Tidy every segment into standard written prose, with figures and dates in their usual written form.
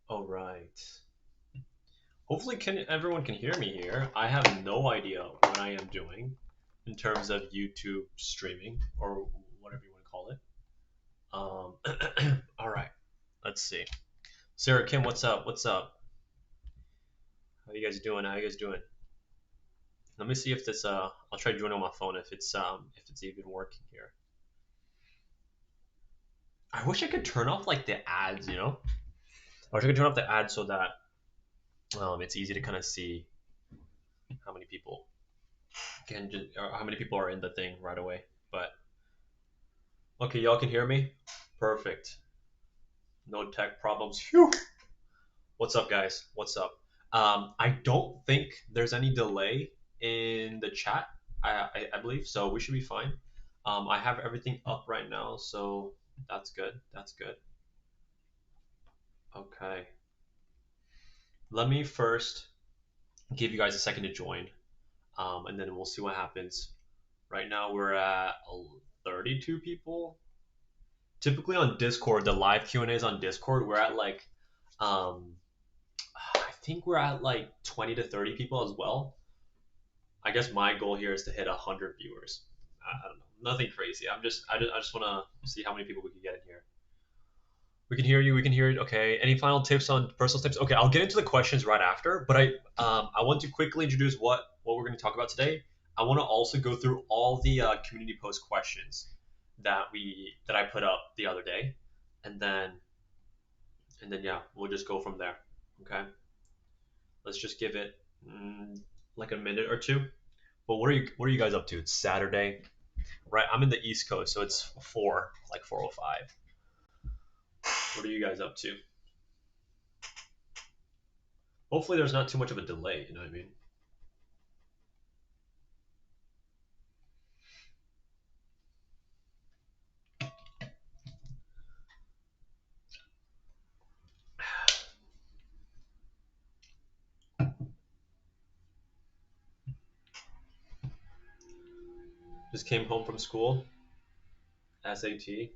All right. Hopefully, can everyone can hear me here. I have no idea what I am doing in terms of YouTube streaming or whatever you want to call it. All right. Let's see. Sarah Kim, what's up? What's up? How you guys doing? How you guys doing? Let me see if this. I'll try to join on my phone if it's even working here. I wish I could turn off like the ads. I wish I could turn off the ads so that it's easy to kind of see how many people or how many people are in the thing right away. But okay, y'all can hear me. Perfect. No tech problems. Phew. What's up, guys? What's up? I don't think there's any delay in the chat. I believe so. We should be fine. I have everything up right now, so that's good. That's good. Okay. Let me first give you guys a second to join, and then we'll see what happens. Right now we're at 32 people. Typically on Discord, the live Q and A's on Discord, we're at like, um, I think we're at like 20 to 30 people as well. I guess my goal here is to hit 100 viewers. I don't know, nothing crazy. I just want to see how many people we can get in here. We can hear you. We can hear it. Okay. Any final tips on personal tips? Okay, I'll get into the questions right after. But I want to quickly introduce what we're going to talk about today. I want to also go through all the community post questions that I put up the other day, and then yeah, we'll just go from there. Okay. Let's just give it like a minute or two. But what are you guys up to? It's Saturday, right? I'm in the East Coast, so it's 4:05. What are you guys up to? Hopefully, there's not too much of a delay. You know what I mean? Just came home from school. SAT.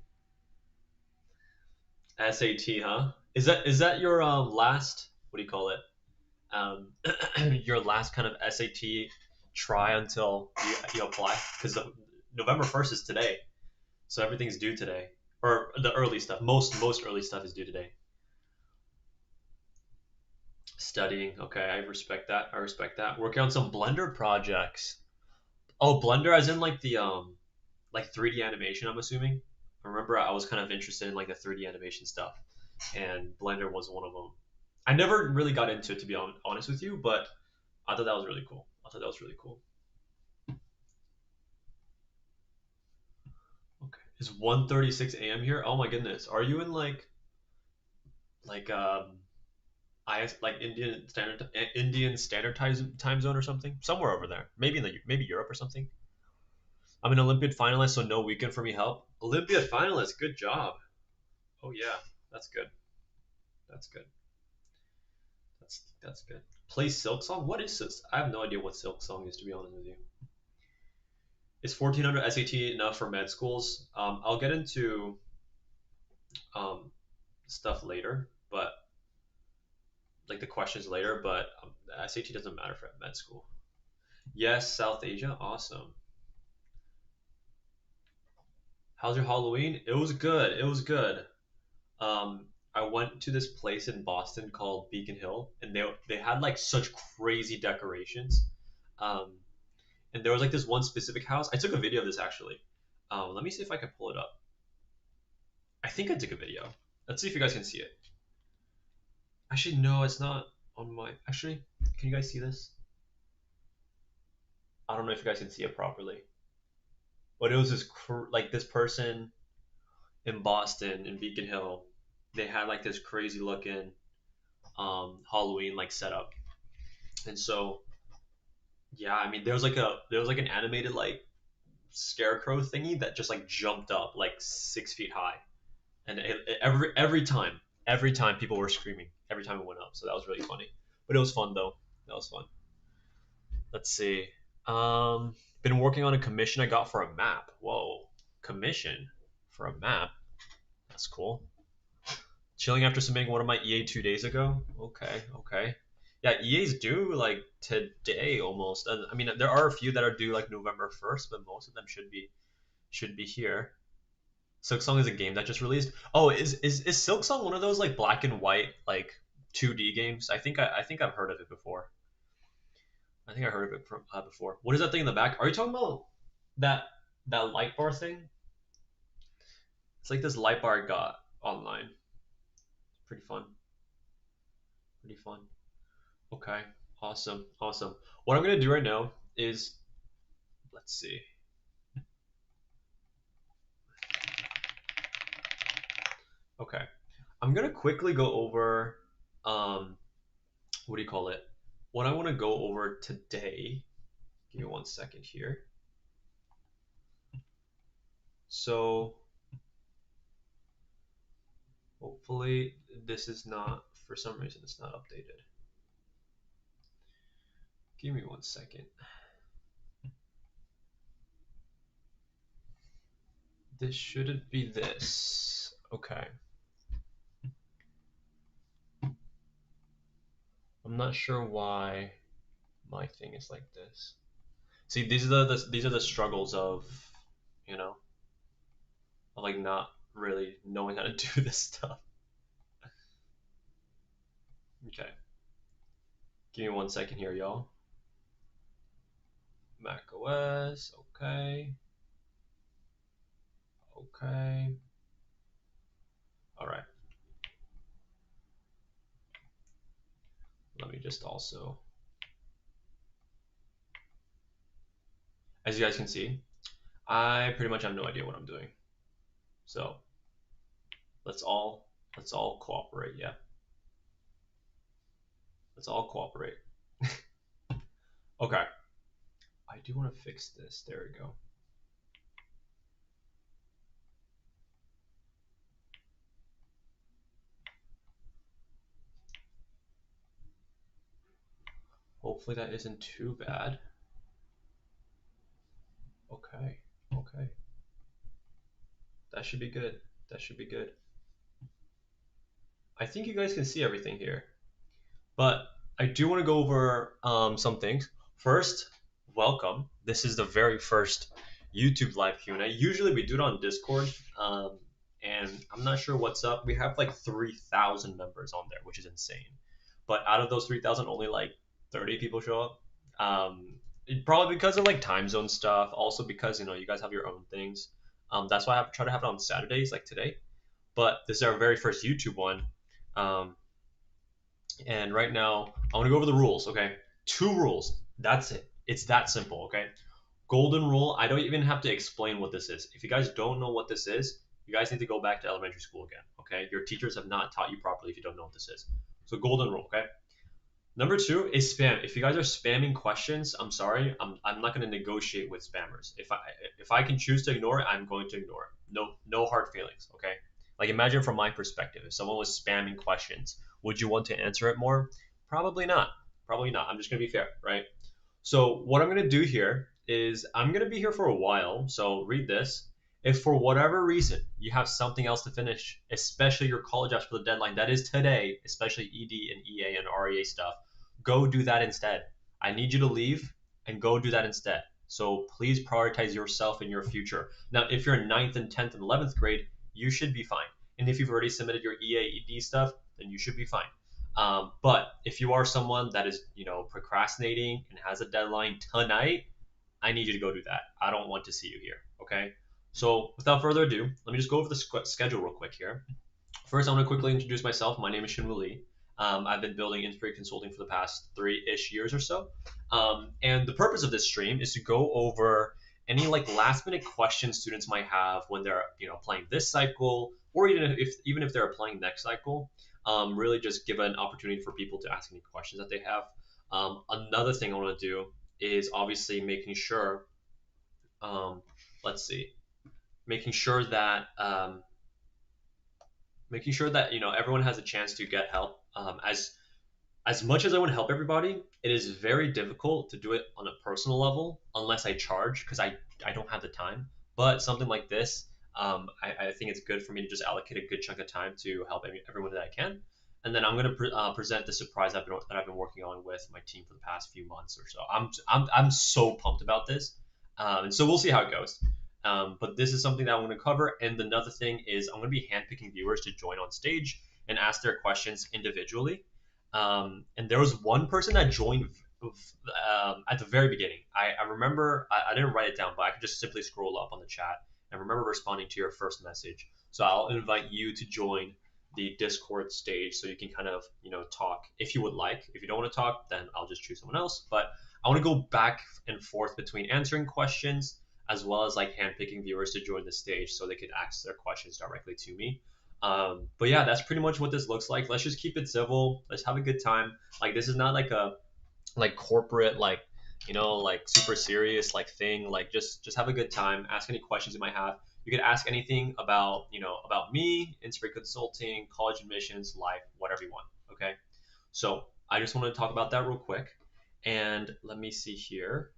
SAT, huh? Is that your last? What do you call it? Um, your last kind of SAT try until you apply? Because November 1st is today, so everything's due today, or the early stuff. Most early stuff is due today. Studying. Okay, I respect that. I respect that. Working on some Blender projects. Oh, Blender as in like the like 3D animation, I'm assuming. I remember I was kind of interested in like the 3D animation stuff, and Blender was one of them. I never really got into it, to be honest with you, but I thought that was really cool. I thought that was really cool. Okay, it's 1:36 a.m. here. Oh my goodness, are you in like IS like Indian Standard Time Zone or something? Somewhere over there, maybe maybe Europe or something. I'm an Olympiad finalist, so no weekend for me help. Olympiad finalist, good job. Oh yeah, that's good. That's good. That's good. Play Silk Song. What is this? I have no idea what Silk Song is, to be honest with you. Is 1400 SAT enough for med schools? I'll get into um, stuff later, but like the questions later. But SAT doesn't matter for med school. Yes, South Asia, awesome. How's your Halloween? It was good. It was good. I went to this place in Boston called Beacon Hill, and they had like such crazy decorations. Um, and there was like this one specific house. I took a video of this actually. Let me see if I can pull it up. I think I took a video. Let's see if you guys can see it. Actually, no, it's not on my. Actually, can you guys see this? I don't know if you guys can see it properly, but it was like this person in Boston in Beacon Hill. They had like this crazy looking Halloween like setup, and so yeah, I mean there was like an animated like scarecrow thingy that just like jumped up like 6 feet high, and every time people were screaming every time it went up. So that was really funny, but it was fun though. That was fun. Let's see. Been working on a commission I got for a map. Whoa, commission for a map. That's cool. Chilling after submitting one of my EA 2 days ago. Okay, okay. Yeah, EA's due like today almost. And I mean, there are a few that are due like November 1st, but most of them should be here. Silksong is a game that just released. Oh, is Silksong one of those like black and white like 2D games? I think I've heard of it before. I think I heard of it from before. What is that thing in the back? Are you talking about that that light bar thing? It's like this light bar I got online. Pretty fun. Pretty fun. Okay. Awesome. Awesome. What I'm gonna do right now is let's see. Okay. I'm gonna quickly go over what do you call it? What I want to go over today. Give me 1 second here. So hopefully this is not, for some reason it's not updated. Give me 1 second. This shouldn't be this. Okay. I'm not sure why my thing is like this. See, these are the struggles of, you know, of like not really knowing how to do this stuff. Okay. Give me 1 second here, y'all. Mac OS, okay. Okay. All right. Let me just also, as you guys can see, I pretty much have no idea what I'm doing. So let's all cooperate. Yeah, let's all cooperate. Okay. I do want to fix this. There we go. Hopefully that isn't too bad. Okay. Okay. That should be good. That should be good. I think you guys can see everything here. But I do want to go over some things. First, welcome. This is the very first YouTube live Q&A. Usually we do it on Discord, and I'm not sure what's up. We have like 3,000 members on there, which is insane. But out of those 3,000, only like 30 people show up. Probably because of like time zone stuff. Also because you guys have your own things. That's why I try to have it on Saturdays, like today. But this is our very first YouTube one. Um, and right now, I want to go over the rules, okay? 2 rules. That's it. It's that simple, okay? Golden rule. I don't even have to explain what this is. If you guys don't know what this is, you guys need to go back to elementary school again, okay? Your teachers have not taught you properly if you don't know what this is. So, golden rule, okay? Number 2 is spam. If you guys are spamming questions, I'm sorry. I'm not going to negotiate with spammers. If I can choose to ignore it, I'm going to ignore it. No hard feelings, okay? Like imagine from my perspective, if someone was spamming questions, would you want to answer it more? Probably not. Probably not. I'm just going to be fair, right? So what I'm going to do here is I'm going to be here for a while. So read this. If for whatever reason you have something else to finish, especially your college apps for the deadline, that is today, especially ED and EA and REA stuff, go do that instead. I need you to leave and go do that instead. So please prioritize yourself and your future. Now, if you're in 9th and 10th and 11th grade, you should be fine. And if you've already submitted your EA, ED stuff, then you should be fine. But if you are someone that is, procrastinating and has a deadline tonight, I need you to go do that. I don't want to see you here. Okay. So without further ado, let me just go over the schedule real quick here. First, I want to quickly introduce myself. My name is Shinwoo Lee. I've been building Inspired Consulting for the past 3-ish years or so. And the purpose of this stream is to go over any like last minute questions students might have when they're applying this cycle, or even if they're applying next cycle. Really just give an opportunity for people to ask any questions that they have. Another thing I want to do is obviously let's see, making sure that everyone has a chance to get help. As much as I want to help everybody, it is very difficult to do it on a personal level unless I charge because I don't have the time. But something like this, I think it's good for me to just allocate a good chunk of time to help everyone that I can. And then I'm going to present the surprise that I've been working on with my team for the past few months or so. I'm so pumped about this, and so we'll see how it goes. But this is something that I'm going to cover. And another thing is I'm going to be handpicking viewers to join on stage and ask their questions individually. And there was one person that joined at the very beginning. I remember I didn't write it down, but I could just simply scroll up on the chat and remember responding to your first message. So I'll invite you to join the Discord stage so you can kind of talk if you would like. If you don't want to talk, then I'll just choose someone else. But I want to go back and forth between answering questions as well as like handpicking viewers to join the stage so they could ask their questions directly to me. But yeah, that's pretty much what this looks like. Let's just keep it civil. Let's have a good time. Like this is not like a corporate like super serious like thing. Like just have a good time. Ask any questions you might have. You could ask anything about about me, Inspire Consulting, college admissions, life, whatever you want. Okay. So I just wanted to talk about that real quick. And let me see here.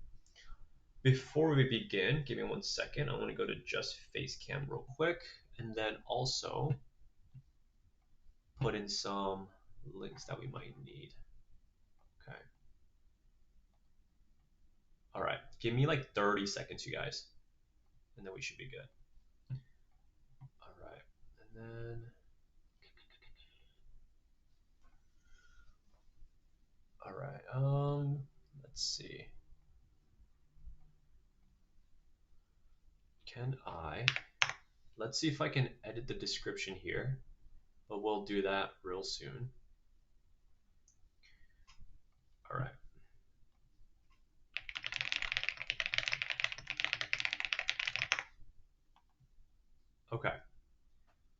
Before we begin, give me 1 second. I want to go to just Facecam real quick, and then also put in some links that we might need. Okay. All right. Give me like 30 seconds, you guys, and then we should be good. All right. And then all right. Let's see. Let's see if I can edit the description here, but we'll do that real soon. All right. Okay.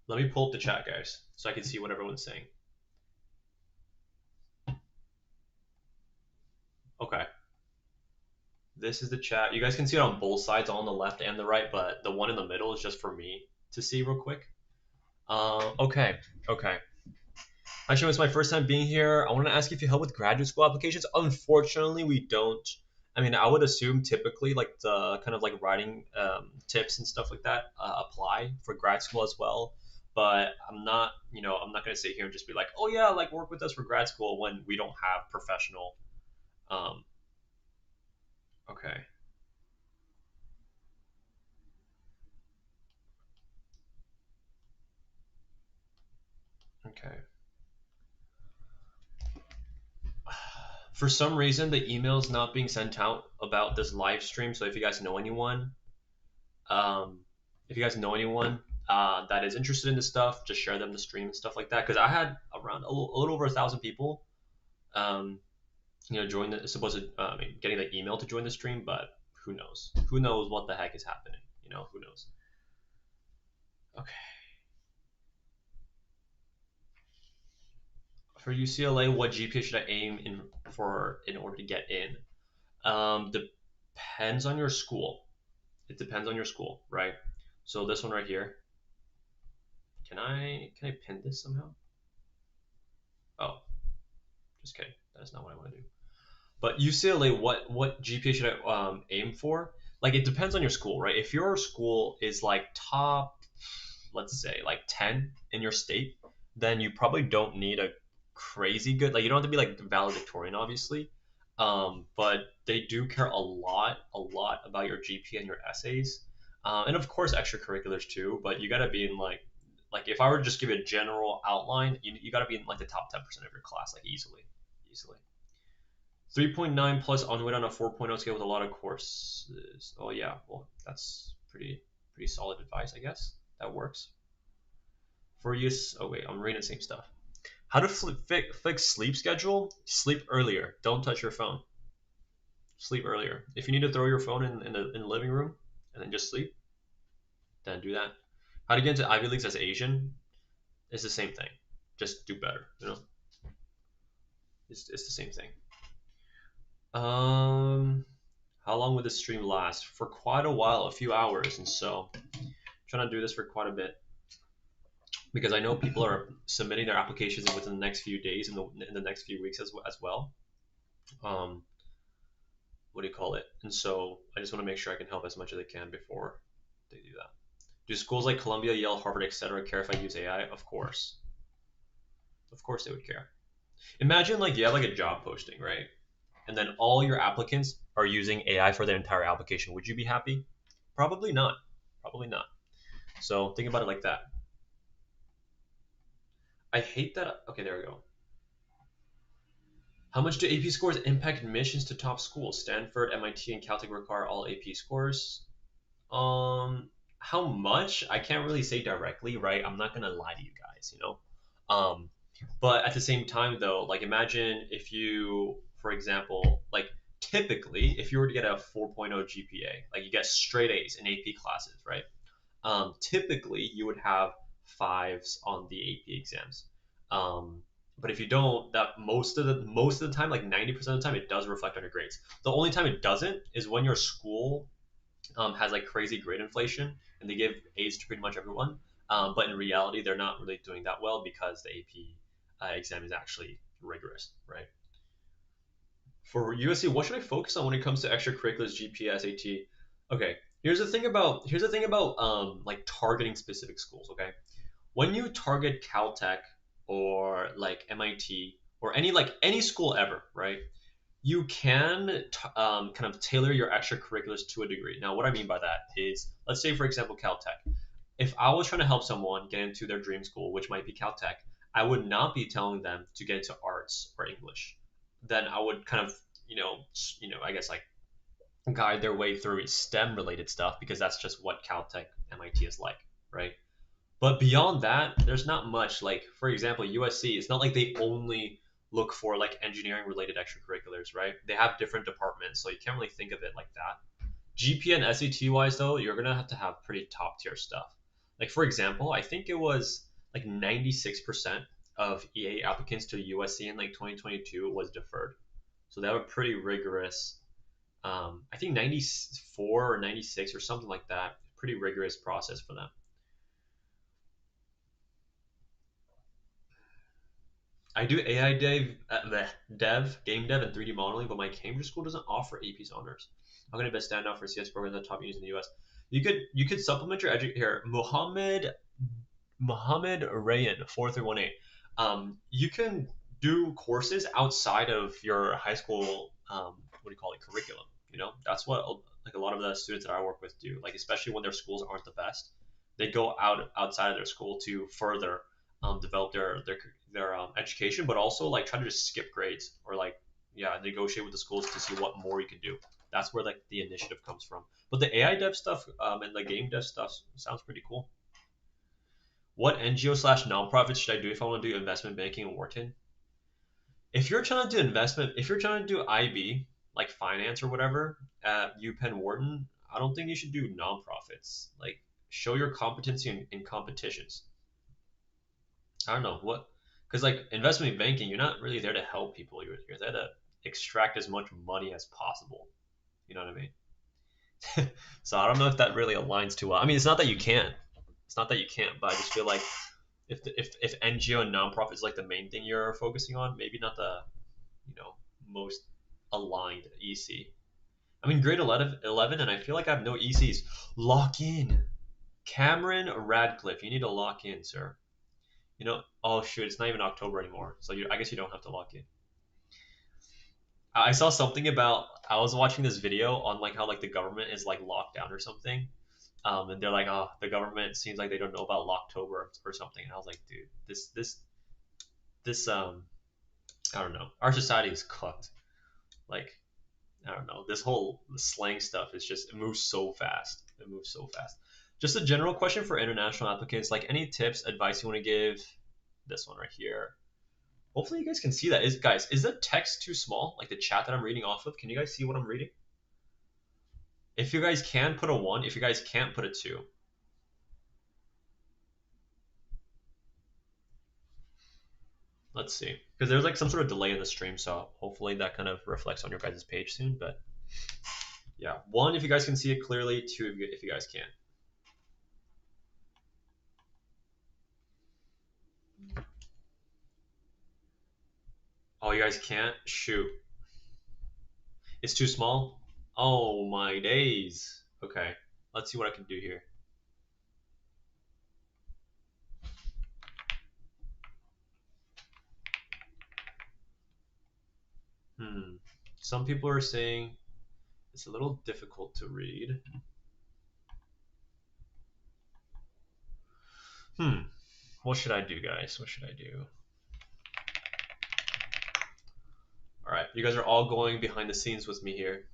Let me pull up the chat, guys, so I can see what everyone's saying. Okay. This is the chat. You guys can see it on both sides, on the left and the right, but the one in the middle is just for me to see real quick. Okay. Actually, it's my first time being here. I want to ask if you help with graduate school applications. Unfortunately, we don't. I mean, I would assume typically like the kind of like writing tips and stuff like that apply for grad school as well. But I'm not going to sit here and just be like, oh yeah, like work with us for grad school when we don't have professional. Um, okay. Okay. For some reason, the email is not being sent out about this live stream. So if you guys know anyone, um, that is interested in this stuff, just share them the stream and stuff like that. Because I had around a little over 1,000 people, um, join the supposed to, getting the email to join the stream, but who knows? Who knows what the heck is happening? Who knows? Okay. For UCLA, what GPA should I aim in order to get in? Depends on your school. It depends on your school, right? So this one right here. Can I pin this somehow? Oh, just kidding. That's not what I want to do. But UCLA, what GPA should I aim for? Like it depends on your school, right? If your school is like top, let's say like 10 in your state, then you probably don't need a crazy good. Like you don't have to be like valedictorian, obviously. But they do care a lot about your GPA and your essays, and of course extracurriculars too. But you gotta be in like if I were to just give a general outline, you gotta be in like the top 10% of your class, like easily. 3.9 plus on a 4.0 scale with a lot of courses. Oh yeah, well that's pretty solid advice, I guess. That works. For use, oh wait, I'm reading the same stuff. How to fix sleep schedule? Sleep earlier. Don't touch your phone. Sleep earlier. If you need to throw your phone in the living room and then just sleep, then do that. How to get into Ivy Leagues as Asian? It's the same thing. Just do better. It's the same thing. How long would this stream last? For quite a while, a few hours, and so I'm trying to do this for quite a bit because I know people are submitting their applications within the next few days in the next few weeks as well. Um, what do you call it? And so I just want to make sure I can help as much as I can before they do that. Do schools like Columbia, Yale, Harvard, etc. care if I use AI? Of course they would care. Imagine like you have like a job posting, right? And then all your applicants are using AI for their entire application. Would you be happy? Probably not. Probably not. So think about it like that. I hate that. Okay, there we go. How much do AP scores impact admissions to top schools? Stanford, MIT, and Caltech require all AP scores. Um, how much? I can't really say directly, right? I'm not gonna lie to you guys. Um, but at the same time, though, like imagine if you, for example, like typically, if you were to get a 4.0 GPA, like you get straight A's in AP classes, right? Typically you would have fives on the AP exams. Um, but if you don't, that most of the time, like 90% of the time, it does reflect on your grades. The only time it doesn't is when your school has like crazy grade inflation and they give A's to pretty much everyone. But in reality, they're not really doing that well because the AP exam is actually rigorous, right? For USC, what should I focus on when it comes to extracurriculars, GPA, SAT? Okay, here's the thing about like targeting specific schools. Okay, when you target Caltech or like MIT or any school ever, right? You can kind of tailor your extracurriculars to a degree. Now, what I mean by that is, let's say for example, Caltech. If I was trying to help someone get into their dream school, which might be Caltech, I would not be telling them to get into arts or English. Then I would kind of, I guess like guide their way through STEM related stuff because that's just what Caltech, MIT is like, right? But beyond that, there's not much. Like for example, USC, it's not like they only look for like engineering related extracurriculars, right? They have different departments, so you can't really think of it like that. GPA and SAT wise though, you're gonna have to have pretty top tier stuff. Like for example, I think it was like 96% of EA applicants to USC in like 2022 was deferred. So they have a pretty rigorous, I think 94 or 96 or something like that. Pretty rigorous process for them. I do AI dev, game dev, and 3D modeling, but my Cambridge school doesn't offer AP's honors. How can I best stand out for CS programs at top unis in the US? You could supplement your education here. Mohammed Rayan 4318. You can do courses outside of your high school. What do you call it? Curriculum. That's what like a lot of the students that I work with do. Like especially when their schools aren't the best, they go outside of their school to further develop their education, but also like try to just skip grades or like yeah negotiate with the schools to see what more you can do. That's where like the initiative comes from. But the AI dev stuff and the game dev stuff sounds pretty cool. What NGO/nonprofit should I do if I want to do investment banking in Wharton? If you're trying to do IB, like finance or whatever, at UPenn Wharton, I don't think you should do nonprofits. Like, show your competency in competitions. I don't know what, because like investment banking, you're not really there to help people. You're there to extract as much money as possible. You know what I mean? So I don't know if that really aligns too well. I mean, it's not that you can't. It's not that you can't, but I just feel like if NGO and nonprofit is like the main thing you're focusing on, maybe not the you know most aligned EC. I mean, grade 11, and I feel like I have no ECs. Lock in, Cameron Radcliffe. You need to lock in, sir. Oh shoot, it's not even October anymore, so I guess you don't have to lock in. I saw something about. I was watching this video on like how like the government is like locked down or something, and they're like, oh, the government seems like they don't know about Locktober or something. And I was like, dude, this I don't know. Our society is cooked. Like I don't know. This whole slang stuff is just it moves so fast. It moves so fast. Just a general question for international applicants. Like any tips, advice you want to give? This one right here. Hopefully you guys can see that. Is the text too small? Like the chat that I'm reading off of? Can you guys see what I'm reading? If you guys can, put a one. If you guys can't, put a two. Let's see. Because there's like some sort of delay in the stream, so hopefully that kind of reflects on your guys' page soon. But yeah, one if you guys can see it clearly, two if you guys can. Oh, you guys can't? Shoot. It's too small? Oh my days. Okay. Let's see what I can do here. Hmm. Some people are saying it's a little difficult to read. Hmm. What should I do, guys? What should I do? All right, you guys are all going behind the scenes with me here.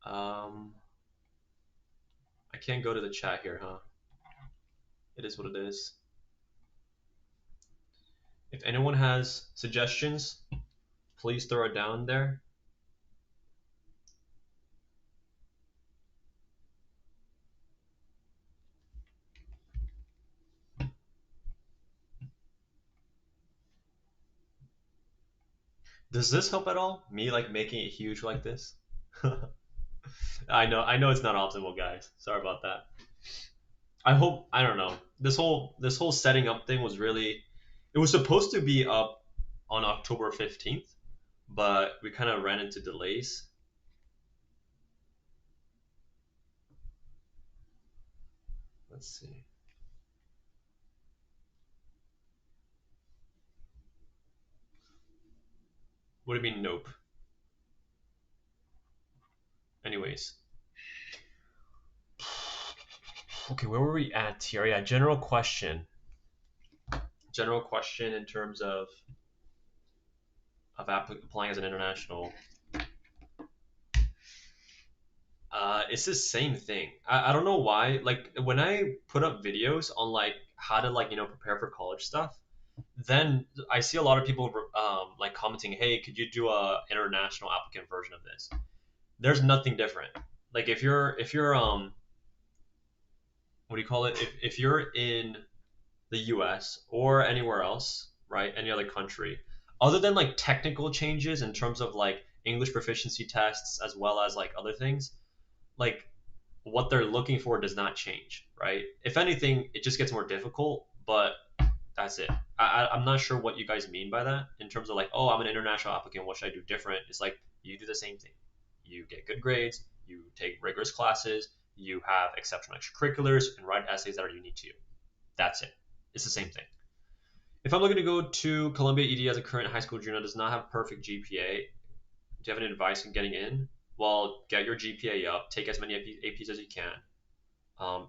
Um, I can't go to the chat here, huh? It is what it is. If anyone has suggestions, please throw it down there. Does this help at all? Me like making it huge like this? I know it's not optimal, guys. Sorry about that. I hope I don't know. This whole setting up thing was really it was supposed to be up on October 15th, but we kind of ran into delays. Let's see. What do you mean nope? Anyways. Okay, where were we at here? Yeah, general question. General question in terms of applying as an international. It's the same thing. I don't know why. Like when I put up videos on like how to like prepare for college stuff, then I see a lot of people like commenting, "Hey, could you do a international applicant version of this?" There's nothing different. Like if you're what do you call it? If you're in the US or anywhere else, right? Any other country, other than like technical changes in terms of like English proficiency tests as well as like other things, like what they're looking for does not change, right? If anything, it just gets more difficult, but that's it. I'm not sure what you guys mean by that in terms of like, oh, I'm an international applicant. What should I do different? It's like you do the same thing. You get good grades, you take rigorous classes, you have exceptional extracurriculars, and write essays that are unique to you. That's it. It's the same thing. If I'm looking to go to Columbia ED as a current high school junior does not have perfect GPA, do you have any advice on getting in? Well, get your GPA up, take as many APs as you can,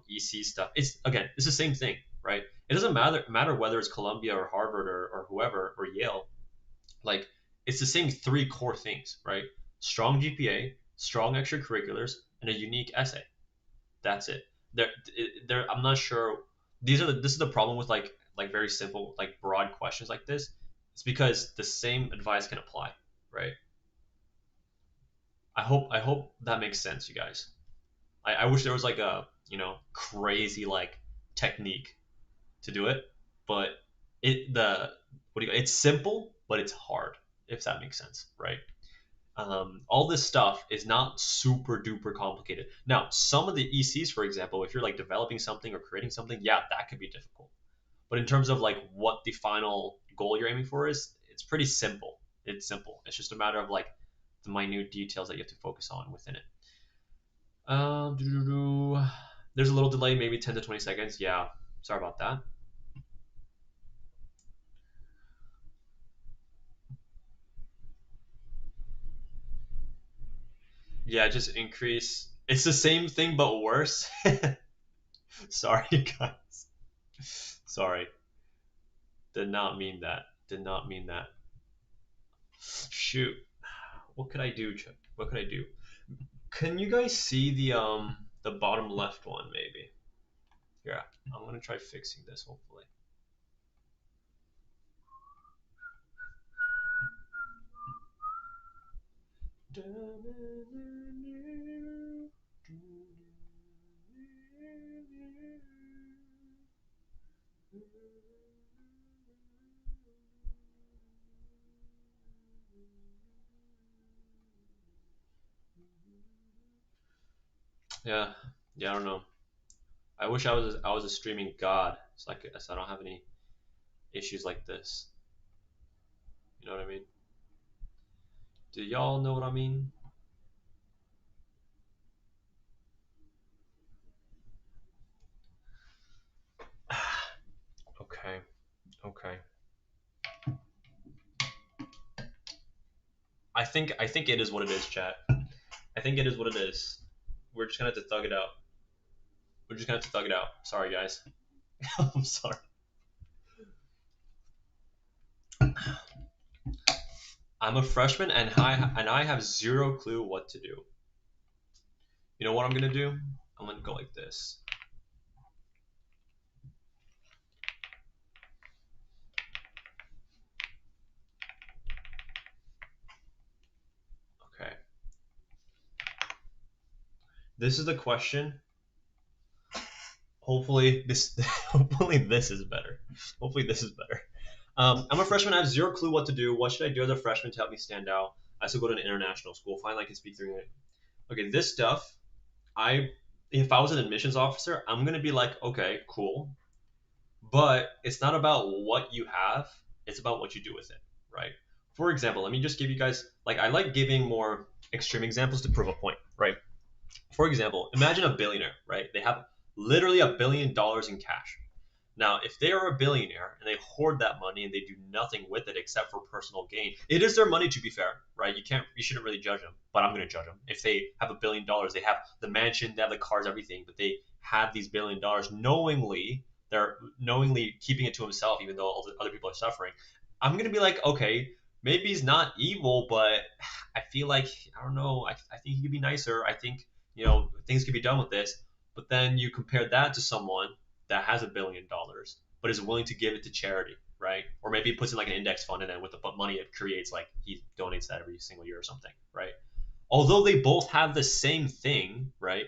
EC stuff. It's the same thing, right? It doesn't matter whether it's Columbia or Harvard or whoever or Yale. Like it's the same three core things, right? Strong GPA, strong extracurriculars, and a unique essay. That's it. There. I'm not sure. This is the problem with like very simple like broad questions like this. It's because the same advice can apply, right? I hope that makes sense, you guys. I wish there was like a crazy like technique to do it, but it's simple, but it's hard if that makes sense, right? All this stuff is not super duper complicated. Now, some of the ECs, for example, if you're like developing something or creating something, yeah, that could be difficult. But in terms of like what the final goal you're aiming for is, it's pretty simple. It's simple. It's just a matter of like the minute details that you have to focus on within it. There's a little delay, maybe 10 to 20 seconds. Yeah, sorry about that. Yeah, just increase. It's the same thing but worse. Sorry, guys. Sorry. Did not mean that. Did not mean that. Shoot. What could I do? What could I do? Can you guys see the bottom left one maybe? Here, I'm gonna try fixing this hopefully. Yeah, yeah, I don't know. I wish I was a streaming god, so I don't have any issues like this. You know what I mean? Do y'all know what I mean? Okay. Okay. I think it is what it is, chat. I think it is what it is. We're just gonna have to thug it out. We're just gonna have to thug it out. Sorry, guys. I'm sorry. I'm a freshman and I have zero clue what to do. You know what I'm gonna do? I'm gonna go like this. Okay. This is the question. Hopefully this hopefully this is better. Hopefully this is better. I'm a freshman. I have zero clue what to do. What should I do as a freshman to help me stand out? I still go to an international school. Finally, I can speak through it. Okay, this stuff. I if I was an admissions officer, I'm gonna be like, okay, cool, but it's not about what you have. It's about what you do with it, right? For example, let me just give you guys like I like giving more extreme examples to prove a point, right? For example, imagine a billionaire, right? They have literally $1 billion in cash. Now, if they are a billionaire and they hoard that money and they do nothing with it except for personal gain, it is their money to be fair, right? You shouldn't really judge them, but I'm going to judge them. If they have $1 billion, they have the mansion, they have the cars, everything, but they have these $1 billion knowingly, they're knowingly keeping it to himself, even though all the other people are suffering. I'm going to be like, okay, maybe he's not evil, but I feel like, I don't know, I think he could be nicer. I think, things could be done with this. But then you compare that to someone that has $1 billion but is willing to give it to charity, right? Or maybe puts in like an index fund and then with the money it creates, like he donates that every single year or something, right? Although they both have the same thing, right?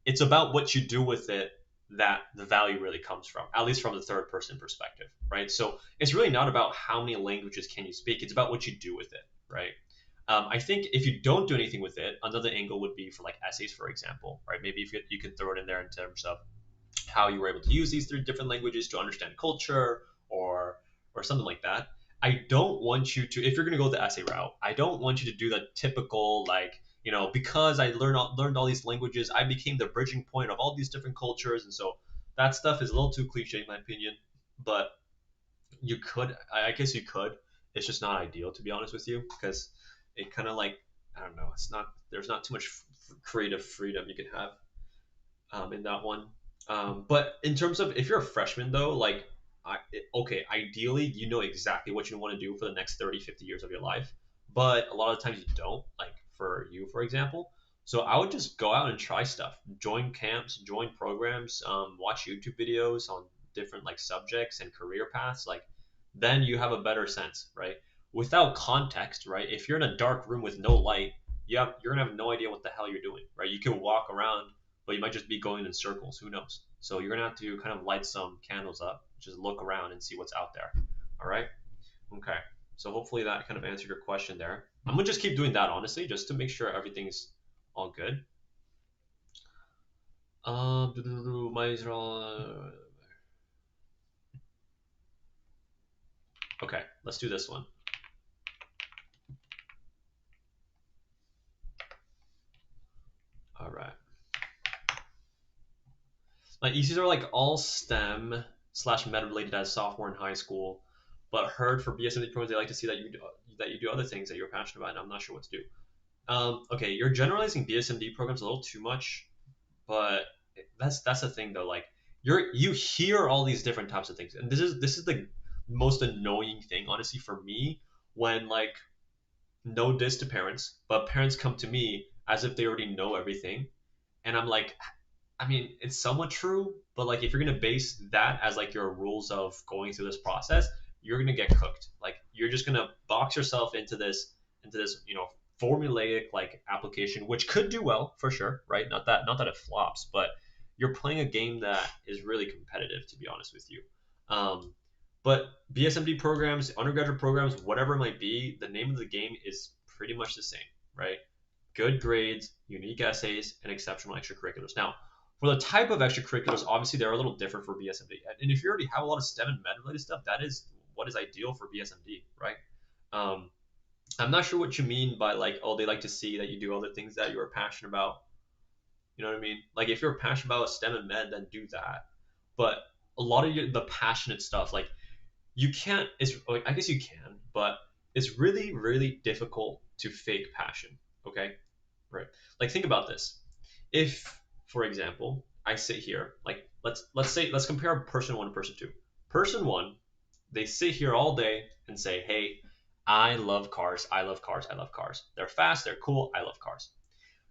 It's about what you do with it that the value really comes from, at least from the third person perspective, right? So it's really not about how many languages can you speak, it's about what you do with it, right? I think if you don't do anything with it, another angle would be for like essays, for example, right? Maybe if you can throw it in there in terms of how you were able to use these three different languages to understand culture or something like that. I don't want you to, if you're going to go the essay route, I don't want you to do the typical like, because I learned all these languages, I became the bridging point of all these different cultures, and so that stuff is a little too cliche in my opinion. But you could, I guess you could. It's just not ideal to be honest with you, because it kind of like, I don't know. It's not, there's not too much creative freedom you can have in that one. But in terms of if you're a freshman though, like, okay, ideally you know exactly what you want to do for the next 30, 50 years of your life, but a lot of times you don't. Like for you, for example. So I would just go out and try stuff, join camps, join programs, watch YouTube videos on different like subjects and career paths. Like then you have a better sense, right? Without context, right? If you're in a dark room with no light, you're gonna have no idea what the hell you're doing, right? You can walk around but you might just be going in circles. Who knows? So you're gonna have to kind of light some candles up, just look around and see what's out there. All right. Okay. So hopefully that kind of answered your question there. I'm gonna just keep doing that honestly, just to make sure everything's all good. Okay, let's do this one. All right. My ECs are like all STEM slash meta related as sophomore in high school, but heard for BSMD programs they like to see that you do other things that you're passionate about, and I'm not sure what to do. Okay, you're generalizing BSMD programs a little too much, but that's the thing though. Like you hear all these different types of things, and this is the most annoying thing, honestly, for me when like no diss to parents, but parents come to me as if they already know everything, and I'm like, I mean, it's somewhat true, but like if you're gonna base that as like your rules of going through this process, you're gonna get cooked. Like you're just gonna box yourself into this formulaic like application, which could do well for sure, right? Not that it flops, but you're playing a game that is really competitive, to be honest with you. Um, but BSMD programs, undergraduate programs, whatever it might be, the name of the game is pretty much the same, right? Good grades, unique essays, and exceptional extracurriculars. Now, for the type of extracurriculars, obviously they're a little different for BSMD. And if you already have a lot of STEM and med related stuff, that is what is ideal for BSMD, right? Um, I'm not sure what you mean by like, oh, they like to see that you do other things that you're passionate about. You know what I mean? Like if you're passionate about STEM and med, then do that. But a lot of the passionate stuff, like you can't. It's like I guess you can, but it's really really difficult to fake passion. Okay, right. Like think about this. If, for example, I sit here, like let's compare person one and person two. Person one, they sit here all day and say, "Hey, I love cars. I love cars. I love cars. They're fast. They're cool. I love cars."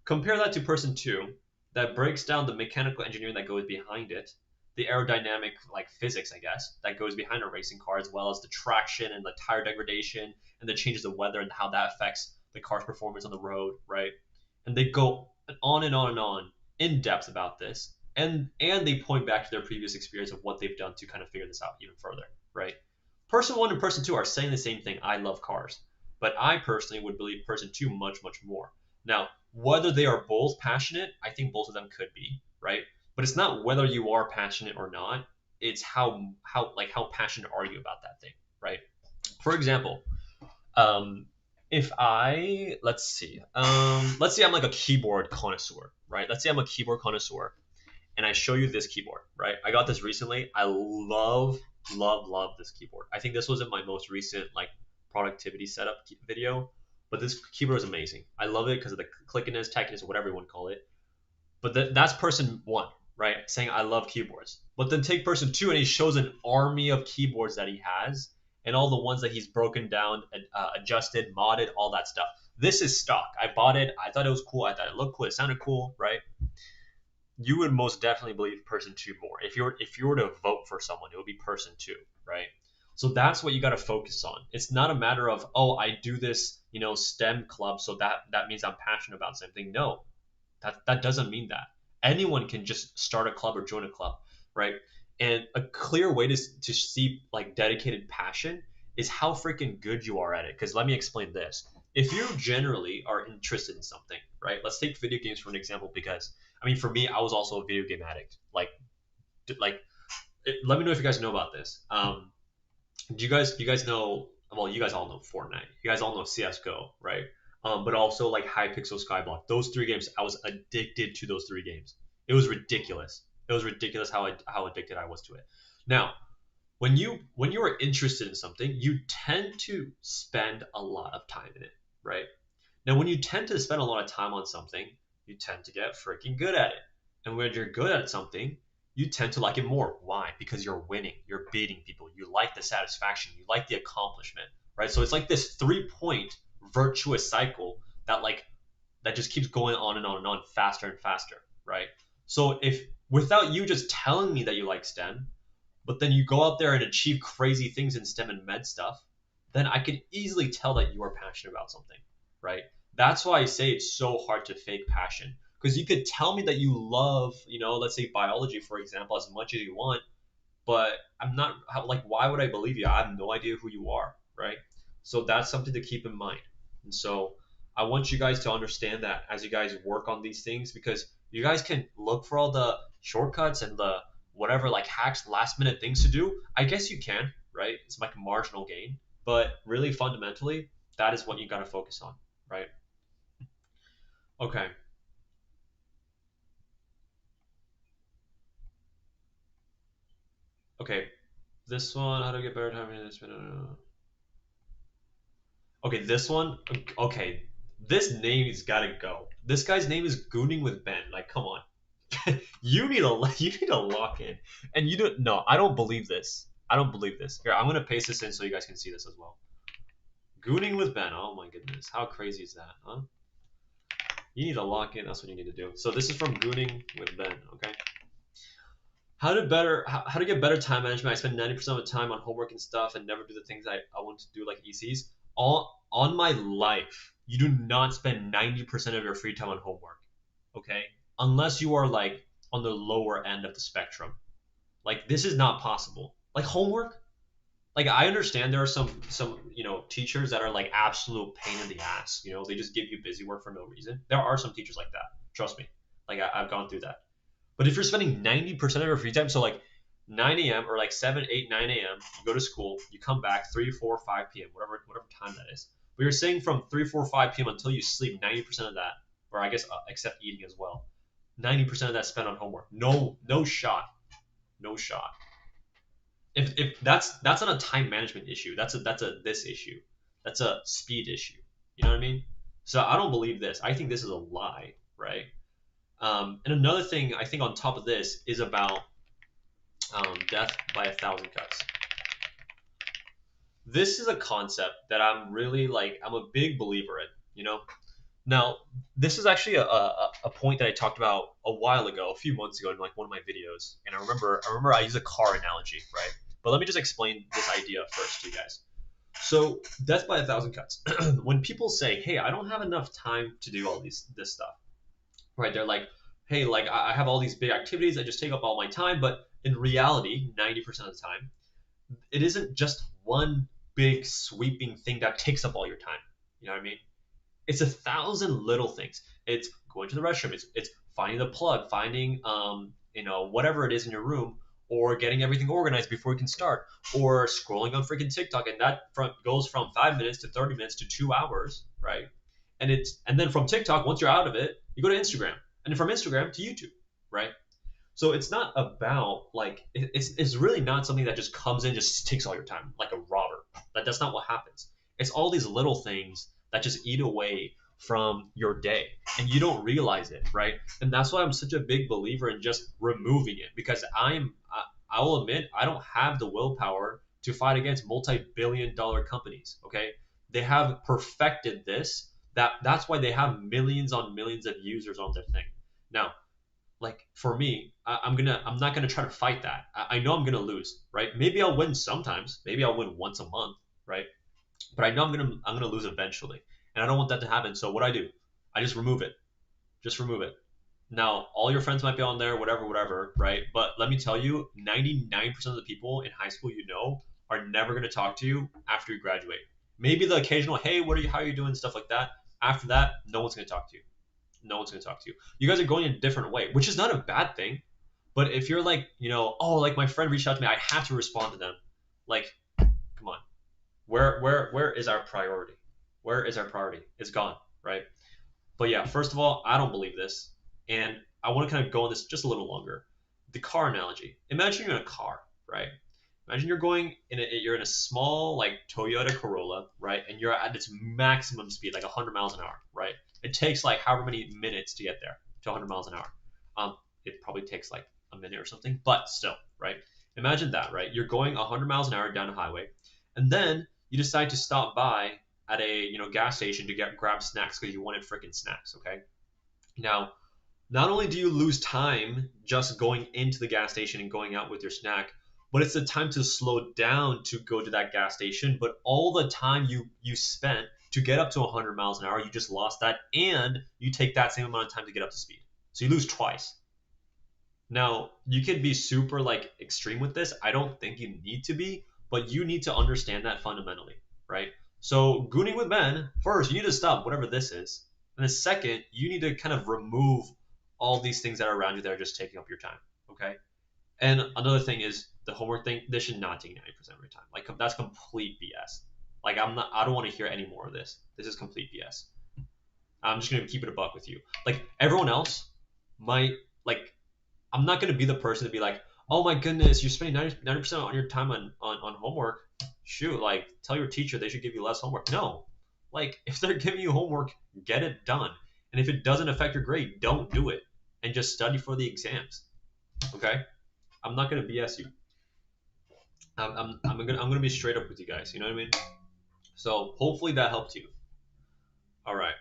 Compare that to person two that breaks down the mechanical engineering that goes behind it, the aerodynamic like physics, I guess, that goes behind a racing car, as well as the traction and the tire degradation and the changes of weather and how that affects the car's performance on the road, right? And they go on and on and on in depth about this, and they point back to their previous experience of what they've done to kind of figure this out even further, right? Person one and person two are saying the same thing. I love cars, but I personally would believe person two much much more. Now, whether they are both passionate, I think both of them could be, right? But it's not whether you are passionate or not. It's how passionate are you about that thing, right? For example, um, if I let's say I'm like a keyboard connoisseur, right? Let's say I'm a keyboard connoisseur, and I show you this keyboard, right? I got this recently. I love this keyboard. I think this was in my most recent like productivity setup video, but this keyboard is amazing. I love it because of the clickiness, techiness, whatever you want to call it. But that's person one, right? Saying I love keyboards. But then take person two, and he shows an army of keyboards that he has, and all the ones that he's broken down, adjusted, modded, all that stuff. This is stock. I bought it. I thought it was cool. I thought it looked cool. It sounded cool, right? You would most definitely believe person two more. If you were to vote for someone, it would be person two, right? So that's what you got to focus on. It's not a matter of, oh, I do this, STEM club, so that means I'm passionate about something. No, that doesn't mean that. Anyone can just start a club or join a club, right? And a clear way to see like dedicated passion is how freaking good you are at it. Because let me explain this. If you generally are interested in something, right? Let's take video games for an example. Because I mean, for me, I was also a video game addict. Let me know if you guys know about this. Do you guys know? Well, you guys all know Fortnite. You guys all know CS:GO, right? But also like Hypixel Skyblock. Those three games, I was addicted to those three games. It was ridiculous. It was ridiculous how addicted I was to it. Now, when you are interested in something, you tend to spend a lot of time in it, right? Now, when you tend to spend a lot of time on something, you tend to get freaking good at it. And when you're good at something, you tend to like it more. Why? Because you're winning, you're beating people, you like the satisfaction, you like the accomplishment, right? So it's like this 3 point virtuous cycle that just keeps going on and on and on, faster and faster, right? So if without you just telling me that you like STEM, but then you go out there and achieve crazy things in STEM and med stuff, then I could easily tell that you are passionate about something, right? That's why I say it's so hard to fake passion. Because you could tell me that you love, let's say biology, for example, as much as you want, but I'm not, like, why would I believe you? I have no idea who you are, right? So that's something to keep in mind. And so I want you guys to understand that as you guys work on these things, because you guys can look for all the shortcuts and the whatever like hacks, last minute things to do. I guess you can, right? It's like a marginal gain, but really fundamentally, that is what you got to focus on, right? Okay. Okay. This one, how to get better time management. Okay, this one. Okay, this name's gotta go. This guy's name is Gooning with Ben. Like, come on. You need to lock in. And you don't. No, I don't believe this. I don't believe this. Here, I'm gonna paste this in so you guys can see this as well. Gooning with Ben. Oh my goodness, how crazy is that, huh? You need to lock in. That's what you need to do. So this is from Gooning with Ben. Okay. How to get better time management. I spend 90% of the time on homework and stuff and never do the things I want to do like ECs. All on my life, you do not spend 90% of your free time on homework. Okay? Unless you are like on the lower end of the spectrum. Like this is not possible. Like homework? Like I understand there are some teachers that are like absolute pain in the ass. They just give you busy work for no reason. There are some teachers like that. Trust me. Like I've gone through that. But if you're spending 90% of your free time, so like 9 a.m. or like 7, 8, 9 a.m., you go to school, you come back 3, 4, 5 p.m., whatever time that is. But you're saying from 3, 4, 5 p.m. until you sleep, 90% of that, or I guess except eating as well, 90% of that spent on homework. No, no shot. No shot. if that's not a time management issue, that's a this issue, that's a speed issue. You know what I mean? So I don't believe this. I think this is a lie, right? And another thing I think on top of this is about death by 1,000 cuts. This is a concept that I'm really like, I'm a big believer in. You know, now this is actually a point that I talked about a while ago, a few months ago in like one of my videos, and I remember I used a car analogy, right? But let me just explain this idea first to you guys. So death by 1,000 cuts. When people say, "Hey, I don't have enough time to do all this stuff," right? They're like, "Hey, like I have all these big activities that just take up all my time," but in reality, 90% of the time, it isn't just one big sweeping thing that takes up all your time. You know what I mean? It's 1,000 little things. It's going to the restroom. It's finding the plug, finding whatever it is in your room, or getting everything organized before you can start, or scrolling on freaking TikTok, and that goes from 5 minutes to 30 minutes to 2 hours, right? And then from TikTok, once you're out of it, you go to Instagram, and then from Instagram to YouTube, right? So it's not about like it's really not something that just comes in just takes all your time like a robber. That's not what happens. It's all these little things that just eat away from your day and you don't realize it, right? And that's why I'm such a big believer in just removing it because I will admit I don't have the willpower to fight against multi-billion-dollar companies, okay? They have perfected this. That's why they have millions on millions of users on their thing. Now, like for me, I'm not gonna try to fight that. I know I'm gonna lose, right? Maybe I'll win sometimes. Maybe I'll win once a month, right? But I know I'm gonna lose eventually, and I don't want that to happen. So what I do, I just remove it. Just remove it. Now, all your friends might be on there, whatever, whatever, right? But let me tell you, 99% of the people in high school you know are never gonna talk to you after you graduate. Maybe the occasional, hey, what are you? How are you doing? Stuff like that. After that, no one's gonna talk to you. No one's going to talk to you. You guys are going a different way, which is not a bad thing. But if you're like, oh, like my friend reached out to me, I have to respond to them. Like, come on, where is our priority? Where is our priority? It's gone, right? But yeah, first of all, I don't believe this, and I want to kind of go on this just a little longer. The car analogy. Imagine you're in a car, right? Imagine you're in a small like Toyota Corolla, right? And you're at its maximum speed, like 100 miles an hour, right? It takes like however many minutes to get there to 100 miles an hour. It probably takes like a minute or something, but still, right? Imagine that, right? You're going 100 miles an hour down a highway, and then you decide to stop by at a gas station to grab snacks because you wanted freaking snacks. Okay. Now, not only do you lose time just going into the gas station and going out with your snack, but it's the time to slow down to go to that gas station. But all the time you spent to get up to 100 miles an hour, you just lost that, and you take that same amount of time to get up to speed. So you lose twice. Now, you could be super like extreme with this. I don't think you need to be, but you need to understand that fundamentally, right? So, gooning with men, first, you need to stop whatever this is. And the second, you need to kind of remove all these things that are around you that are just taking up your time, okay? And another thing is the homework thing. This should not take 90% of your time. Like that's complete BS. Like I don't want to hear any more of this. This is complete BS. I'm just gonna keep it a buck with you. Like everyone else might like I'm not going to be the person to be like, oh my goodness, you're spending 90% on your time on homework. Shoot, like tell your teacher they should give you less homework. No. Like if they're giving you homework, get it done. And if it doesn't affect your grade, don't do it. And just study for the exams. Okay? I'm not going to BS you. I'm gonna be straight up with you guys. You know what I mean? So hopefully that helped you. All right.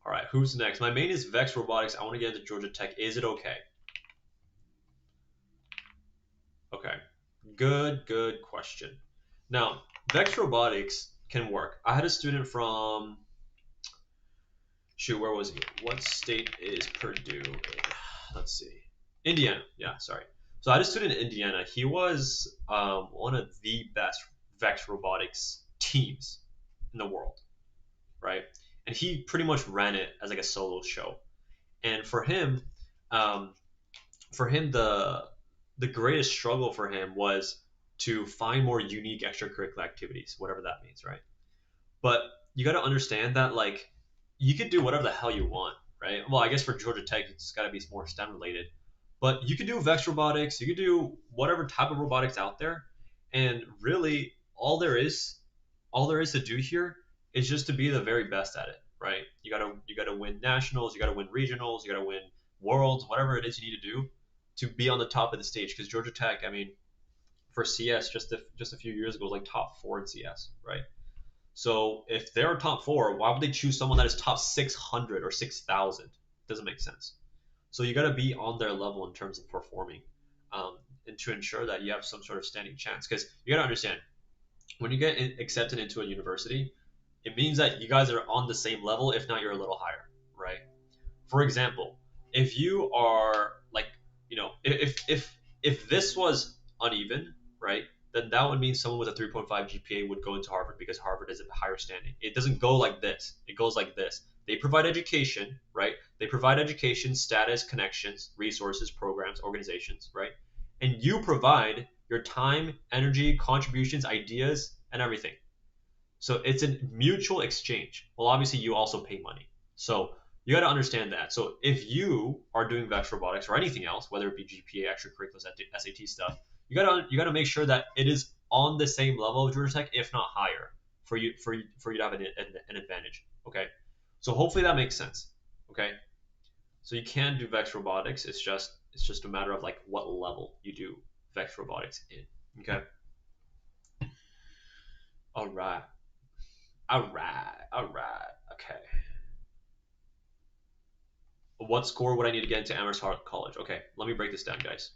All right. Who's next? My main is Vex Robotics. I want to get into Georgia Tech. Is it okay? Okay. Good question. Now, Vex Robotics can work. I had a student from, shoot, where was he? What state is Purdue in? Let's see. Indiana. Yeah, sorry. So I had a student in Indiana. He was one of the best Vex Robotics teams in the world, right? And he pretty much ran it as like a solo show. And um, for him, the greatest struggle for him was to find more unique extracurricular activities, whatever that means, right? But you got to understand that like you could do whatever the hell you want, right? Well, I guess for Georgia Tech, it's got to be more STEM related. But you could do Vex robotics, you could do whatever type of robotics out there, and really all there is to do here is just to be the very best at it, right? You gotta win nationals, you gotta win regionals, you gotta win worlds, whatever it is you need to do to be on the top of the stage. Because Georgia Tech, I mean, for CS just a few years ago was like top four in CS, right? So if they're top four, why would they choose someone that is top 600 or 6,000? Doesn't make sense. So you got to be on their level in terms of performing, and to ensure that you have some sort of standing chance. Because you got to understand, when you get accepted into a university, it means that you guys are on the same level, if not you're a little higher, right? For example, if you are like, if this was uneven, right, then that would mean someone with a 3.5 GPA would go into Harvard because Harvard is a higher standing. It doesn't go like this. It goes like this. They provide education, right? They provide education, status, connections, resources, programs, organizations, right? And you provide your time, energy, contributions, ideas, and everything. So it's a mutual exchange. Well, obviously, you also pay money. So you got to understand that. So if you are doing Vex robotics or anything else, whether it be GPA, extracurriculars, SAT stuff, you gotta make sure that it is on the same level of Georgia Tech, if not higher, for you to have an advantage. Okay. So hopefully that makes sense. Okay. So you can do Vex robotics. It's just a matter of like what level you do Vex robotics in. Okay. All right. All right. All right. Okay. What score would I need to get into Amherst College? Okay, let me break this down, guys.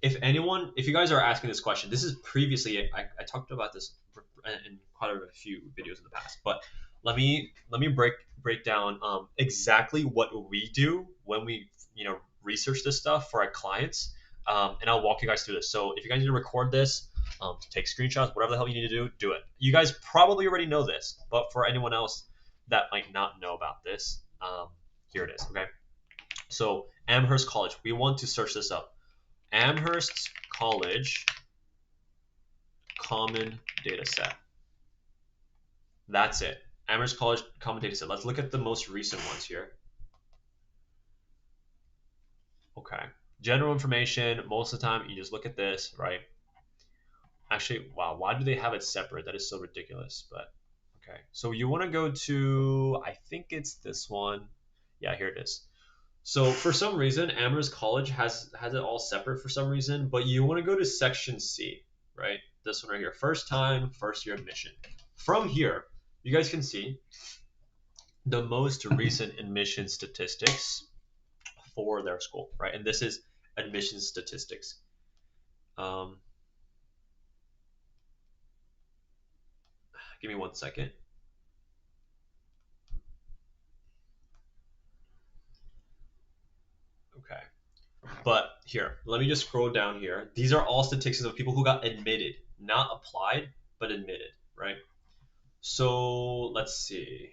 If you guys are asking this question, this is previously I talked about this in quite a few videos in the past, but let me break down exactly what we do when we research this stuff for our clients, and I'll walk you guys through this. So if you guys need to record this, take screenshots, whatever the hell you need to do it. You guys probably already know this, but for anyone else that might not know about this, here it is. Okay. So Amherst College, we want to search this up. Amherst College Common Data Set. That's it. Amherst College Common Data Set. Let's look at the most recent ones here. Okay. General information, most of the time you just look at this, right? Actually, wow, why do they have it separate? That is so ridiculous, but okay. So you want to go to, I think it's this one. Yeah, here it is. So for some reason, Amherst College has it all separate for some reason, but you want to go to section C, right? This one right here, first time, first year admission. From here, you guys can see the most recent admission statistics for their school, right? And this is admission statistics. Give me 1 second. Okay. But here, let me just scroll down here. These are all statistics of people who got admitted, not applied, but admitted, right? So let's see.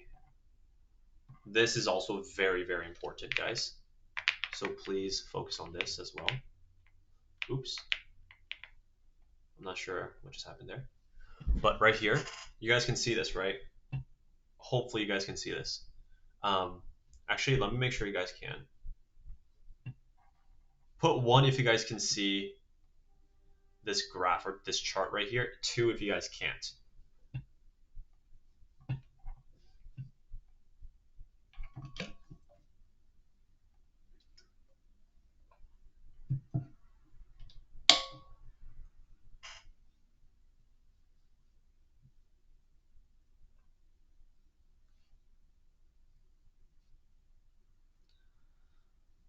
This is also very, very important, guys. So please focus on this as well. Oops. I'm not sure what just happened there. But right here, you guys can see this, right? Hopefully you guys can see this. Actually, let me make sure you guys can. Put 1 if you guys can see this graph or this chart right here. 2 if you guys can't.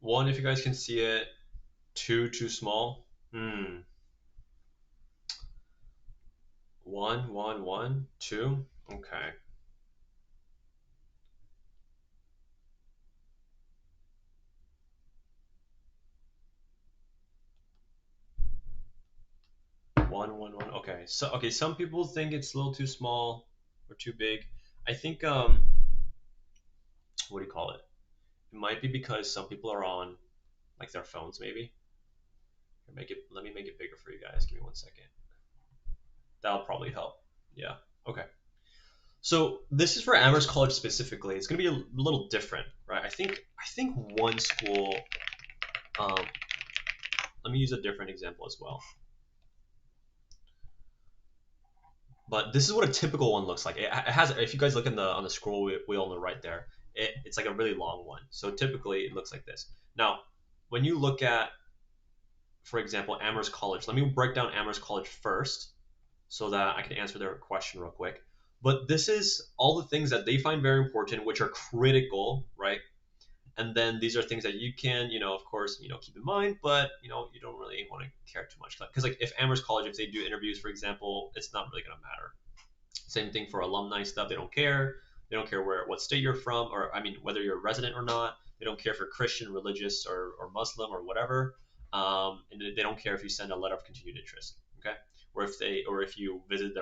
One if you guys can see it. 2 too small. 1, 1, 1, 2. Okay. One, one, one. Okay. So okay, some people think it's a little too small or too big. I think what do you call it? It might be because some people are on like their phones maybe. Let me make it bigger for you guys. Give me 1 second. That'll probably help. Yeah. Okay. So this is for Amherst College specifically. It's gonna be a little different, right? I think one school let me use a different example as well. But this is what a typical one looks like. It has, if you guys look in the on the scroll wheel on the right there, it's like a really long one. So typically it looks like this. Now, when you look at, for example, Amherst College, let me break down Amherst College first so that I can answer their question real quick. But this is all the things that they find very important, which are critical, right? And then these are things that you can, of course, keep in mind, but you don't really want to care too much because, like, if Amherst College, if they do interviews, for example, it's not really going to matter. Same thing for alumni stuff. They don't care. They don't care what state you're from, or I mean, whether you're a resident or not. They don't care if you're Christian, religious, or Muslim or whatever. And they don't care if you send a letter of continued interest. Okay, or if you visit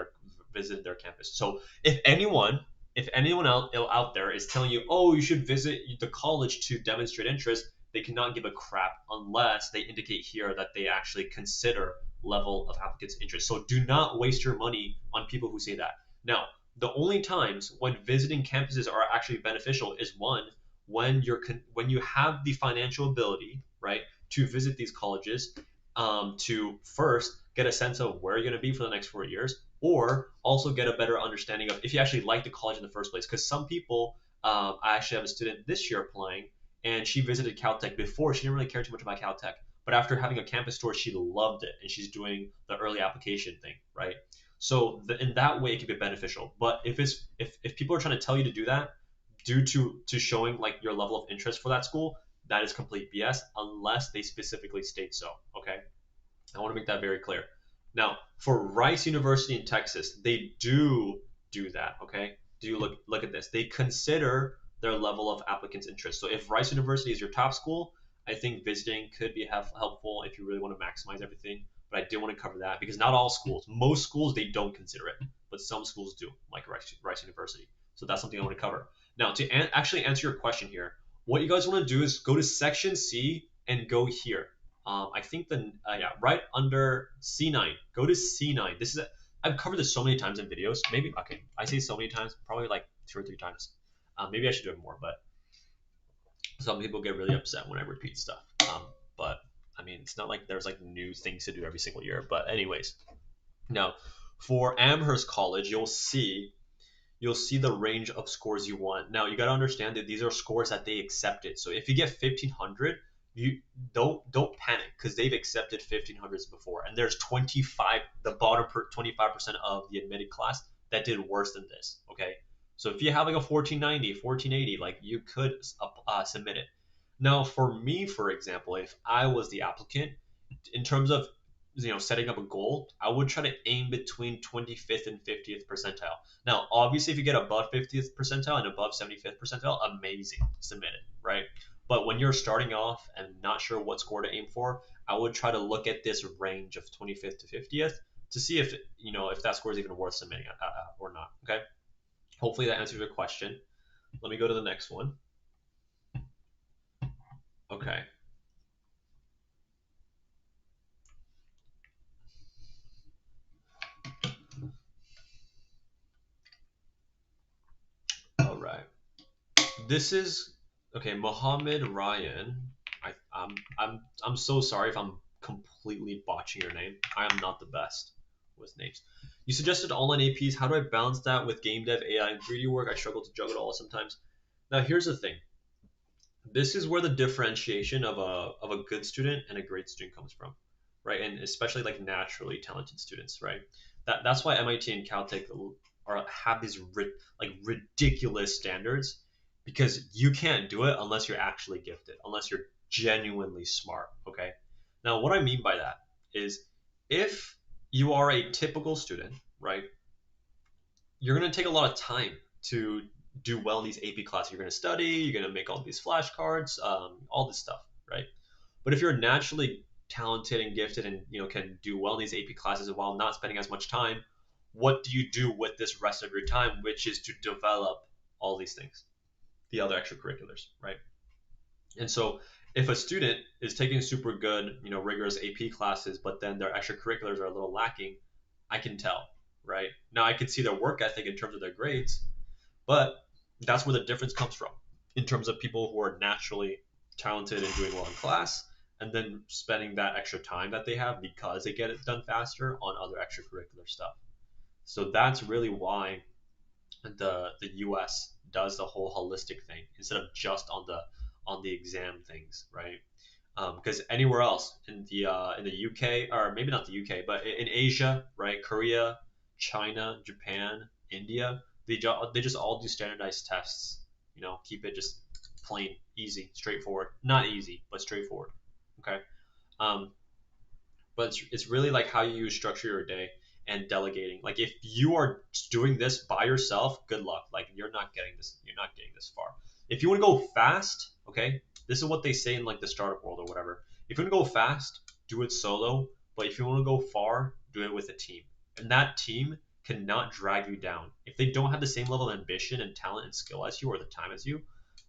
their campus. So if anyone out there is telling you, oh, you should visit the college to demonstrate interest, they cannot give a crap unless they indicate here that they actually consider level of applicants' interest. So do not waste your money on people who say that. Now, the only times when visiting campuses are actually beneficial is one, when you have the financial ability, right, to visit these colleges, to first get a sense of where you're going to be for the next 4 years, or also get a better understanding of if you actually like the college in the first place. Because some people, I actually have a student this year applying, and she visited Caltech before. She didn't really care too much about Caltech, but after having a campus tour, she loved it, and she's doing the early application thing, right? So in that way, it can be beneficial. But if people are trying to tell you to do that due to showing like your level of interest for that school, that is complete BS unless they specifically state so. Okay, I want to make that very clear. Now, for Rice University in Texas, they do that. Okay, do you look at this? They consider their level of applicants' interest. So if Rice University is your top school, I think visiting could be helpful if you really want to maximize everything. But I did want to cover that because not all schools, most schools, they don't consider it, but some schools do, like Rice University. So that's something I want to cover. Now, to actually answer your question here, what you guys want to do is go to section C and go here. I think yeah, right under C9. Go to C9. I've covered this so many times in videos. Maybe okay, I say so many times, probably like 2 or 3 times. Maybe I should do it more, but some people get really upset when I repeat stuff. But I mean, it's not like there's like new things to do every single year. But anyways, now for Amherst College, you'll see the range of scores you want. Now you got to understand that these are scores that they accepted. So if you get 1500, you don't panic because they've accepted 1500s before, and there's 25, the bottom 25% of the admitted class that did worse than this. Okay, so if you have like a 1490, 1480, like you could submit it. Now for me, for example, if I was the applicant, in terms of setting up a goal, I would try to aim between 25th and 50th percentile. Now obviously if you get above 50th percentile and above 75th percentile, amazing, submit it, right? But when you're starting off and not sure what score to aim for, I would try to look at this range of 25th to 50th to see if that score is even worth submitting or not. Okay, hopefully that answers your question. Let me go to the next one. Okay, all right. This is okay. Mohammed Ryan. I'm so sorry if I'm completely botching your name. I am not the best with names. You suggested online APs. How do I balance that with game dev, AI, and 3D work? I struggle to juggle it all sometimes. Now here's the thing. This is where the differentiation of a good student and a great student comes from, right? And especially like naturally talented students, right? That's why MIT and Caltech have these like ridiculous standards because you can't do it unless you're actually gifted, unless you're genuinely smart. Okay. Now, what I mean by that is if you are a typical student, right, you're going to take a lot of time to do well in these AP classes. You're going to study, you're going to make all these flashcards, all this stuff, right? But if you're naturally talented and gifted and can do well in these AP classes while not spending as much time, what do you do with this rest of your time, which is to develop all these things, the other extracurriculars, right? And so if a student is taking super good, rigorous AP classes, but then their extracurriculars are a little lacking, I can tell, right? Now I can see their work ethic in terms of their grades, but that's where the difference comes from in terms of people who are naturally talented and doing well in class and then spending that extra time that they have because they get it done faster on other extracurricular stuff. So that's really why the US does the whole holistic thing instead of just on the exam things, right? Because anywhere else in the UK, or maybe not the UK, but in Asia, right? Korea, China, Japan, India, they just all do standardized tests. You know, keep it just plain, easy, straightforward. Not easy, but straightforward. Okay. Um, but it's really like how you structure your day and delegating. Like if you are doing this by yourself, good luck. Like you're not getting this far. If you want to go fast, okay, this is what they say in like the startup world or whatever. If you want to go fast, do it solo. But if you want to go far, do it with a team. And that team cannot drag you down. If they don't have the same level of ambition and talent and skill as you or the time as you,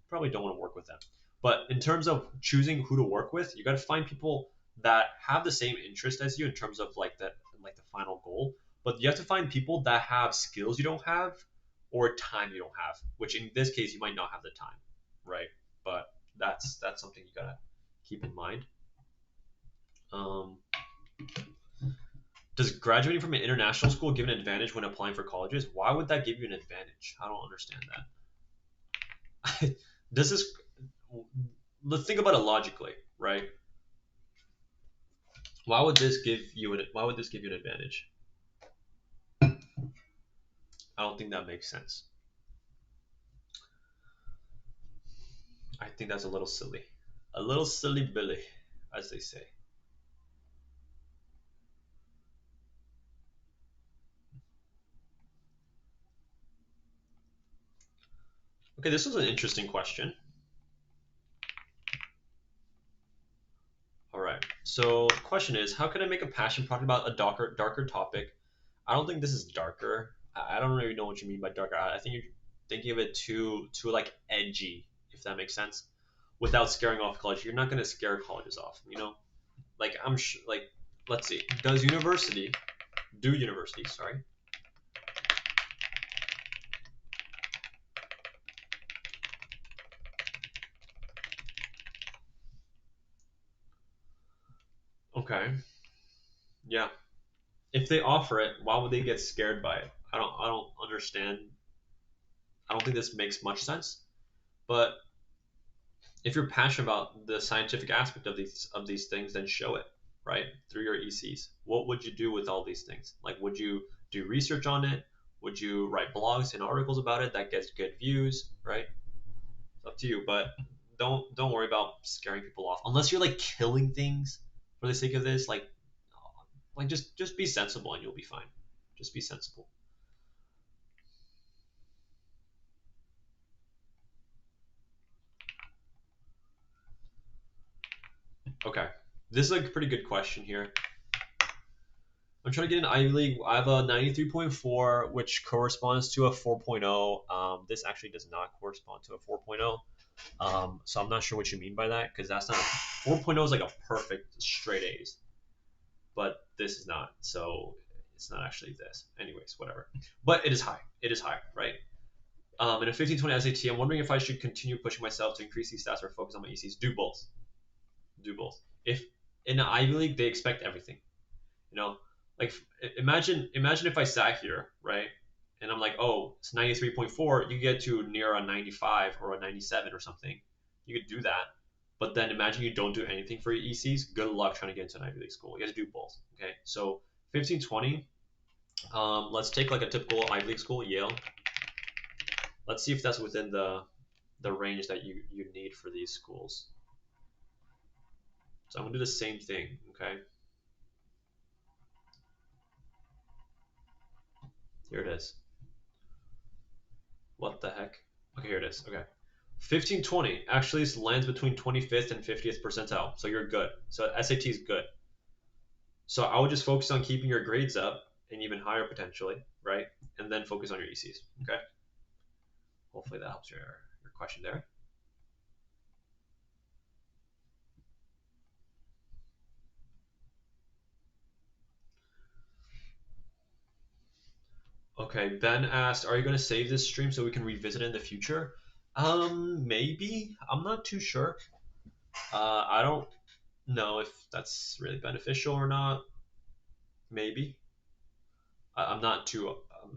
probably don't want to work with them. But in terms of choosing who to work with, you got to find people that have the same interest as you in terms of like the final goal. But you have to find people that have skills you don't have or time you don't have, which in this case you might not have the time, right? But that's something you gotta keep in mind. Um, does graduating from an international school give an advantage when applying for colleges? Why would that give you an advantage? I don't understand that. This is let's think about it logically, right? Why would this give you an advantage? I don't think that makes sense. I think that's a little silly. A little silly Billy, as they say. Okay, this was an interesting question. All right. So the question is, how can I make a passion project about a darker topic? I don't think this is darker. I don't really know what you mean by darker. I think you're thinking of it too like edgy, if that makes sense. Without scaring off college, you're not gonna scare colleges off. You know, like like let's see. Do universities? Sorry. Okay. Yeah. If they offer it, why would they get scared by it? I don't understand. I don't think this makes much sense. But if you're passionate about the scientific aspect of these things, then show it, right? Through your ECs. What would you do with all these things? Like would you do research on it? Would you write blogs and articles about it that gets good views, right? It's up to you. But don't worry about scaring people off. Unless you're like killing things for the sake of this, like just be sensible and you'll be fine. Just be sensible. Okay. This is a pretty good question here. I'm trying to get an Ivy League. I have a 93.4, which corresponds to a 4.0. This actually does not correspond to a 4.0. So I'm not sure what you mean by that because that's not 4.0 is like a perfect straight A's, but this is not. So it's not actually this. Anyways, whatever. But it is high. It is high, right? In a 1520 SAT, I'm wondering if I should continue pushing myself to increase these stats or focus on my ECs. Do both. Do both. If in the Ivy League they expect everything, you know, like imagine if I sat here, right, and I'm like, oh, it's 93.4, you get to near a 95 or a 97 or something, you could do that. But then imagine you don't do anything for your ECs. Good luck trying to get into an Ivy League school. You have to do both. Okay, so 1520. Let's take like a typical Ivy League school, Yale. Let's see if that's within the range that you need for these schools. So I'm gonna do the same thing. Okay, here it is. What the heck? Okay, here it is. Okay. 1520 actually lands between 25th and 50th percentile. So you're good. So SAT is good. So I would just focus on keeping your grades up and even higher potentially, right? And then focus on your ECs. Okay. Hopefully that helps your question there. Okay, Ben asked, "Are you going to save this stream so we can revisit it in the future?" Maybe. I'm not too sure. I don't know if that's really beneficial or not. Maybe. I'm not too.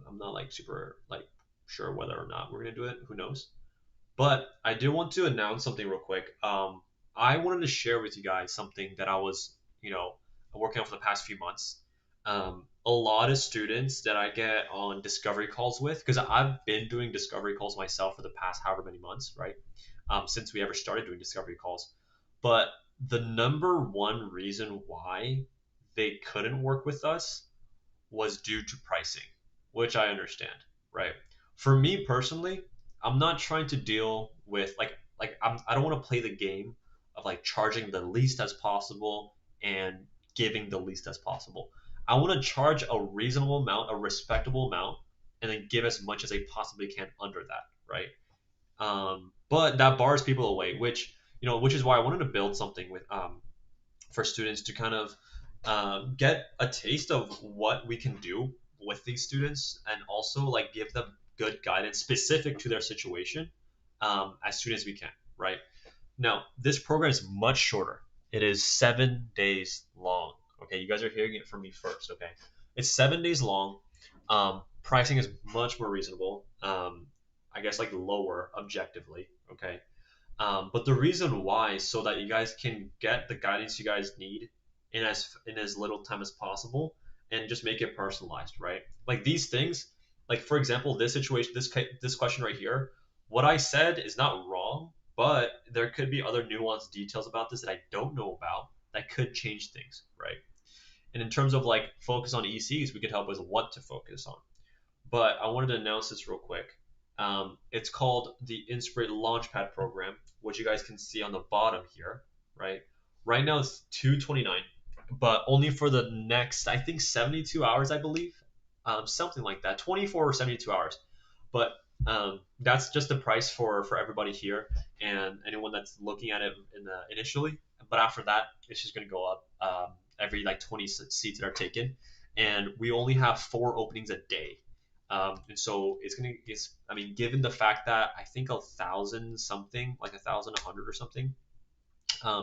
I'm not like super like sure whether or not we're gonna do it. Who knows? But I do want to announce something real quick. I wanted to share with you guys something that I was, working on for the past few months. A lot of students that I get on discovery calls with, because I've been doing discovery calls myself for the past however many months, right? Since we ever started doing discovery calls. But the number one reason why they couldn't work with us was due to pricing, which I understand, right? For me personally, I'm not trying to deal with I don't want to play the game of like charging the least as possible and giving the least as possible. I want to charge a reasonable amount, a respectable amount, and then give as much as I possibly can under that, right? But that bars people away, which is why I wanted to build something with for students to kind of get a taste of what we can do with these students and also like give them good guidance specific to their situation as soon as we can, right? Now, this program is much shorter. It is 7 days long. Okay, you guys are hearing it from me first. Okay, it's 7 days long. Pricing is much more reasonable. I guess like lower objectively. Okay, but the reason why is so that you guys can get the guidance you guys need in as little time as possible and just make it personalized, right? Like these things, like for example, this situation, this question right here, what I said is not wrong, but there could be other nuanced details about this that I don't know about that could change things, right? And in terms of like focus on ECs, we could help with what to focus on. But I wanted to announce this real quick. It's called the Inspirate Launchpad program, which you guys can see on the bottom here, right? Right now it's 229, but only for the next, I think 72 hours, I believe, something like that, 24 or 72 hours. But that's just the price for everybody here and anyone that's looking at it initially. But after that, it's just going to go up every like 20 seats that are taken, and we only have 4 openings a day. And so I mean, given the fact that I think 1,000 something, like 1,100 or something,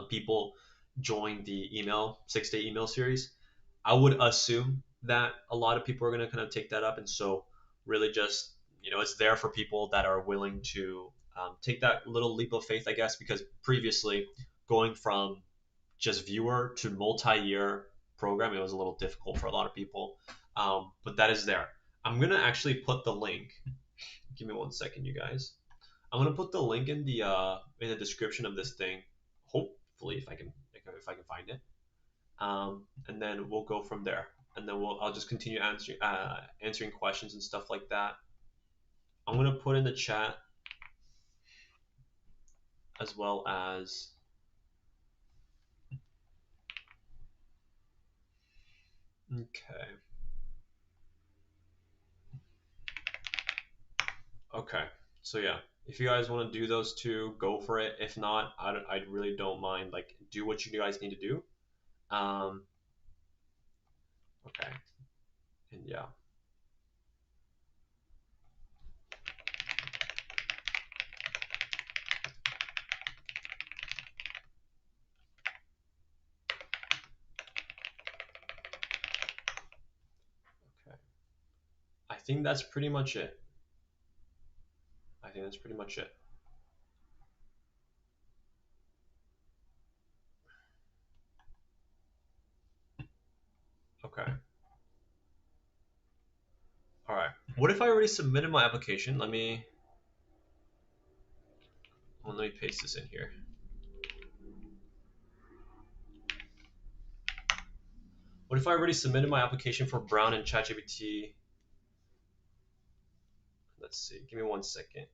people join the 6 day email series, I would assume that a lot of people are going to kind of take that up. And so, really, just, it's there for people that are willing to take that little leap of faith, I guess, because previously going from just viewer to multi-year program, it was a little difficult for a lot of people. But that is there. I'm gonna actually put the link. Give me 1 second, you guys. I'm gonna put the link in the description of this thing. Hopefully, if I can find it. And then we'll go from there. And then I'll just continue answering questions and stuff like that. I'm gonna put in the chat as well as okay. Okay. So yeah, if you guys want to do those two, go for it. If not, I really don't mind. Like, do what you guys need to do. Um, okay. And yeah. Okay. I think that's pretty much it. I think that's pretty much it. Okay. All right. What if I already submitted my application? Let me paste this in here. What if I already submitted my application for Brown and ChatGPT? Let's see. Give me 1 second.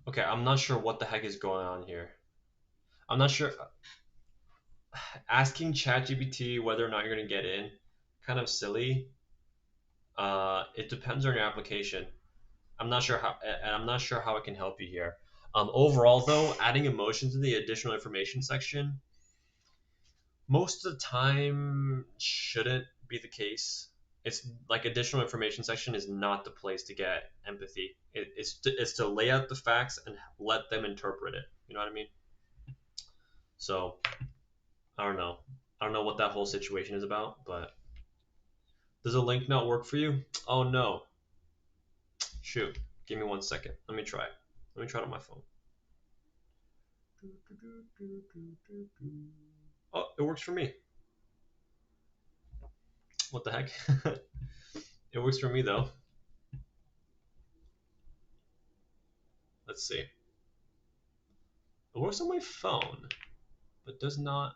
Okay, I'm not sure what the heck is going on here. I'm not sure. Asking ChatGPT whether or not you're gonna get in, kind of silly. It depends on your application. I'm not sure how, and I'm not sure how it can help you here. Overall, though, adding emotions in the additional information section most of the time shouldn't be the case. It's like additional information section is not the place to get empathy. It's to lay out the facts and let them interpret it. You know what I mean? So I don't know. I don't know what that whole situation is about, but does a link not work for you? Oh no. Shoot. Give me 1 second. Let me try it. Let me try it on my phone. Oh, it works for me. What the heck? It works for me though. Let's see. It works on my phone, but does not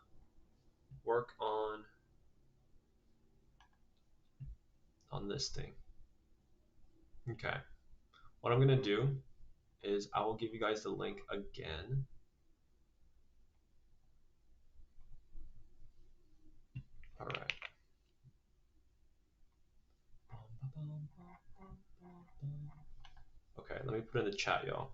work on this thing. Okay. What I'm gonna do is I will give you guys the link again. All right. Okay, let me put it in the chat, y'all.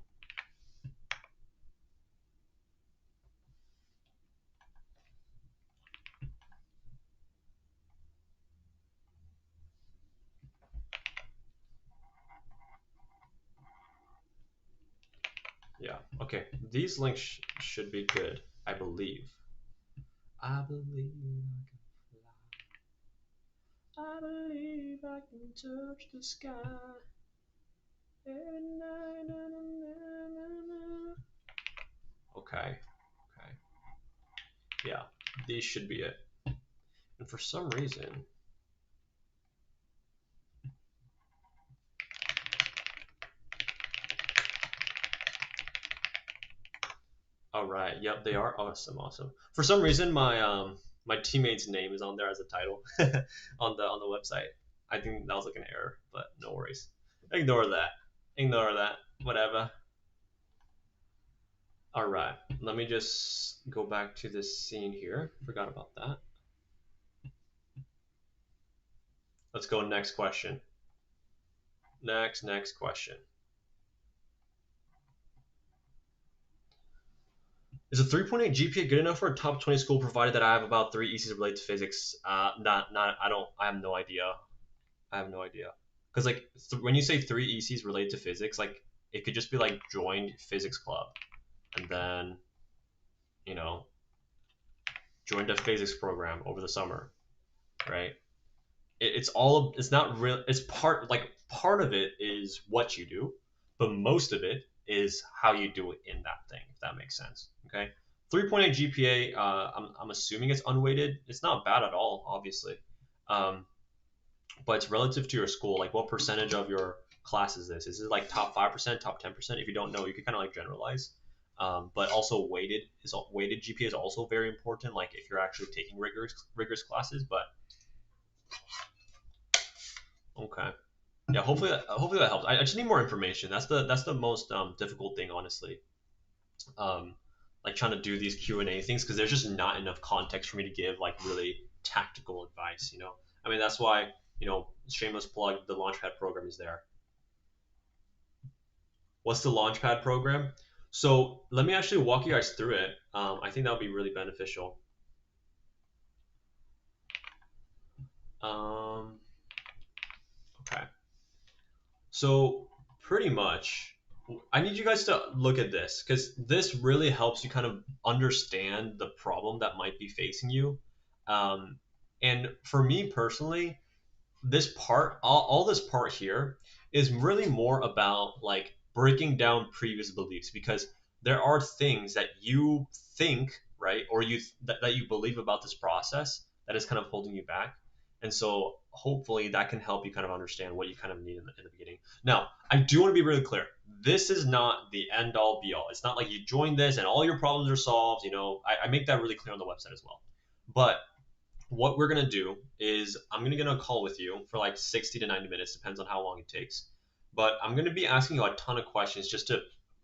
Yeah. Okay. These links should be good, I believe. I believe I can fly. I believe I can touch the sky. Every night, na, na, na, na. Okay. Okay. Yeah. These should be it. And for some reason, all right. Yep, they are awesome. Awesome. For some reason, my teammate's name is on there as a title on the website. I think that was like an error, but no worries. Ignore that. Ignore that. Whatever. All right. Let me just go back to this scene here. Forgot about that. Let's go next question. Next question. Is a 3.8 GPA good enough for a top 20 school provided that I have about 3 ECs related to physics? I have no idea. I have no idea. Because like when you say 3 ECs related to physics, like it could just be like joined physics club, and then you know joined a physics program over the summer, right? It's all it's not real. It's part of it is what you do, but most of it is how you do it in that thing. If that makes sense. Okay. 3.8 GPA. I'm assuming it's unweighted. It's not bad at all, obviously. Um, but it's relative to your school. Like, what percentage of your class is this? Is it like top 5%, top 10%? If you don't know, you could kind of like generalize. But also weighted GPA is also very important. Like if you're actually taking rigorous classes. But okay, yeah. Hopefully that helps. I just need more information. That's the most difficult thing, honestly. Um, like trying to do these Q&A things because there's just not enough context for me to give like really tactical advice. I mean that's why shameless plug, the Launchpad program is there. What's the Launchpad program? So let me actually walk you guys through it. I think that would be really beneficial. Um, okay. So pretty much, I need you guys to look at this because this really helps you kind of understand the problem that might be facing you. Um, and for me personally, all this part here is really more about like breaking down previous beliefs because there are things that you think, right, or that you believe about this process that is kind of holding you back. And so hopefully that can help you kind of understand what you kind of need in the beginning. Now, I do want to be really clear. This is not the end all be all. It's not like you join this and all your problems are solved. I make that really clear on the website as well. But what we're gonna do is I'm gonna get on a call with you for like 60 to 90 minutes, depends on how long it takes. But I'm gonna be asking you a ton of questions just to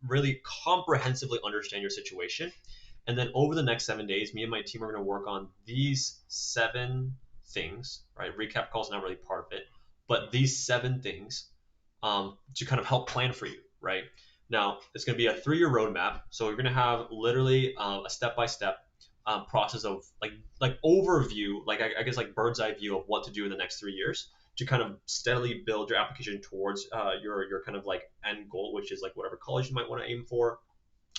really comprehensively understand your situation. And then over the next 7 days, me and my team are gonna work on these 7 things, right? Recap call is not really part of it, but these 7 things to kind of help plan for you, right? Now, it's going to be a 3 year roadmap. So you're going to have literally a step by step process of like overview, like I guess like bird's eye view of what to do in the next 3 years to kind of steadily build your application towards your kind of like end goal, which is like whatever college you might want to aim for.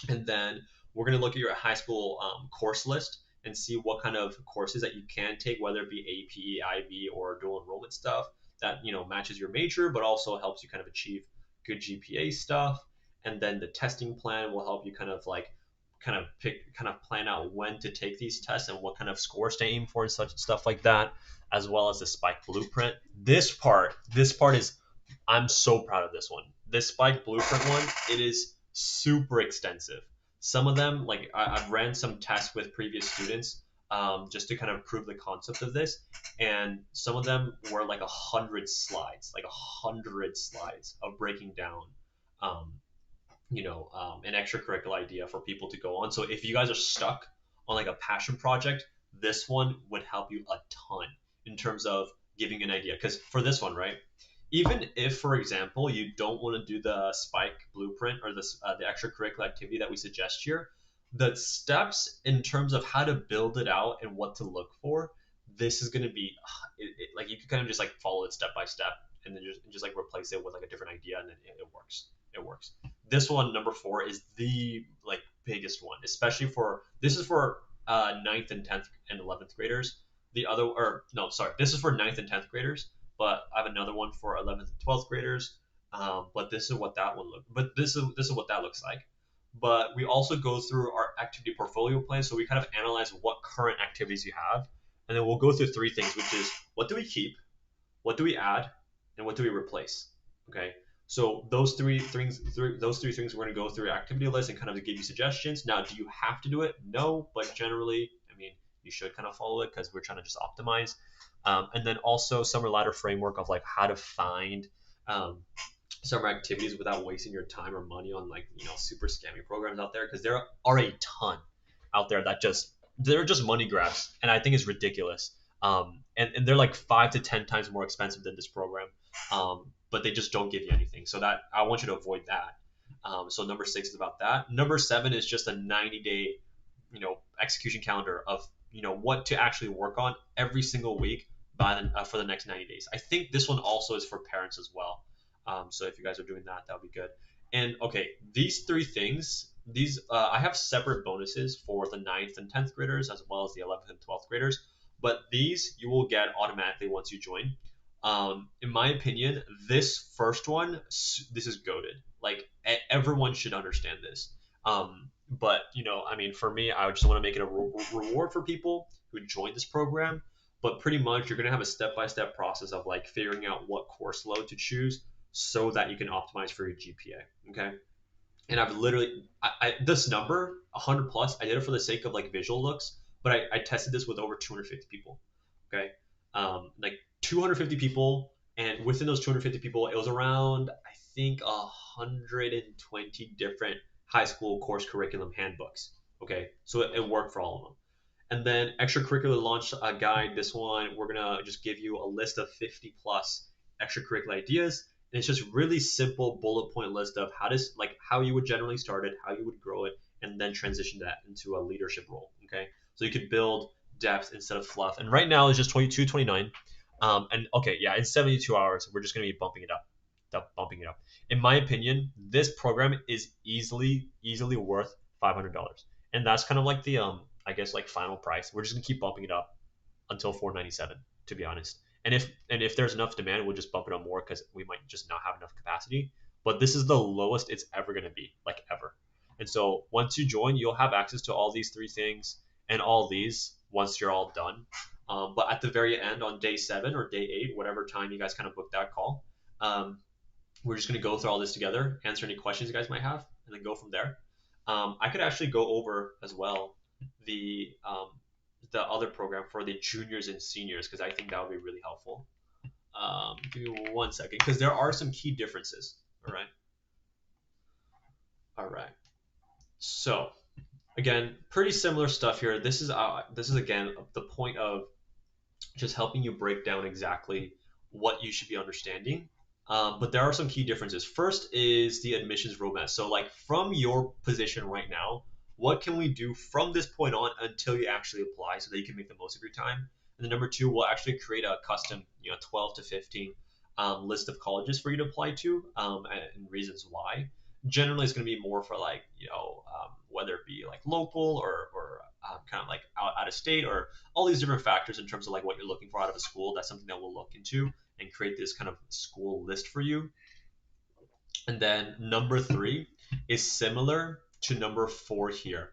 And then we're going to look at your high school course list and see what kind of courses that you can take, whether it be AP, IB, or dual enrollment stuff that matches your major, but also helps you kind of achieve good GPA stuff. And then the testing plan will help you kind of plan out when to take these tests and what kind of scores to aim for and such stuff like that, as well as the Spike blueprint. This part is I'm so proud of this one. This Spike blueprint one, it is super extensive. Some of them, like I've ran some tests with previous students just to kind of prove the concept of this, and some of them were like 100 slides, like 100 slides of breaking down, um, an extracurricular idea for people to go on. So if you guys are stuck on like a passion project, this one would help you a ton in terms of giving an idea. Because for this one, right, even if, for example, you don't want to do the Spike blueprint or the extracurricular activity that we suggest here, the steps in terms of how to build it out and what to look for, this is going to be like you can kind of just like follow it step by step and then just like replace it with like a different idea, and then it works. It works. This one, number 4, is the like biggest one, especially for this is for ninth and 10th and 11th graders. The other, or no, sorry, this is for ninth and 10th graders, but I have another one for 11th and 12th graders. But this is what that one look. But this is what that looks like. But we also go through our activity portfolio plan, so we kind of analyze what current activities you have, and then we'll go through 3 things, which is what do we keep, what do we add, and what do we replace. Okay. So those three things, we're going to go through activity list and kind of give you suggestions. Now, do you have to do it? No, but generally, I mean, you should kind of follow it because we're trying to just optimize. And then also summer ladder framework of like how to find um, summer activities without wasting your time or money on like super scammy programs out there, because there are a ton out there that they're just money grabs, and I think it's ridiculous. And they're like 5 to 10 times more expensive than this program, but they just don't give you anything. So that I want you to avoid that. So number 6 is about that. Number 7 is just a 90-day, execution calendar of what to actually work on every single week for the next 90 days. I think this one also is for parents as well. So if you guys are doing that, that would be good. And okay, these 3 things, I have separate bonuses for the ninth and 10th graders as well as the 11th and 12th graders, but these you will get automatically once you join. In my opinion, this first one, this is goated. Like everyone should understand this. But I mean, for me, I just want to make it a reward for people who join this program. But pretty much, you're gonna have a step-by-step process of like figuring out what course load to choose so that you can optimize for your GPA. Okay. And I've literally, this number 100 plus, I did it for the sake of like visual looks, but I tested this with over 250 people. Okay. Like 250 people, and within those 250 people, it was around I think 120 different high school course curriculum handbooks. Okay, so it worked for all of them. And then extracurricular launch guide. This one, we're gonna just give you a list of 50 plus extracurricular ideas. And it's just really simple bullet point list of how you would generally start it, how you would grow it, and then transition that into a leadership role. Okay, so you could build depth instead of fluff. And right now it's just 22.29. And okay, yeah, in 72 hours we're just gonna be bumping it up. In my opinion, this program is easily worth $500, and that's kind of like the I guess like final price. We're just gonna keep bumping it up until 497, to be honest. And if there's enough demand, we'll just bump it up more because we might just not have enough capacity. But this is the lowest it's ever gonna be, like ever. And so once you join, you'll have access to all these 3 things and all these once you're all done. But at the very end, on day 7 or day 8, whatever time you guys kind of book that call, we're just going to go through all this together, answer any questions you guys might have, and then go from there. I could actually go over as well the um, the other program for the juniors and seniors because I think that would be really helpful. Give me 1 second because there are some key differences. All right. All right. So again, pretty similar stuff here. This is again the point of just helping you break down exactly what you should be understanding But there are some key differences. First is the admissions roadmap. So, like from your position right now, what can we do from this point on until you actually apply so that you can make the most of your time? And then number two, we'll actually create a custom, 12 to 15 list of colleges for you to apply to, and reasons why. Generally, it's going to be more for like, whether it be like local or kind of like out of state, or all these different factors in terms of like what you're looking for out of a school. That's something that we'll look into and create this kind of school list for you. And then number three is similar to number four here.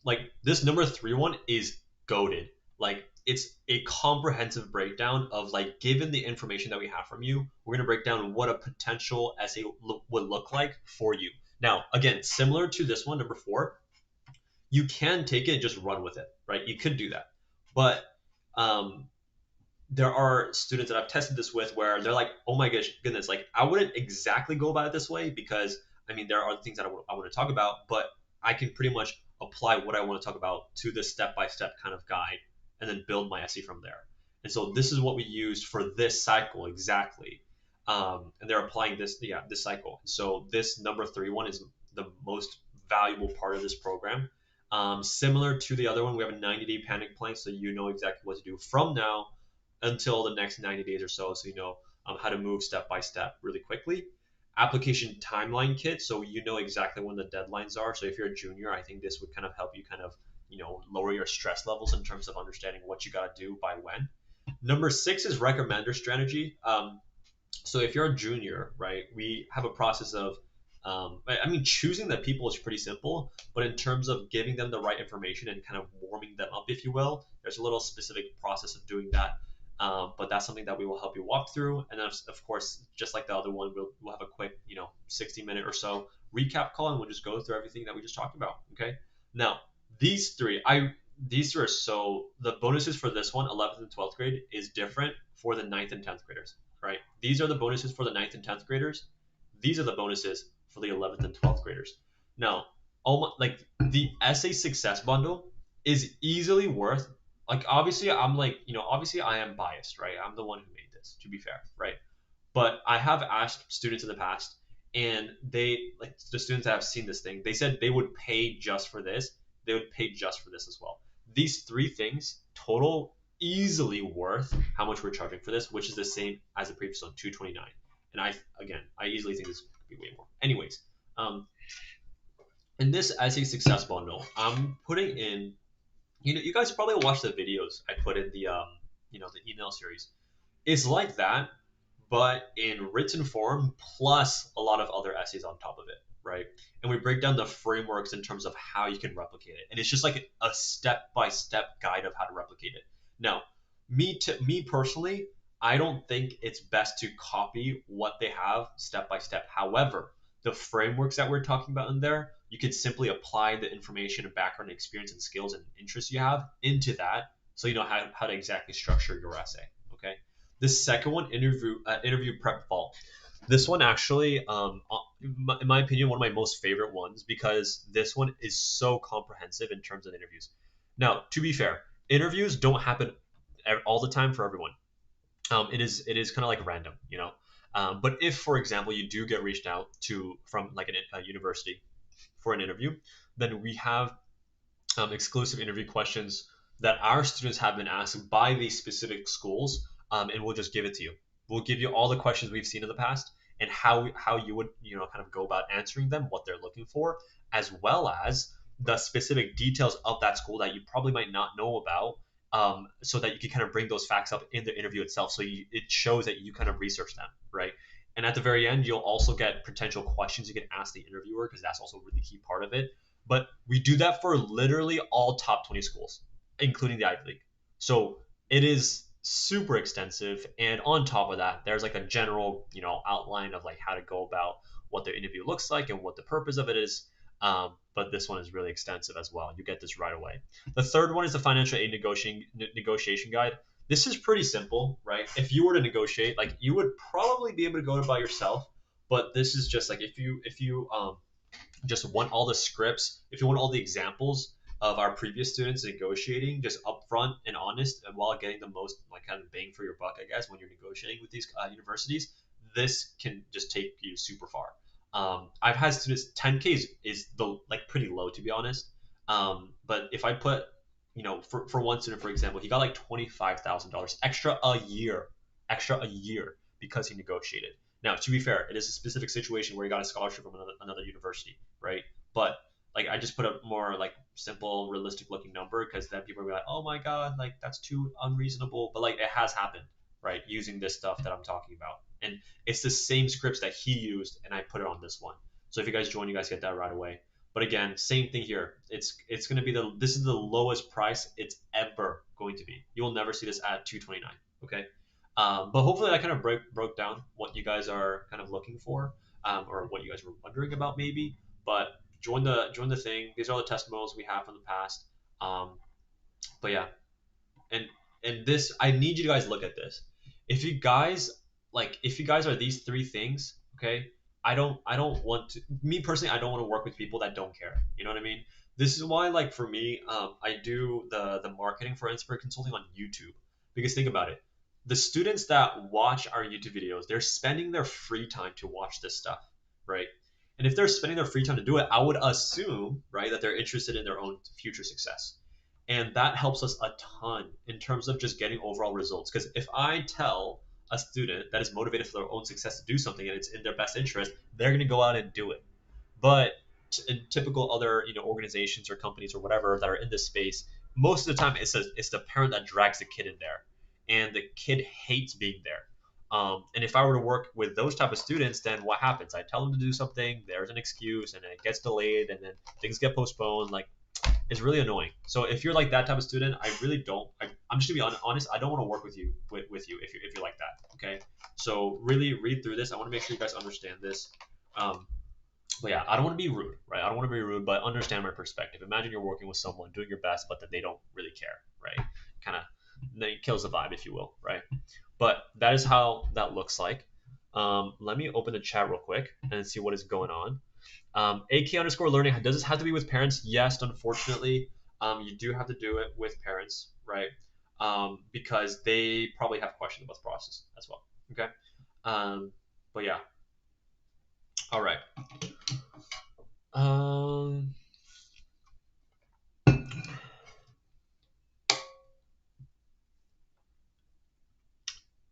Like this number three one is goaded. Like it's a comprehensive breakdown of like, given the information that we have from you, we're gonna break down what a potential essay would look like for you. Now, again, similar to this one, number four, you can take it and just run with it, right? You could do that, but um, there are students that I've tested this with where they're like, oh my goodness, like I wouldn't exactly go about it this way because I mean, there are things that I want to talk about, but I can pretty much apply what I want to talk about to this step by step kind of guide and then build my essay from there. And so this is what we used for this cycle exactly. And they're applying this cycle. So this number three one is the most valuable part of this program. Similar to the other one, we have a 90-day panic plan, so you know exactly what to do from now until the next 90 days or so you know how to move step by step really quickly. Application timeline kit, so you know exactly when the deadlines are. So if you're a junior, I think this would kind of help you kind of lower your stress levels in terms of understanding what you got to do by when. Number six is recommender strategy. So if you're a junior, right, we have a process of I mean, choosing the people is pretty simple, but in terms of giving them the right information and kind of warming them up, if you will, there's a little specific process of doing that. But that's something that we will help you walk through. And then, of course, just like the other one, we'll have a quick, 60-minute or so recap call, and we'll just go through everything that we just talked about. Okay. Now, these three are so the bonuses for this one, 11th and 12th grade, is different for the ninth and 10th graders, right? These are the bonuses for the ninth and 10th graders. These are the bonuses for the 11th and 12th graders. Now, like the essay success bundle is easily worth, like obviously I'm like, obviously I am biased, right? I'm the one who made this, to be fair, right? But I have asked students in the past, and they, like the students that have seen this thing, they said they would pay just for this. They would pay just for this as well. These three things total easily worth how much we're charging for this, which is the same as the previous one, 229. And I easily think this could be way more. Anyways, in this essay success bundle, I'm putting in, you guys probably watched the videos I put in the email series. It's like that, but in written form plus a lot of other essays on top of it, right? And we break down the frameworks in terms of how you can replicate it. And it's just like a step-by-step guide of how to replicate it. Now, me personally, I don't think it's best to copy what they have step by step. However, the frameworks that we're talking about in there, you can simply apply the information and background experience and skills and interests you have into that, so you know how to exactly structure your essay. Okay. The second one, interview prep vault. This one actually, in my opinion, one of my most favorite ones because this one is so comprehensive in terms of interviews. Now, to be fair, interviews don't happen all the time for everyone. It is kind of like random, But if, for example, you do get reached out to from like a university for an interview, then we have exclusive interview questions that our students have been asked by these specific schools, and we'll just give it to you. We'll give you all the questions we've seen in the past and how you would kind of go about answering them, what they're looking for, as well as the specific details of that school that you probably might not know about, so that you can kind of bring those facts up in the interview itself. So it shows that you kind of research them, right? And at the very end, you'll also get potential questions you can ask the interviewer because that's also a really key part of it. But we do that for literally all top 20 schools, including the Ivy League. So it is super extensive. And on top of that, there's like a general, outline of like how to go about what the interview looks like and what the purpose of it is. But this one is really extensive as well. You get this right away. The third one is the financial aid negotiation guide. This is pretty simple, right? If you were to negotiate, like you would probably be able to go by yourself, but this is just like if you just want all the scripts, if you want all the examples of our previous students negotiating just upfront and honest and while getting the most like kind of bang for your buck, I guess, when you're negotiating with these universities, this can just take you super far. I've had students 10K is the like pretty low to be honest. But if I put, for one student, for example, he got like $25,000 extra a year because he negotiated. Now, to be fair, it is a specific situation where he got a scholarship from another university, right? But like I just put a more like simple, realistic looking number because then people are like, oh my god, like that's too unreasonable. But like it has happened, right? Using this stuff that I'm talking about, and it's the same scripts that he used, and I put it on this one. So if you guys join, you guys get that right away. But again, same thing here. It's going to be this is the lowest price it's ever going to be. You will never see this at 229. Okay. But hopefully that kind of broke down what you guys are kind of looking for, or what you guys were wondering about maybe. But join the thing. These are all the testimonials we have from the past. Um, but yeah, and this I need you guys to look at this. If you guys are these three things, okay, I don't want to, me personally, I don't want to work with people that don't care. You know what I mean? This is why, like, for me, I do the marketing for Inspire Consulting on YouTube. Because think about it, the students that watch our YouTube videos, they're spending their free time to watch this stuff, right? And if they're spending their free time to do it, I would assume, right, that they're interested in their own future success. And that helps us a ton in terms of just getting overall results. Because if I tell a student that is motivated for their own success to do something and it's in their best interest, they're going to go out and do it. But in typical other organizations or companies or whatever that are in this space, most of the time it's the parent that drags the kid in there, and the kid hates being there. And if I were to work with those type of students, then what happens? I tell them to do something, there's an excuse, and it gets delayed, and then things get postponed. Like, it's really annoying. So if you're like that type of student, I really don't. I'm just gonna be honest. I don't want to work with you if you're like that. Okay. So really read through this. I want to make sure you guys understand this. Um, but yeah, I don't want to be rude, right? I don't want to be rude, but understand my perspective. Imagine you're working with someone doing your best, but that they don't really care, right? Kind of, it kills the vibe, if you will, right? But that is how that looks like. Let me open the chat real quick and see what is going on. AK underscore learning. Does this have to be with parents? Yes, unfortunately. You do have to do it with parents, right? Because they probably have questions about the process as well. Okay. But yeah. All right. Um,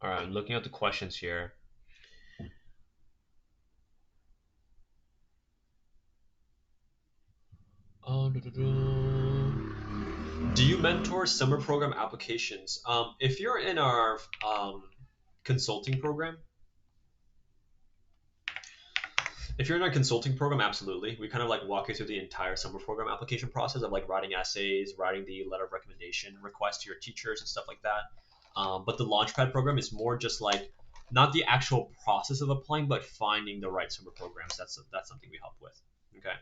all right. I'm looking at the questions here. Do you mentor summer program applications? If you're in our consulting program, if you're in our consulting program, absolutely. We kind of like walk you through the entire summer program application process of like writing essays, writing the letter of recommendation request to your teachers and stuff like that. But the Launchpad program is more just like not the actual process of applying, but finding the right summer programs. That's something we help with. Okay,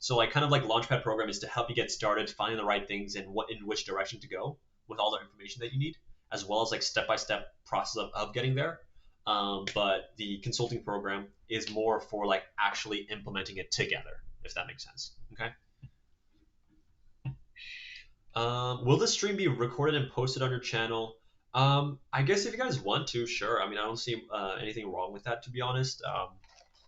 so like kind of like Launchpad program is to help you get started, finding the right things and in which direction to go with all the information that you need, as well as like step by step process of getting there. But the consulting program is more for like actually implementing it together, if that makes sense. Okay. Will this stream be recorded and posted on your channel? I guess if you guys want to, sure. I mean, I don't see anything wrong with that, to be honest.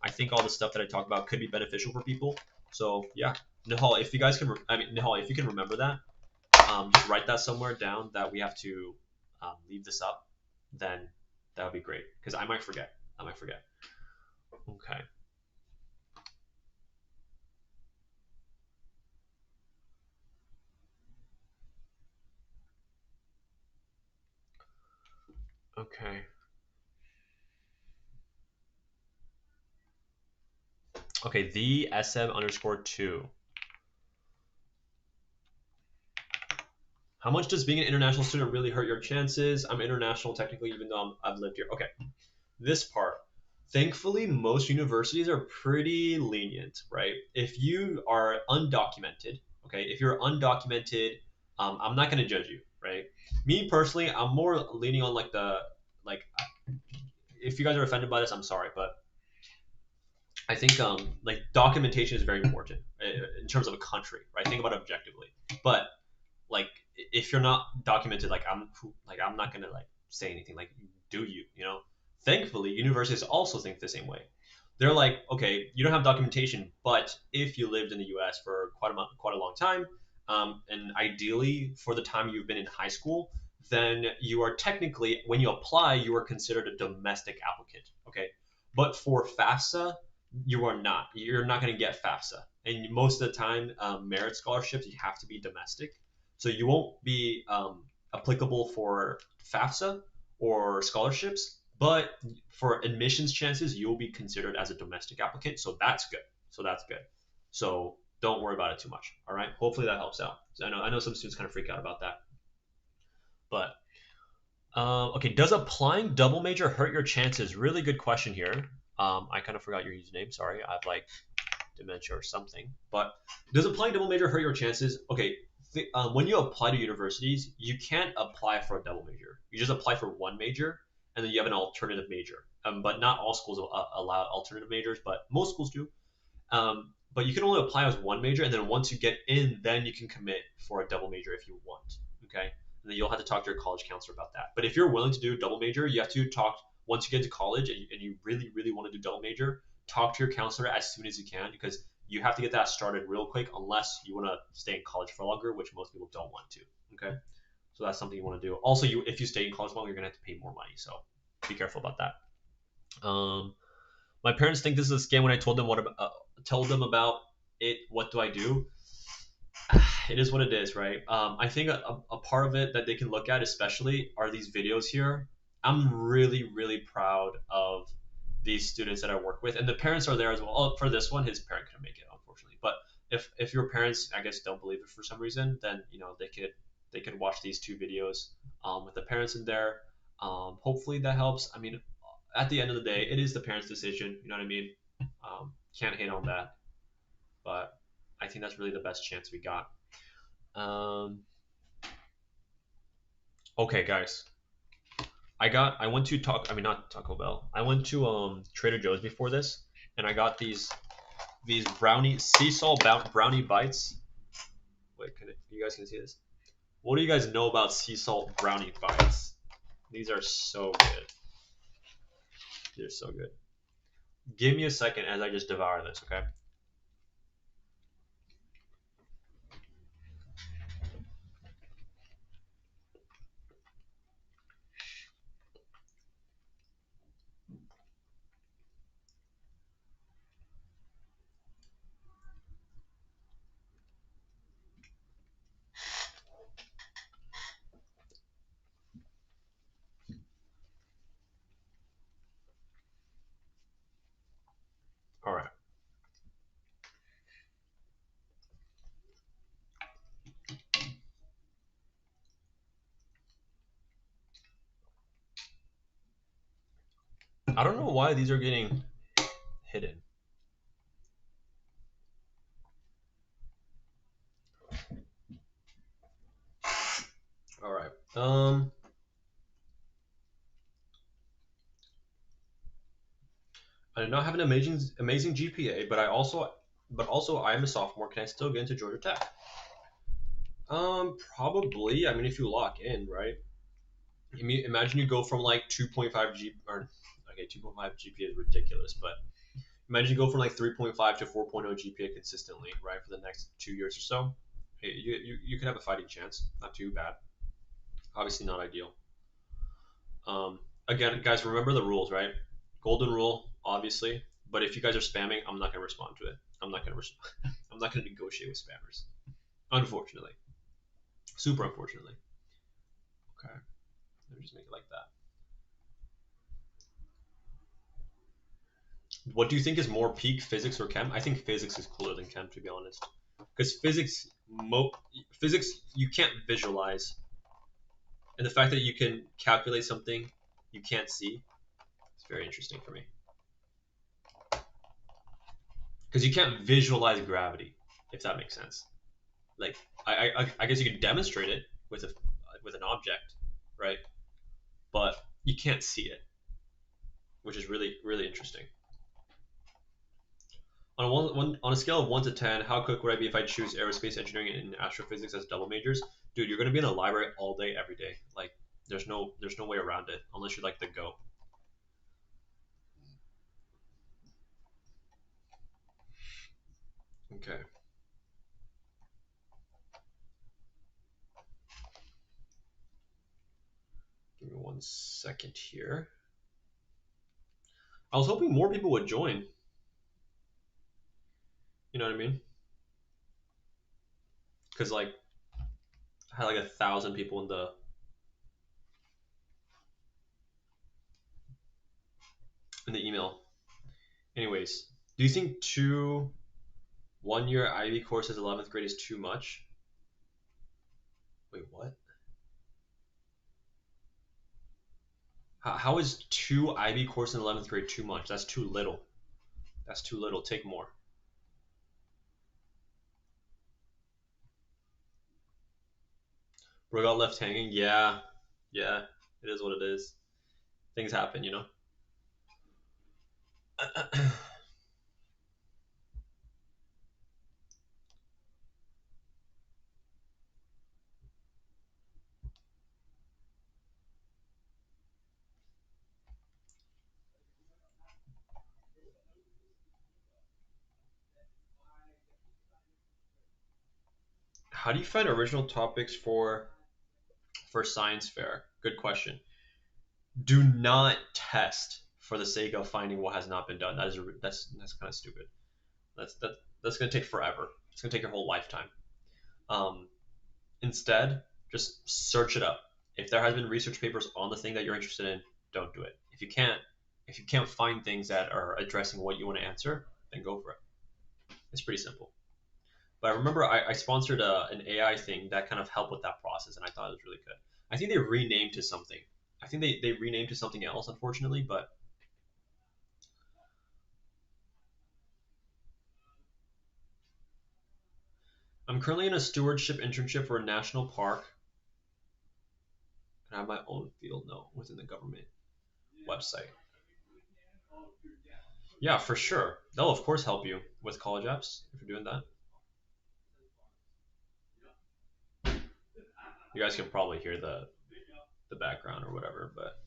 I think all the stuff that I talk about could be beneficial for people. So yeah, Nihal, if you guys can, Nihal, if you can remember that, just write that somewhere down that we have to leave this up. Then that would be great because I might forget. Okay. Okay. Okay. The SM underscore 2. How much does being an international student really hurt your chances? I'm international technically, even though I've lived here. Okay. This part. Thankfully, most universities are pretty lenient, right? If you are undocumented, okay, if you're undocumented, I'm not going to judge you, right? Me personally, I'm more leaning on like like, if you guys are offended by this, I'm sorry, but I think like documentation is very important in terms of a country, right? Think about it objectively. But like if you're not documented, like I'm not gonna like say anything. Like do you know? Thankfully, universities also think the same way. They're like, okay, you don't have documentation, but if you lived in the U.S. for quite a long time, and ideally for the time you've been in high school, then you are technically, when you apply, you are considered a domestic applicant. Okay, but for FAFSA, you are not. You're not going to get FAFSA, and most of the time, merit scholarships you have to be domestic, so you won't be applicable for FAFSA or scholarships, but for admissions chances, you'll be considered as a domestic applicant. So that's good. So that's good. So don't worry about it too much. All right. Hopefully that helps out. So I know some students kind of freak out about that. But okay, does applying double major hurt your chances? Really good question here. I kind of forgot your username. Sorry, I've like dementia or something. But does applying double major hurt your chances? Okay, when you apply to universities, you can't apply for a double major. You just apply for one major, and then you have an alternative major. But not all schools allow alternative majors, but most schools do. But you can only apply as one major, and then once you get in, then you can commit for a double major if you want. Okay, and then you'll have to talk to your college counselor about that. But if you're willing to do a double major, you have to talk once you get to college and you really, really want to do double major. Talk to your counselor as soon as you can because you have to get that started real quick unless you want to stay in college for longer, which most people don't want to. Okay, so that's something you want to do. Also, if you stay in college longer, you're gonna have to pay more money, so be careful about that. My parents think this is a scam. When I told them about it, what do I do? It is what it is, right? I think a part of it that they can look at, especially, are these videos here. I'm really, really proud of these students that I work with, and the parents are there as well. Oh, for this one, his parent couldn't make it, unfortunately. But if your parents, I guess, don't believe it for some reason, then they could watch these two videos with the parents in there. Hopefully that helps. I mean, at the end of the day, it is the parents' decision. You know what I mean? Can't hate on that, but I think that's really the best chance we got. Um, okay, guys. I went to talk. I mean, not Taco Bell. I went to Trader Joe's before this, and I got these brownie sea salt brownie bites. Wait, you guys can see this? What do you guys know about sea salt brownie bites? These are so good. They're so good. Give me a second as I just devour this, okay? All right. I don't know why these are getting hidden. All right. I did not have an amazing GPA, but also I am a sophomore. Can I still get into Georgia Tech? Probably. I mean, if you lock in, right? I mean, imagine you go from like 2.5 G or okay, 2.5 GPA is ridiculous, but imagine you go from like 3.5 to 4.0 GPA consistently, right, for the next 2 years or so. Hey, you could have a fighting chance. Not too bad. Obviously not ideal. Again, guys, remember the rules, right? Golden rule, obviously. But if you guys are spamming, I'm not gonna respond to it. I'm not gonna. I'm not gonna negotiate with spammers. Unfortunately, super unfortunately. Okay, let me just make it like that. What do you think is more peak, physics or chem? I think physics is cooler than chem, to be honest. Because physics you can't visualize, and the fact that you can calculate something you can't see, it's very interesting for me. Because you can't visualize gravity, if that makes sense. Like I guess you can demonstrate it with an object, right? But you can't see it, which is really really interesting. On a scale of 1 to 10, how quick would I be if I choose aerospace engineering and astrophysics as double majors? Dude, you're gonna be in a library all day, every day. Like, there's no way around it unless you're like the go. Okay. Give me 1 second here. I was hoping more people would join. You know what I mean? Because like I had like 1,000 people in the email. Anyways, do you think 2 1-year IB courses 11th grade is too much? Wait, what? How is 2 IB courses in 11th grade too much? That's too little. That's too little. Take more. Bro got left hanging. Yeah, yeah. It is what it is. Things happen, you know. How do you find original topics for science fair? Good question. Do not test for the sake of finding what has not been done. That's kind of stupid. That's gonna take forever. It's gonna take your whole lifetime. Um, Instead, just search it up. If there has been research papers on the thing that you're interested in, don't do it. If you can't find things that are addressing what you want to answer, then go for it. It's pretty simple. But I remember I sponsored an AI thing that kind of helped with that process, and I thought it was really good. I think they renamed to something. I think they renamed to something else, unfortunately. But I'm currently in a stewardship internship for a national park, and I have my own field note within the government website. Yeah, for sure. They'll of course help you with college apps if you're doing that. You guys can probably hear the background or whatever. But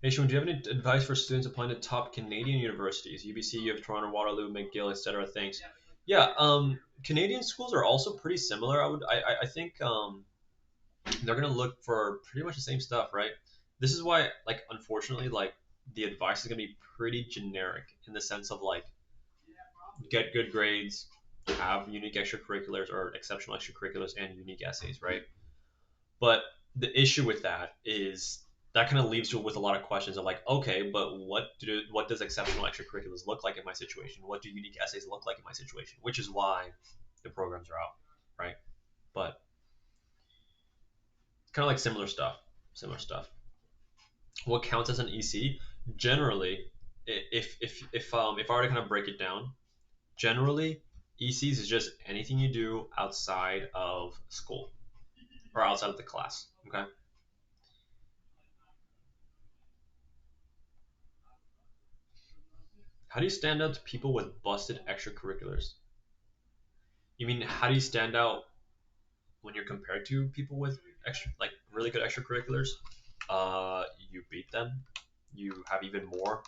hey, Sean, do you have any advice for students applying to top Canadian universities? UBC, U of Toronto, Waterloo, McGill, etc. Thanks. Yeah, Canadian schools are also pretty similar. I think they're gonna look for pretty much the same stuff, right? This is why, like, unfortunately, like the advice is gonna be pretty generic in the sense of like get good grades, have unique extracurriculars or exceptional extracurriculars, and unique essays, right? But the issue with that is that kind of leaves you with a lot of questions of like, okay, but what does exceptional extracurriculars look like in my situation? What do unique essays look like in my situation? Which is why the programs are out, right? But kind of like similar stuff, similar stuff. What counts as an EC? Generally, if I were to kind of break it down, generally ECs is just anything you do outside of school or outside of the class. Okay. How do you stand out to people with busted extracurriculars? You mean how do you stand out when you're compared to people with extra like really good extracurriculars? You beat them. You have even more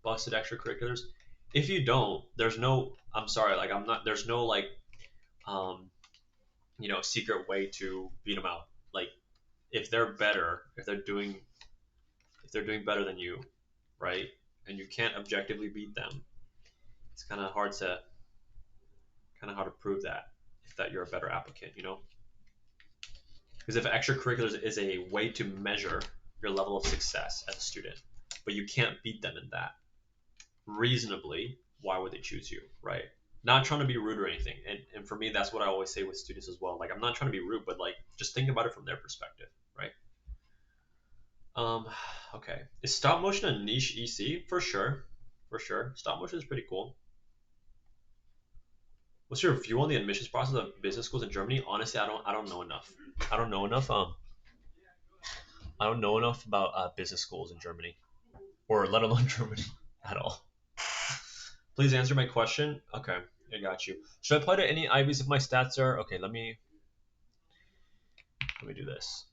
busted extracurriculars. If you don't, there's no. I'm sorry. Like I'm not. There's no like um secret way to beat them out. Like if they're better, if they're doing better than you, right? And you can't objectively beat them. It's kind of hard to prove that if that you're a better applicant, you know? Because if extracurriculars is a way to measure your level of success as a student, but you can't beat them in that reasonably, why would they choose you, right? Not trying to be rude or anything. And for me, that's what I always say with students as well. Like, I'm not trying to be rude, but like, just think about it from their perspective, right? Um, okay. Is stop motion a niche EC? For sure. For sure. Stop motion is pretty cool. What's your view on the admissions process of business schools in Germany? Honestly, I don't know enough. I don't know enough. I don't know enough about business schools in Germany, or let alone Germany at all. Please answer my question. Okay, I got you. Should I apply to any IBs if my stats are okay? Let me do this.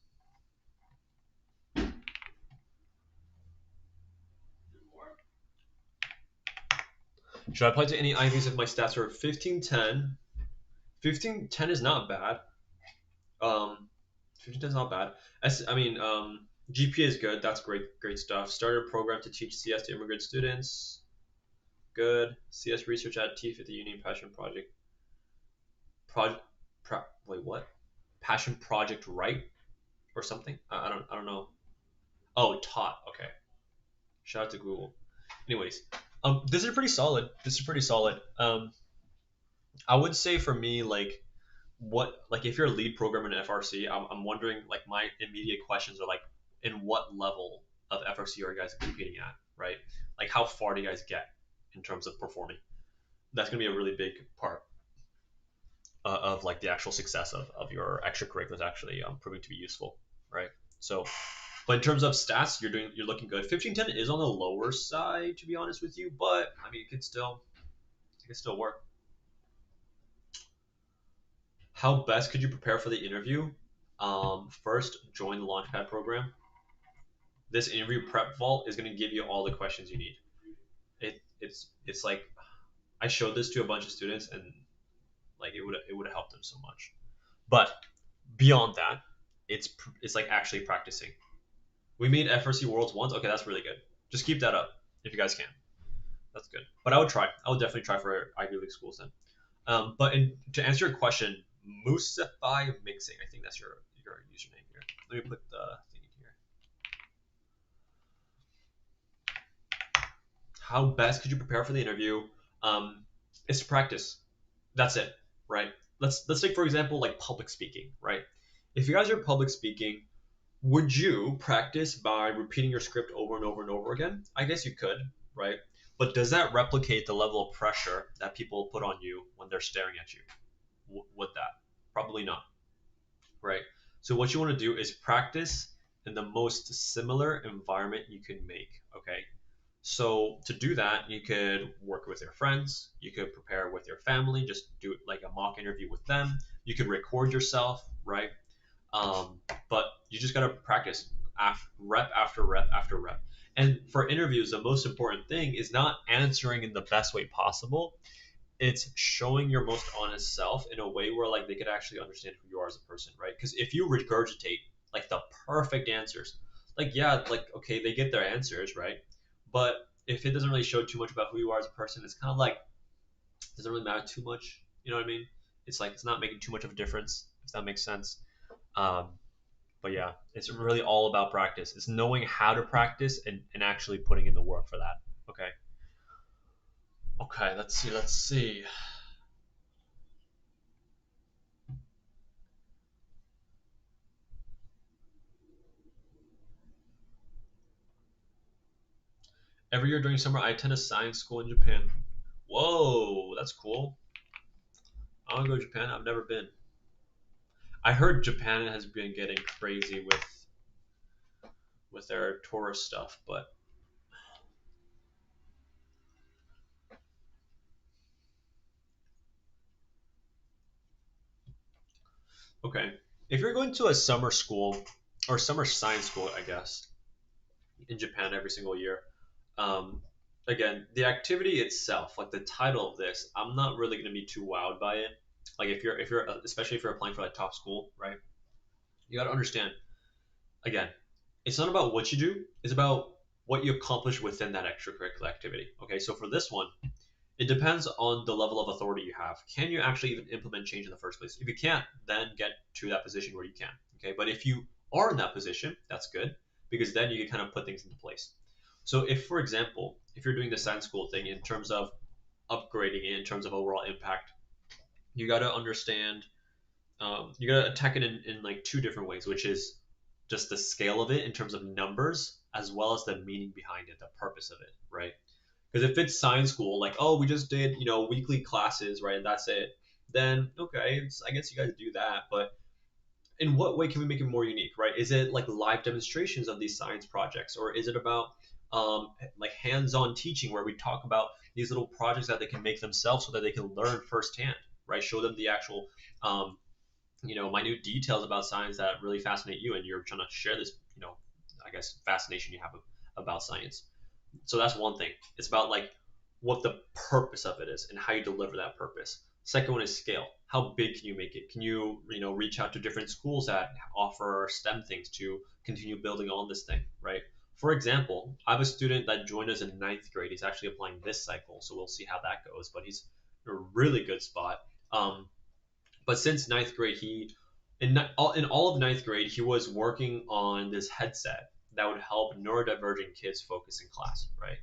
Should I apply to any IVs if my stats are 1510? 1510 is not bad. 1510 is not bad. GPA is good. That's great stuff. Started a program to teach CS to immigrant students. Good. CS research at T50 Union Passion Project. Wait, what? Passion Project Right or something? I don't know. Oh, taught. Okay. Shout out to Google. Anyways, this is pretty solid. This is pretty solid. I would say for me, like if you're a lead programmer in FRC, I'm wondering like my immediate questions are like, in what level of FRC are you guys competing at, right? Like how far do you guys get in terms of performing? That's gonna be a really big part of like the actual success of your extracurriculars actually proving to be useful, right? So, but in terms of stats, you're looking good. 1510 is on the lower side to be honest with you, but I mean it could still work. How best could you prepare for the interview? First, join the Launchpad program. This interview prep vault is going to give you all the questions you need. It's like I showed this to a bunch of students and like it would have helped them so much. But beyond that, it's like actually practicing. We made FRC Worlds once. Okay, that's really good. Just keep that up if you guys can. That's good. But I would try. I would definitely try for Ivy League schools then. To answer your question, Musify Mixing. I think that's your username here. Let me put the thing in here. How best could you prepare for the interview? Is to practice. That's it, right? Let's take for example like public speaking, right? If you guys are public speaking, would you practice by repeating your script over and over and over again? I guess you could, right? But does that replicate the level of pressure that people put on you when they're staring at you? Would that? Probably not, right? So what you want to do is practice in the most similar environment you can make, okay? So to do that, you could work with your friends, you could prepare with your family, just do like a mock interview with them. You could record yourself, right? But you just gotta practice rep after rep after rep. And for interviews, the most important thing is not answering in the best way possible. It's showing your most honest self in a way where like they could actually understand who you are as a person, right? Because if you regurgitate like the perfect answers, like yeah, like okay, they get their answers, right? But if it doesn't really show too much about who you are as a person, it's kind of like doesn't really matter too much. You know what I mean? It's like it's not making too much of a difference, if that makes sense. Um, but yeah, it's really all about practice. It's knowing how to practice and actually putting in the work for that. Okay. Okay, let's see. Let's see. Every year during summer, I attend a science school in Japan. Whoa, that's cool. I want to go to Japan. I've never been. I heard Japan has been getting crazy with their tourist stuff, but okay. If you're going to a summer school or summer science school, I guess, in Japan every single year, um, again, the activity itself, like the title of this, I'm not really going to be too wowed by it. Like if you're especially if you're applying for like top school, right? You got to understand again, it's not about what you do; it's about what you accomplish within that extracurricular activity. Okay, so for this one, it depends on the level of authority you have. Can you actually even implement change in the first place? If you can't, then get to that position where you can. Okay, but if you are in that position, that's good because then you can kind of put things into place. So if, for example, if you're doing the science school thing in terms of upgrading it, in terms of overall impact, you got to understand, you got to attack it in like two different ways, which is just the scale of it in terms of numbers, as well as the meaning behind it, the purpose of it, right? Because if it's science school, like, oh, we just did, weekly classes, right, and that's it, then okay, I guess you guys do that. But in what way can we make it more unique, right? Is it like live demonstrations of these science projects, or is it about like hands-on teaching where we talk about these little projects that they can make themselves so that they can learn firsthand, right? Show them the actual, um, minute details about science that really fascinate you, and you're trying to share this, I guess, fascination you have about science. So that's one thing. It's about like what the purpose of it is and how you deliver that purpose. Second one is scale. How big can you make it? Can you reach out to different schools that offer STEM things to continue building on this thing, right? For example, I have a student that joined us in ninth grade. He's actually applying this cycle, so we'll see how that goes. But he's in a really good spot. But since ninth grade, in all of ninth grade, he was working on this headset that would help neurodivergent kids focus in class, right?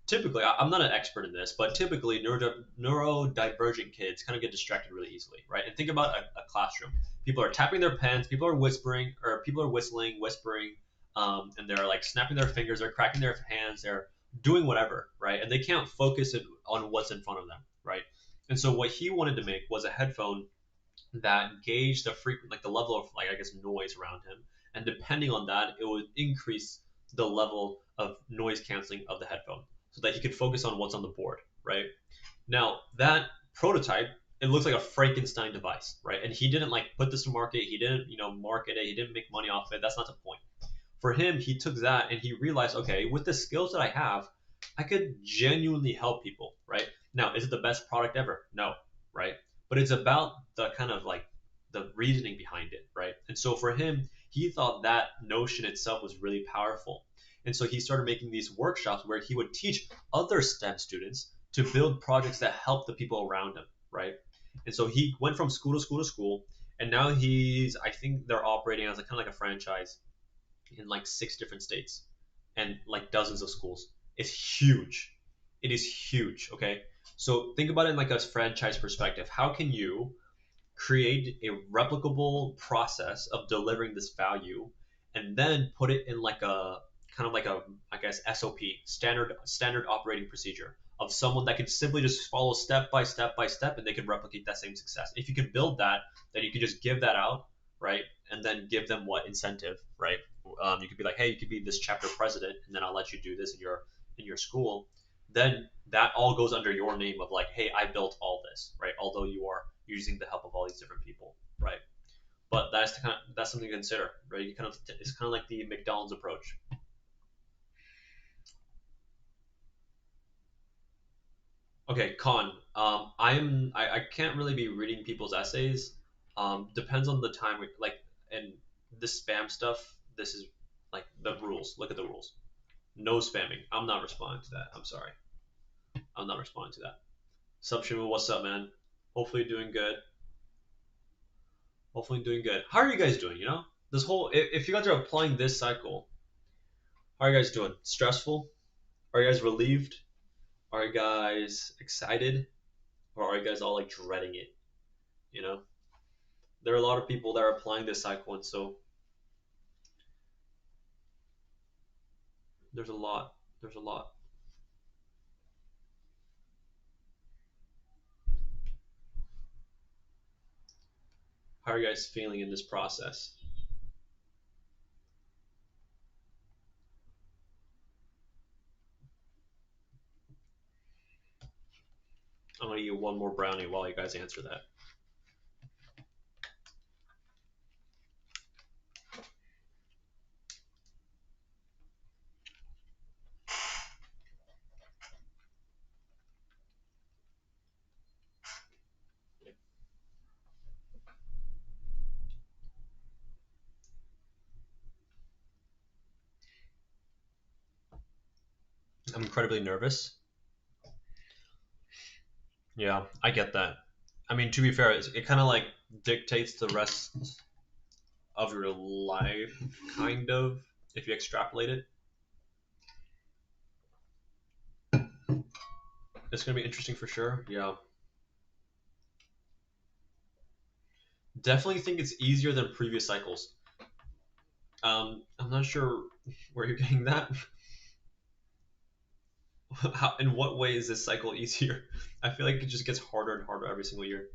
Typically, I'm not an expert in this, but typically neurodivergent kids kind of get distracted really easily, right? And think about a classroom. People are tapping their pens, people are whispering, or people are whispering, and they're like snapping their fingers, they're cracking their hands, they're doing whatever, right? And they can't focus on what's in front of them, right? And so what he wanted to make was a headphone that gauge the frequent like the level of like I guess noise around him, and depending on that it would increase the level of noise canceling of the headphone so that he could focus on what's on the board, right? Now that prototype, it looks like a Frankenstein device, right? And he didn't like put this to market, he didn't market it, he didn't make money off it. That's not the point. For him, he took that and he realized, okay, with the skills that I have, I could genuinely help people, right? Now, is it the best product ever? No, right? But it's about the kind of like the reasoning behind it, right? And so for him, he thought that notion itself was really powerful. And so he started making these workshops where he would teach other STEM students to build projects that help the people around him, right? And so he went from school to school to school, and now I think they're operating as a kind of like a franchise in like six different states and like dozens of schools. It's huge. It is huge. Okay. So think about it in like a franchise perspective. How can you create a replicable process of delivering this value and then put it in like a kind of like a I guess SOP, standard operating procedure of someone that can simply just follow step by step by step and they can replicate that same success. If you can build that, then you can just give that out, right? And then give them what incentive, right? You could be like, hey, you could be this chapter president, and then I'll let you do this in your school. Then that all goes under your name of like, hey, I built all this, right? Although you are using the help of all these different people, right? But that's something to consider, right? It's kind of like the McDonald's approach. Okay, con. I can't really be reading people's essays. Depends on the time. Like and the spam stuff. This is like the rules. Look at the rules. No spamming. I'm not responding to that. I'm sorry. I'm not responding to that. Subshimu, what's up, man? Hopefully doing good. Hopefully doing good. How are you guys doing? This whole if you guys are applying this cycle, how are you guys doing? Stressful? Are you guys relieved? Are you guys excited? Or are you guys all like dreading it? You know, there are a lot of people that are applying this cycle, and so there's a lot. There's a lot. How are you guys feeling in this process? I'm gonna eat one more brownie while you guys answer that. I'm incredibly nervous. Yeah, I get that. I mean, to be fair, it kind of like dictates the rest of your life, kind of, if you extrapolate it. It's gonna be interesting for sure. Yeah, definitely think it's easier than previous cycles. I'm not sure where you're getting that. In what way is this cycle easier? I feel like it just gets harder and harder every single year.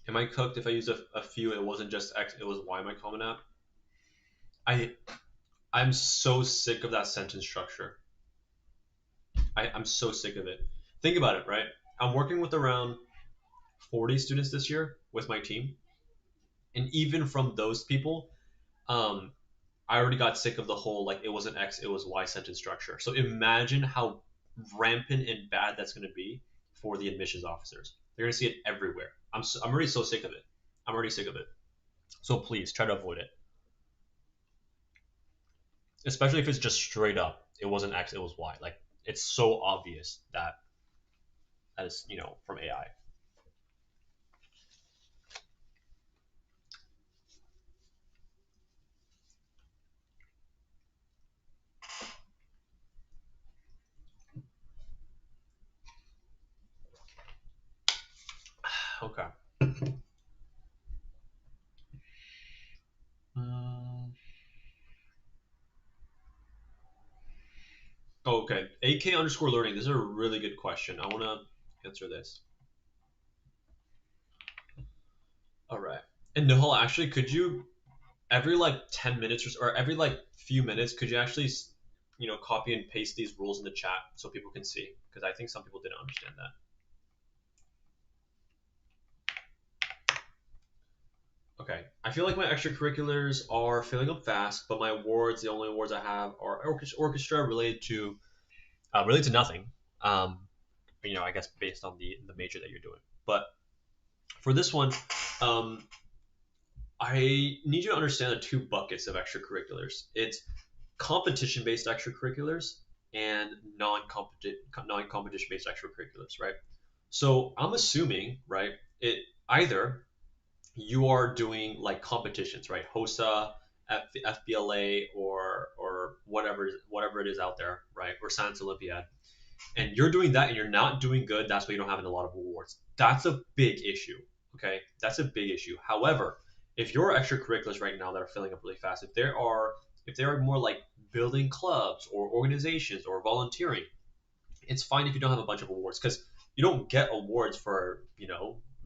Am I cooked if I use a few? It wasn't just X. It was Y. My common app. I I'm so sick of that sentence structure. I'm so sick of it. Think about it, right? I'm working with around 40 students this year with my team, and even from those people, um, I already got sick of the whole like it wasn't X, it was Y sentence structure. So imagine how rampant and bad that's going to be for the admissions officers. They're going to see it everywhere. I'm already so sick of it. I'm already sick of it. So please try to avoid it, especially if it's just straight up. It wasn't X, it was Y. Like it's so obvious that that is from AI. Okay. Um, okay. AK underscore learning. This is a really good question. I want to answer this. All right. And Nihal, actually, could you every like 10 minutes or every like few minutes, could you actually copy and paste these rules in the chat so people can see? Because I think some people didn't understand that. Okay. I feel like my extracurriculars are filling up fast, but my awards, the only awards I have are orchestra related to nothing. Um, I guess based on the major that you're doing. But for this one, um, I need you to understand the two buckets of extracurriculars. It's competition based extracurriculars and non-competition based extracurriculars, right? So I'm assuming, right, it either you are doing like competitions, right? HOSA, FBLA, or whatever it is out there, right? Or Science Olympiad, and you're doing that and you're not doing good. That's why you don't have a lot of awards. That's a big issue. Okay, that's a big issue. However, if your extracurriculars right now that are filling up really fast, if they are more like building clubs or organizations or volunteering, it's fine if you don't have a bunch of awards because you don't get awards for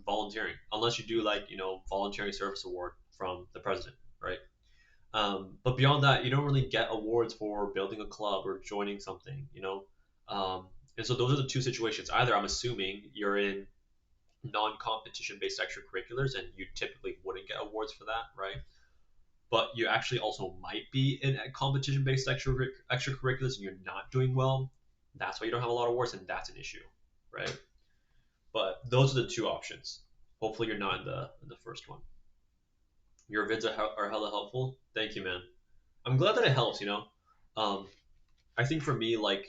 volunteering unless you do like volunteering service award from the president, right? But beyond that, you don't really get awards for building a club or joining something, and so those are the two situations. Either I'm assuming you're in non-competition based extracurriculars and you typically wouldn't get awards for that, right? But you actually also might be in a competition based extracurriculars and you're not doing well. That's why you don't have a lot of awards, and that's an issue, right? But those are the two options. Hopefully, you're not in the first one. Your vids are hella helpful. Thank you, man. I'm glad that it helps. Um, I think for me, like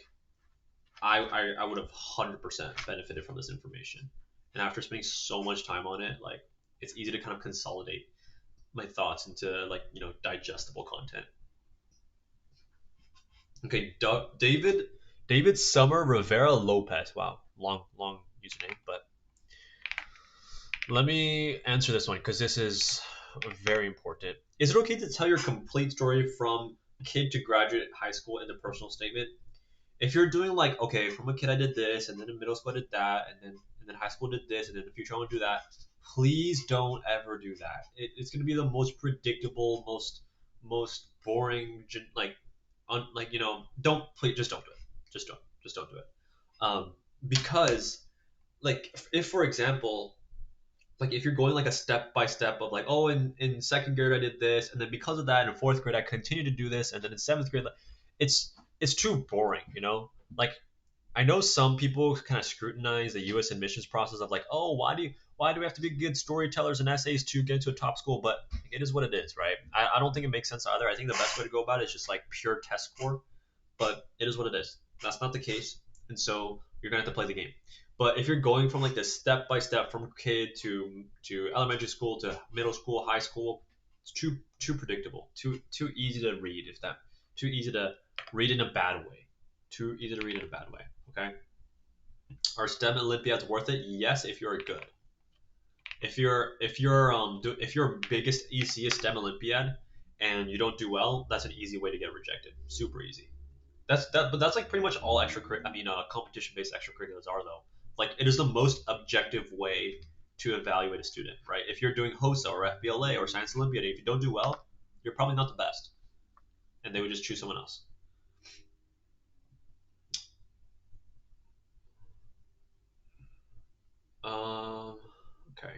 I would have 100% benefited from this information, and after spending so much time on it, like it's easy to kind of consolidate my thoughts into like digestible content. Okay, David Summer Rivera Lopez. Wow, long username, but let me answer this one because this is very important. Is it okay to tell your complete story from kid to graduate high school in the personal statement? If you're doing like, okay, from a kid I did this, and then in middle school I did that, and then high school did this, and in the future I want to do that, please don't ever do that. It's going to be the most predictable, most boring, like don't please just don't do it. Just don't do it. Because like if for example like if you're going like a step by step of like, oh, in second grade I did this, and then because of that in fourth grade I continue to do this, and then in seventh grade, like, it's too boring, like I know some people kind of scrutinize the U.S. admissions process of like, oh, why do we have to be good storytellers and essays to get into a top school? But it is what it is, right? I don't think it makes sense either. I think the best way to go about it is just like pure test score, but it is what it is. That's not the case, and so you're gonna have to play the game. But if you're going from like this step by step from kid to elementary school to middle school, high school, it's too predictable, too easy to read. If that too easy to read in a bad way, too easy to read in a bad way. Okay, are STEM Olympiads worth it? Yes, if you're good. If your biggest EC is STEM Olympiad and you don't do well, that's an easy way to get rejected. Super easy. But that's like pretty much all competition based extracurriculars are though. Like it is the most objective way to evaluate a student, right? If you're doing HOSA or FBLA or Science Olympiad, if you don't do well, you're probably not the best, and they would just choose someone else. Um, Okay.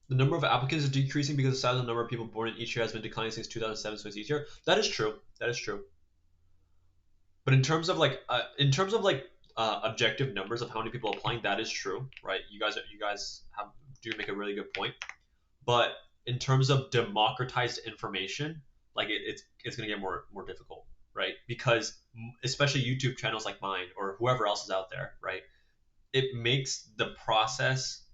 The number of applicants is decreasing because the size of the number of people born in each year has been declining since 2007, so it's easier. That is true. That is true. But in terms of objective numbers of how many people are applying, that is true, right? You guys have do make a really good point. But in terms of democratized information, like it's gonna get more difficult, right? Because especially YouTube channels like mine or whoever else is out there, right? It makes the process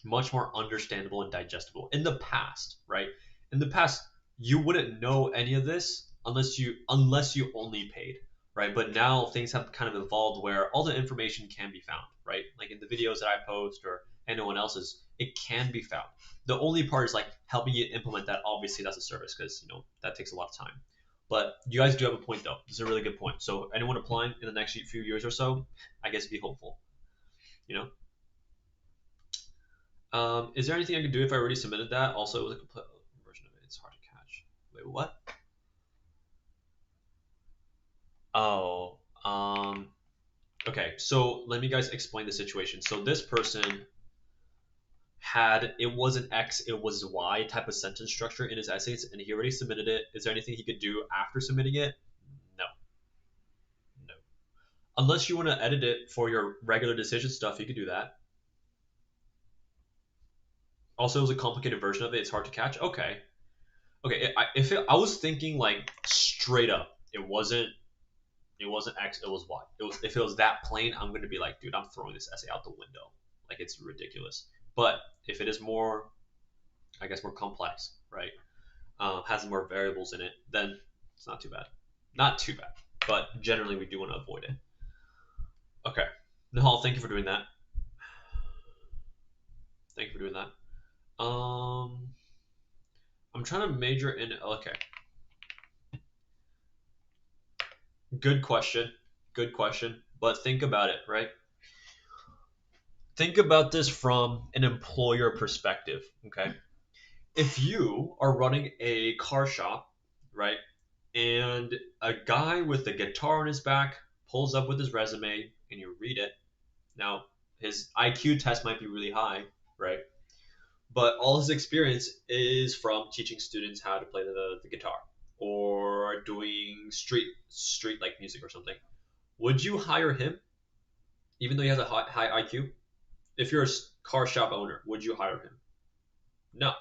much more understandable and digestible. In the past, right? In the past, you wouldn't know any of this unless you only paid, right? But now things have kind of evolved where all the information can be found, right? Like in the videos that I post or anyone else's, it can be found. The only part is like helping you implement that. Obviously, that's a service because that takes a lot of time. But you guys do have a point though. This is a really good point. So anyone applying in the next few years or so, I guess be hopeful. You know. Is there anything I can do if I already submitted that? Also, it was a complete version of it. It's hard to catch. Wait, what? Oh, okay. So let me guys explain the situation. So this person had it was an X, it was Y type of sentence structure in his essays, and he already submitted it. Is there anything he could do after submitting it? No, no. Unless you want to edit it for your regular decision stuff, you could do that. Also, it was a complicated version of it. It's hard to catch. Okay, okay. I was thinking like straight up, it wasn't X, it was Y. It was if it was that plain, I'm gonna be like, dude, I'm throwing this essay out the window. Like it's ridiculous. But if it is more, I guess more complex, right? Has more variables in it, then it's not too bad. Not too bad. But generally, we do want to avoid it. Okay, Nihal, thank you for doing that. Thank you for doing that. I'm trying to major in. Okay, good question. Good question. But think about it, right? Think about this from an employer perspective. Okay, if you are running a car shop, right, and a guy with a guitar on his back pulls up with his resume and you read it, now his IQ test might be really high, right? But all his experience is from teaching students how to play the guitar or doing street like music or something. Would you hire him even though he has a high IQ? If you're a car shop owner, would you hire him? No,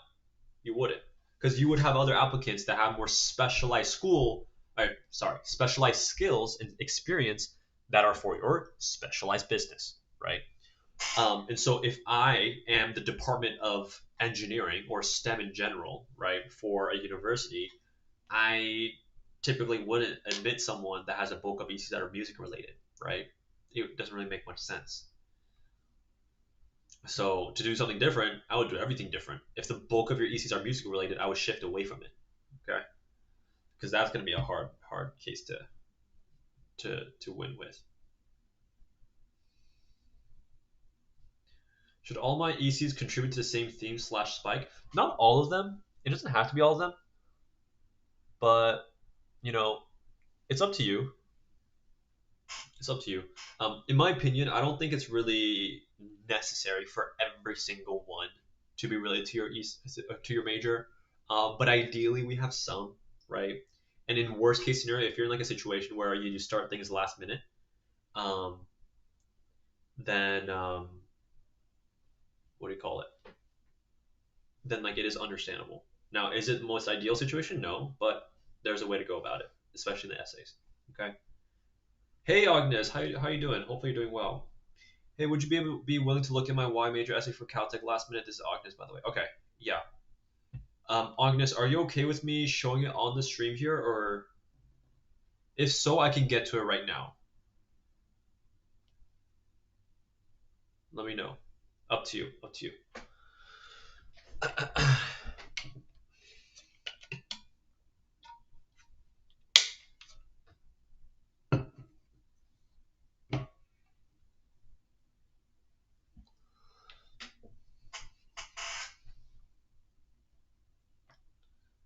you wouldn't, because you would have other applicants that have more specialized skills and experience that are for your specialized business, right? And so if I am the Department of Engineering or STEM in general, right, for a university, I typically wouldn't admit someone that has a bulk of ECs that are music related, right? It doesn't really make much sense. So to do something different, I would do everything different. If the bulk of your ECs are music related, I would shift away from it. Okay, because that's going to be a hard case to win with. Should all my ECs contribute to the same theme slash spike? Not all of them. It doesn't have to be all of them, but you know, it's up to you. It's up to you. In my opinion, I don't think it's really necessary for every single one to be related to your major. But ideally, we have some, right? And in worst case scenario, if you're in like a situation where you start things last minute, um, then what do you call it? Then like it is understandable. Now, is it the most ideal situation? No, but there's a way to go about it, especially in the essays. Okay. Hey Agnes, how you doing? Hopefully you're doing well. Hey, would you be willing to look at my Y major essay for Caltech last minute? This is Agnes, by the way. Okay, yeah. Agnes, are you okay with me showing it on the stream here, or if so, I can get to it right now. Let me know. Up to you. Up to you.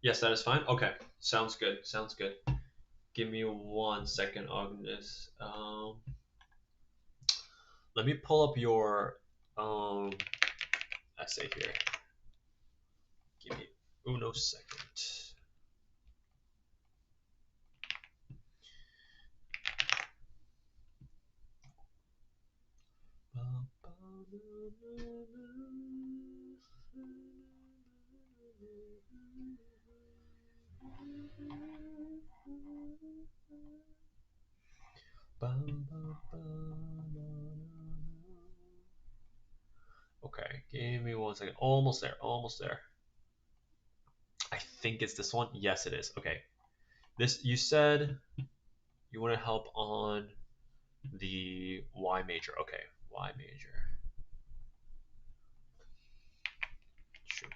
Yes, that is fine. Okay, sounds good. Sounds good. Give me 1 second, Agnes. let me pull up your essay here. Give me uno second. Okay, give me 1 second. Almost there, almost there. I think it's this one. Yes, it is. Okay. This you said you want to help on the Y major. Okay, Y major. Sure.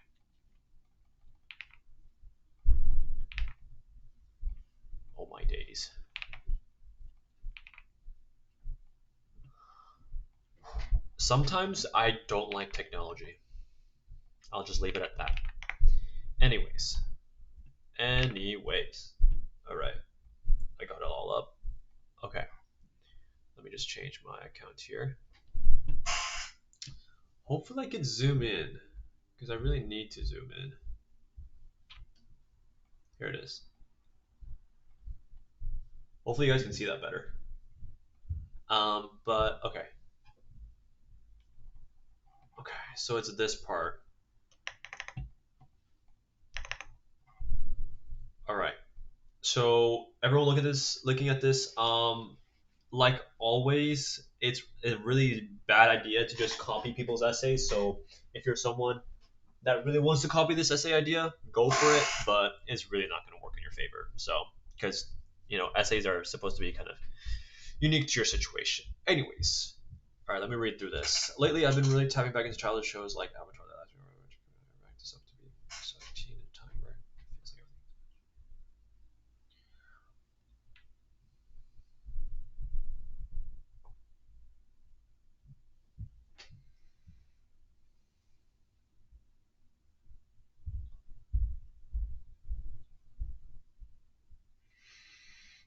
Oh my days. Sometimes I don't like technology. I'll just leave it at that. Anyways. Anyways. Alright. I got it all up. Okay. Let me just change my account here. Hopefully I can zoom in. Because I really need to zoom in. Here it is. Hopefully you guys can see that better. But okay. Okay, so it's this part. Alright. So everyone looking at this, like always, it's a really bad idea to just copy people's essays. So if you're someone that really wants to copy this essay idea, go for it, but it's really not going to work in your favor. So, because, essays are supposed to be kind of unique to your situation. Anyways, all right, let me read through this. Lately, I've been really tapping back into childhood shows like Avatar: The Last Airbender, this up to be 17 in time, right? Feels like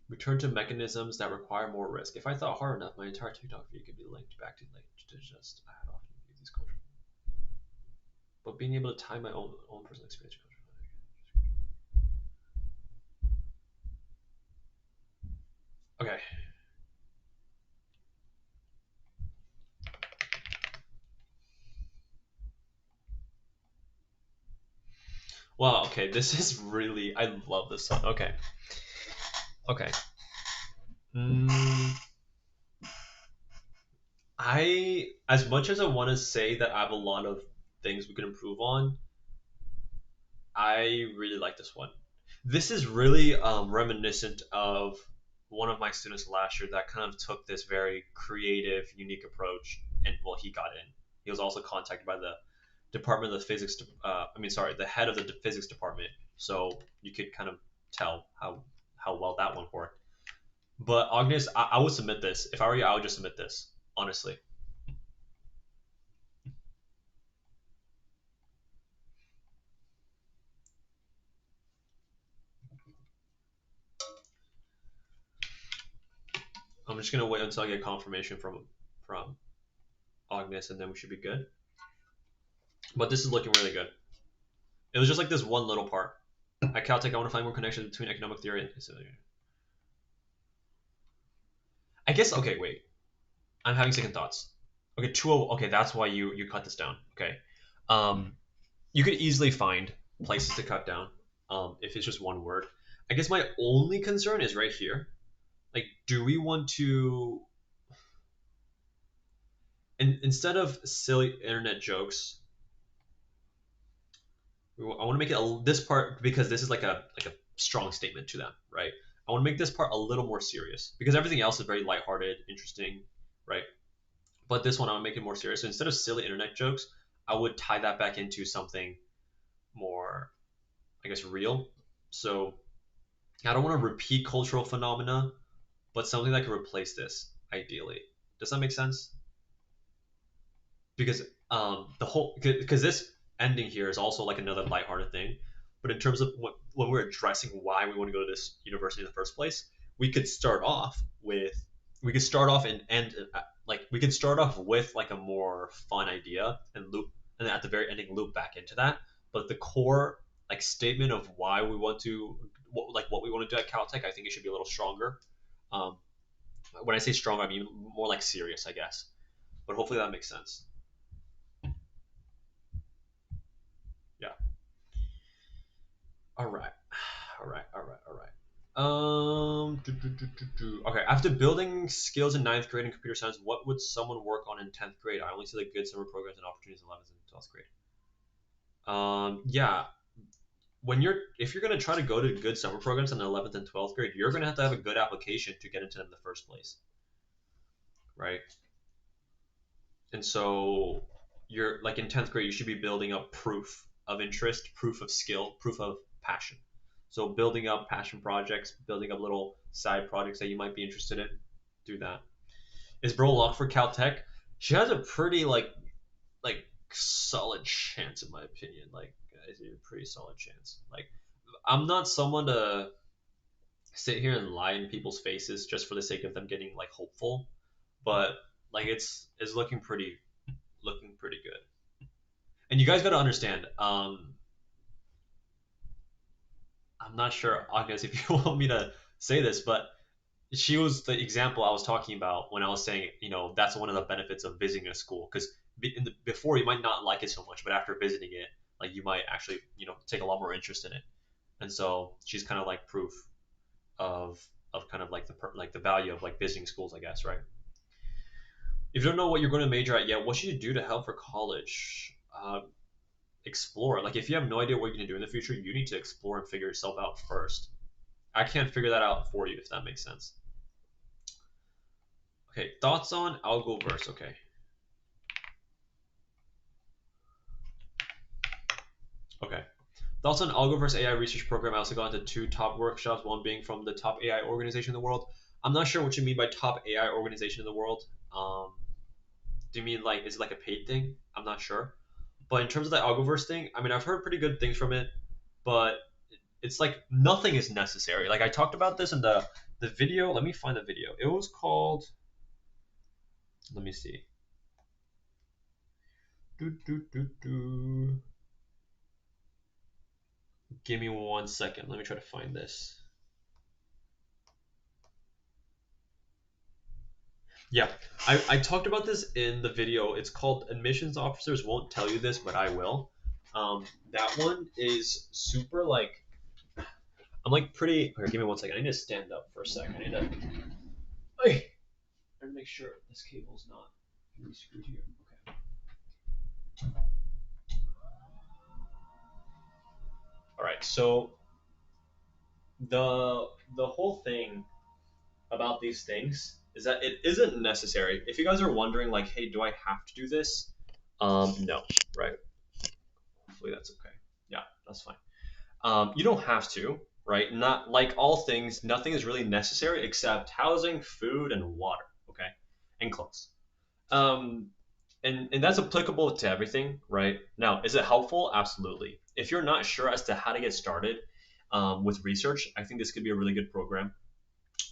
return to mechanisms that require more risk. If I thought hard enough, my entire TikTok feed could be linked back to just I had often use these cultures. But being able to tie my own personal experience. Okay. Wow. Okay. This is really. I love this one. Okay. Okay. Mm, as much as I want to say that I have a lot of things we can improve on, I really like this one. This is really reminiscent of one of my students last year that kind of took this very creative, unique approach, and well, he got in. He was also contacted by the department of the physics. Sorry, the head of the physics department. So you could kind of tell how well that one worked. But Agnes, I would submit this. If I were you, I would just submit this. Honestly. I'm just gonna wait until I get confirmation from Agnes, and then we should be good. But this is looking really good. It was just like this one little part. At Caltech, I want to find more connections between economic theory and I guess. Okay, wait. I'm having second thoughts. Okay, 2. Okay, that's why you cut this down. Okay, um, you could easily find places to cut down. If it's just one word. I guess my only concern is right here. Like, do we want to instead of silly internet jokes, I want to make it this part because this is like a strong statement to them, right? I want to make this part a little more serious because everything else is very lighthearted, interesting, right? But this one I want to make it more serious. So instead of silly internet jokes, I would tie that back into something more, I guess, real. So I don't want to repeat cultural phenomena, but something that can replace this ideally. Does that make sense? Because the whole because this ending here is also like another lighthearted thing, but in terms of when we're addressing why we want to go to this university in the first place, we could start off with we could start off and end like we can start off with like a more fun idea and loop, and then at the very ending loop back into that. But the core like statement of why we want to what we want to do at Caltech, I think it should be a little stronger. Um, when I say strong, I mean more like serious, I guess. But hopefully that makes sense. Yeah. All right. All right. All right. All right. Okay. After building skills in ninth grade in computer science, what would someone work on in 10th grade? I only see the good summer programs and opportunities in 11th and 12th grade. Yeah. When you're if you're gonna try to go to good summer programs in the 11th and 12th grade, you're gonna have to have a good application to get into them in the first place, right? And so you're like in 10th grade, you should be building up proof of interest, proof of skill, proof of passion. So building up passion projects, building up little side projects that you might be interested in, do that. Is Bro locked for Caltech? She has a pretty like solid chance in my opinion. Like it's a pretty solid chance. Like I'm not someone to sit here and lie in people's faces just for the sake of them getting like hopeful, but like it's looking pretty good. And you guys got to understand. I'm not sure, Agnes, if you want me to say this, but she was the example I was talking about when I was saying, that's one of the benefits of visiting a school. Because before you might not like it so much, but after visiting it, like you might actually, take a lot more interest in it. And so she's kind of like proof of kind of like the value of like visiting schools, I guess, right? If you don't know what you're going to major at yet, what should you do to help for college? Explore. Like if you have no idea what you're going to do in the future, you need to explore and figure yourself out first. I can't figure that out for you if that makes sense. Okay, thoughts on Algoverse. Okay. Okay. Thoughts on Algoverse AI research program. I also got into two top workshops, one being from the top AI organization in the world. I'm not sure what you mean by top AI organization in the world. Do you mean like is it like a paid thing? I'm not sure. But in terms of the Algoverse thing, I mean I've heard pretty good things from it, but it's like nothing is necessary. Like I talked about this in the video. Let me find the video. It was called. Let me see. Do, do, do, do. Give me 1 second. Let me try to find this. Yeah, I talked about this in the video. It's called Admissions Officers Won't Tell You This, but I Will. That one is super like I'm like pretty. Okay, give me 1 second. I need to stand up for a second. I need to make sure this cable's not really screwed here. Okay. All right. So the whole thing about these things is that it isn't necessary. If you guys are wondering, like, hey, do I have to do this? No, right? Hopefully that's okay. Yeah, that's fine. You don't have to, right? Not like all things, nothing is really necessary except housing, food, and water. Okay, and clothes. Um, and that's applicable to everything, right? Now, is it helpful? Absolutely. If you're not sure as to how to get started with research, I think this could be a really good program.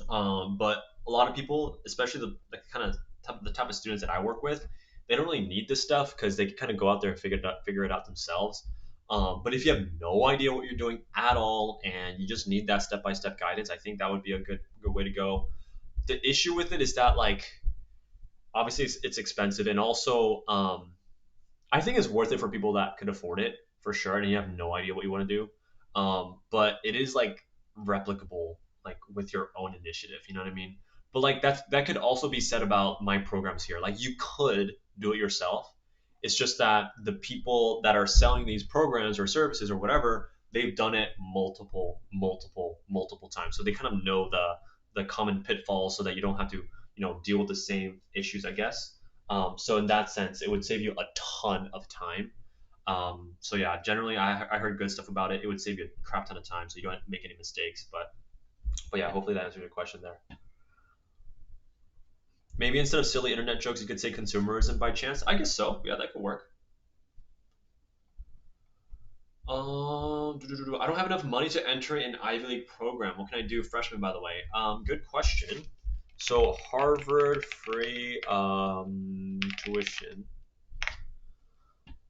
But a lot of people, especially the kind of the type of students that I work with, they don't really need this stuff because they can kind of go out there and figure it out themselves. But if you have no idea what you're doing at all and you just need that step by step guidance, I think that would be a good way to go. The issue with it is that like obviously it's expensive and also I think it's worth it for people that could afford it for sure, and you have no idea what you want to do. But it is like replicable, like with your own initiative. You know what I mean? But like that could also be said about my programs here. Like you could do it yourself. It's just that the people that are selling these programs or services or whatever, they've done it multiple times, so they kind of know the common pitfalls, so that you don't have to deal with the same issues, I guess. So in that sense, it would save you a ton of time. So yeah, generally I heard good stuff about it. It would save you a crap ton of time, so you don't make any mistakes. But yeah, hopefully that answers your question there. Maybe instead of silly internet jokes, you could say consumerism by chance. I guess so. Yeah, that could work. I don't have enough money to enter an Ivy League program. What can I do, freshman? By the way, good question. So Harvard free tuition.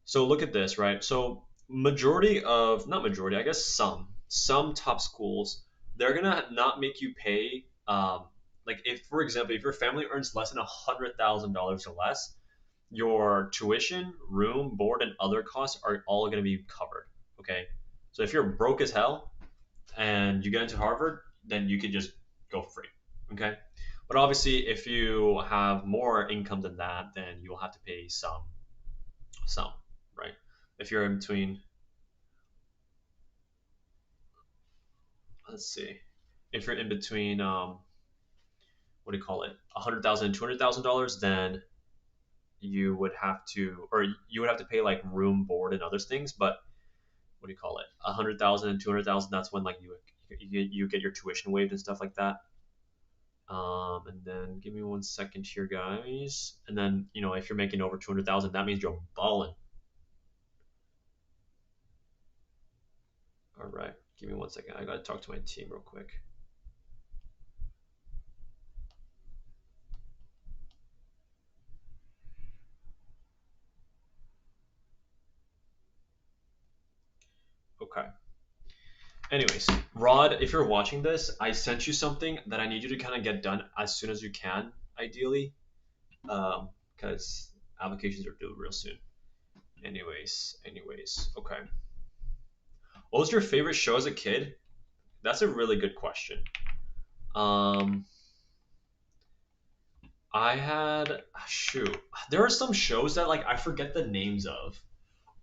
So look at this, right? So majority of not majority, I guess some top schools they're gonna not make you pay. Like if for example, if your family earns less than $100,000 or less, your tuition, room, board, and other costs are all gonna be covered. Okay, so if you're broke as hell and you get into Harvard, then you could just go free. Okay, but obviously if you have more income than that, then you'll have to pay some, right? If you're in between, let's see, if you're in between, what do you call it, $100,000 and $200,000, then you would have to pay like room, board, and other things. But what do you call it, 100,000 and 200,000? That's when like you get your tuition waived and stuff like that. And then give me 1 second here, guys. And then if you're making over 200,000, that means you're balling. All right, give me 1 second. I gotta talk to my team real quick. Okay. Anyways, Rod, if you're watching this, I sent you something that I need you to kind of get done as soon as you can, ideally, because applications are due real soon. Anyways, okay. What was your favorite show as a kid? That's a really good question. Um, I had shoot. There are some shows that like I forget the names of.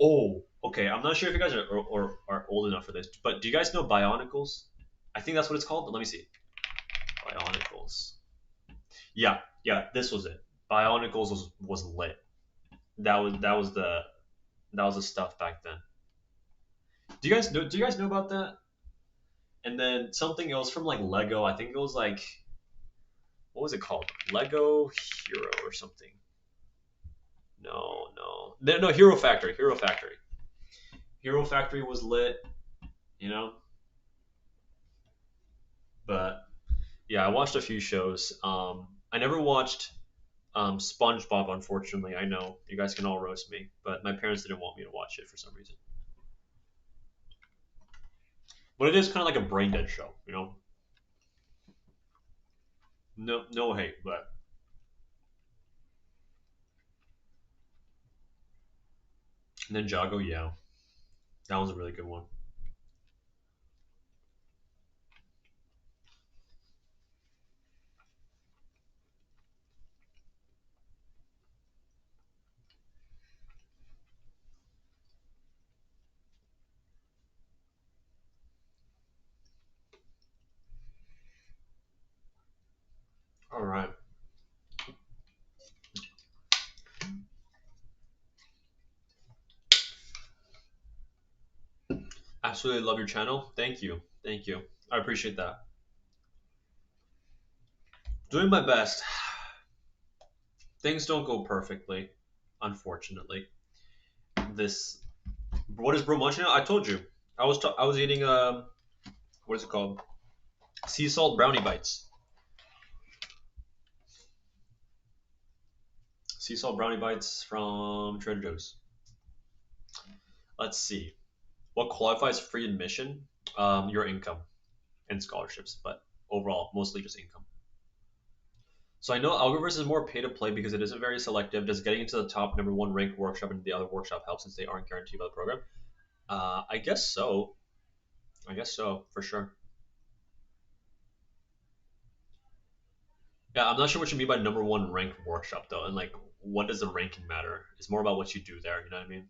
Oh, okay. I'm not sure if you guys are old enough for this, but do you guys know Bionicles? I think that's what it's called. But let me see. Bionicles. Yeah. This was it. Bionicles was lit. That was the stuff back then. Do you guys know about that? And then something else from like Lego. I think it was like, what was it called? Lego Hero or something. No, Hero Factory. Hero Factory. Hero Factory was lit. You know, but yeah, I watched a few shows. I never watched SpongeBob. Unfortunately, I know you guys can all roast me, but my parents didn't want me to watch it for some reason. But it is kind of like a brain dead show. No hate, but Ninjago, yeah, that was a really good one. All right, absolutely love your channel. Thank you. I appreciate that. Doing my best. Things don't go perfectly, unfortunately. This what is bro munching on? I told you. I was eating what is it called? Sea salt brownie bites. Sea salt brownie bites from Trader Joe's. Let's see. What qualifies free admission? Your income and scholarships, but overall, mostly just income. So I know Algoverse is more pay to play because it isn't very selective. Does getting into the top number one ranked workshop and the other workshop help since they aren't guaranteed by the program? I guess so. I guess so for sure. Yeah, I'm not sure what you mean by number one ranked workshop though, and like what does the ranking matter? It's more about what you do there. You know what I mean?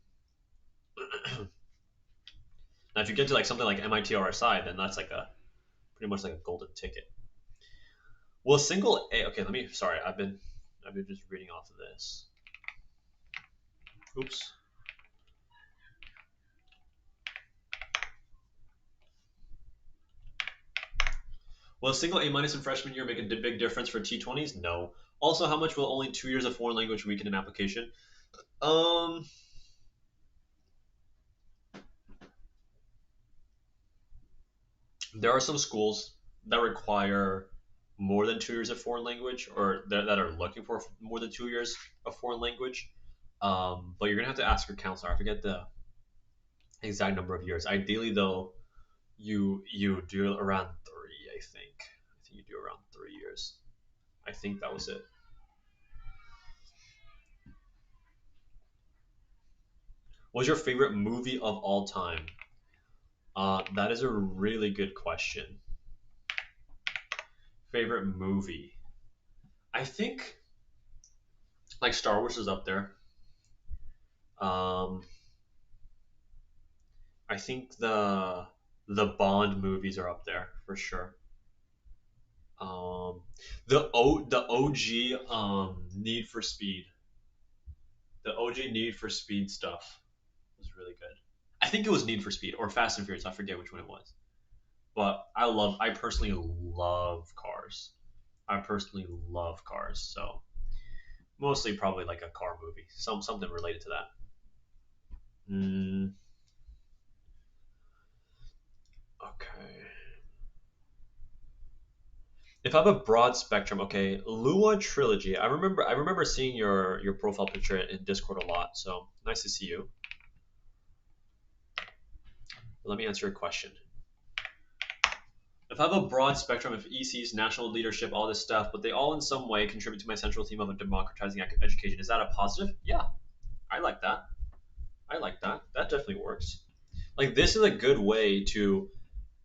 Now, if you get to like something like MIT RSI, then that's like a pretty much like a golden ticket. Well, a single A. Okay, let me. Sorry, I've been just reading off of this. Oops. Will a single A minus in freshman year make a big difference for T20s? No. Also, how much will only 2 years of foreign language weaken an application? Um, there are some schools that require more than 2 years of foreign language, or that are looking for more than 2 years of foreign language. But you're gonna have to ask your counselor. I forget the exact number of years. Ideally, though, you do around three. I think you do around 3 years. I think that was it. What's your favorite movie of all time? That is a really good question. Favorite movie? I think like Star Wars is up there. Um, I think the Bond movies are up there for sure. Um, the OG Need for Speed, the OG Need for Speed stuff was really good. I think it was Need for Speed or Fast and Furious. I forget which one it was. But I personally love cars. I personally love cars. So mostly probably like a car movie, something related to that. Mm, okay. If I have a broad spectrum, okay, Lua Trilogy. I remember seeing your profile picture in Discord a lot. So nice to see you. Let me answer your question. If I have a broad spectrum of ECs, national leadership, all this stuff, but they all in some way contribute to my central theme of a democratizing education, is that a positive? Yeah, I like that. I like that. That definitely works. Like this is a good way to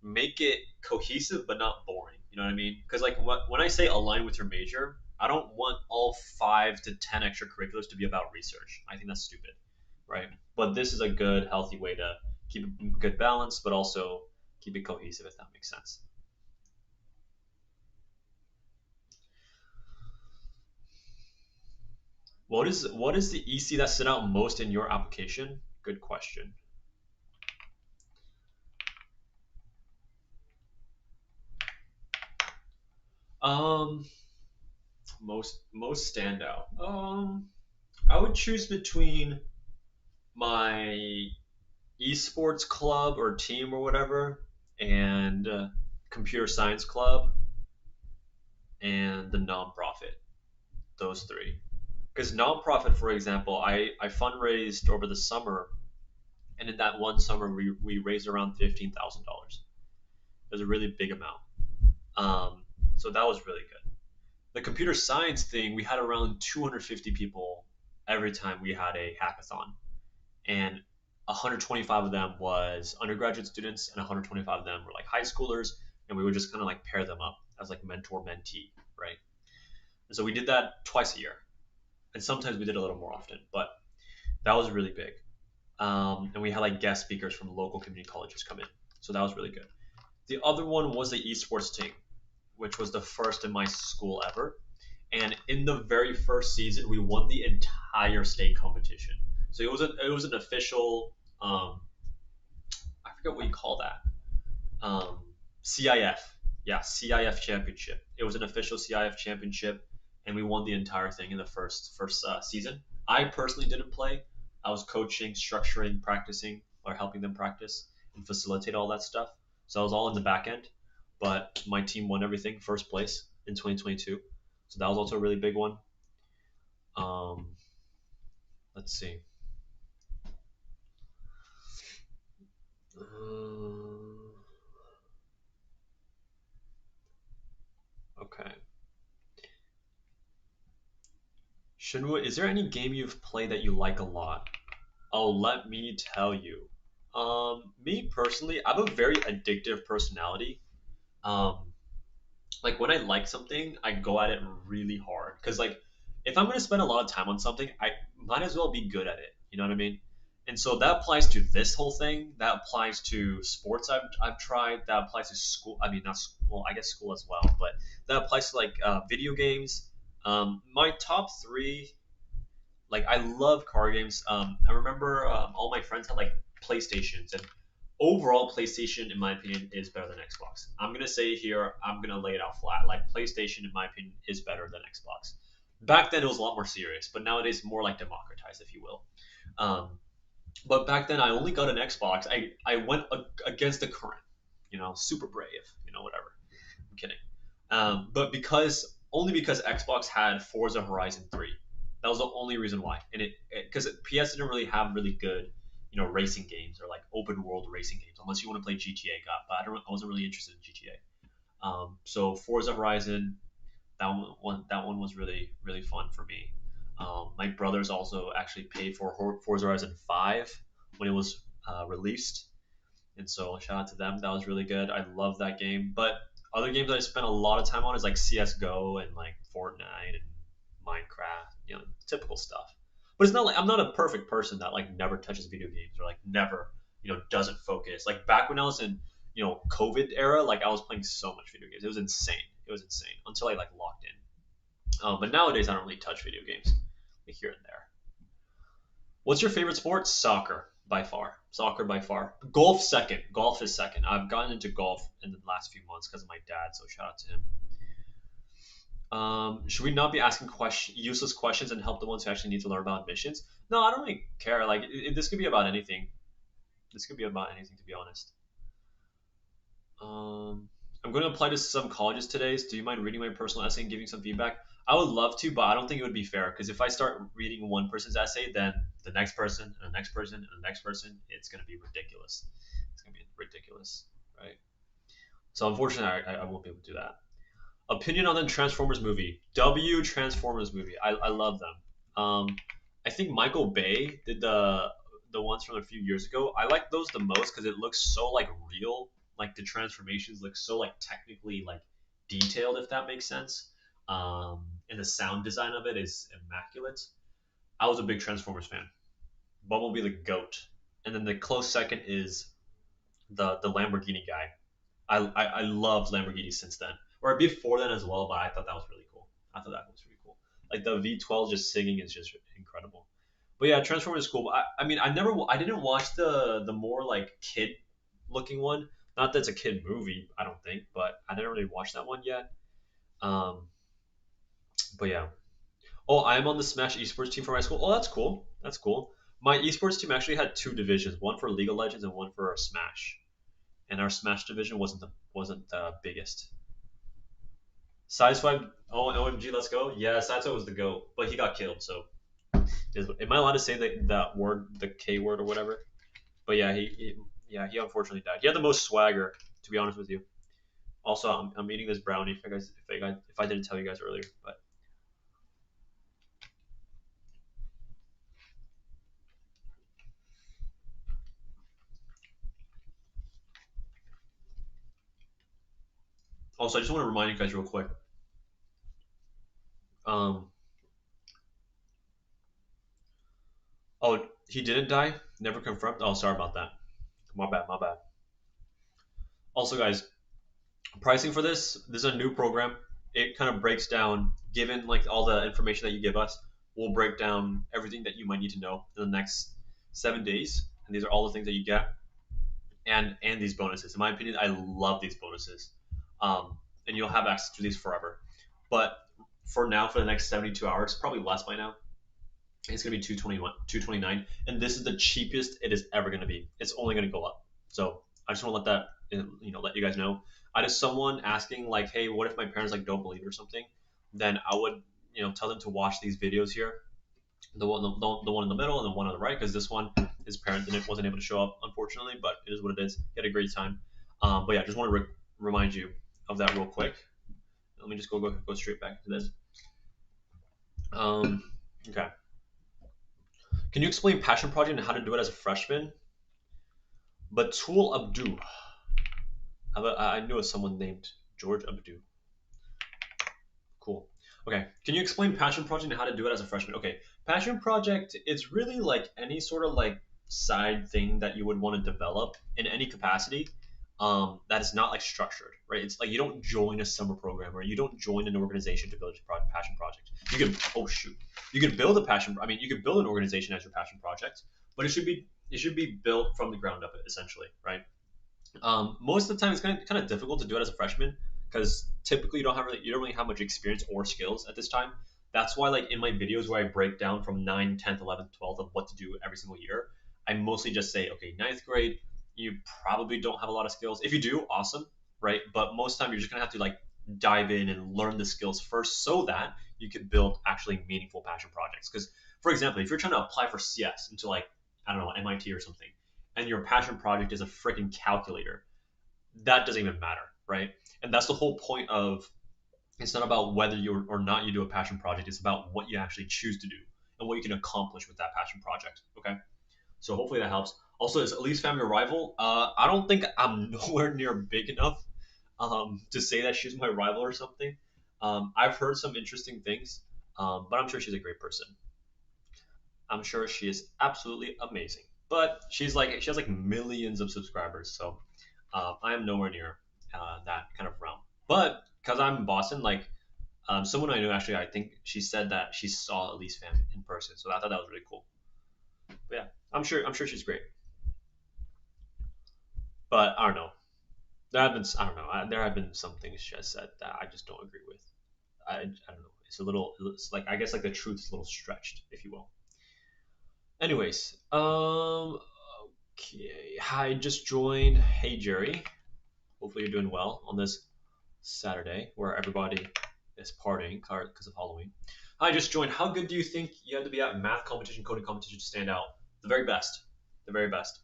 make it cohesive but not boring. You know what I mean? Because like when I say align with your major, I don't want all 5 to 10 extracurriculars to be about research. I think that's stupid, right? But this is a good, healthy way to keep a good balance, but also keep it cohesive, if that makes sense. What is the EC that stood out most in your application? Good question. Um, most standout. I would choose between my esports club or team or whatever, and computer science club, and the nonprofit. Those three. Because nonprofit, for example, I fundraised over the summer, and in that one summer we raised around $15,000. It was a really big amount. Um, so that was really good. The computer science thing, we had around 250 people every time we had a hackathon, and 125 of them was undergraduate students, and 125 of them were like high schoolers, and we would just kind of like pair them up as like mentor mentee, right? And so we did that twice a year, and sometimes we did a little more often, but that was really big. And we had like guest speakers from local community colleges come in, so that was really good. The other one was the esports team, which was the first in my school ever. And in the very first season, we won the entire state competition. So it was an official, I forget what you call that, CIF. Yeah, CIF championship. It was an official CIF championship, and we won the entire thing in the first season. I personally didn't play. I was coaching, structuring, practicing, or helping them practice and facilitate all that stuff. So I was all in the back end, but my team won everything, first place in 2022. So that was also a really big one. Um, let's see. Okay. Shinwu, is there any game you've played that you like a lot? Oh, let me tell you. Me personally, I have a very addictive personality. Um, like when I like something, I go at it really hard. Cause like if I'm gonna spend a lot of time on something, I might as well be good at it. You know what I mean? And so that applies to this whole thing. That applies to sports I've tried. That applies to school. I mean, not well, I guess school as well, but that applies to like video games. My top three, like I love car games. I remember all my friends had like PlayStations, and overall, PlayStation, in my opinion, is better than Xbox. I'm gonna say here, I'm gonna lay it out flat. Like PlayStation, in my opinion, is better than Xbox. Back then, it was a lot more serious, but nowadays, more like democratized, if you will. Um, but back then, I only got an Xbox. I went against the current, super brave, whatever. I'm kidding. But because only because Xbox had Forza Horizon 3, that was the only reason why. And it because PS didn't really have really good, racing games or like open world racing games unless you want to play GTA. But I wasn't really interested in GTA. So Forza Horizon, that one was really really fun for me. My brothers also actually paid for Forza Horizon 5 when it was released, and so shout out to them. That was really good. I love that game. But other games that I spent a lot of time on is like CS:GO and like Fortnite and Minecraft, typical stuff. But it's not like I'm not a perfect person that like never touches video games or like never, doesn't focus. Like back when I was in, COVID era, like I was playing so much video games. It was insane. It was insane until I like locked in. But nowadays I don't really touch video games, like here and there. What's your favorite sport? Soccer by far. Soccer by far. Golf second. Golf is second. I've gotten into golf in the last few months because of my dad, so shout out to him. Should we not be asking useless questions and help the ones who actually need to learn about missions? No, I don't really care. Like this could be about anything. This could be about anything, to be honest. Um, I'm going to apply to some colleges today. So do you mind reading my personal essay and giving some feedback? I would love to, but I don't think it would be fair because if I start reading one person's essay, then the next person and the next person and the next person, it's going to be ridiculous. It's going to be ridiculous, right? So unfortunately, I won't be able to do that. Opinion on the Transformers movie. Transformers movie. I love them. I think Michael Bay did the ones from a few years ago. I like those the most because it looks so like real. Like the transformations look so like technically like detailed, if that makes sense. And the sound design of it is immaculate. I was a big Transformers fan. Bumblebee the goat, and then the close second is the Lamborghini guy. I loved Lamborghini since then, or before then as well. But I thought that was really cool. I thought that was really cool. Like the V12 just singing is just incredible. But yeah, Transformers is cool. But I mean, I didn't watch the more like kid looking one. Not that it's a kid movie, I don't think, but I didn't really watch that one yet. Um, but yeah. Oh, I'm on the Smash esports team for my school. Oh, that's cool. That's cool. My esports team actually had two divisions, one for League of Legends and one for Smash. And our Smash division wasn't the biggest. Size five. Oh, OMG, let's go. Yeah, Size five was the goat, but he got killed. So, am I allowed to say that word, the K word or whatever? But yeah, he unfortunately died. He had the most swagger, to be honest with you. Also, I'm eating this brownie. If I didn't tell you guys earlier, but also I just want to remind you guys real quick. Um, oh, he didn't die. Never confirmed. Oh, sorry about that. My bad. My bad. Also, guys, pricing for this is a new program. It kind of breaks down, given like all the information that you give us, we'll break down everything that you might need to know in the next 7 days, and these are all the things that you get, and these bonuses. In my opinion, I love these bonuses, and you'll have access to these forever. But for now, for the next 72 hours, probably less by now, it's going to be 221, 229, and this is the cheapest it is ever going to be. It's only going to go up. So I just want to let that let you guys know. I just someone asking like, hey, what if my parents like don't believe it or something? Then I would tell them to watch these videos here, the one in the middle and the one on the right, because this one his parent wasn't able to show up unfortunately, but it is what it is. He had a great time. But yeah, just want to remind you of that real quick. Let me just go straight back to this. Okay. Can you explain passion project and how to do it as a freshman? Batul Abdu. I knew of someone named George Abdu. Cool. Okay. Can you explain passion project and how to do it as a freshman? Okay. Passion project is really like any sort of like side thing that you would want to develop in any capacity. That is not like structured, right? It's like you don't join a summer program or you don't join an organization to build a passion project. You can you can build a passion. I mean, you could build an organization as your passion project, but it should be built from the ground up essentially, right? Most of the time, it's kind of difficult to do it as a freshman because typically you don't really have much experience or skills at this time. That's why, like in my videos where I break down from 9, 10th, 11th, 12th of what to do every single year, I mostly just say, okay, ninth grade, you probably don't have a lot of skills. If you do, awesome, right? But most of the time, you're just gonna have to like dive in and learn the skills first so that you can build actually meaningful passion projects. Because, for example, if you're trying to apply for CS into like, I don't know, MIT or something, and your passion project is a freaking calculator, that doesn't even matter, right? And that's the whole point of it's not about whether you or not you do a passion project. It's about what you actually choose to do and what you can accomplish with that passion project. Okay, so hopefully that helps. Also, is Elise family a rival? I don't think I'm nowhere near big enough to say that she's my rival or something. I've heard some interesting things, but I'm sure she's a great person. I'm sure she is absolutely amazing. But she has like millions of subscribers, so I am nowhere near that kind of realm. But because I'm in Boston, like someone I know actually, I think she said that she saw Elise Pham in person, so I thought that was really cool. But yeah, I'm sure she's great. But I don't know. I don't know. There have been some things she has said that I just don't agree with. I don't know. It's a little. It's like I guess like the truth's a little stretched, if you will. Anyways, okay. Hi, just joined. Hey, Jerry. Hopefully you're doing well on this Saturday where everybody is partying because of Halloween. I just joined. How good do you think you have to be at math competition, coding competition to stand out? The very best. The very best.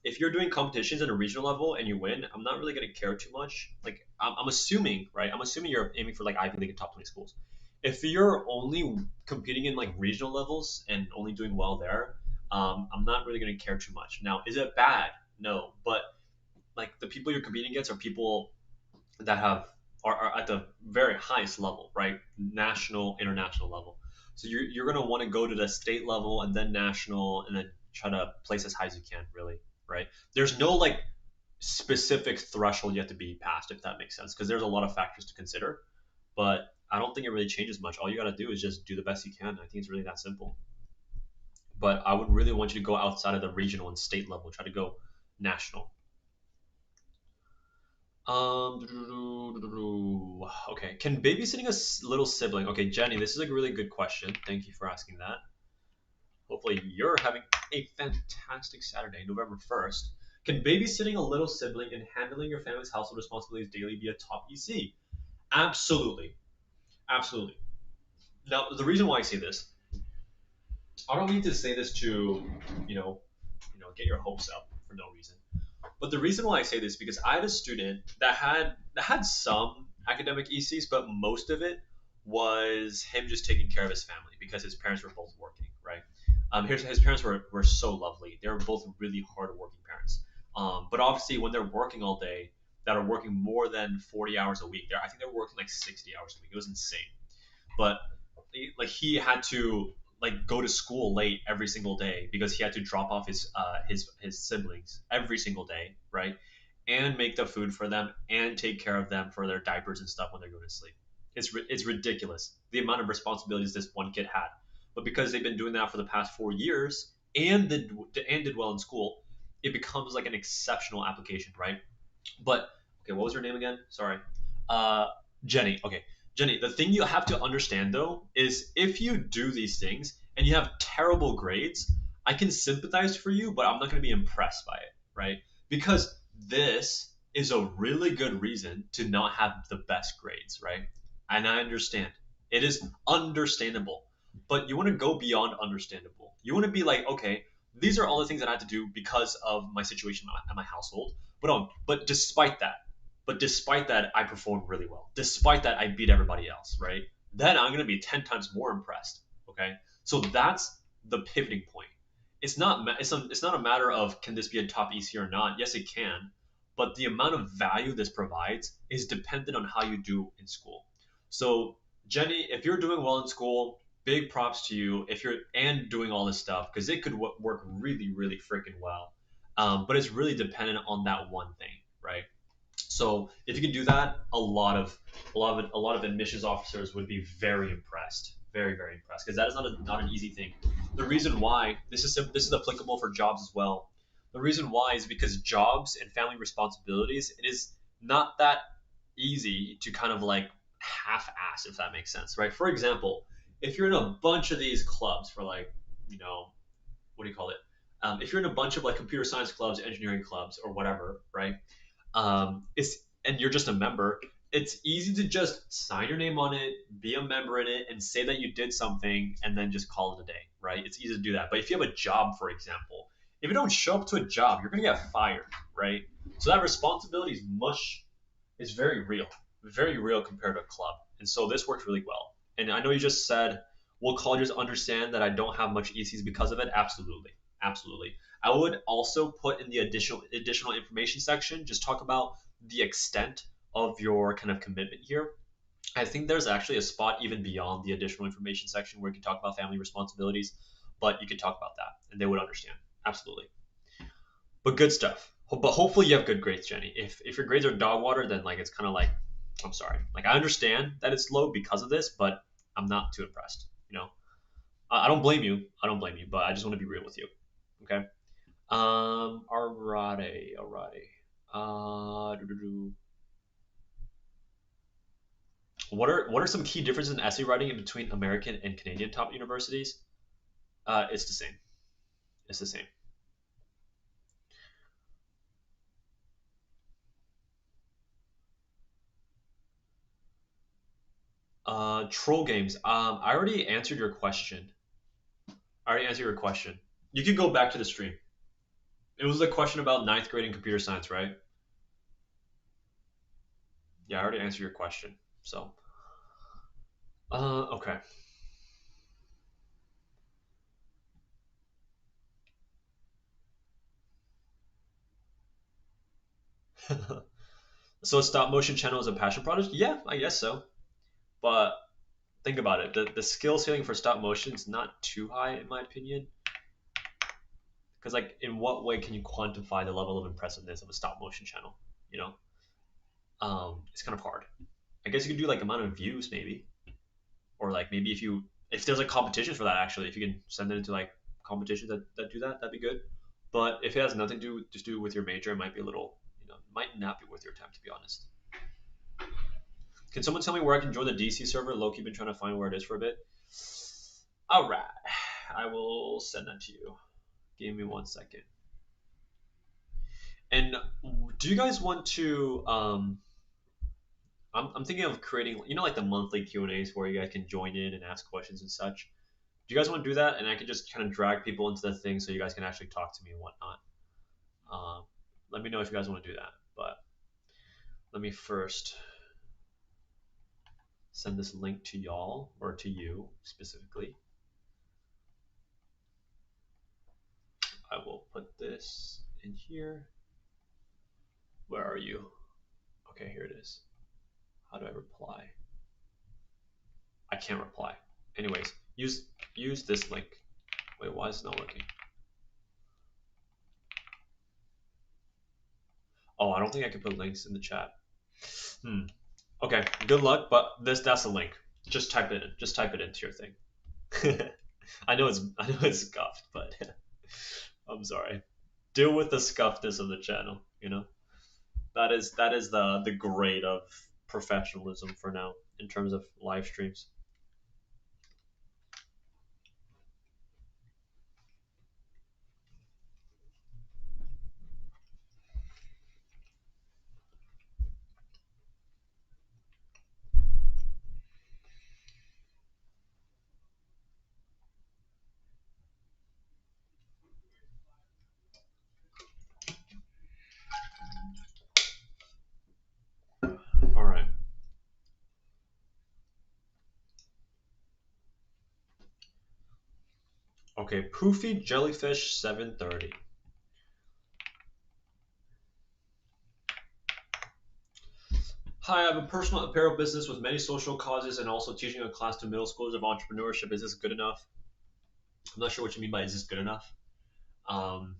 If you're doing competitions at a regional level and you win, I'm not really gonna care too much. Like I'm assuming, right? I'm assuming you're aiming for like Ivy League and top 20 schools. If you're only competing in like regional levels and only doing well there, I'm not really gonna care too much. Now, is it bad? No, but like the people you're competing against are people that are at the very highest level, right? National, international level. So you're gonna want to go to the state level and then national and then try to place as high as you can, really, right? There's no like specific threshold you have to be past, if that makes sense, because there's a lot of factors to consider. But I don't think it really changes much. All you gotta do is just do the best you can. I think it's really that simple. But I would really want you to go outside of the regional and state level. Try to go national. Okay. Can babysitting a little sibling? Okay, Jenny, this is a really good question. Thank you for asking that. Hopefully, you're having a fantastic Saturday, November 1st. Can babysitting a little sibling and handling your family's household responsibilities daily be a top EC? Absolutely. Absolutely. Now, the reason why I say this, I don't mean to say this to, you know, get your hopes up for no reason. But the reason why I say this is because I had a student that had some academic ECs, but most of it was him just taking care of his family because his parents were both working, right? His parents were so lovely. They were both really hardworking parents. But obviously, when they're working all day, that are working more than 40 hours a week, I think they were working like 60 hours a week. It was insane. But like he had to like go to school late every single day because he had to drop off his siblings every single day, right? And make the food for them and take care of them for their diapers and stuff when they're going to sleep. It's ridiculous the amount of responsibilities this one kid had. But because they've been doing that for the past 4 years and did well in school, it becomes like an exceptional application, right? But okay, what was her name again? Sorry. Uh, Jenny. Okay, Jenny. The thing you have to understand though is if you do these things and you have terrible grades, I can sympathize for you, but I'm not going to be impressed by it, right? Because this is a really good reason to not have the best grades, right? And I understand. It is understandable. But you want to go beyond understandable. You want to be like, okay, these are all the things that I had to do because of my situation at my household. But despite that, I performed really well. Despite that, I beat everybody else, right? Then I'm gonna be 10 times more impressed. Okay, so that's the pivoting point. It's not a matter of can this be a top EC or not. Yes, it can, but the amount of value this provides is dependent on how you do in school. So Jenny, if you're doing well in school, big props to you. If you're and doing all this stuff because it could work really, really freaking well. But it's really dependent on that one thing, right? So if you can do that, a lot of admissions officers would be very impressed, very very impressed, because that is not an easy thing. The reason why this is applicable for jobs as well. The reason why is because jobs and family responsibilities, it is not that easy to kind of like half-ass, if that makes sense, right? For example, if you're in a bunch of these clubs for like, you know, what do you call it? If you're in a bunch of like computer science clubs, engineering clubs, or whatever, right? It's and you're just a member. it's easy to just sign your name on it, be a member in it, and say that you did something, and then just call it a day, right? It's easy to do that. But if you have a job, for example, if you don't show up to a job, you're gonna get fired, right? So that responsibility is very real compared to a club. And so this works really well. And I know you just said, will colleges understand that I don't have much ECs because of it? Absolutely, absolutely. I would also put in the additional information section, just talk about the extent of your kind of commitment here. I think there's actually a spot even beyond the additional information section where you can talk about family responsibilities, but you can talk about that and they would understand. Absolutely. But good stuff. But hopefully you have good grades, Jenny. If your grades are dog water, then like it's kind of like, I'm sorry. Like I understand that it's low because of this, but I'm not too impressed. You know, I don't blame you. I don't blame you, but I just want to be real with you. Okay. Alrighty, alrighty. Doo-doo-doo. What are some key differences in essay writing in between American and Canadian top universities? It's the same. It's the same. Troll games. I already answered your question. I already answered your question. You could go back to the stream. It was a question about ninth grade in computer science, right? Yeah, I already answered your question. So, okay. So, a stop motion channel is a passion project? Yeah, I guess so. But think about it. The skill ceiling for stop motion is not too high, in my opinion. Because, like, in what way can you quantify the level of impressiveness of a stop motion channel? You know, it's kind of hard. I guess you could do like amount of views, maybe, or like maybe if there's like competitions for that, actually, if you can send it into like competitions that do that, that'd be good. But if it has nothing to do just do with your major, it might be a little, might not be worth your time, to be honest. Can someone tell me where I can join the DC server? Loki been trying to find where it is for a bit. All right, I will send that to you. Give me 1 second. And do you guys want to? I'm thinking of creating, like the monthly Q and A's where you guys can join in and ask questions and such. Do you guys want to do that? And I can just kind of drag people into the thing so you guys can actually talk to me and whatnot. Um, Let me know if you guys want to do that. But let me first send this link to y'all or to you specifically. I will put this in here. Where are you? Okay, here it is. How do I reply? I can't reply. Anyways, use this link. Wait, why is it not working? Oh, I don't think I can put links in the chat. Hmm. Okay, good luck, but that's a link. Just type it in. Just type it into your thing. I know it's scuffed, but I'm sorry. Deal with the scuffedness of the channel. That is the grade of professionalism for now in terms of live streams. All right. Okay, Poofy Jellyfish 730. Hi, I have a personal apparel business with many social causes and also teaching a class to middle schoolers of entrepreneurship. Is this good enough? I'm not sure what you mean by is this good enough. Um,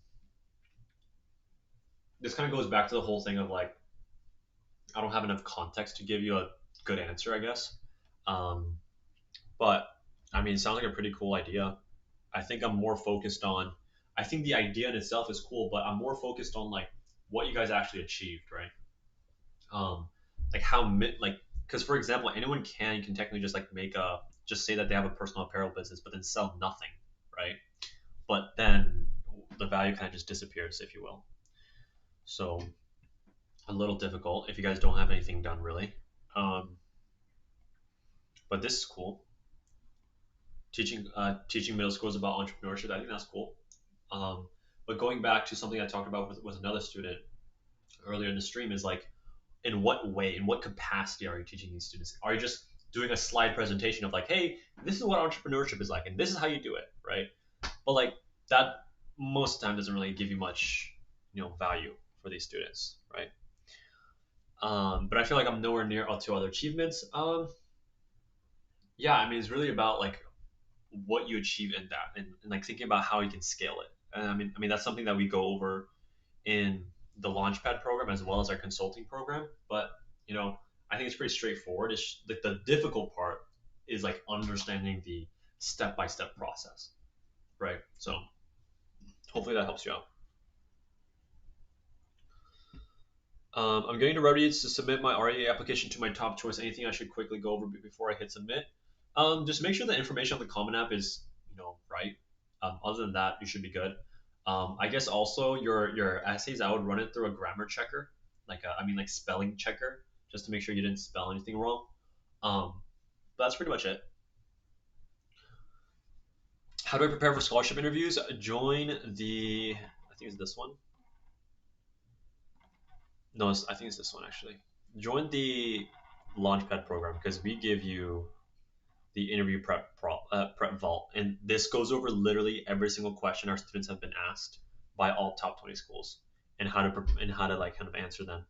this kind of goes back to the whole thing of like, I don't have enough context to give you a good answer, I guess. Um, but I mean, it sounds like a pretty cool idea. I think I'm more focused on. I think the idea in itself is cool, but I'm more focused on like what you guys actually achieved, right? Um, like like because for example, anyone can technically just like just say that they have a personal apparel business, but then sell nothing, right? But then the value kind of just disappears, if you will. So a little difficult if you guys don't have anything done really. Um, but this is cool. Teaching middle schools about entrepreneurship. I think that's cool. Um, but going back to something I talked about with another student earlier in the stream is like, in what way, in what capacity are you teaching these students? Are you just doing a slide presentation of like, hey, this is what entrepreneurship is like, and this is how you do it, right? But like that most of the time doesn't really give you much, value for these students, right? But I feel like I'm nowhere near up to other achievements. Yeah, I mean, it's really about like what you achieve in that, and like thinking about how you can scale it. And I mean that's something that we go over in the Launchpad program as well as our consulting program. But you know, I think it's pretty straightforward. It's like the difficult part is like understanding the step by step process, right? So hopefully that helps you out. I'm getting ready to submit my REA application to my top choice. Anything I should quickly go over before I hit submit? Just make sure the information on the Common App is right. Other than that, you should be good. I guess also your essays, I would run it through a grammar checker, like spelling checker, just to make sure you didn't spell anything wrong. Um, but that's pretty much it. How do I prepare for scholarship interviews? Join the I think it's this one. No, I think it's this one actually. Join the Launchpad program because we give you the interview prep vault, and this goes over literally every single question our students have been asked by all top 20 schools, and how to like kind of answer them,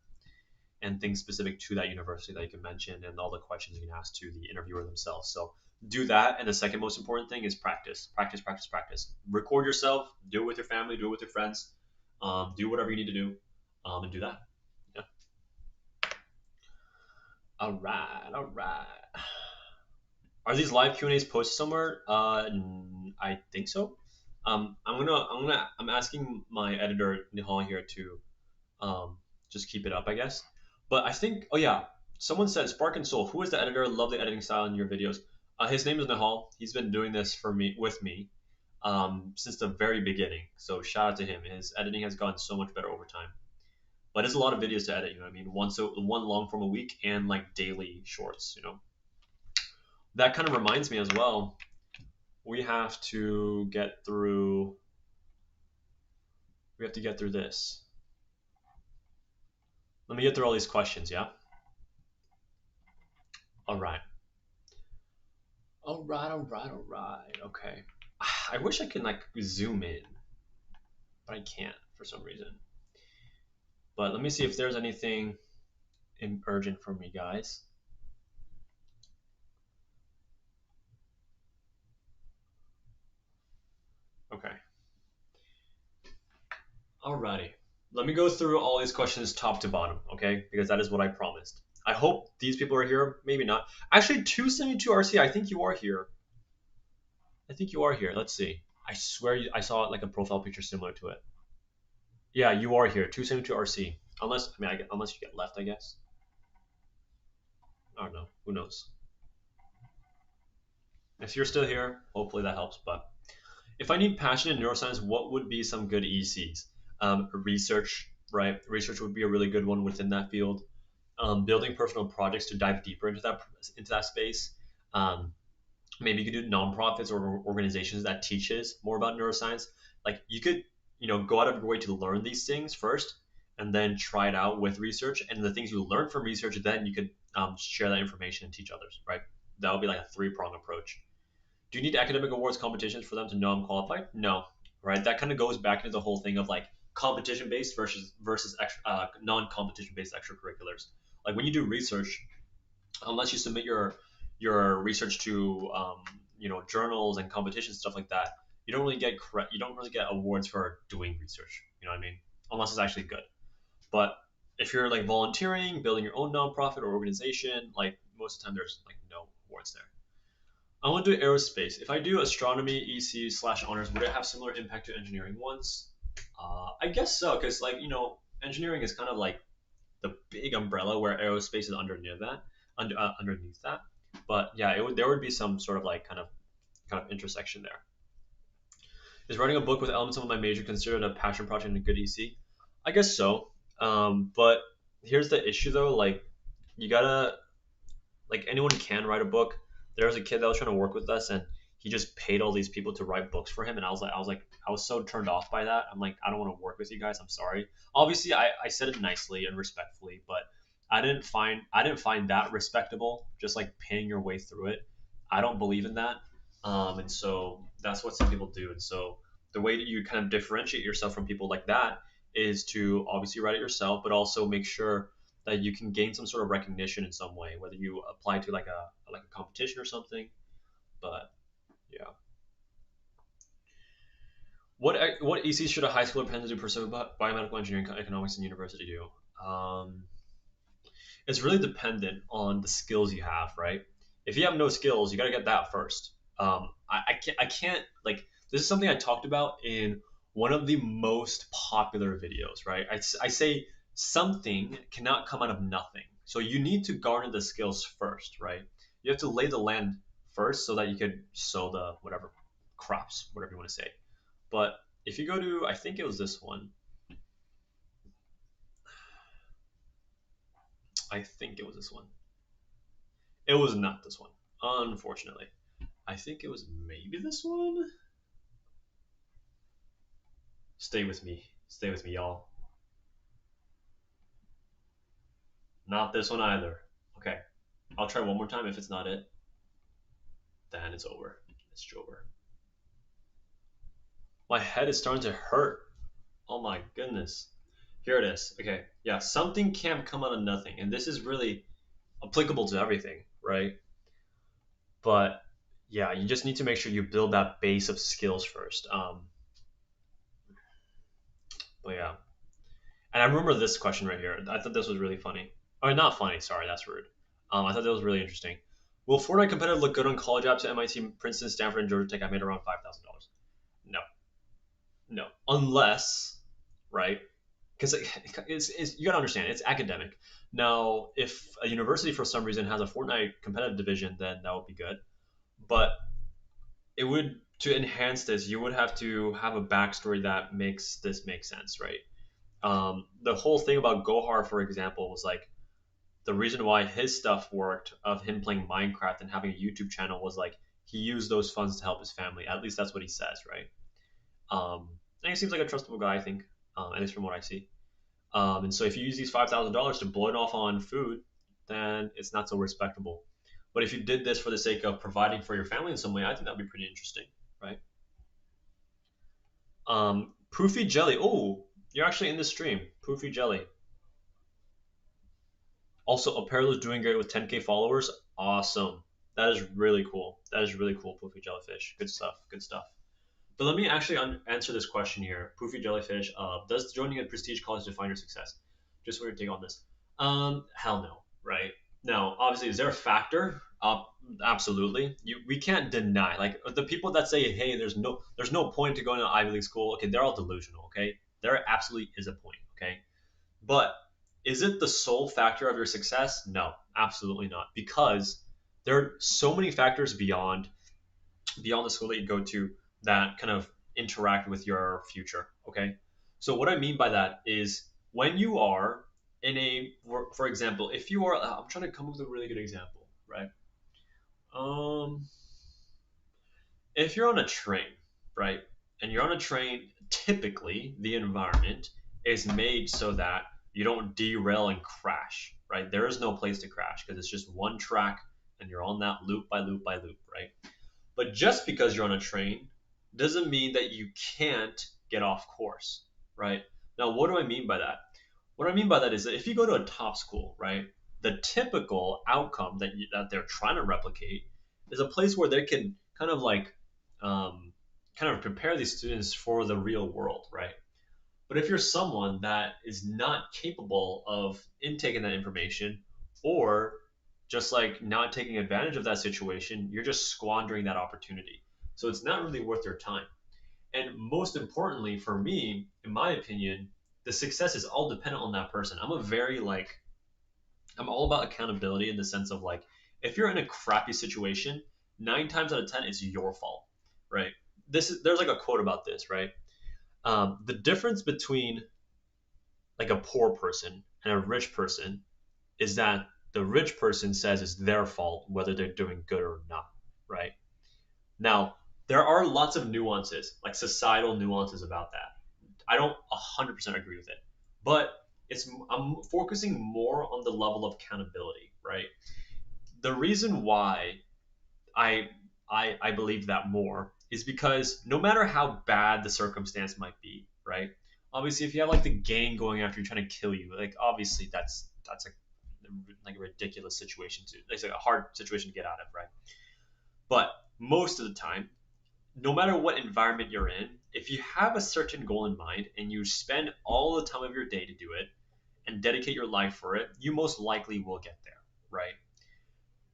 and things specific to that university that you can mention, and all the questions you can ask to the interviewer themselves. So do that, and the second most important thing is practice, practice, practice, practice. Record yourself, do it with your family, do it with your friends, do whatever you need to do, and do that. Yeah. All right, all right. Are these live Q and A's posted somewhere? I think so. I'm asking my editor Nihal here to um, just keep it up, I guess. But I think, oh yeah, someone said Spark and Soul. Who is the editor? Love the editing style in your videos. His name is Nihal. He's been doing this for me with me since the very beginning. So shout out to him. His editing has gotten so much better over time. But it's a lot of videos to edit. You know what I mean? One long form a week and like daily shorts. That kind of reminds me as well. We have to get through. We have to get through this. Let me get through all these questions. Yeah. All right. All right. All right. All right. Okay. I wish I could like zoom in, but I can't for some reason. But let me see if there's anything urgent from you guys. Okay. Alrighty. Let me go through all these questions top to bottom, okay? Because that is what I promised. I hope these people are here. Maybe not. Actually, 272 RC, I think you are here. I think you are here. Let's see. I swear I saw like a profile picture similar to it. Yeah, you are here. 272 RC. Unless you get left, I guess. I don't know. Who knows? If you're still here, hopefully that helps. But if I need passion in neuroscience, what would be some good ECs? Research, right? Research would be a really good one within that field. Building personal projects to dive deeper into that space. Um, Maybe you could do nonprofits or organizations that teaches more about neuroscience. Like you could, go out of your way to learn these things first, and then try it out with research. And the things you learn from research, then you could share that information and teach others. Right? That would be like a three-prong approach. Do you need academic awards competitions for them to know I'm qualified? No, right? That kind of goes back into the whole thing of like competition based versus non-competition based extracurriculars. Like when you do research, unless you submit your research to journals and competitions, stuff like that, you don't really get awards for doing research. You know what I mean? Unless it's actually good. But if you're like volunteering, building your own nonprofit or organization, like most of the time there's like no awards there. I want to do aerospace. If I do astronomy, EC/honors, would it have similar impact to engineering ones? I guess so, because engineering is kind of like the big umbrella where aerospace is underneath that. But yeah, there would be some sort of like kind of intersection there. Is writing a book with elements of my major considered a passion project and a good EC? I guess so. But here's the issue though, like you gotta like anyone can write a book. There was a kid that was trying to work with us, and he just paid all these people to write books for him, and I was so turned off by that. I'm like, I don't want to work with you guys. I'm sorry. Obviously, I said it nicely and respectfully, but I didn't find that respectable. Just like paying your way through it, I don't believe in that. And so that's what some people do. And so the way that you kind of differentiate yourself from people like that is to obviously write it yourself, but also make sure that you can gain some sort of recognition in some way, whether you apply to like a competition or something. But yeah, what EC should a high schooler plan to pursue biomedical engineering, economics, and university do? It's really dependent on the skills you have, right? If you have no skills, you got to get that first. I can't like this is something I talked about in one of the most popular videos, right? I say something cannot come out of nothing. So you need to garner the skills first, right? You have to lay the land first so that you could sow the whatever crops, whatever you want to say. But if you go to, I think it was this one. I think it was this one. It was not this one, unfortunately. I think it was maybe this one. Stay with me, y'all. Not this one either. Okay, I'll try one more time. If it's not it, then it's over. It's over. My head is starting to hurt. Oh my goodness. Here it is. Okay, yeah, something can't come out of nothing, and this is really applicable to everything, right? But yeah, you just need to make sure you build that base of skills first. But yeah, and I remember this question right here. I thought this was really funny. Oh, not funny. Sorry, that's rude. I thought that was really interesting. Will Fortnite competitive look good on college apps at MIT, Princeton, Stanford, and Georgia Tech? I made around $5,000. No, no, unless right, because it's you gotta understand it's academic. Now, if a university for some reason has a Fortnite competitive division, then that would be good. But it would to enhance this, you would have to have a backstory that makes this make sense, right? The whole thing about Gohar, for example, was like the reason why his stuff worked of him playing Minecraft and having a YouTube channel was like he used those funds to help his family. At least that's what he says, right? And he seems like a trustable guy, I think, at least from what I see. And so if you use these $5,000 to blow it off on food, then it's not so respectable. But if you did this for the sake of providing for your family in some way, I think that'd be pretty interesting, right? Poofy Jelly. Oh, you're actually in the stream. Poofy Jelly. Also, Apparel is doing great with 10K followers. Awesome. That is really cool. That is really cool, Poofy Jellyfish. Good stuff. Good stuff. But let me actually answer this question here. Poofy Jellyfish, does joining a prestige college define your success? Just what your take on this. Hell no, right? Now, obviously, is there a factor? Absolutely. We can't deny. Like the people that say, "Hey, there's no point to going to Ivy League school." Okay, they're all delusional. Okay, there absolutely is a point. Okay, but is it the sole factor of your success? No, absolutely not. Because there are so many factors beyond the school that you go to that kind of interact with your future. Okay. So what I mean by that is when you are in a, for example, if you are, I'm trying to come up with a really good example, right? Um, if you're on a train, right, and you're on a train, typically the environment is made so that you don't derail and crash, right? There is no place to crash because it's just one track and you're on that loop by loop by loop, right? But just because you're on a train doesn't mean that you can't get off course, right? Now, what do I mean by that? What I mean by that is that if you go to a top school, right, the typical outcome that they're trying to replicate is a place where they can kind of like um, kind of prepare these students for the real world, right? But if you're someone that is not capable of intaking that information or just like not taking advantage of that situation, you're just squandering that opportunity. So it's not really worth your time. And most importantly, for me, in my opinion, the success is all dependent on that person. I'm all about accountability in the sense of like, if you're in a crappy situation, 9 times out of 10, it's your fault, right? There's like a quote about this, right? The difference between like a poor person and a rich person is that the rich person says it's their fault whether they're doing good or not, right? Now, there are lots of nuances, like societal nuances about that. I don't 100% agree with it, but I'm focusing more on the level of accountability, right? The reason why I I believe that more is because no matter how bad the circumstance might be, right? Obviously, if you have like the gang going after you trying to kill you, like obviously that's like a ridiculous situation to it's like a hard situation to get out of, right? But most of the time, no matter what environment you're in, if you have a certain goal in mind and you spend all the time of your day to do it and dedicate your life for it, you most likely will get there, right?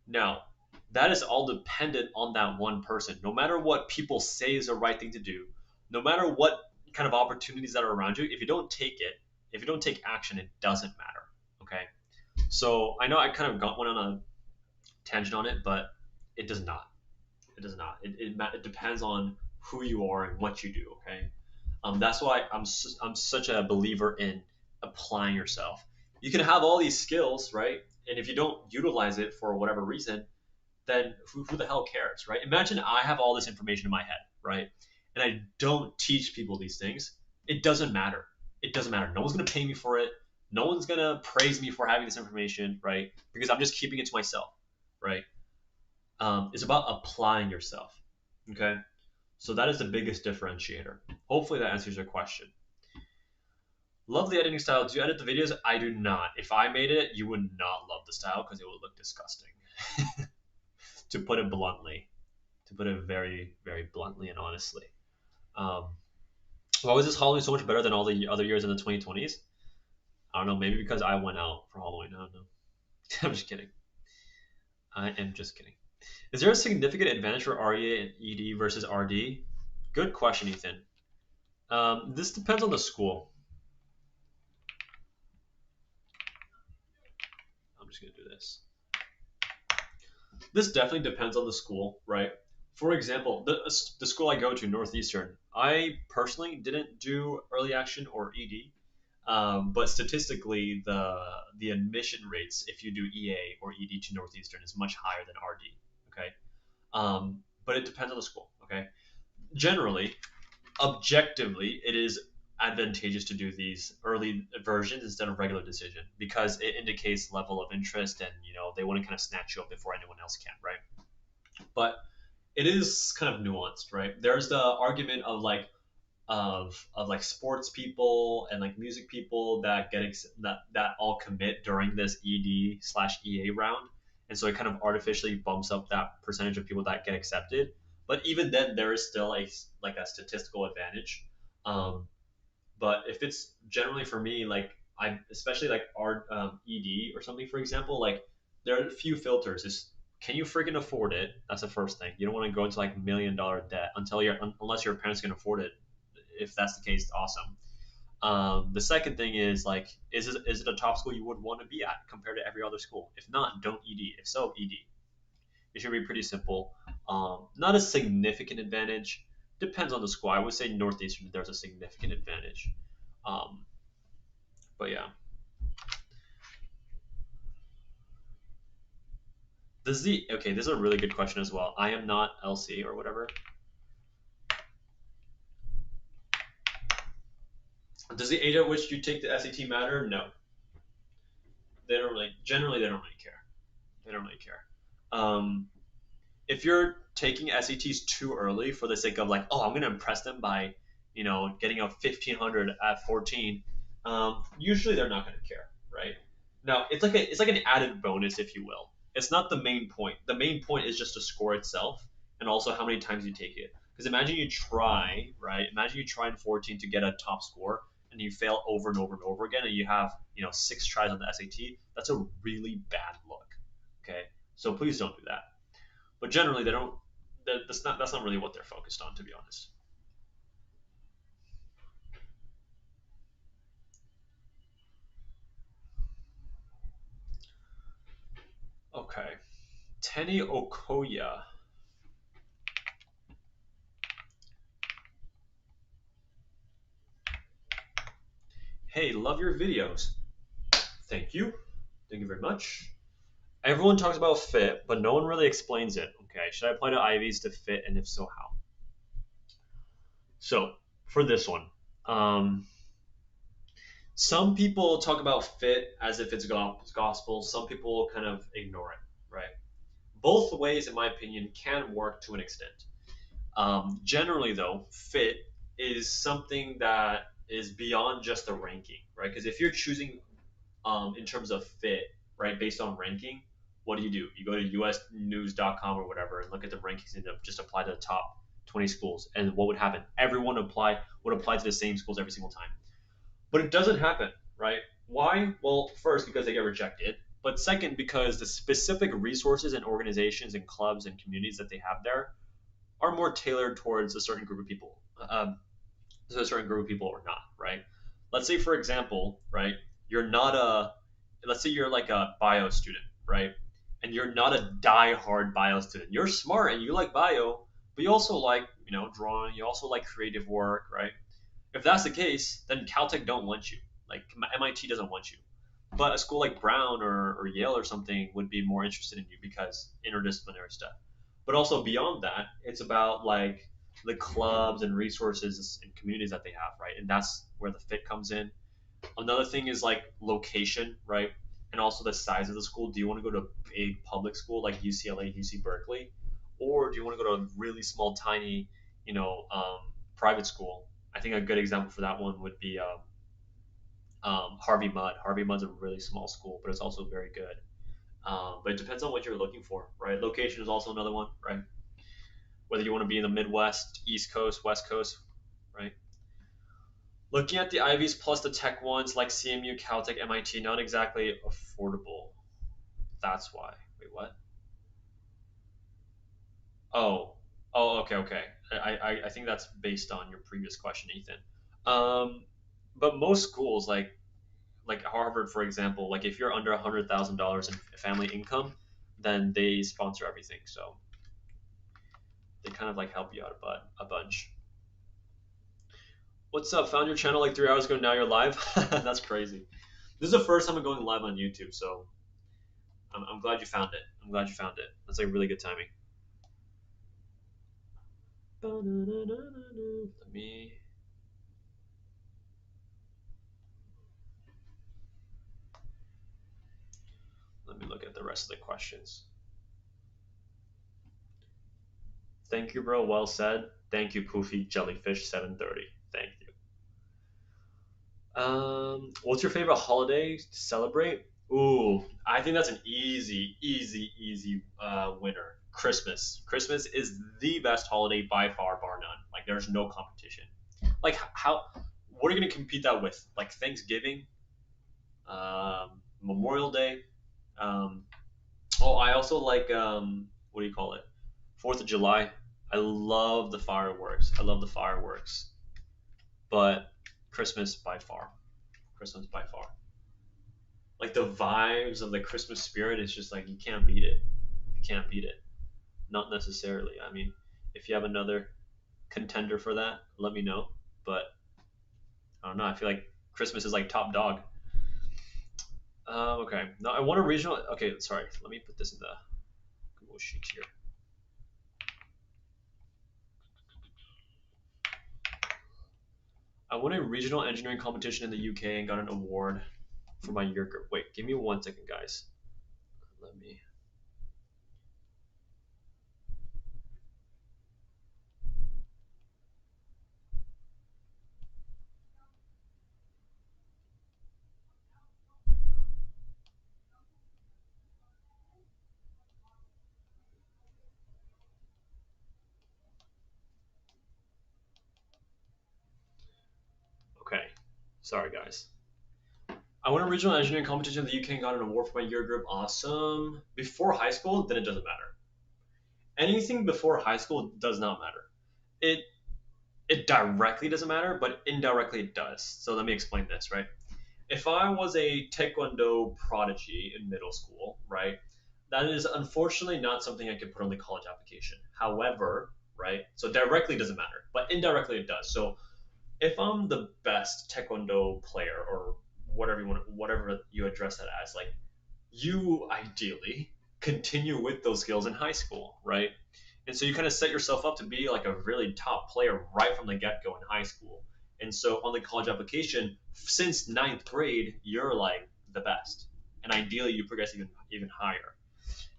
Now, that is all dependent on that one person. No matter what people say is the right thing to do, no matter what kind of opportunities that are around you, if you don't take it, if you don't take action, it doesn't matter. Okay. So I know I kind of got one on a tangent on it, but it does not. It does not. It depends on who you are and what you do. Okay. That's why I'm such a believer in applying yourself. You can have all these skills, right? And if you don't utilize it for whatever reason, then who the hell cares, right? Imagine I have all this information in my head, right? And I don't teach people these things. It doesn't matter. It doesn't matter. No one's going to pay me for it. No one's going to praise me for having this information, right? Because I'm just keeping it to myself, right? It's about applying yourself, okay? So that is the biggest differentiator. Hopefully that answers your question. Love the editing style. Do you edit the videos? I do not. If I made it, you would not love the style because it would look disgusting. To put it bluntly, to put it very, very bluntly and honestly. Um, why was this Halloween so much better than all the other years in the 2020s? I don't know. Maybe because I went out for Halloween. I don't know. I'm just kidding. I am just kidding. Is there a significant advantage for REA and ED versus RD? Good question, Ethan. This depends on the school. I'm just going to do this. This definitely depends on the school, right? For example, the school I go to, Northeastern, I personally didn't do early action or ED, but statistically, the admission rates if you do EA or ED to Northeastern is much higher than RD. Okay, but it depends on the school. Okay, generally, objectively, it is advantageous to do these early versions instead of regular decision because it indicates level of interest and they want to kind of snatch you up before anyone else can, right? But it is kind of nuanced, right? There's the argument of like sports people and like music people that that all commit during this ED/EA round, and so it kind of artificially bumps up that percentage of people that get accepted. But even then, there is still a statistical advantage. Um, but if it's generally for me, like I especially like art ED or something, for example, like there are a few filters. Is can you freaking afford it? That's the first thing. You don't want to go into like $1 million debt unless your parents can afford it. If that's the case, awesome. The second thing is like, is it a top school you would want to be at compared to every other school? If not, don't ED. If so, ED. It should be pretty simple. Not a significant advantage. Depends on the school. I would say Northeastern, there's a significant advantage. Um, but yeah. Okay, this is a really good question as well. I am not LC or whatever. Does the age at which you take the SAT matter? No. They don't really, generally, they don't really care. They don't really care. Um, if you're taking SATs too early for the sake of like, oh, I'm going to impress them by, getting a 1500 at 14, usually they're not going to care, right? Now, it's like an added bonus, if you will. It's not the main point. The main point is just to score itself and also how many times you take it. Because imagine you try, right? Imagine you try in 14 to get a top score and you fail over and over and over again and you have, 6 tries on the SAT. That's a really bad look. Okay? So please don't do that. But generally, they don't. That's not really what they're focused on, to be honest. Okay, Tenny Okoya. Hey, love your videos. Thank you. Thank you very much. Everyone talks about fit, but no one really explains it. Okay, should I apply to Ivies to fit, and if so, how? So for this one, um, some people talk about fit as if it's gospel. Some people kind of ignore it, right? Both ways, in my opinion, can work to an extent. Generally, though, fit is something that is beyond just the ranking, right? Because if you're choosing in terms of fit, right, based on ranking, what do? You go to usnews.com or whatever and look at the rankings and just apply to the top 20 schools. And what would happen? Everyone would apply to the same schools every single time. But it doesn't happen, right? Why? Well, first, because they get rejected. But second, because the specific resources and organizations and clubs and communities that they have there are more tailored towards a certain group of people. To a certain group of people or not, right? Let's say, for example, right, you're not a, let's say you're like a bio student, right? And you're not a die-hard bio student. You're smart and you like bio, but you also like, drawing. You also like creative work, right? If that's the case, then Caltech don't want you. Like MIT doesn't want you. But a school like Brown or Yale or something would be more interested in you because interdisciplinary stuff. But also beyond that, it's about like the clubs and resources and communities that they have, right? And that's where the fit comes in. Another thing is like location, right? And also the size of the school. Do you want to go to a big public school like UCLA, UC Berkeley, or do you want to go to a really small, tiny, private school? I think a good example for that one would be Harvey Mudd. Harvey Mudd's a really small school, but it's also very good. But it depends on what you're looking for, right? Location is also another one, right? Whether you want to be in the Midwest, East Coast, West Coast, right? Looking at the Ivies plus the tech ones like CMU, Caltech, MIT, not exactly affordable. That's why. Wait, what? Oh, okay, okay. I think that's based on your previous question, Ethan. Um, but most schools like Harvard, for example, like if you're under $100,000 in family income, then they sponsor everything. So they kind of like help you out a bunch. What's up? Found your channel like 3 hours ago. Now you're live. That's crazy. This is the first time I'm going live on YouTube, so I'm glad you found it. I'm glad you found it. That's like really good timing. Me let me look at the rest of the questions. Thank you, bro. Well said. Thank you, Poofy Jellyfish 730. Thank you. What's your favorite holiday to celebrate? Ooh, I think that's an easy winner. Christmas. Christmas is the best holiday by far, bar none. Like, there's no competition. Like, how? What are you gonna compete that with? Like Thanksgiving, Memorial Day. Um, oh, I also like what do you call it? Fourth of July. I love the fireworks. I love the fireworks. But Christmas by far. Christmas by far. Like the vibes of the Christmas spirit is just like you can't beat it. You can't beat it. Not necessarily. I mean, if you have another contender for that, let me know. But I don't know. I feel like Christmas is like top dog. Okay. No, I want a regional. Okay, sorry. Let me put this in the Google Sheet here. I won a regional engineering competition in the UK and got an award for my year group. Wait, give me 1 second, guys. Let me. Okay. Sorry, guys. I won a regional engineering competition in the UK and got an award for my year group. Awesome. Before high school, then it doesn't matter. Anything before high school does not matter. It it directly doesn't matter, but indirectly it does. So let me explain this, right? If I was a taekwondo prodigy in middle school, right, that is unfortunately not something I can put on the college application. However, right, so directly doesn't matter, but indirectly it does. So if I'm the best taekwondo player or whatever you address that as, like you ideally continue with those skills in high school, right? And so you kind of set yourself up to be like a really top player right from the get go in high school. And so on the college application, since ninth grade, you're like the best. And ideally, you progress even higher.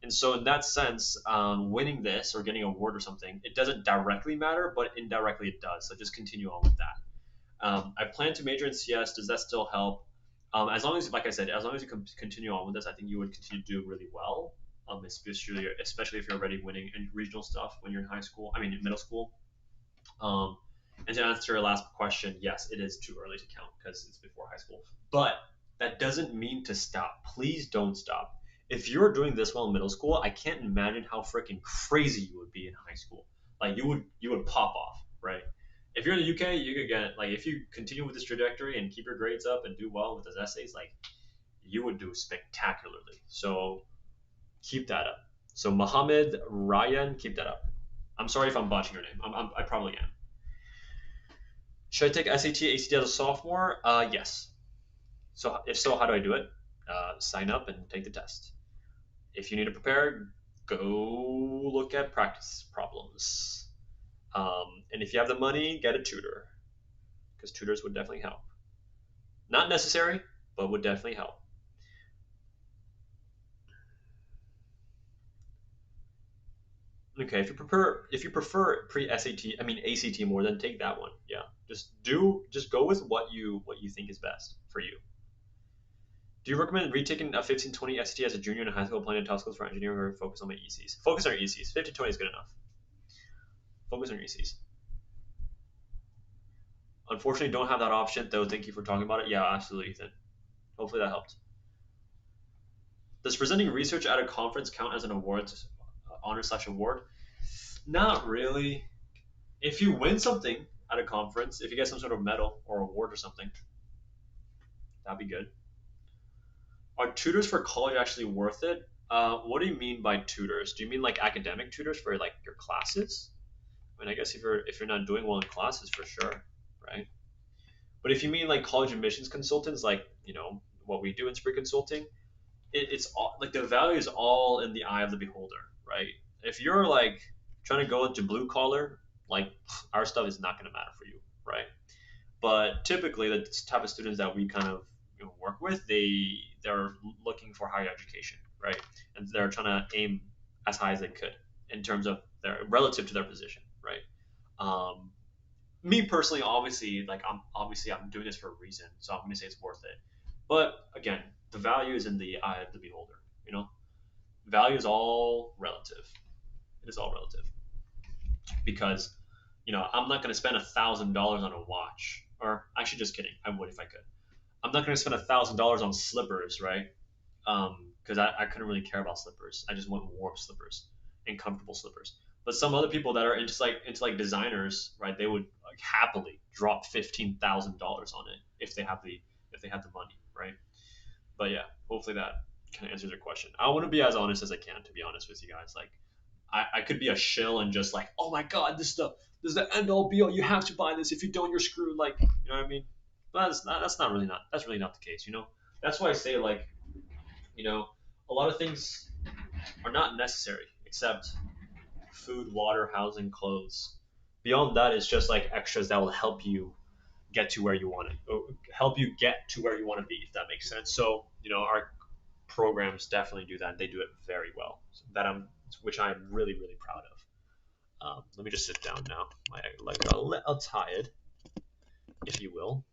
And so, in that sense, winning this or getting an award or something, it doesn't directly matter, but indirectly it does. So just continue on with that. I plan to major in CS. Does that still help? As long as, like I said, as long as you continue on with this, I think you would continue to do really well. Especially if you're already winning in regional stuff when you're in high school. I mean, in middle school. Um, and to answer your last question, yes, it is too early to count because it's before high school. But that doesn't mean to stop. Please don't stop. If you're doing this well in middle school, I can't imagine how freaking crazy you would be in high school. Like you would pop off, right? If you're in the UK, you could get like if you continue with this trajectory and keep your grades up and do well with those essays, like you would do spectacularly. So keep that up. So Mohammed Ryan, keep that up. I'm sorry if I'm botching your name. I probably am. Should I take SAT, ACT as a sophomore? Yes. So if so, how do I do it? Sign up and take the test. If you need to prepare, go look at practice problems. And if you have the money, get a tutor because tutors would definitely help. Not necessary, but would definitely help. Okay, if you prefer pre SAT, I mean ACT more, then take that one. Yeah, just go with what you think is best for you. Do you recommend retaking a 1520 SAT as a junior in high school, planning task for engineering, or focus on my ECs? Focus on your ECs. 1520 is good enough. Focus on your ECs. Unfortunately, don't have that option though. Thank you for talking about it. Yeah, absolutely, Ethan. Hopefully that helped. Does presenting research at a conference count as an award, honor/award? Not really. If you win something at a conference, if you get some sort of medal or award or something, that'd be good. Are tutors for college actually worth it? What do you mean by tutors? Do you mean like academic tutors for like your classes? I mean, I guess if you're not doing well in classes, for sure, right? But if you mean like college admissions consultants, like what we do in Spree Consulting, it's all like the value is all in the eye of the beholder, right? If you're like trying to go into blue collar, like our stuff is not going to matter for you, right? But typically, the type of students that we kind of work with, they're looking for higher education, right? And they're trying to aim as high as they could in terms of their relative to their position, right? Um, Me personally, obviously, like I'm doing this for a reason, so I'm gonna say it's worth it. But again, the value is in the eye of the beholder. You know, value is all relative. It is all relative because I'm not gonna spend $1,000 on a watch, or actually, just kidding. I would if I could. I'm not gonna spend $1,000 on slippers, right? Because I couldn't really care about slippers. I just want warm slippers and comfortable slippers. But some other people that are into like designers, right? They would like happily drop $15,000 on it if they have the money, right? But yeah, hopefully that kind of answers your question. I want to be as honest as I can, to be honest with you guys. Like I could be a shill and just like, oh my god, this is the end all be all. You have to buy this. If you don't, you're screwed. Like, you know what I mean? But that's really not the case. That's why I say like you know, a lot of things are not necessary except food, water, housing, clothes. Beyond that, it's just like extras that will help you get to where you want to, help you get to where you want to be, if that makes sense. So, our programs definitely do that. They do it very well. So which I'm really, really proud of. Let me just sit down now. My legs are a little tired, if you will.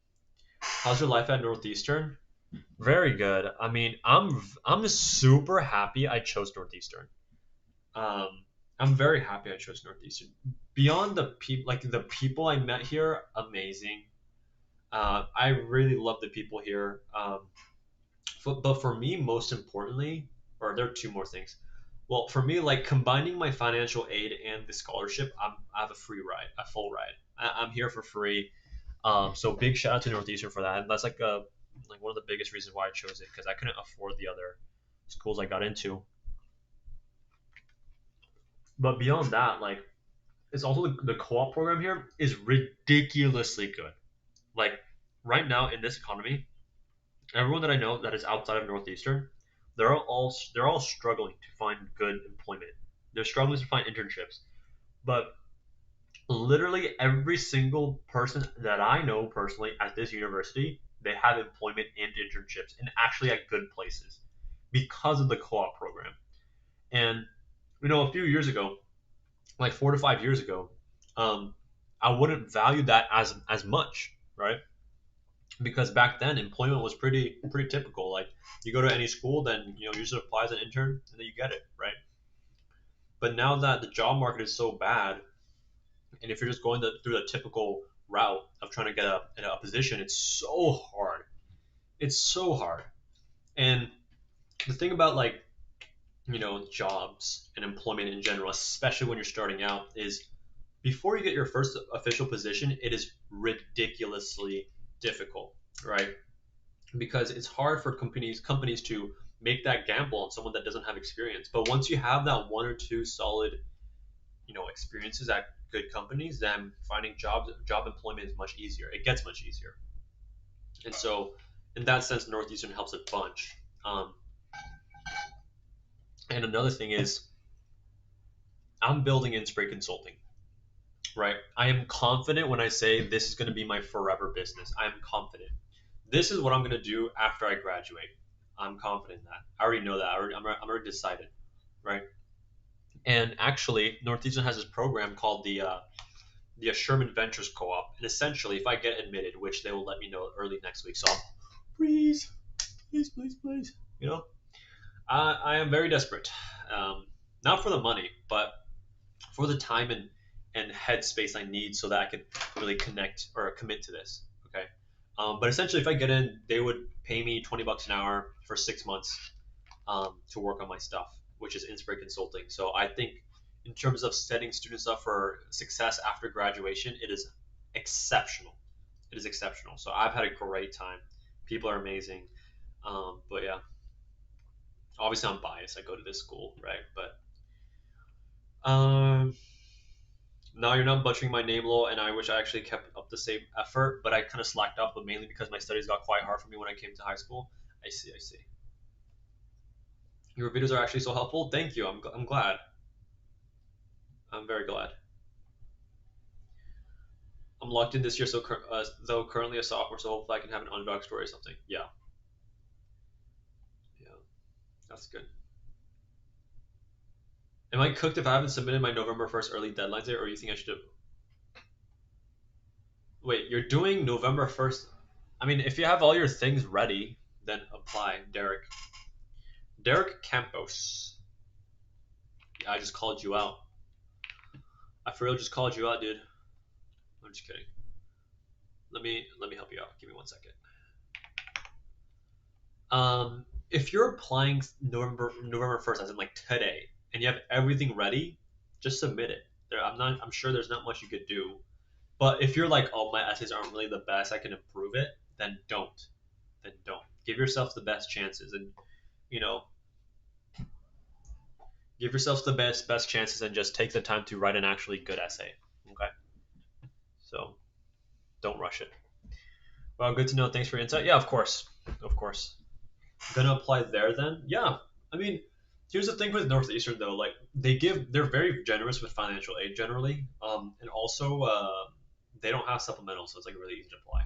How's your life at Northeastern? Very good. I mean, I'm super happy I chose Northeastern. Um, I'm very happy I chose Northeastern. Beyond the people, like the people I met here, amazing. I really love the people here. But for me, most importantly, or there are two more things. Well, for me, like combining my financial aid and the scholarship, I have a free ride, a full ride. I'm here for free. So big shout out to Northeastern for that. And that's like one of the biggest reasons why I chose it because I couldn't afford the other schools I got into. But beyond that, like it's also the co-op program here is ridiculously good. Like right now in this economy, everyone that I know that is outside of Northeastern, they're all struggling to find good employment. They're struggling to find internships, but literally every single person that I know personally at this university, they have employment and internships, and actually at good places because of the co-op program. And a few years ago, like 4 to 5 years ago, um, I wouldn't value that as much, right? Because back then employment was pretty typical. Like you go to any school, then you usually apply as an intern, and then you get it, right? But now that the job market is so bad, and if you're just going through the typical route of trying to get a position, it's so hard. It's so hard. And the thing about like jobs and employment in general, especially when you're starting out, is before you get your first official position, it is ridiculously difficult, right? Because it's hard for companies to make that gamble on someone that doesn't have experience. But once you have that one or two solid, experiences at good companies, then finding job employment is much easier. It gets much easier. And so, in that sense, Northeastern helps a bunch. And another thing is, I'm building Inspray Consulting, right? I am confident when I say this is going to be my forever business. I am confident. This is what I'm going to do after I graduate. I'm confident in that. I already know that. I'm already decided, right? And actually, Northeastern has this program called the Sherman Ventures Co-op. And essentially, if I get admitted, which they will let me know early next week, so please, please, please, please, I am very desperate. Not for the money, but for the time and headspace I need so that I could really connect or commit to this. Okay. But essentially, if I get in, they would pay me $20 an hour for 6 months to work on my stuff, which is Inspray Consulting. So I think in terms of setting students up for success after graduation, it is exceptional. It is exceptional. So I've had a great time. People are amazing. But yeah, obviously I'm biased. I go to this school, right? But now you're not butchering my name, Lowell, and I wish I actually kept up the same effort, but I kind of slacked up, but mainly because my studies got quite hard for me when I came to high school. I see, I see. Your videos are actually so helpful. Thank you. I'm glad. I'm very glad. I'm locked in this year, so though currently a sophomore, so hopefully I can have an underdog story or something. Yeah, yeah, that's good. Am I cooked if I haven't submitted my November 1st early deadlines yet, or you think I should? Wait, you're doing November 1st? I mean, if you have all your things ready, then apply, Derek. Derek Campos. Yeah, I just called you out. I for real just called you out, dude. I'm just kidding. Let me help you out. Give me 1 second. If you're applying November 1st, as in like today, and you have everything ready, just submit it. I'm sure there's not much you could do. But if you're like, oh, my essays aren't really the best, I can improve it, then don't. Then don't. Give yourself the best chances, and you know, give yourself the best chances, and just take the time to write an actually good essay. Okay. So don't rush it. Well, good to know. Thanks for your insight. Yeah, of course, of course. Gonna apply there then? Yeah. I mean, here's the thing with Northeastern though. Like they're very generous with financial aid generally, and also they don't have supplemental, so it's like really easy to apply.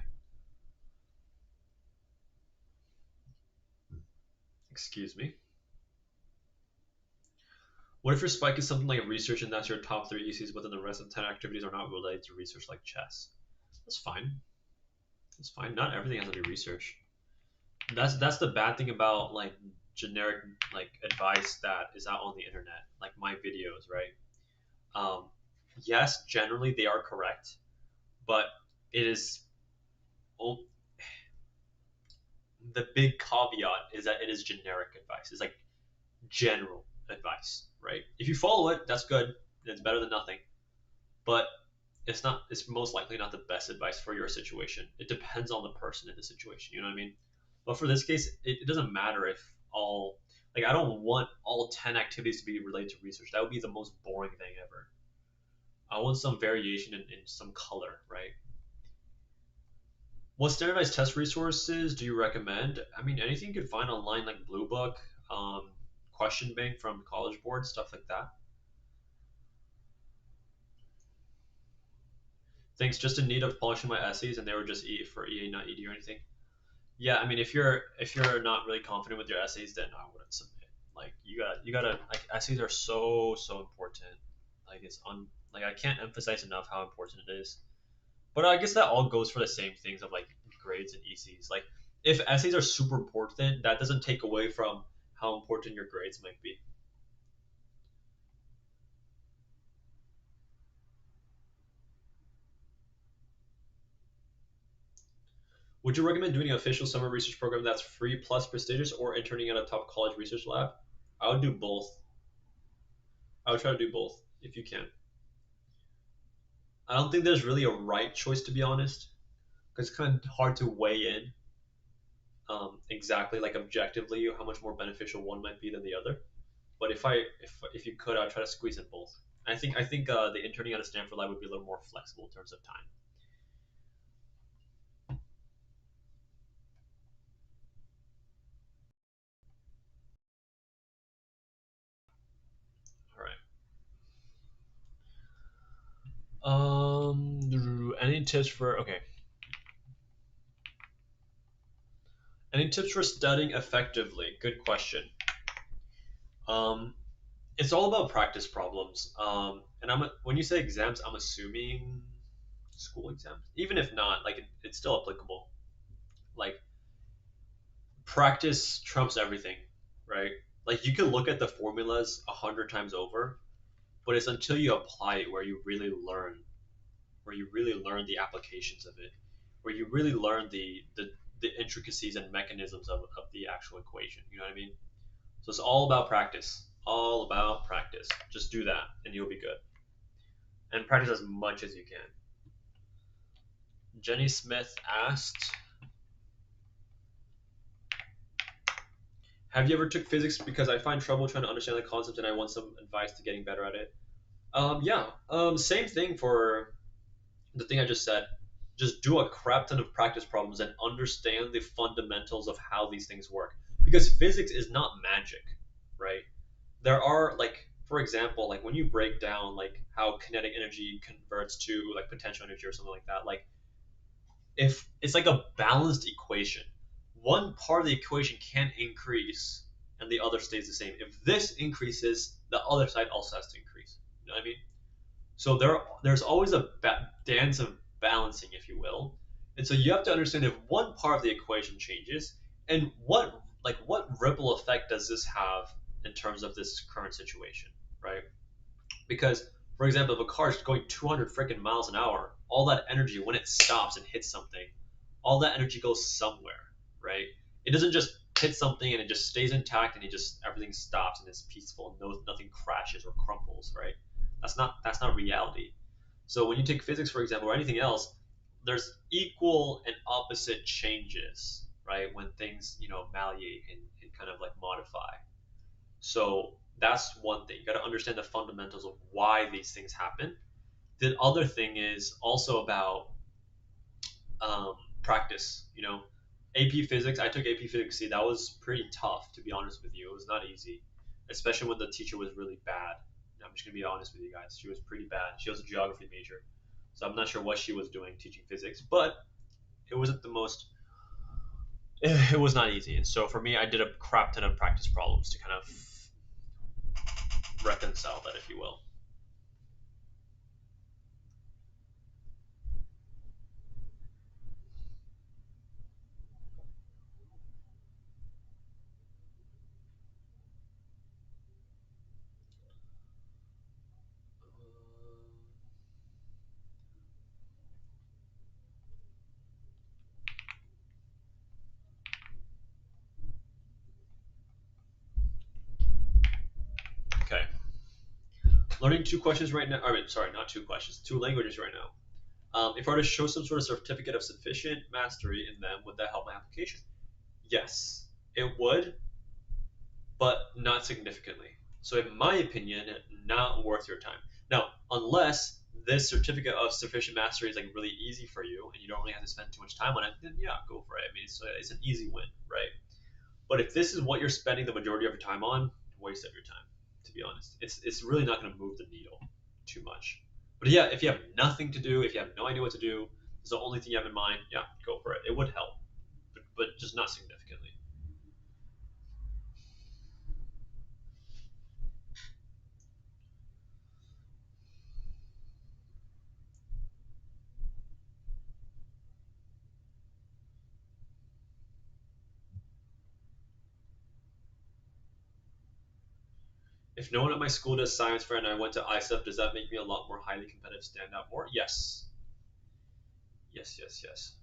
Excuse me. What if your spike is something like research and that's your top three ECs, but then the rest of the 10 activities are not related to research like chess? That's fine. That's fine. Not everything has to be research. That's the bad thing about like generic like advice that is out on the internet, like my videos, right? Um, yes, generally they are correct, but it is the big caveat is that it is generic advice. It's like general advice, right? If you follow it, that's good. It's better than nothing. But it's not. It's most likely not the best advice for your situation. It depends on the person in the situation. You know what I mean? But for this case, it doesn't matter if all like I don't want all 10 activities to be related to research. That would be the most boring thing ever. I want some variation in some color, right? What standardized test resources do you recommend? I mean, anything you could find online, like Blue Book. question bank from College Board, stuff like that. Things just in need of polishing my essays, and they were just for EA, not ED or anything. Yeah, I mean, if you're not really confident with your essays, then I wouldn't submit. Like you gotta like essays are so important. Like like I can't emphasize enough how important it is. But I guess that all goes for the same things of like grades and ECs. Like if essays are super important, that doesn't take away from how important your grades might be. Would you recommend doing an official summer research program that's free plus prestigious, or interning at a top college research lab? I would do both. I would try to do both if you can. I don't think there's really a right choice, to be honest, because it's kind of hard to weigh in exactly like objectively how much more beneficial one might be than the other. But if you could, I'd try to squeeze in both. I think the interning at a Stanford lab would be a little more flexible in terms of time. All right. Any tips for okay? Any tips for studying effectively? Good question. Um, it's all about practice problems. And when you say exams, I'm assuming school exams. Even if not, like it's still applicable. Like practice trumps everything, right? Like you can look at the formulas 100 times over, but it's until you apply it where you really learn the applications of it, where you really learn the intricacies and mechanisms of the actual equation. You know what I mean? So it's all about practice. All about practice. Just do that and you'll be good. And practice as much as you can. Jenny Smith asked, have you ever took physics because I find trouble trying to understand the concept and I want some advice to getting better at it? Yeah. Same thing for the thing I just said. Just do a crap ton of practice problems and understand the fundamentals of how these things work. Because physics is not magic, right? There are like, for example, like when you break down like how kinetic energy converts to like potential energy or something like that, like if it's like a balanced equation, one part of the equation can increase and the other stays the same. If this increases, the other side also has to increase. You know what I mean? So there's always a dance of balancing, if you will. And so you have to understand if one part of the equation changes, and what ripple effect does this have in terms of this current situation, right? Because for example, if a car is going 200 freaking miles an hour, all that energy when it stops and hits something, all that energy goes somewhere, right? It doesn't just hit something and it just stays intact and it just everything stops and it's peaceful and nothing crashes or crumples, right? That's not reality. So when you take physics, for example, or anything else, there's equal and opposite changes, right? When things, malleate and kind of like modify. So that's one thing. You got to understand the fundamentals of why these things happen. The other thing is also about practice. AP Physics. I took AP Physics C. That was pretty tough, to be honest with you. It was not easy, especially when the teacher was really bad. I'm just gonna be honest with you guys. She was pretty bad. She was a geography major, so I'm not sure what she was doing teaching physics, but it wasn't the most. It was not easy, and so for me, I did a crap ton of practice problems to kind of reconcile that, if you will. Okay, learning two questions right now. I mean, sorry, not two questions, two languages right now. If I were to show some sort of certificate of sufficient mastery in them, would that help my application? Yes, it would, but not significantly. So, in my opinion, not worth your time. Now, unless this certificate of sufficient mastery is like really easy for you and you don't really have to spend too much time on it, then yeah, go for it. I mean, it's an easy win, right? But if this is what you're spending the majority of your time on, waste of your time. To be honest, it's really not going to move the needle too much. But yeah, if you have nothing to do, if you have no idea what to do, it's the only thing you have in mind. Yeah, go for it. It would help, but just not significantly. If no one at my school does science fair and I went to ISEP, does that make me a lot more highly competitive, stand out more? Yes. Yes, yes, yes.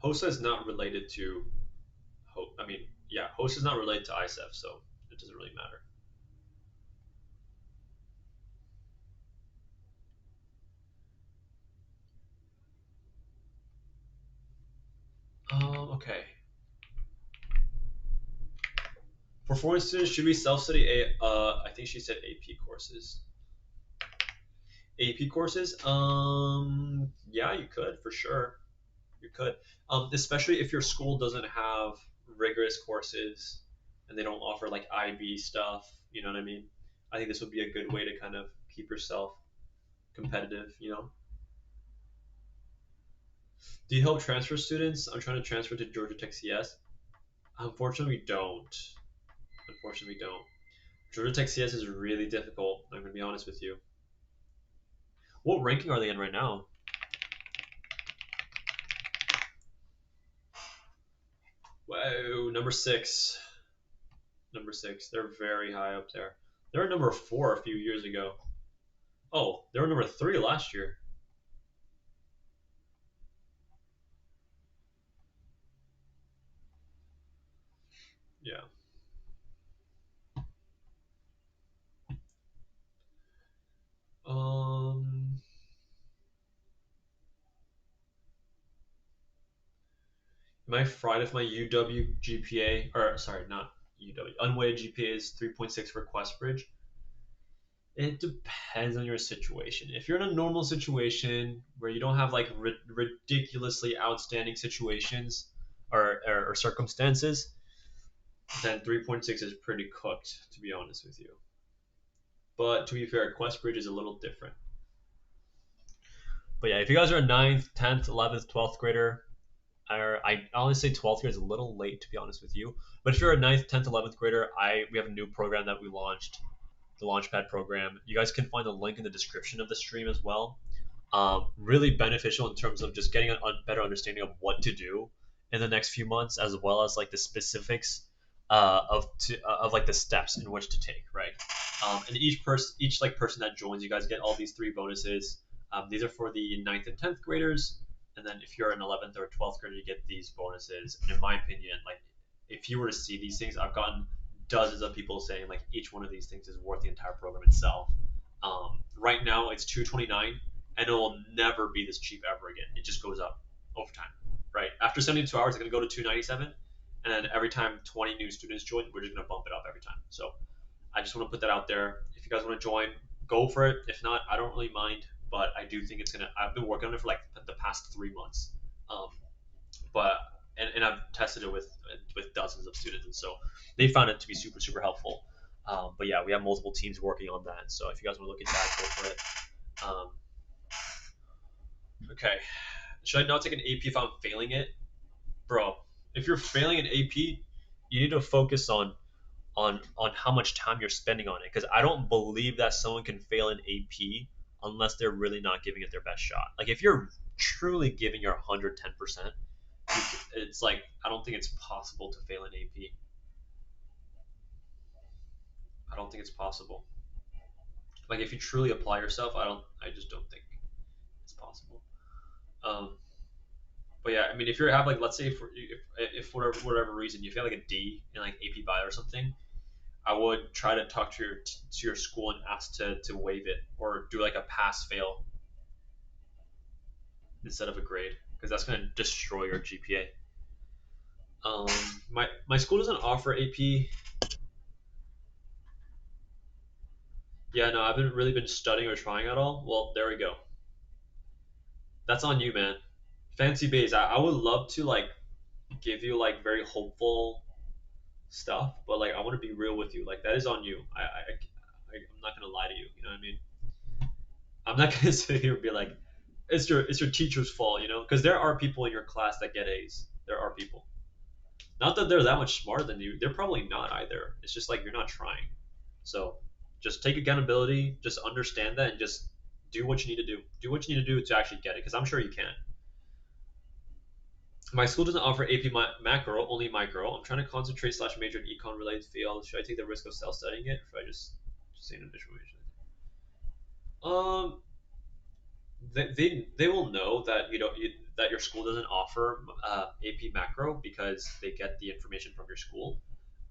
HOSA is not related to I mean, yeah, HOSA is not related to ISEF, so it doesn't really matter. Okay. For foreign students, should we self-study I think she said AP courses. AP courses? Yeah, you could for sure. You could. Especially if your school doesn't have rigorous courses and they don't offer like IB stuff. You know what I mean? I think this would be a good way to kind of keep yourself competitive. You know. Do you help transfer students? I'm trying to transfer to Georgia Tech CS. Unfortunately, we don't. Unfortunately, we don't. Georgia Tech CS is really difficult. I'm gonna be honest with you. What ranking are they in right now? Wow, number six. Number six. They're very high up there. They were number four a few years ago. Oh, they were number three last year. Yeah. Um, am I fried if my UW GPA, or sorry, not UW, unweighted GPA is 3.6 for Questbridge? It depends on your situation. If you're in a normal situation where you don't have like ridiculously outstanding situations or circumstances, then 3.6 is pretty cooked, to be honest with you. But to be fair, Questbridge is a little different. But yeah, if you guys are a ninth, 10th, 11th, 12th grader, or I honestly say 12th grade is a little late to be honest with you. But if you're a ninth, 10th, 11th grader, I we have a new program that we launched, the Launchpad program. You guys can find the link in the description of the stream as well. Really beneficial in terms of just getting a better understanding of what to do in the next few months, as well as like the specifics of like the steps in which to take, right? And each like person that joins, you guys get all these three bonuses. These are for the ninth and 10th graders, and then if you're an 11th or 12th grader, you get these bonuses. And in my opinion, like if you were to see these things, I've gotten dozens of people saying like each one of these things is worth the entire program itself. Right now, it's 229, and it will never be this cheap ever again. It just goes up over time, right? After 72 hours, it's going to go to 297, and then every time 20 new students join, we're just going to bump it up every time. So I just want to put that out there. If you guys want to join, go for it. If not, I don't really mind, but I do think it's gonna. I've been working on it for like the past 3 months, um, but and I've tested it with dozens of students, and so they found it to be super super helpful. But yeah, we have multiple teams working on that. So if you guys want to look at that, go for it. Um, okay, should I not take an AP if I'm failing it, bro? If you're failing an AP, you need to focus on how much time you're spending on it, because I don't believe that someone can fail an AP unless they're really not giving it their best shot. Like if you're truly giving your 110%, it's like I don't think it's possible to fail an AP. I don't think it's possible. Like if you truly apply yourself, I just don't think it's possible. Um, but yeah, I mean, if you have like, let's say if for whatever reason you feel like a D in like AP Bio or something, I would try to talk to your school and ask to waive it or do like a pass fail instead of a grade, because that's going to destroy your GPA. Um, my school doesn't offer AP. Yeah, no, I haven't really been studying or trying at all. Well, there we go. That's on you, man. Fancy Bays. I would love to like. give you like very hopeful stuff, but like I want to be real with you. Like that is on you. I'm not gonna lie to you. You know what I mean? I'm not gonna sit here and be like, it's your teacher's fault. You know, because there are people in your class that get A's. There are people. Not that they're that much smarter than you. They're probably not either. It's just like you're not trying. So just take accountability. Just understand that and just do what you need to do. Do what you need to do to actually get it. Because I'm sure you can. My school doesn't offer AP macro, only micro. I'm trying to concentrate slash major in econ related field. Should I take the risk of self studying it, or should I just say an additional major? Um, they will know that that your school doesn't offer AP macro because they get the information from your school.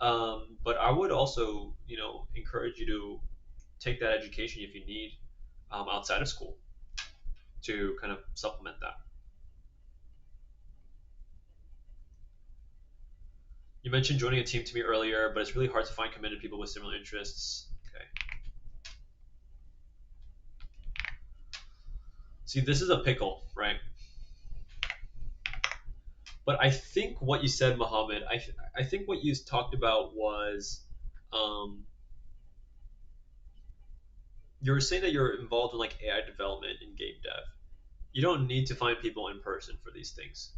But I would also encourage you to take that education if you need outside of school to kind of supplement that. You mentioned joining a team to me earlier, but it's really hard to find committed people with similar interests. Okay. See, this is a pickle, right? But I think what you said, Mohammed, I think what you talked about was um, you were saying that you're involved in like AI development and game dev. You don't need to find people in person for these things.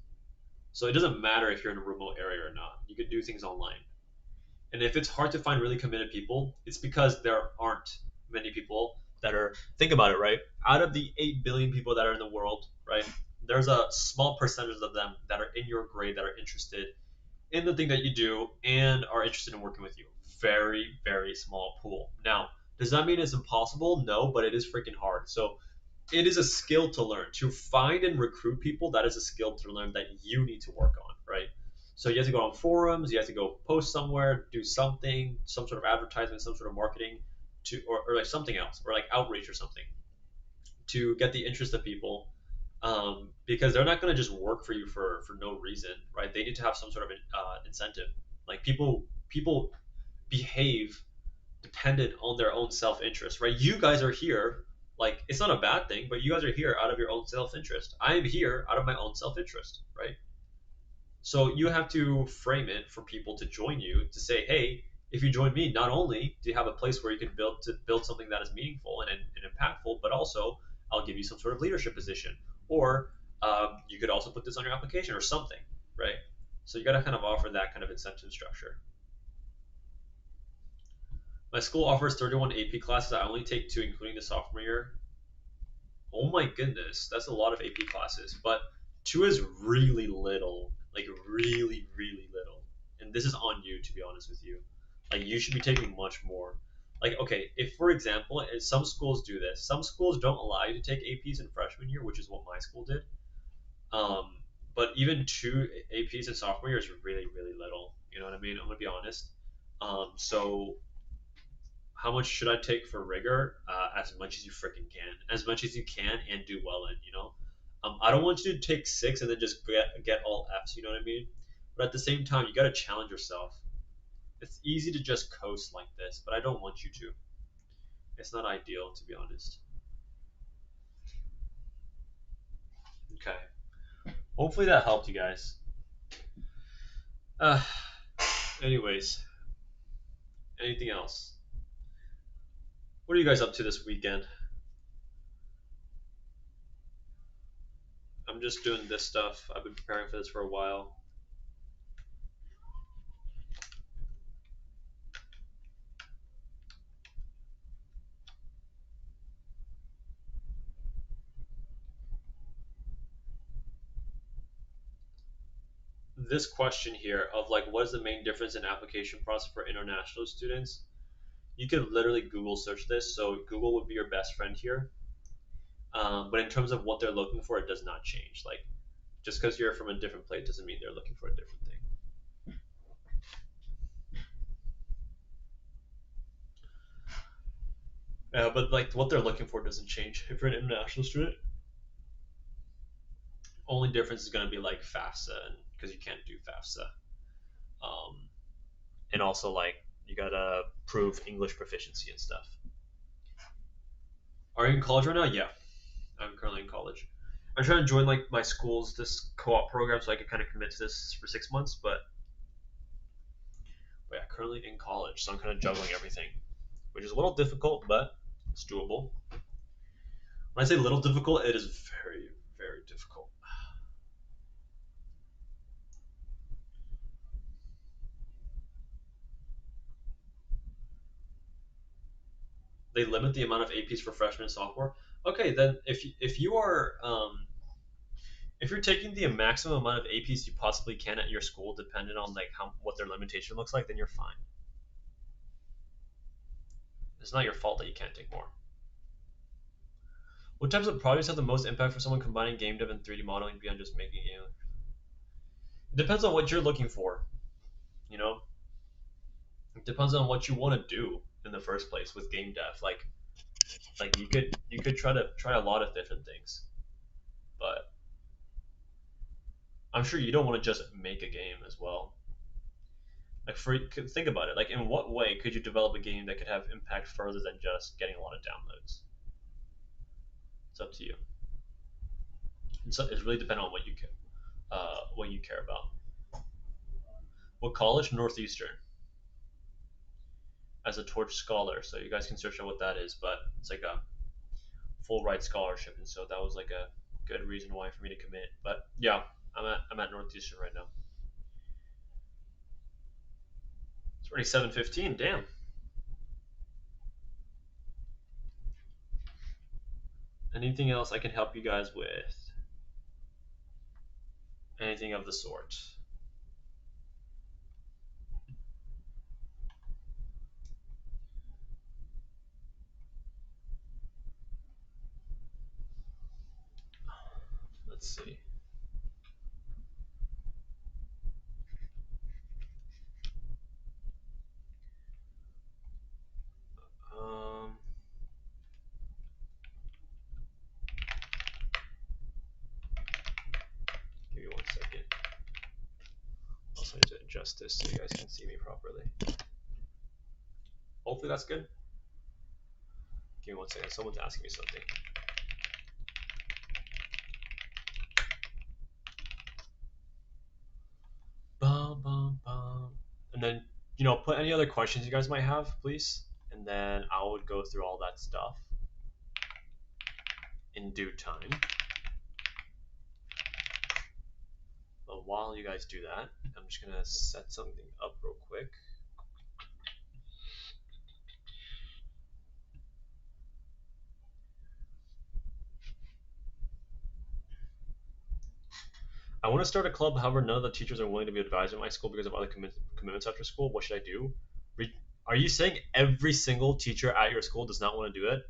So it doesn't matter if you're in a remote area or not. You could do things online. And if it's hard to find really committed people, it's because there aren't many people that are. Think about it, right? Out of the 8 billion people that are in the world, right? There's a small percentage of them that are in your grade that are interested in the thing that you do and are interested in working with you. Very, very small pool. Now, does that mean it's impossible? No, but it is freaking hard. So it is a skill to learn. To find and recruit people, that is a skill to learn that you need to work on, right? So you have to go on forums, you have to go post somewhere, do something, some sort of advertisement, some sort of marketing or like something else, or like outreach or something to get the interest of people because they're not going to just work for you for no reason, right? They need to have some sort of incentive. Like people behave dependent on their own self interest, right? You guys are here, like it's not a bad thing, but you guys are here out of your own self interest. I am here out of my own self interest, right? So you have to frame it for people to join you to say, hey, if you join me, not only do you have a place where you can build something that is meaningful and impactful, but also I'll give you some sort of leadership position, or you could also put this on your application or something, right? So you got to kind of offer that kind of incentive structure. My school offers 31 AP classes. I only take two, including the sophomore year. Oh my goodness, that's a lot of AP classes. But two is really little, like really, really little. And this is on you, to be honest with you. Like you should be taking much more. Like okay, if for example, some schools do this. Some schools don't allow you to take APs in freshman year, which is what my school did. Um, but even two APs in sophomore year is really, really little. You know what I mean? I'm gonna be honest. So how much should I take for rigor? As much as you freaking can, as much as you can, and do well in. I don't want you to take six and then just get all Fs. You know what I mean? But at the same time, you got to challenge yourself. It's easy to just coast like this, but I don't want you to. It's not ideal, to be honest. Okay. Hopefully that helped you guys. Uh, anyways, anything else? What are you guys up to this weekend? I'm just doing this stuff. I've been preparing for this for a while. This question here of like what is the main difference in application process for international students, you can literally Google search this, so Google would be your best friend here. But in terms of what they're looking for, it does not change. Like just because you're from a different place doesn't mean they're looking for a different thing. But like what they're looking for doesn't change if you're an international student. Only difference is going to be like FAFSA, because you can't do FAFSA. um, and also like you gotta prove English proficiency and stuff. Are you in college right now? Yeah, I'm currently in college. I'm trying to join like my school's this co-op program so I can kind of commit to this for 6 months. But yeah, currently in college, so I'm kind of juggling everything, which is a little difficult, but it's doable. When I say little difficult, it is very, very difficult. They limit the amount of APs for freshmen in sophomore. Okay, then if you are if you're taking the maximum amount of APs you possibly can at your school, depending on like how what their limitation looks like, then you're fine. It's not your fault that you can't take more. What types of projects have the most impact for someone combining game dev and 3D modeling beyond just making a game? It depends on what you're looking for. You know, it depends on what you want to do in the first place with game dev. Like you could try a lot of different things, but I'm sure you don't want to just make a game as well. Like think about it. Like in what way could you develop a game that could have impact further than just getting a lot of downloads? It's up to you. It's really dependent on what you care about. What college? Northeastern, as a Torch scholar. So you guys can search out what that is, but it's like a full ride scholarship, and so that was like a good reason why for me to commit. But yeah, I'm at Northeastern right now. It's already 7:15. Damn. Anything else I can help you guys with? Anything of the sort? Let's see. Um, Give me 1 second. Also need to adjust this so you guys can see me properly. Hopefully that's good. Give me 1 second. Someone's asking me something. Bum, bum, bum. And then, put any other questions you guys might have, please. And then I would go through all that stuff in due time. But while you guys do that, I'm just going to set something up real quick. I want to start a club, however, none of the teachers are willing to be advised at my school because of other commitments after school. What should I do? Are you saying every single teacher at your school does not want to do it?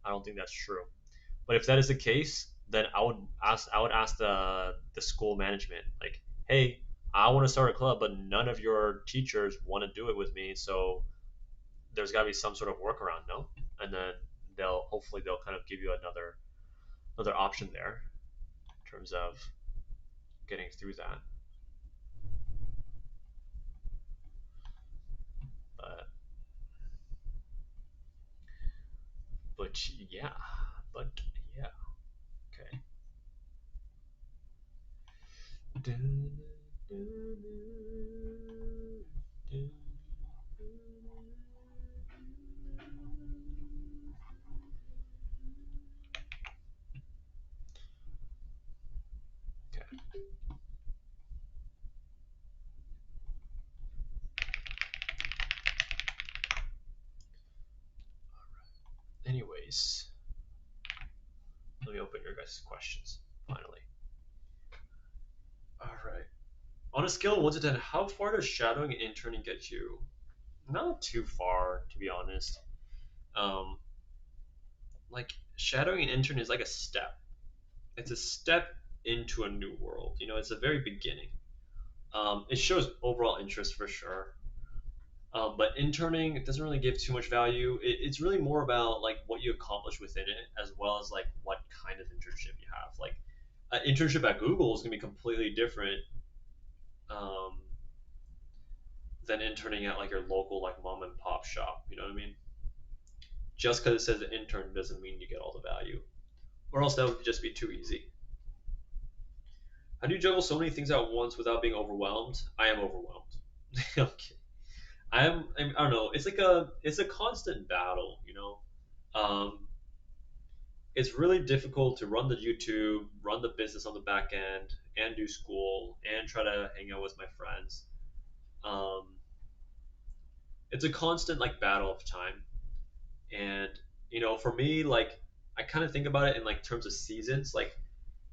I don't think that's true. But if that is the case, then I would ask the school management, like, hey, I want to start a club, but none of your teachers want to do it with me, so there's got to be some sort of workaround, no? And then they'll kind of give you another option there in terms of getting through that. But but yeah, but yeah, okay. Okay. Anyways, let me open your guys' questions finally. All right. On a scale of 1 to 10, how far does shadowing and interning get you? Not too far, to be honest. Um, like shadowing and intern is like a step. It's a step into a new world. It's the very beginning. It shows overall interest for sure. But interning, it doesn't really give too much value. It's really more about like what you accomplish within it, as well as like what kind of internship you have. Like an internship at Google is gonna be completely different um, than interning at like your local like mom and pop shop. You know what I mean? Just because it says intern doesn't mean you get all the value, or else that would just be too easy. How do you juggle so many things at once without being overwhelmed? I am overwhelmed. Okay. I don't know. It's a constant battle, you know. It's really difficult to run the YouTube, run the business on the back end, and do school, and try to hang out with my friends. Um, it's a constant like battle of time, and for me, like I kind of think about it in like terms of seasons. Like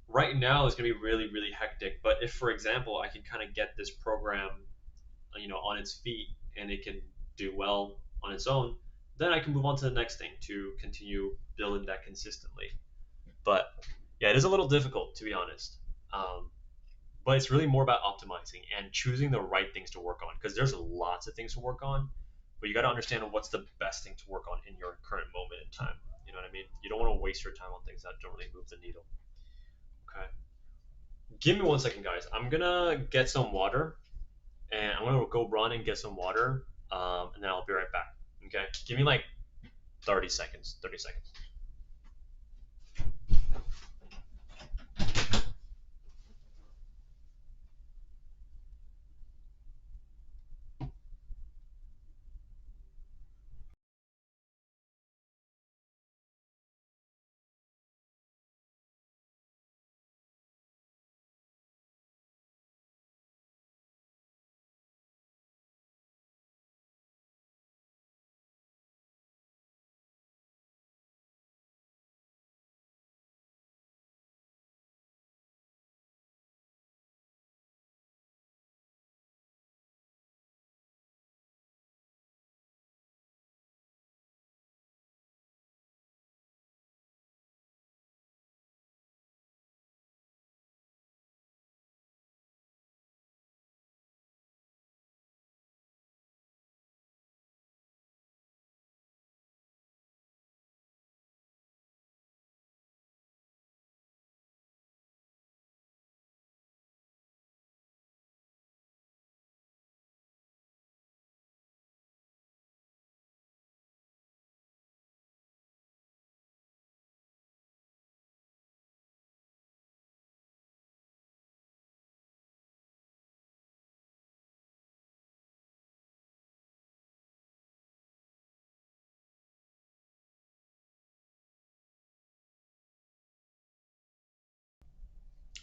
right now, it's gonna be really, really hectic. But if, for example, I can kind of get this program, on its feet, and it can do well on its own, then I can move on to the next thing to continue building that consistently. But yeah, it is a little difficult to be honest. Um, but it's really more about optimizing and choosing the right things to work on because there's lots of things to work on, but you got to understand what's the best thing to work on in your current moment in time. You know what I mean? You don't want to waste your time on things that don't really move the needle. Okay. Give me 1 second, guys. I'm gonna get some water, and I'm gonna go run and get some water, and then I'll be right back. Okay. Give me like 30 seconds. 30 seconds.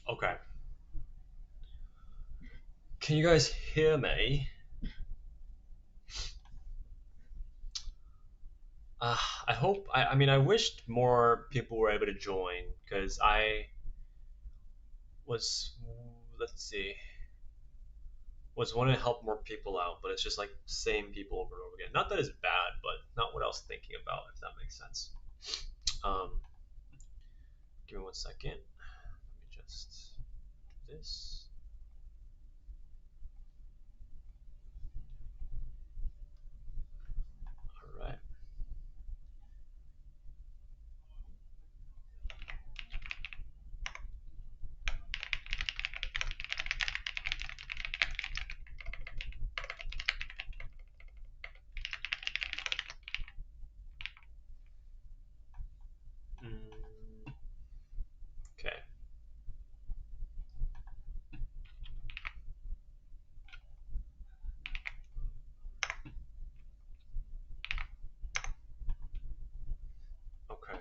Okay. Can you guys hear me? Uh, I hope. I mean, I wished more people were able to join because I was, let's see, was wanting to help more people out, but it's just like same people over and over again. Not that it's bad, but not what I was thinking about, if that makes sense. Um, Give me 1 second. Let me just do this. All right. Mm, okay. Okay.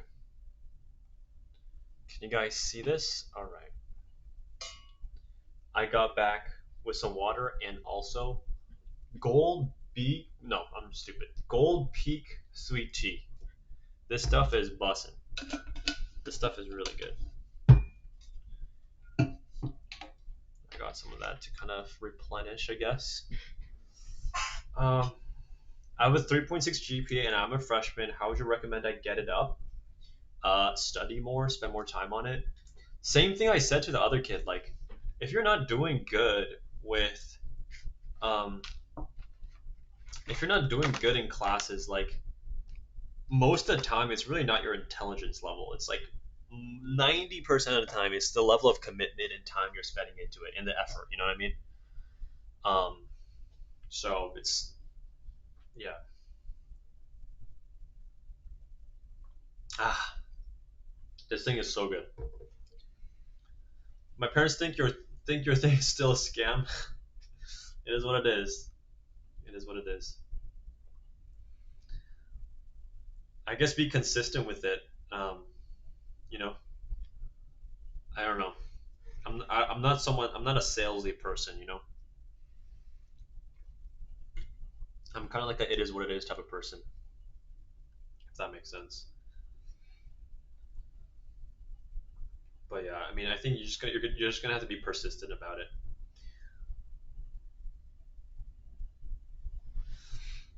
Can you guys see this? All right. I got back with some water and also Gold Peak. No, I'm stupid. Gold Peak sweet tea. This stuff is bussin'. This stuff is really good. I got some of that to kind of replenish, I guess. Um, I have a 3.6 GPA and I'm a freshman. How would you recommend I get it up? Study more, spend more time on it. Same thing I said to the other kid. Like, if you're not doing good with, um, if you're not doing good in classes, like most of the time, it's really not your intelligence level. It's like 90% of the time, it's the level of commitment and time you're spending into it and the effort. You know what I mean? Um, so it's yeah. Ah, this thing is so good. My parents think you're think your thing is still a scam, it is what it is. It is what it is. I guess be consistent with it. Um, you know, I don't know. I'm not someone. I'm not a salesy person. I'm kind of like a it is what it is type of person. If that makes sense. But yeah, I mean, I think you're just gonna have to be persistent about it.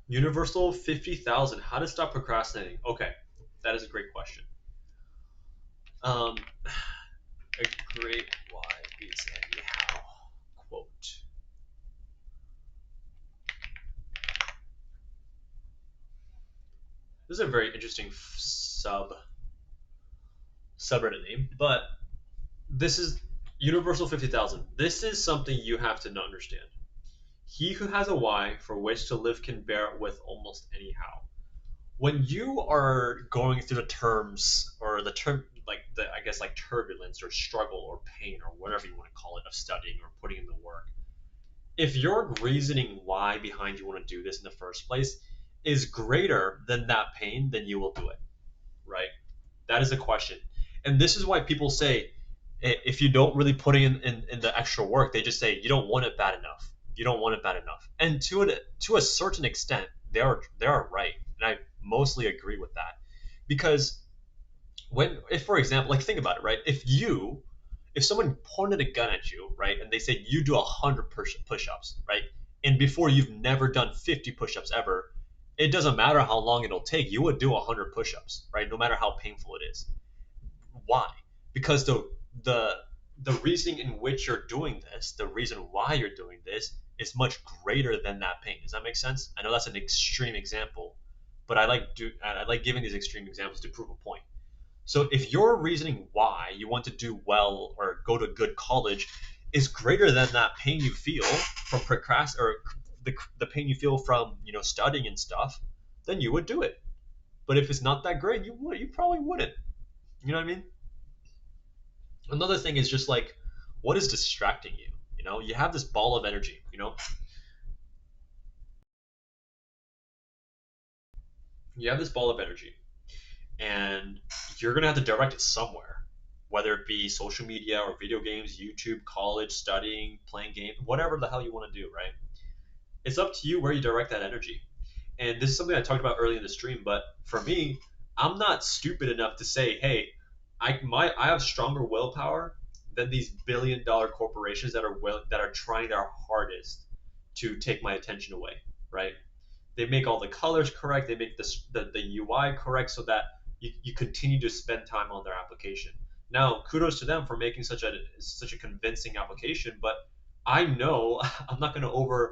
Universal 50,000. How to stop procrastinating? Okay, that is a great question. Um, a great why beats any how quote. This is a very interesting subreddit name, but this is Universal 50,000. This is something you have to understand. He who has a why for which to live can bear it with almost anyhow. When you are going through the terms or the term like the I guess like turbulence or struggle or pain or whatever you want to call it of studying or putting in the work, if your reasoning why behind you want to do this in the first place is greater than that pain, then you will do it, right? That is a question. And this is why people say if you don't really put in the extra work, they just say you don't want it bad enough. You don't want it bad enough. And to a certain extent, they are right. And I mostly agree with that. Because if for example, like think about it, right? If someone pointed a gun at you, right, and they said you do 100 push-ups, right, and before you've never done 50 push-ups ever, it doesn't matter how long it'll take, you would do 100 push-ups, right, no matter how painful it is. Why? Because the the reasoning in which you're doing this, the reason why you're doing this, is much greater than that pain. Does that make sense? I know that's an extreme example, but I like giving these extreme examples to prove a point. So if your reasoning why you want to do well or go to a good college is greater than that pain you feel from or the pain you feel from studying and stuff, then you would do it. But if it's not that great, you probably wouldn't. You know what I mean? Another thing is just like what is distracting you. You have this ball of energy. You have this ball of energy, and you're gonna have to direct it somewhere, whether it be social media or video games, YouTube, college, studying, playing games, whatever the hell you want to do, right? It's up to you where you direct that energy. And this is something I talked about early in the stream, but for me, I'm not stupid enough to say, hey, I have stronger willpower than these billion-dollar corporations that are trying their hardest to take my attention away, right? They make all the colors correct, they make the UI correct so that you continue to spend time on their application. Now, kudos to them for making such a convincing application, but I know I'm not going to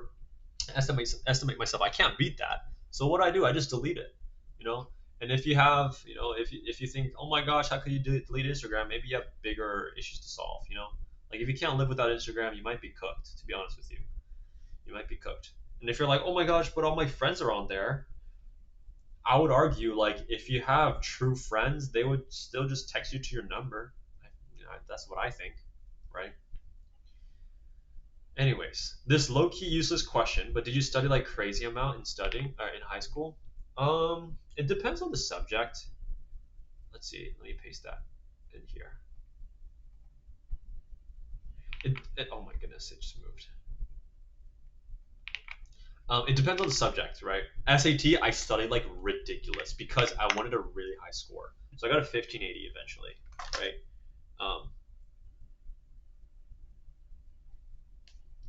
estimate myself. I can't beat that. So what do? I just delete it. You know. And if you have, if you think, oh my gosh, how could you delete Instagram? Maybe you have bigger issues to solve. Like if you can't live without Instagram, you might be cooked. To be honest with you, you might be cooked. And if you're like, oh my gosh, but all my friends are on there, I would argue like if you have true friends, they would still just text you to your number. That's what I think, right? Anyways, this low key useless question, but did you study like crazy amount in studying in high school? It depends on the subject. Let's see. Let me paste that in here. Oh my goodness, it just moved. It depends on the subject, right? SAT, I studied like ridiculous because I wanted a really high score. So I got a 1580 eventually, right? Um,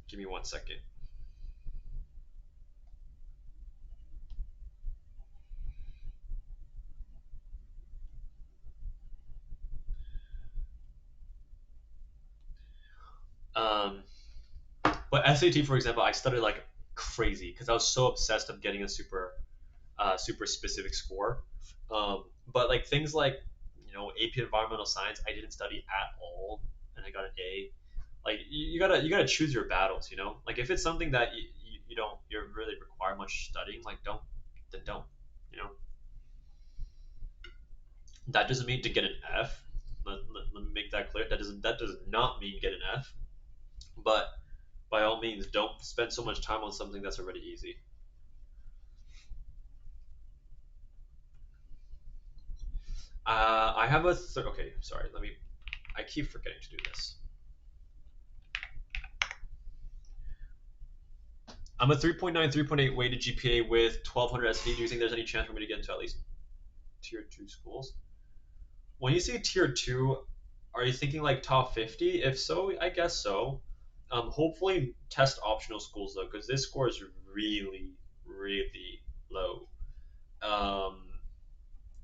Give me 1 second. Um, but SAT, for example, I studied like crazy because I was so obsessed of getting a super specific score. But like things like AP Environmental Science, I didn't study at all, and I got an A. Like you gotta choose your battles. Like if it's something that you don't really require much studying, like don't. You know that doesn't mean to get an F. Let me make that clear. That does not mean get an F. But by all means, don't spend so much time on something that's already easy. I have a okay. Sorry, let me. I keep forgetting to do this. I'm a 3.9, 3.8 weighted GPA with 1200 SD. Do you think there's any chance for me to get into at least tier two schools? When you say tier two, are you thinking like top 50? If so, I guess so. Hopefully, test optional schools though, because this score is really, really low. Um,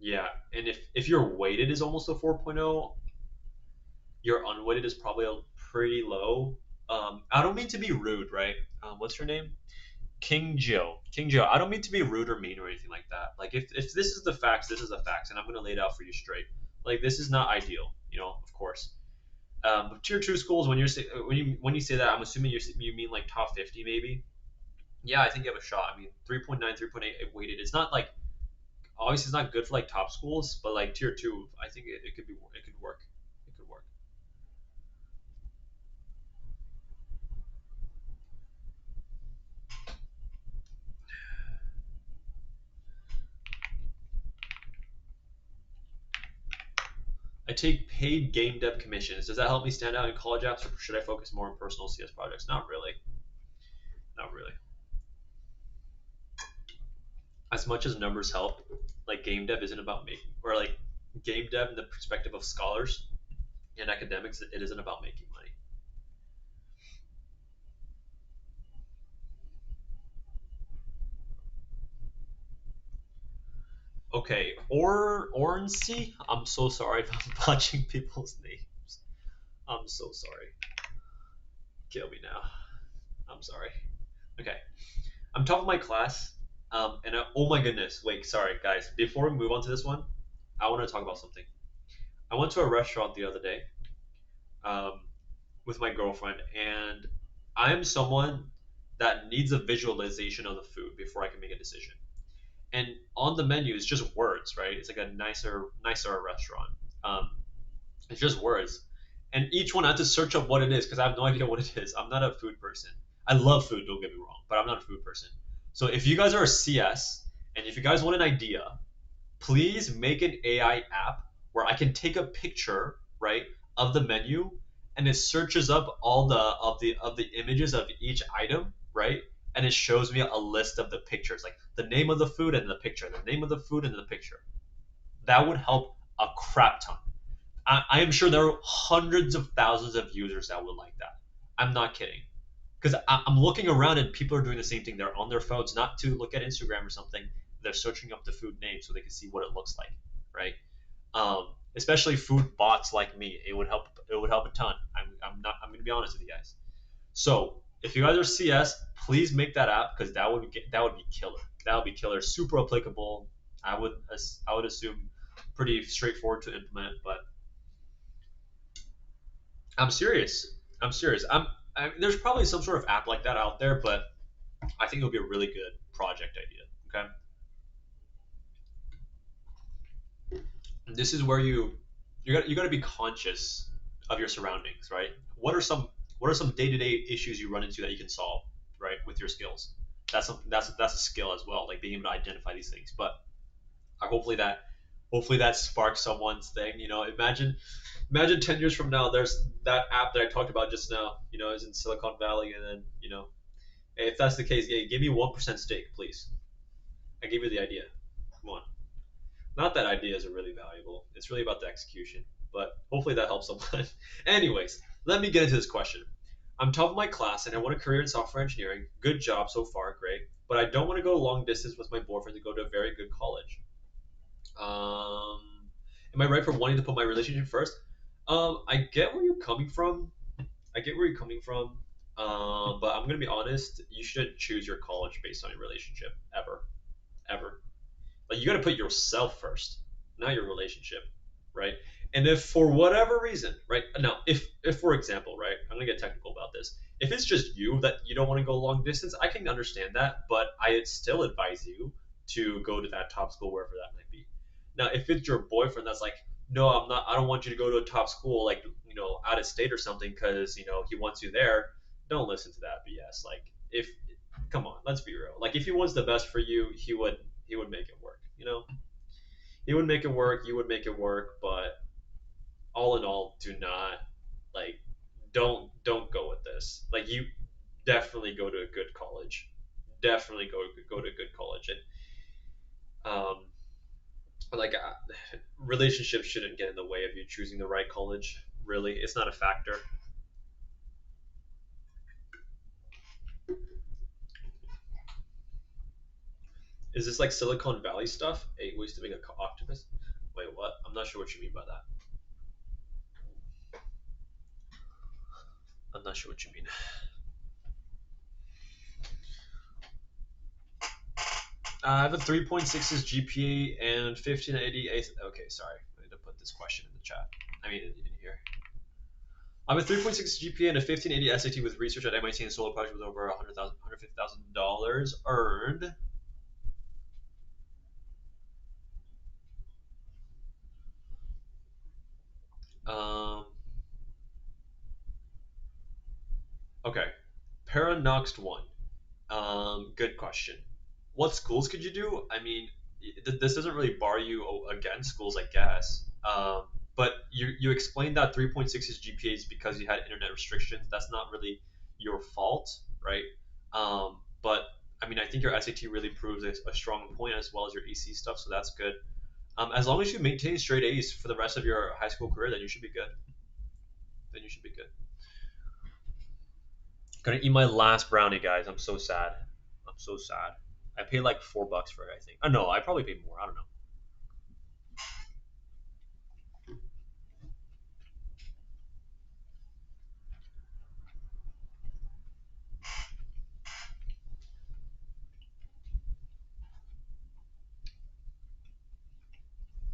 yeah, and if your weighted is almost a 4.0, your unweighted is probably a pretty low. I don't mean to be rude, right? What's your name? King Joe. King Joe. I don't mean to be rude or mean or anything like that. Like if this is the facts, this is the facts, and I'm gonna lay it out for you straight. Like this is not ideal, of course. Tier two schools, when you say that, I'm assuming you mean like top 50 maybe. Yeah, I think you have a shot. I mean, 3.9, 3.8 weighted. It's not like obviously it's not good for like top schools, but like tier two, I think it could be it could work. It could work. I take paid game dev commissions. Does that help me stand out in college apps, or should I focus more on personal CS projects? Not really. Not really. As much as numbers help, like game dev isn't about me, or like game dev in the perspective of scholars and academics, it isn't about making money. Okay, or Ornsey, I'm so sorry if I'm botching people's names. I'm so sorry. Kill me now. I'm sorry. Okay, I'm top of my class, oh my goodness, wait, sorry guys. Before we move on to this one, I want to talk about something. I went to a restaurant the other day, um, with my girlfriend, and I am someone that needs a visualization of the food before I can make a decision. And on the menu is just words, right? It's like a nicer restaurant. Um, it's just words, and each one I have to search up what it is because I have no idea what it is. I'm not a food person. I love food, don't get me wrong, but I'm not a food person. So if you guys are a CS and if you guys want an idea, please make an AI app where I can take a picture, right, of the menu, and it searches up all the images of each item, right, and it shows me a list of the pictures, like the name of the food and the picture, the name of the food and the picture. That would help a crap ton. I am sure there are hundreds of thousands of users that would like that. I'm not kidding. Because I'm looking around and people are doing the same thing. They're on their phones, not to look at Instagram or something. They're searching up the food name so they can see what it looks like, right? Especially food bots like me, it would help. It would help a ton. I'm not. I'm gonna be honest with you guys. So if you guys are CS, please make that app because that would be killer. That would be killer. Super applicable. I would assume pretty straightforward to implement, but I'm serious. I'm serious. There's probably some sort of app like that out there, but I think it'll be a really good project idea. Okay, this is where you got to be conscious of your surroundings, right? What are some day to day issues you run into that you can solve, right, with your skills? That's a skill as well, like being able to identify these things. But hopefully that sparks someone's thing. Imagine 10 years from now, there's that app that I talked about just now. Is in Silicon Valley, and then if that's the case, yeah, give me 1% stake, please. I gave you the idea. Come on. Not that ideas are really valuable. It's really about the execution. But hopefully that helps someone. Anyways, let me get into this question. I'm top of my class and I want a career in software engineering. Good job so far, great. But I don't want to go long distance with my boyfriend to go to a very good college. Um, am I right for wanting to put my relationship first? I get where you're coming from. I get where you're coming from. But I'm gonna be honest. You shouldn't choose your college based on your relationship ever, ever. Like you got to put yourself first, not your relationship, right? And if for whatever reason, right now, if for example, right, I'm gonna get technical about this. If it's just you that you don't want to go long distance, I can understand that, but I still advise you to go to that top school wherever that might be. Now, if it's your boyfriend that's like, no, I'm not. I don't want you to go to a top school like out of state or something because he wants you there. Don't listen to that BS. Like if come on, let's be real. Like if he wants the best for you, he would make it work. He would make it work. You would make it work. But all in all, do not like don't go with this. Like you definitely go to a good college. Definitely go to a good college and like relationships shouldn't get in the way of you choosing the right college. Really, it's not a factor. Is this like Silicon Valley stuff? 8 ways to make a octopus. Wait, what? I'm not sure what you mean by that. I'm not sure what you mean. I have a 3.6's GPA and 1580. Okay, sorry. I need to put this question in the chat. I mean, in here. I have a 3.6 GPA and a 1580 SAT with research at MIT and solo project with over $150,000 earned. Um, okay. Paranoxed one. Good question. What schools could you do? I mean, this doesn't really bar you against schools, I guess. But you explained that 3.6 is GPAs because you had internet restrictions. That's not really your fault, right? But I mean, I think your SAT really proves a strong point as well as your AC stuff, so that's good. As long as you maintain straight A's for the rest of your high school career, then you should be good. Then you should be good. Gonna eat my last brownie, guys. I'm so sad. I'm so sad. I paid like $4 for it, I think. Oh no, I probably paid more. I don't know.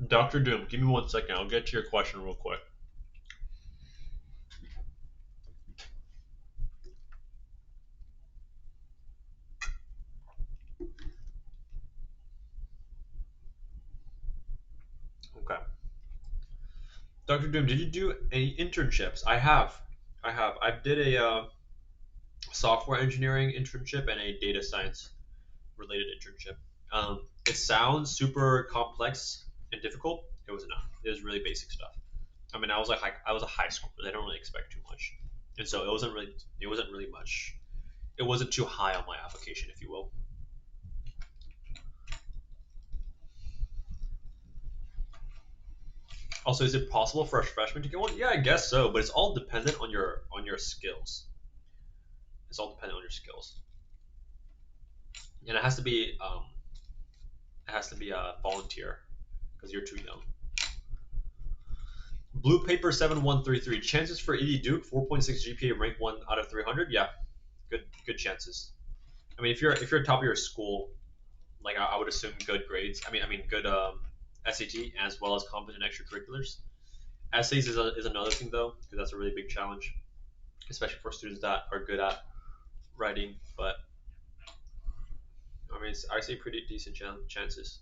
Doctor Doom, give me 1 second. I'll get to your question real quick. Okay. Doctor Doom, did you do any internships? I have. I have. I did a software engineering internship and a data science related internship. It sounds super complex and difficult. It was not. It was really basic stuff. I mean, I was a high schooler. They don't really expect too much, and so it wasn't really much. It wasn't too high on my application, if you will. Also, is it possible for a freshman to get one? Yeah, I guess so, but it's all dependent on your skills. It's all dependent on your skills, and it has to be a volunteer because you're too young. Blue paper 7133. Chances for ED Duke 4.6 GPA rank 1 out of 300. Yeah, good chances. I mean, if you're top of your school, like I would assume good grades. I mean good SAT as well as competent extracurriculars. Essays is another thing though because that's a really big challenge, especially for students that are good at writing. But I mean, I say pretty decent chances.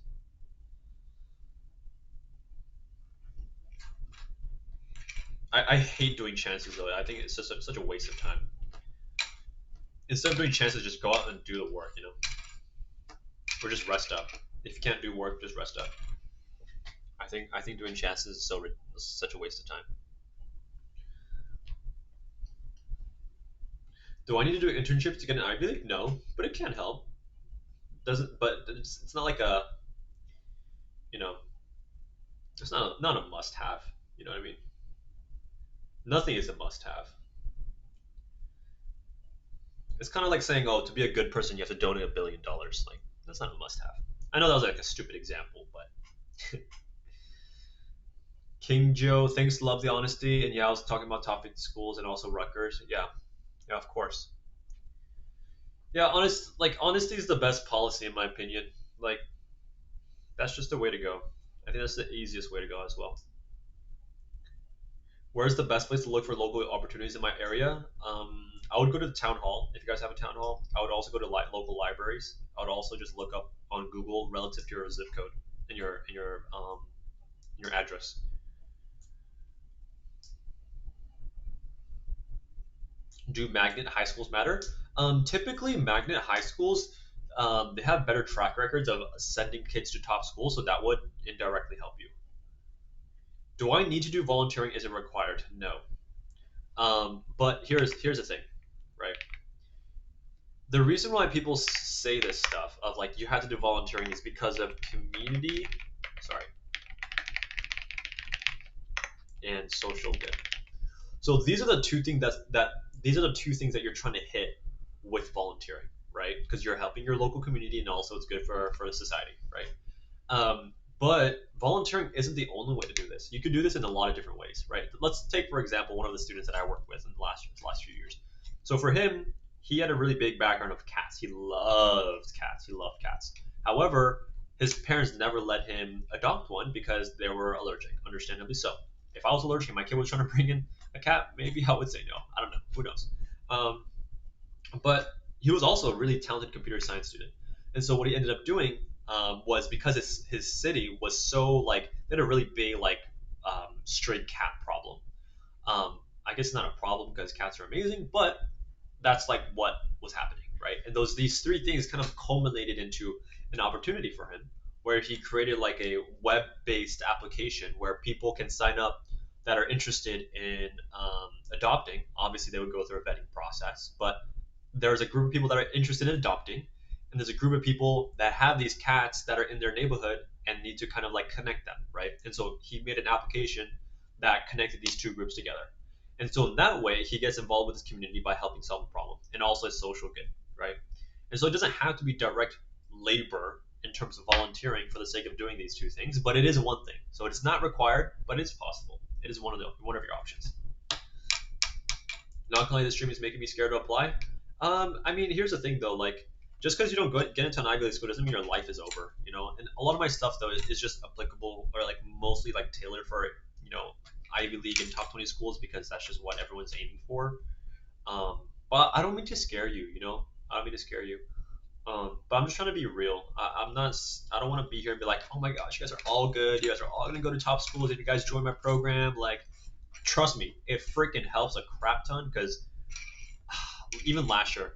I hate doing chances though. I think it's just such a waste of time. Instead of doing chances, just go out and do the work, or just rest up. If you can't do work, just rest up. I think doing chances is such a waste of time. Do I need to do internships to get an Ivy League? No, but it can help. Doesn't but it's not like a you know it's not a must have. You know what I mean? Nothing is a must have. It's kind of like saying, oh, to be a good person, you have to donate $1 billion. Like that's not a must have. I know that was like a stupid example, but King Joe, thanks, love the honesty, and yeah, I was talking about top 50 schools and also Rutgers. Yeah, yeah, of course. Yeah, honesty is the best policy in my opinion. Like that's just the way to go. I think that's the easiest way to go as well. Where's the best place to look for local opportunities in my area? I would go to the town hall if you guys have a town hall. I would also go to local libraries. I would also just look up on Google relative to your zip code and your address. Do magnet high schools matter? Typically, magnet high schools they have better track records of sending kids to top schools, so that would indirectly help you. Do I need to do volunteering? Is it required? No. But here's the thing, right? The reason why people say this stuff of like you have to do volunteering is because of community, sorry, and social good. So these are the two things that these are the two things that you're trying to hit with volunteering, right? Because you're helping your local community and also it's good for the society, right? But volunteering isn't the only way to do this. You could do this in a lot of different ways, right? Let's take for example one of the students that I worked with in the last few years. So for him, he had a really big background of cats. He loves cats. He loved cats. However, his parents never let him adopt one because they were allergic, understandably so. If I was allergic and my kid was trying to bring in a cat, maybe I would say no. I don't know. Who knows? Um, but he was also a really talented computer science student. And so what he ended up doing was because his city was so like they had a really big like stray cat problem. I guess it's not a problem because cats are amazing, but that's like what was happening, right? And these three things kind of culminated into an opportunity for him where he created like a web-based application where people can sign up that are interested in adopting. Obviously, they would go through a vetting process, but there's a group of people that are interested in adopting, and there's a group of people that have these cats that are in their neighborhood and need to kind of like connect them, right? And so he made an application that connected these two groups together. And so in that way, he gets involved with his community by helping solve the problem and also his social good, right? And so it doesn't have to be direct labor in terms of volunteering for the sake of doing these two things, but it is one thing. So it's not required, but it's possible. It is one of your options. Not gonna lie, this stream is making me scared to apply. I mean, here's the thing though, like just because you don't get into an Ivy League school doesn't mean your life is over, you know. And a lot of my stuff though is just applicable or like mostly like tailored for you know Ivy League and top 20 schools because that's just what everyone's aiming for. But I don't mean to scare you, you know. I don't mean to scare you. But I'm just trying to be real. I'm not. I don't want to be here and be like, oh my gosh, you guys are all good. You guys are all gonna go to top schools if you guys join my program. Like, trust me, it freaking helps a crap ton because even last year,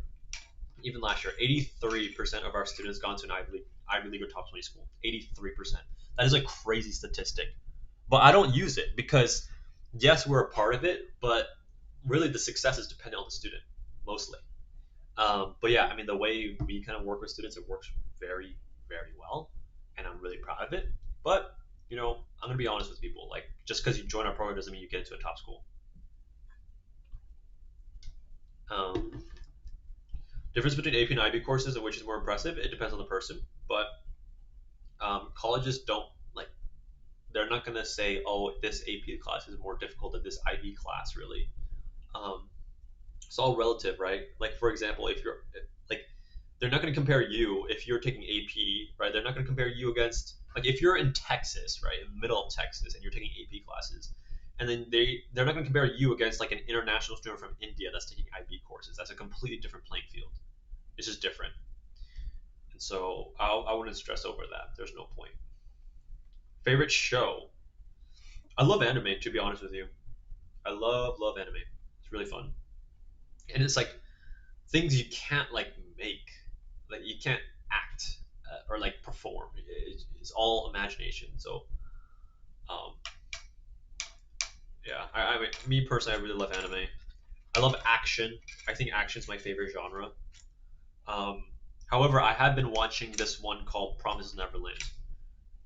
even last year, 83% of our students gone to an Ivy League or top 20 school. 83%. That is a crazy statistic. But I don't use it because yes, we're a part of it, but really the success is dependent on the student mostly. But yeah, I mean the way we kind of work with students, it works very, very well, and I'm really proud of it. But you know, I'm gonna be honest with people. Like just because you join our program doesn't mean you get into a top school. Um, Difference between AP and IB courses and which is more impressive, it depends on the person. But colleges don't like they're not gonna say, oh, this AP class is more difficult than this IB class. Really, um, it's all relative, right? Like for example, if you're like they're not going to compare you if you're taking AP, right? They're not going to compare you against like if you're in Texas, right, in the middle of Texas, and you're taking AP classes, and then they're not going to compare you against like an international student from India that's taking IB courses. That's a completely different playing field. It's just different, and so I wouldn't stress over that. There's no point. Favorite show? I love anime. To be honest with you, I love anime. It's really fun, and it's like things you can't like make, like you can't act or like perform. It's all imagination. So um, yeah, I mean, me personally, I really love anime. I love action. I think action is my favorite genre. Um, However, I have been watching this one called Promises Neverland.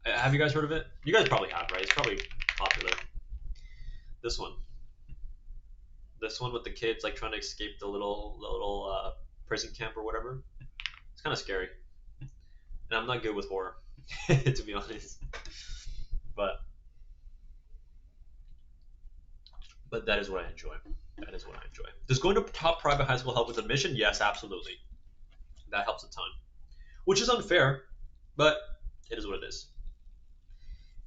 Have you guys heard of it? You guys probably have, right? It's probably popular. This one, this one with the kids like trying to escape the little prison camp or whatever. It's kind of scary, and I'm not good with horror, to be honest. But that is what I enjoy. That is what I enjoy. Does going to top private high school help with admission? Yes, absolutely. That helps a ton, which is unfair, but it is what it is.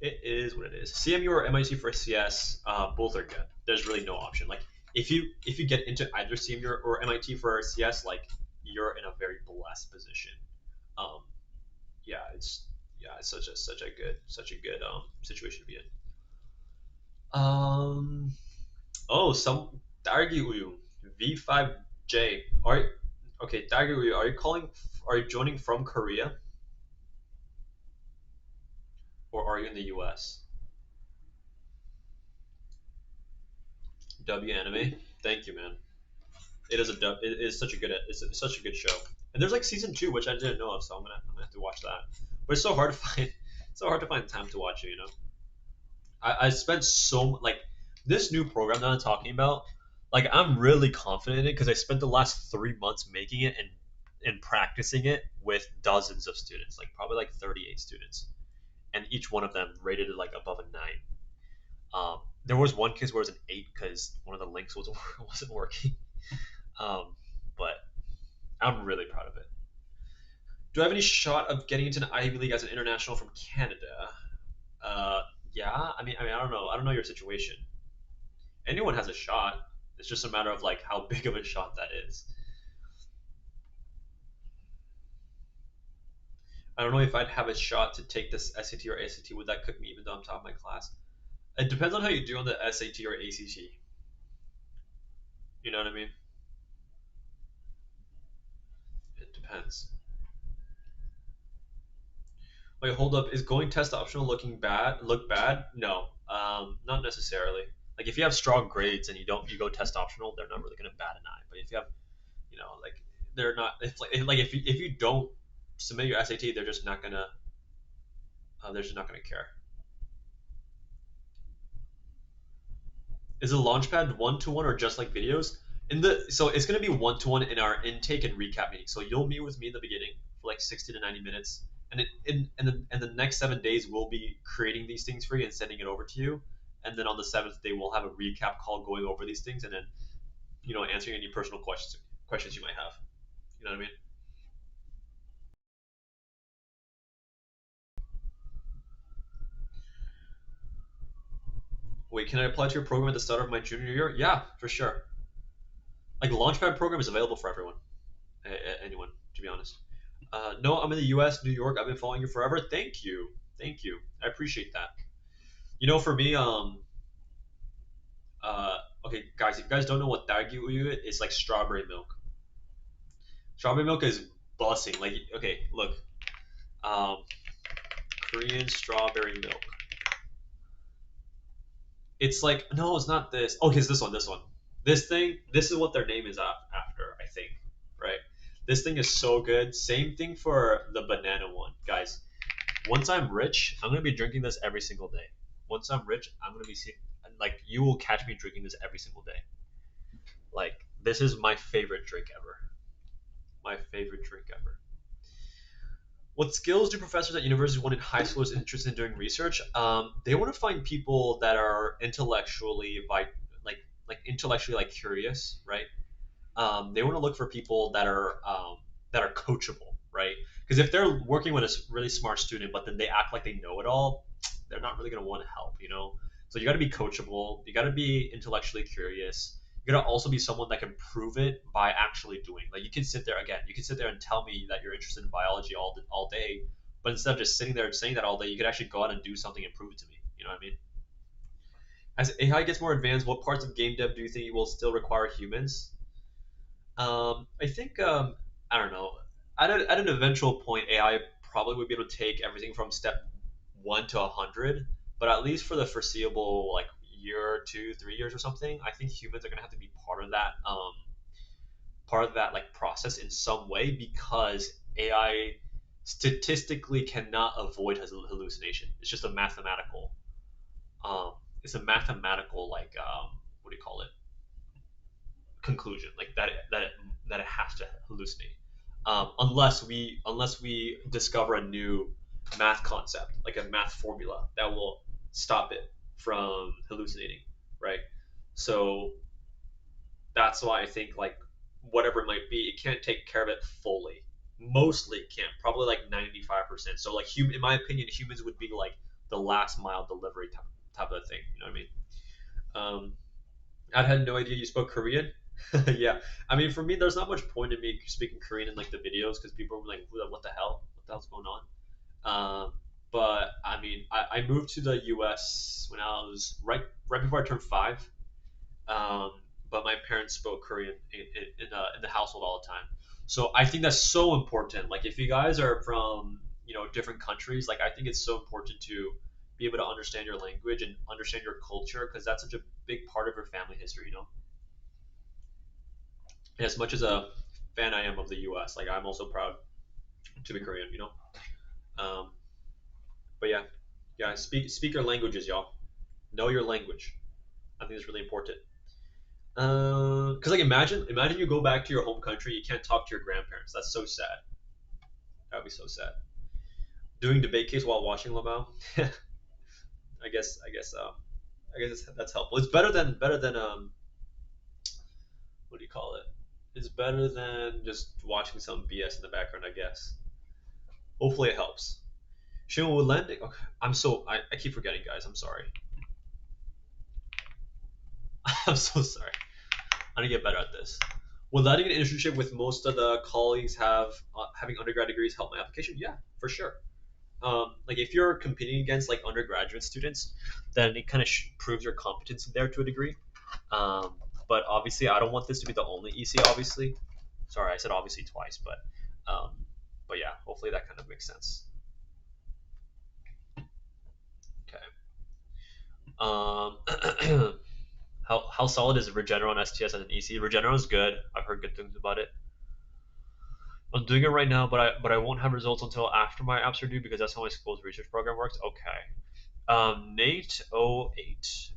It is what it is. CMU or MIT for CS, both are good. There's really no option. Like if you get into either CMU or MIT for CS, like you're in a very blessed position. Um, yeah, it's such a good situation to be in. Oh, some argue you. V5J. Are you, okay, Dagger, are you calling? Are you joining from Korea or are you in the U.S.? W Anime. Thank you, man. It is it is such a good such a good show. And there's like season two, which I didn't know of, so I'm gonna have to watch that. But it's so hard to find so hard to find time to watch it. I spent like this new program that I'm talking about. Like I'm really confident in it because I spent the last 3 months making it and practicing it with dozens of students, like probably like 38 students, and each one of them rated it like above a nine. There was one case where it was an eight because one of the links wasn't working. Um, but I'm really proud of it. Do I have any shot of getting into an Ivy League as an international from Canada? Uh, yeah. I don't know. I don't know your situation. Anyone has a shot. It's just a matter of like how big of a shot that is. I don't know if I'd have a shot to take this SAT or ACT. Would that cook me even though I'm top of my class? It depends on how you do on the SAT or ACT. You know what I mean? It depends. Wait, hold up. Is going test optional look bad? No, not necessarily. Like if you have strong grades and you go test optional, they're not really gonna bat an eye. But if you have, like they're not. If you don't submit your SAT, they're just not gonna care. Is it Launchpad 1-to-1 or just like videos? So it's gonna be 1-to-1 in our intake and recap meeting. So you'll meet with me in the beginning for like 60 to 90 minutes, and the next 7 days we'll be creating these things for you and sending it over to you. And then on the seventh day we'll have a recap call going over these things, and then answering any personal questions you might have. You know what I mean? Wait, can I apply to your program at the start of my junior year? Yeah, for sure. Like the Launchpad program is available for everyone, anyone, to be honest. No, I'm in the U.S., New York. I've been following you forever. Thank you, thank you. I appreciate that. For me, okay, guys, if you guys don't know what Dagyu is, it's like strawberry milk. Strawberry milk is bussing. Like, okay, look, um, Korean strawberry milk. It's like no, it's not this. Okay, it's this one. This one. This thing. This is what their name is after. I think. Right. This thing is so good. Same thing for the banana one, guys. Once I'm rich, I'm gonna be drinking this every single day. Once I'm rich, I'm gonna be seeing like you will catch me drinking this every single day. Like this is my favorite drink ever. My favorite drink ever. What skills do professors at universities want in high schoolers interested in doing research? They want to find people that are intellectually like curious, right? They want to look for people that are coachable, right? Because if they're working with a really smart student, but then they act like they know it all, they're not really going to want to help. So you got to be coachable. You got to be intellectually curious. You got to also be someone that can prove it by actually doing. Like you can sit there again. You can sit there and tell me that you're interested in biology all day, but instead of just sitting there and saying that all day, you could actually go out and do something and prove it to me. You know what I mean? As AI gets more advanced, what parts of game dev do you think will still require humans? I think I don't know. At an eventual point, AI probably would be able to take everything from step 1 to 100, but at least for the foreseeable like year, 2, 3 years or something, I think humans are gonna have to be part of that like process in some way because AI statistically cannot avoid hallucination. It's just a mathematical. Um, it's a mathematical like what do you call it? Conclusion like that it has to hallucinate unless we discover a new math concept like a math formula that will stop it from hallucinating, right? So that's why I think like whatever it might be, it can't take care of it fully. Mostly it can't, probably like 95%. So like in my opinion, humans would be like the last mile delivery type of thing. You know what I mean? I had no idea you spoke Korean. Yeah, I mean, for me, there's not much point in me speaking Korean in like the videos because people were like, "What the hell? What the hell's going on?" Um, but I mean, I moved to the U.S. when I was right before I turned 5. Um, but my parents spoke Korean in the household all the time. So I think that's so important. Like if you guys are from different countries, like I think it's so important to be able to understand your language and understand your culture because that's such a big part of your family history. And as much as a fan I am of the U.S., like I'm also proud to be Korean. Um, but yeah, yeah, speak your languages, y'all. Know your language. I think it's really important. Because like imagine you go back to your home country, you can't talk to your grandparents. That's so sad. That would be so sad. Doing debate case while watching Lamau. I guess that's helpful. It's better than what do you call it? It's better than just watching some BS in the background. I guess. Hopefully it helps. Shimon with landing. Okay. I keep forgetting, guys. I'm sorry. I'm so sorry. I need to get better at this. Will letting an internship with most of the colleagues having undergrad degrees help my application? Yeah, for sure. Like if you're competing against like undergraduate students, then it kind of proves your competence there to a degree. Um, but obviously, I don't want this to be the only EC. Obviously, sorry, I said obviously twice, um, but yeah, hopefully that kind of makes sense. Okay. Um, how solid is Regeneron STS and an EC? Regeneron is good. I've heard good things about it. I'm doing it right now, but I won't have results until after my apps are due because that's how my school's research program works. Okay. Nate 08.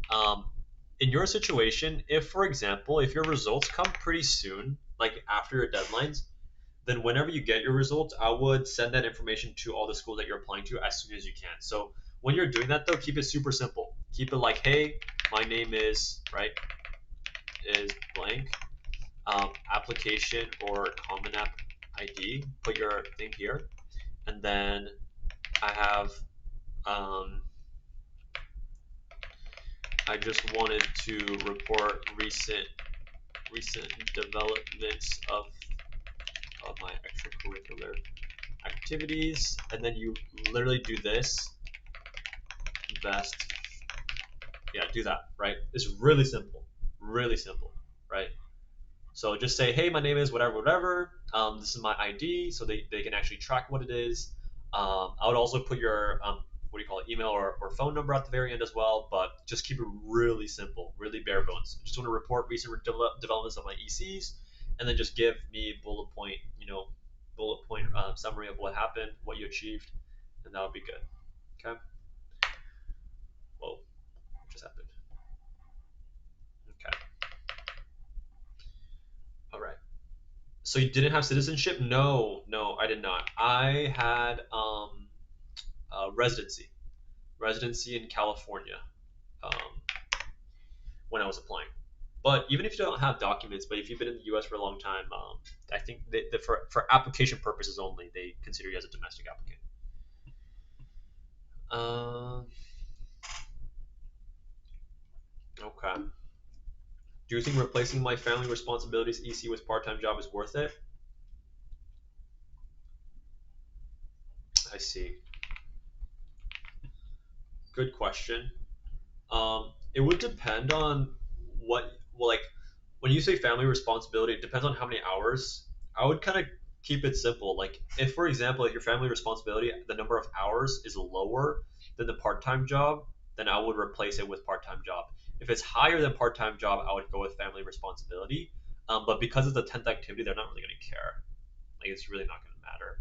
In your situation, if for example, if your results come pretty soon, like after your deadlines, then whenever you get your results, I would send that information to all the schools that you're applying to as soon as you can. So when you're doing that though, keep it super simple. Keep it like, hey, my name is right is blank. Application or Common App ID. Put your thing here, and then I have um, I just wanted to report recent developments of my extracurricular activities, and then you literally do this. Best, yeah, do that. Right? It's really simple, right? So just say, hey, my name is whatever, whatever. This is my ID, so they can actually track what it is. I would also put your what do you call it, email or phone number at the very end as well, but just keep it really simple, really bare bones. Just want to report recent developments of my ECs, and then just give me bullet point summary of what happened, what you achieved, and that would be good. Okay. Whoa, what just happened? Okay. All right. So you didn't have citizenship? No, no, I did not. I had residency in California um, when I was applying. But even if you don't have documents, but if you've been in the U.S. for a long time, I think for application purposes only, they consider you as a domestic applicant. Um, okay. Do you think replacing my family responsibilities EC with part-time job is worth it? I see. Good question. It would depend on like when you say family responsibility, it depends on how many hours. I would kind of keep it simple. Like if, for example, if your family responsibility, the number of hours is lower than the part-time job, then I would replace it with part-time job. If it's higher than part-time job, I would go with family responsibility. But because it's the 10th activity, they're not really going to care. Like it's really not going to matter.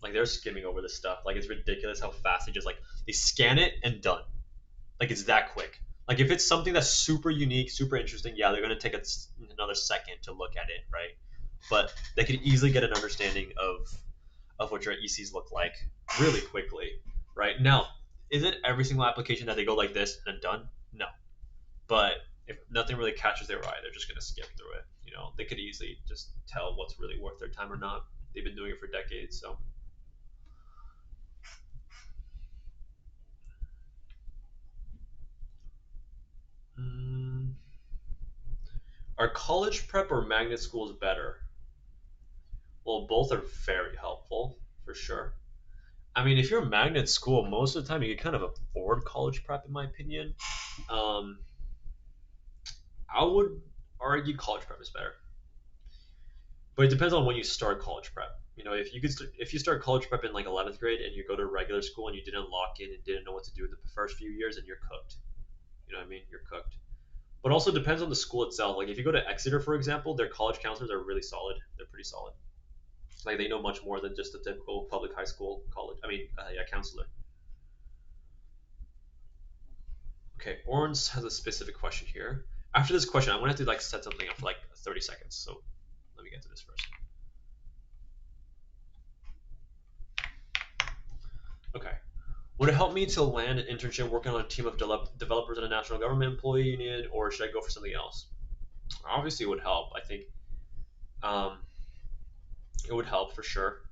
Like they're skimming over this stuff. Like it's ridiculous how fast they scan it and done. Like it's that quick. Like if it's something that's super unique, super interesting, yeah, they're gonna take another second to look at it, right? But they can easily get an understanding of what your ECs look like really quickly, right? Now, is it every single application that they go like this and done? No, but if nothing really catches their eye, they're just gonna skip through it. They could easily just tell what's really worth their time or not. They've been doing it for decades, so. Mm, are college prep or magnet schools better? Well, both are very helpful for sure. I mean, if you're a magnet school, most of the time you can kind of afford college prep, in my opinion. Um, I would argue college prep is better, but it depends on when you start college prep. You know, if you start college prep in like 11th grade and you go to regular school and you didn't lock in and didn't know what to do the first few years, and you're cooked. You know what I mean? You're cooked. But also depends on the school itself. Like if you go to Exeter, for example, their college counselors are really solid. They're pretty solid. Like they know much more than just a typical public high school college. I mean, yeah, counselor. Okay, Orange has a specific question here. After this question, I'm gonna have to like set something up for like 30 seconds. So let me get to this first. Okay. Would it help me to land an internship working on a team of developers at a national government employee union, or should I go for something else? Obviously, it would help. I think um, it would help for sure.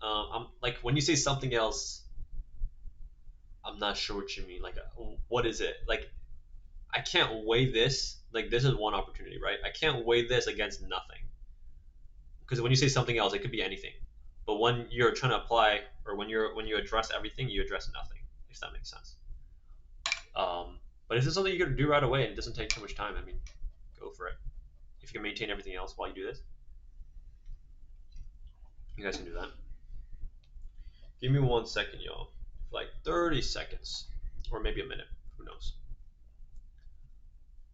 I'm like when you say something else, I'm not sure what you mean. Like, what is it? Like, I can't weigh this. Like, this is one opportunity, right? I can't weigh this against nothing. Because when you say something else, it could be anything. But when you're trying to apply, or when you address everything, you address nothing. If that makes sense. But if it's something you can do right away and it doesn't take too much time, I mean, go for it. If you can maintain everything else while you do this, you guys can do that. Give me 1 second, y'all. For like 30 seconds, or maybe a minute. Who knows?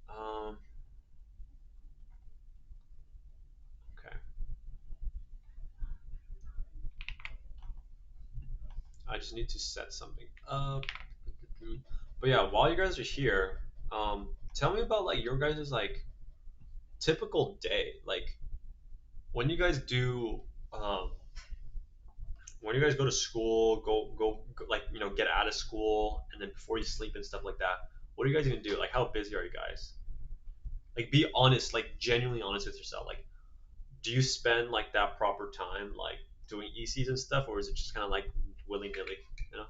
Um, okay. I just need to set something up. But yeah, while you guys are here, tell me about like your guys' like typical day. Like when you guys do, um, when you guys go to school, go like get out of school, and then before you sleep and stuff like that. What do you guys even do? Like how busy are you guys? Like be honest, like genuinely honest with yourself. Like do you spend like that proper time like doing ECs and stuff, or is it just kind of like willy nilly? You know,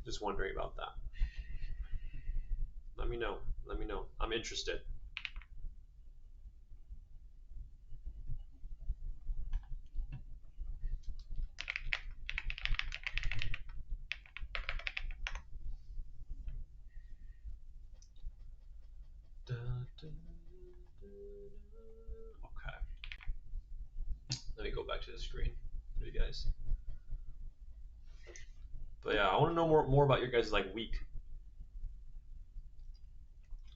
just wondering about that. Let me know. Let me know. I'm interested. Okay, let me go back to the screen for you guys. But yeah, I want to know more about your guys' like week.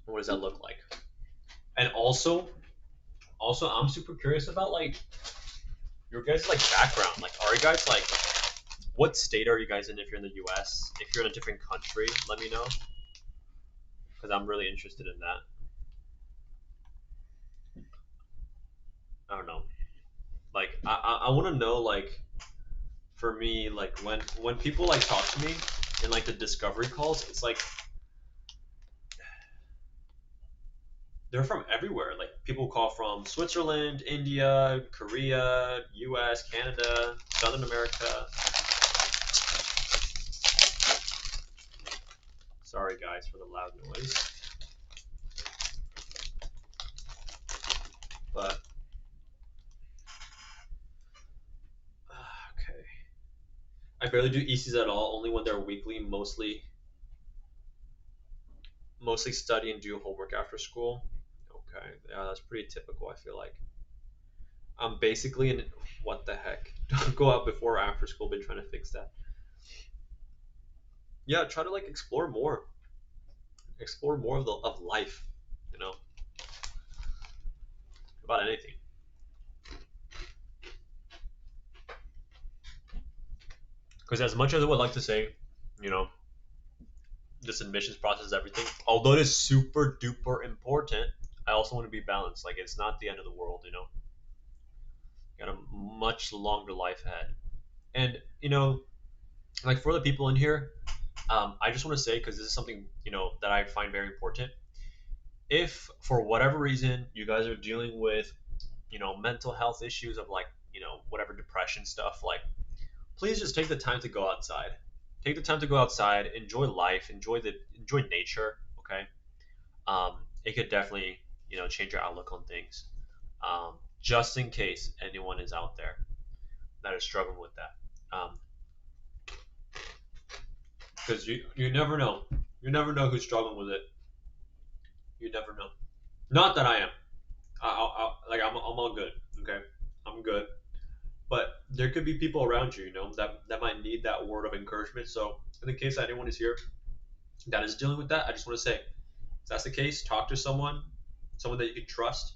What does that look like? And also, I'm super curious about like your guys' like background. Like, are you guys like what state are you guys in? If you're in the U.S., if you're in a different country, let me know because I'm really interested in that. I don't know. Like, I want to know like for me like when people like talk to me in like the discovery calls, it's like they're from everywhere. Like people call from Switzerland, India, Korea, U.S., Canada, Southern America. Sorry guys for the loud noise, but okay. I barely do ECs at all. Only when they're weekly. Mostly study and do homework after school. Okay, yeah, that's pretty typical. I feel like I'm basically in. What the heck? Don't go out before or after school. Been trying to fix that. Yeah, try to like explore more of life. You know, about anything. Because as much as I would like to say, you know, this admissions process is everything. Although it is super duper important, I also want to be balanced. Like it's not the end of the world. You know, got a much longer life ahead. And like for the people in here, I just want to say because this is something that I find very important. If for whatever reason you guys are dealing with mental health issues of like whatever depression stuff, like please just take the time to go outside. Take the time to go outside, enjoy life, enjoy nature. Okay, it could definitely change your outlook on things. Just in case anyone is out there that is struggling with that, because you never know. You never know who's struggling with it. You never know. Not that I am. I'm all good. Okay, I'm good. But there could be people around you, that might need that word of encouragement. So in the case that anyone is here that is dealing with that, I just want to say, if that's the case, talk to someone that you can trust,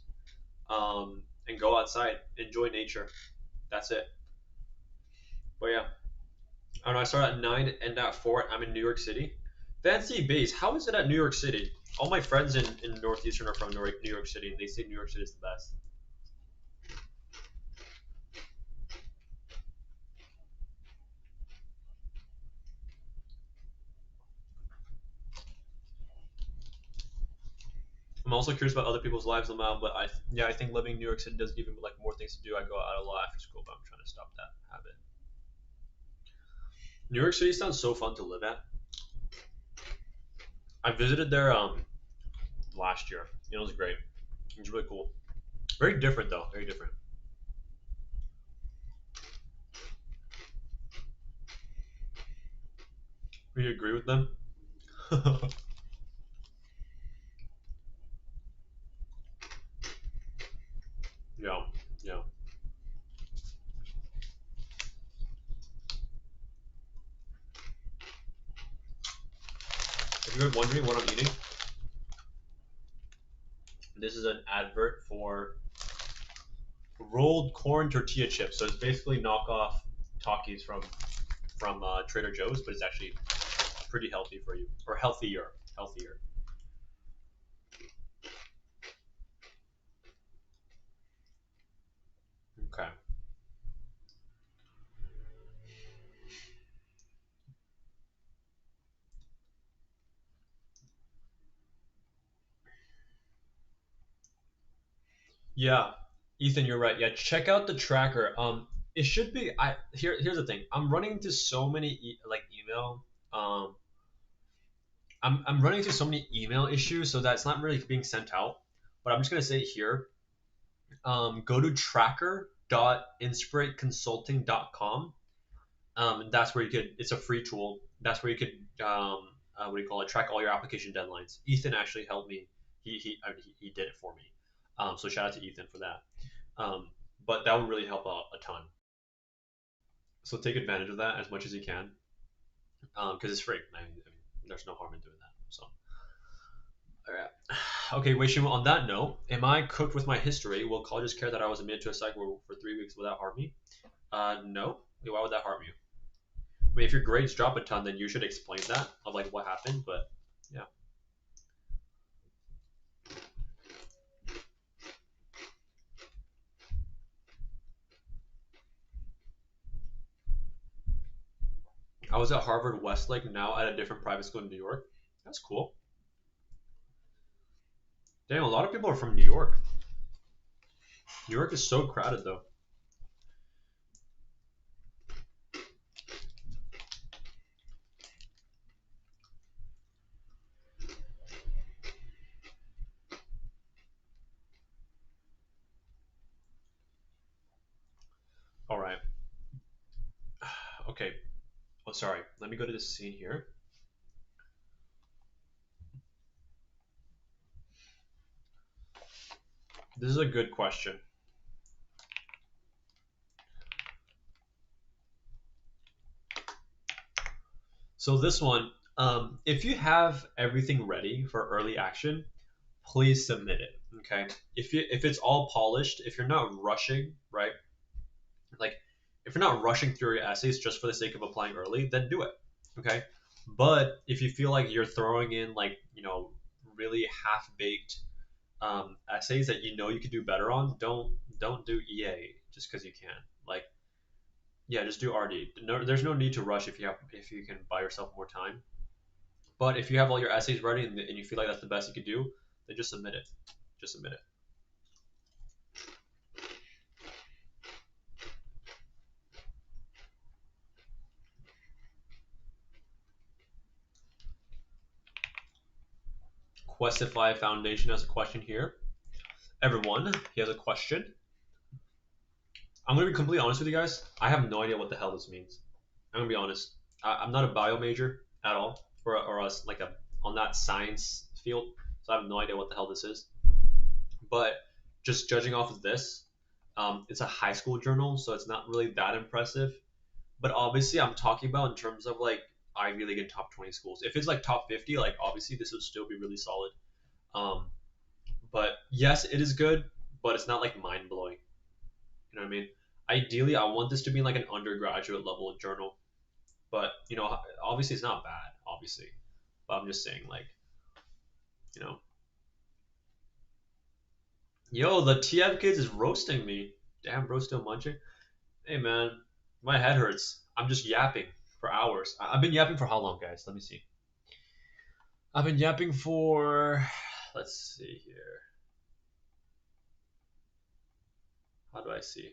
and go outside, enjoy nature. That's it. But yeah, I don't know. I start at 9 and at 4. I'm in New York City. Fancy base. How is it at New York City? All my friends in Northeastern are from New York City, and they say New York City is the best. I'm also curious about other people's lives, Lamau, but I think living in New York City does give me like more things to do. I go out a lot after school, but I'm trying to stop that habit. New York City sounds so fun to live at. I visited there last year. It was great. It was really cool. Very different though. Very different. Do you agree with them? Yeah, yeah. If you're wondering what I'm eating, this is an advert for rolled corn tortilla chips. So it's basically knockoff Takis from Trader Joe's, but it's actually pretty healthy for you, or healthier, healthier. Okay. Yeah, Ethan, you're right. Yeah, check out the tracker. It should be. Here's the thing. I'm running into so many email. Um, I'm running into so many email issues, so that's not really being sent out. But I'm just gonna say here. Go to tracker.inspirateconsulting.com. That's where you could. It's a free tool. That's where you could. What do you call it? Track all your application deadlines. Ethan actually helped me. He did it for me. So shout out to Ethan for that. But that would really help out a ton. So take advantage of that as much as you can, because it's free. There's no harm in doing that. So, all right. Okay, wait, Shima, on that note, am I cooked with my history? Will colleges care that I was admitted to a psych ward for 3 weeks without harm me? No. Why would that harm you? I mean, if your grades drop a ton, then you should explain that of like what happened. But yeah, I was at Harvard Westlake, now at a different private school in New York. That's cool. Damn, a lot of people are from New York. New York is so crowded though. All right. Okay. Oh, sorry. Let me go to this scene here. This is a good question. So this one, if you have everything ready for early action, please submit it. Okay. If it's all polished, if you're not rushing, right? Like if you're not rushing through your essays just for the sake of applying early, then do it. Okay. But if you feel like you're throwing in really half baked essays that you could do better on, don't do EA just because you can. Like yeah, just do RD. No, there's no need to rush if you can buy yourself more time. But if you have all your essays ready and you feel like that's the best you could do, then just submit it. Just submit it. Questify Foundation has a question here. Everyone, he has a question. I'm gonna be completely honest with you guys. I have no idea what the hell this means. I'm gonna be honest. I'm not a bio major at all, or us like a on that science field, so So I have no idea what the hell this is. But just judging off of this, it's a high school journal, so it's not really that impressive. But obviously, I'm talking about in terms of like Ivy League and top 20 schools. If it's like top 50, like obviously this would still be really solid. Um, but yes, it is good, but it's not like mind blowing. You know what I mean? Ideally, I want this to be like an undergraduate level journal, but obviously it's not bad. Obviously, but I'm just saying like you know, yo, the TF kids is roasting me. Damn, bro, still munching. Hey man, my head hurts. I'm just yapping for hours. I've been yapping for how long, guys? Let me see. I've been yapping for. Let's see here. How do I see?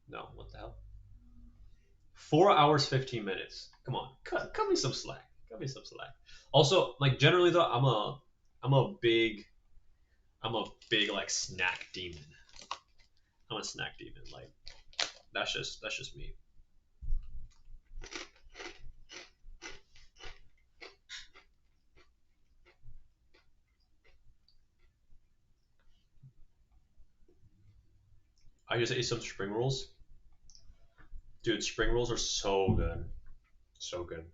No, what the hell? 4 hours, 15 minutes. Come on, cut me some slack. Cut me some slack. Also, like generally though, I'm a big, I'm a big like snack demon. I'm a snack demon. Like that's just me. I just ate some spring rolls. Dude, spring rolls are so good. So good.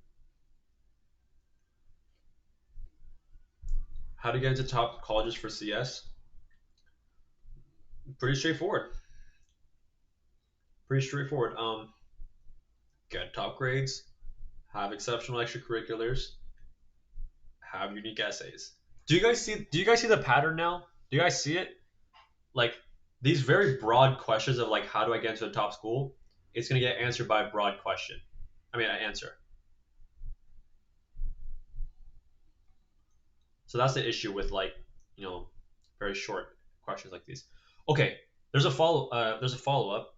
How to get into top colleges for CS? Pretty straightforward. Pretty straightforward. Get top grades, have exceptional extracurriculars, have unique essays. Do you guys see the pattern now? Do you guys see it? Like these very broad questions of like how do I get into a top school? It's gonna get answered by a broad question. I mean, an answer. So that's the issue with like you know very short questions like these. Okay, there's a follow up.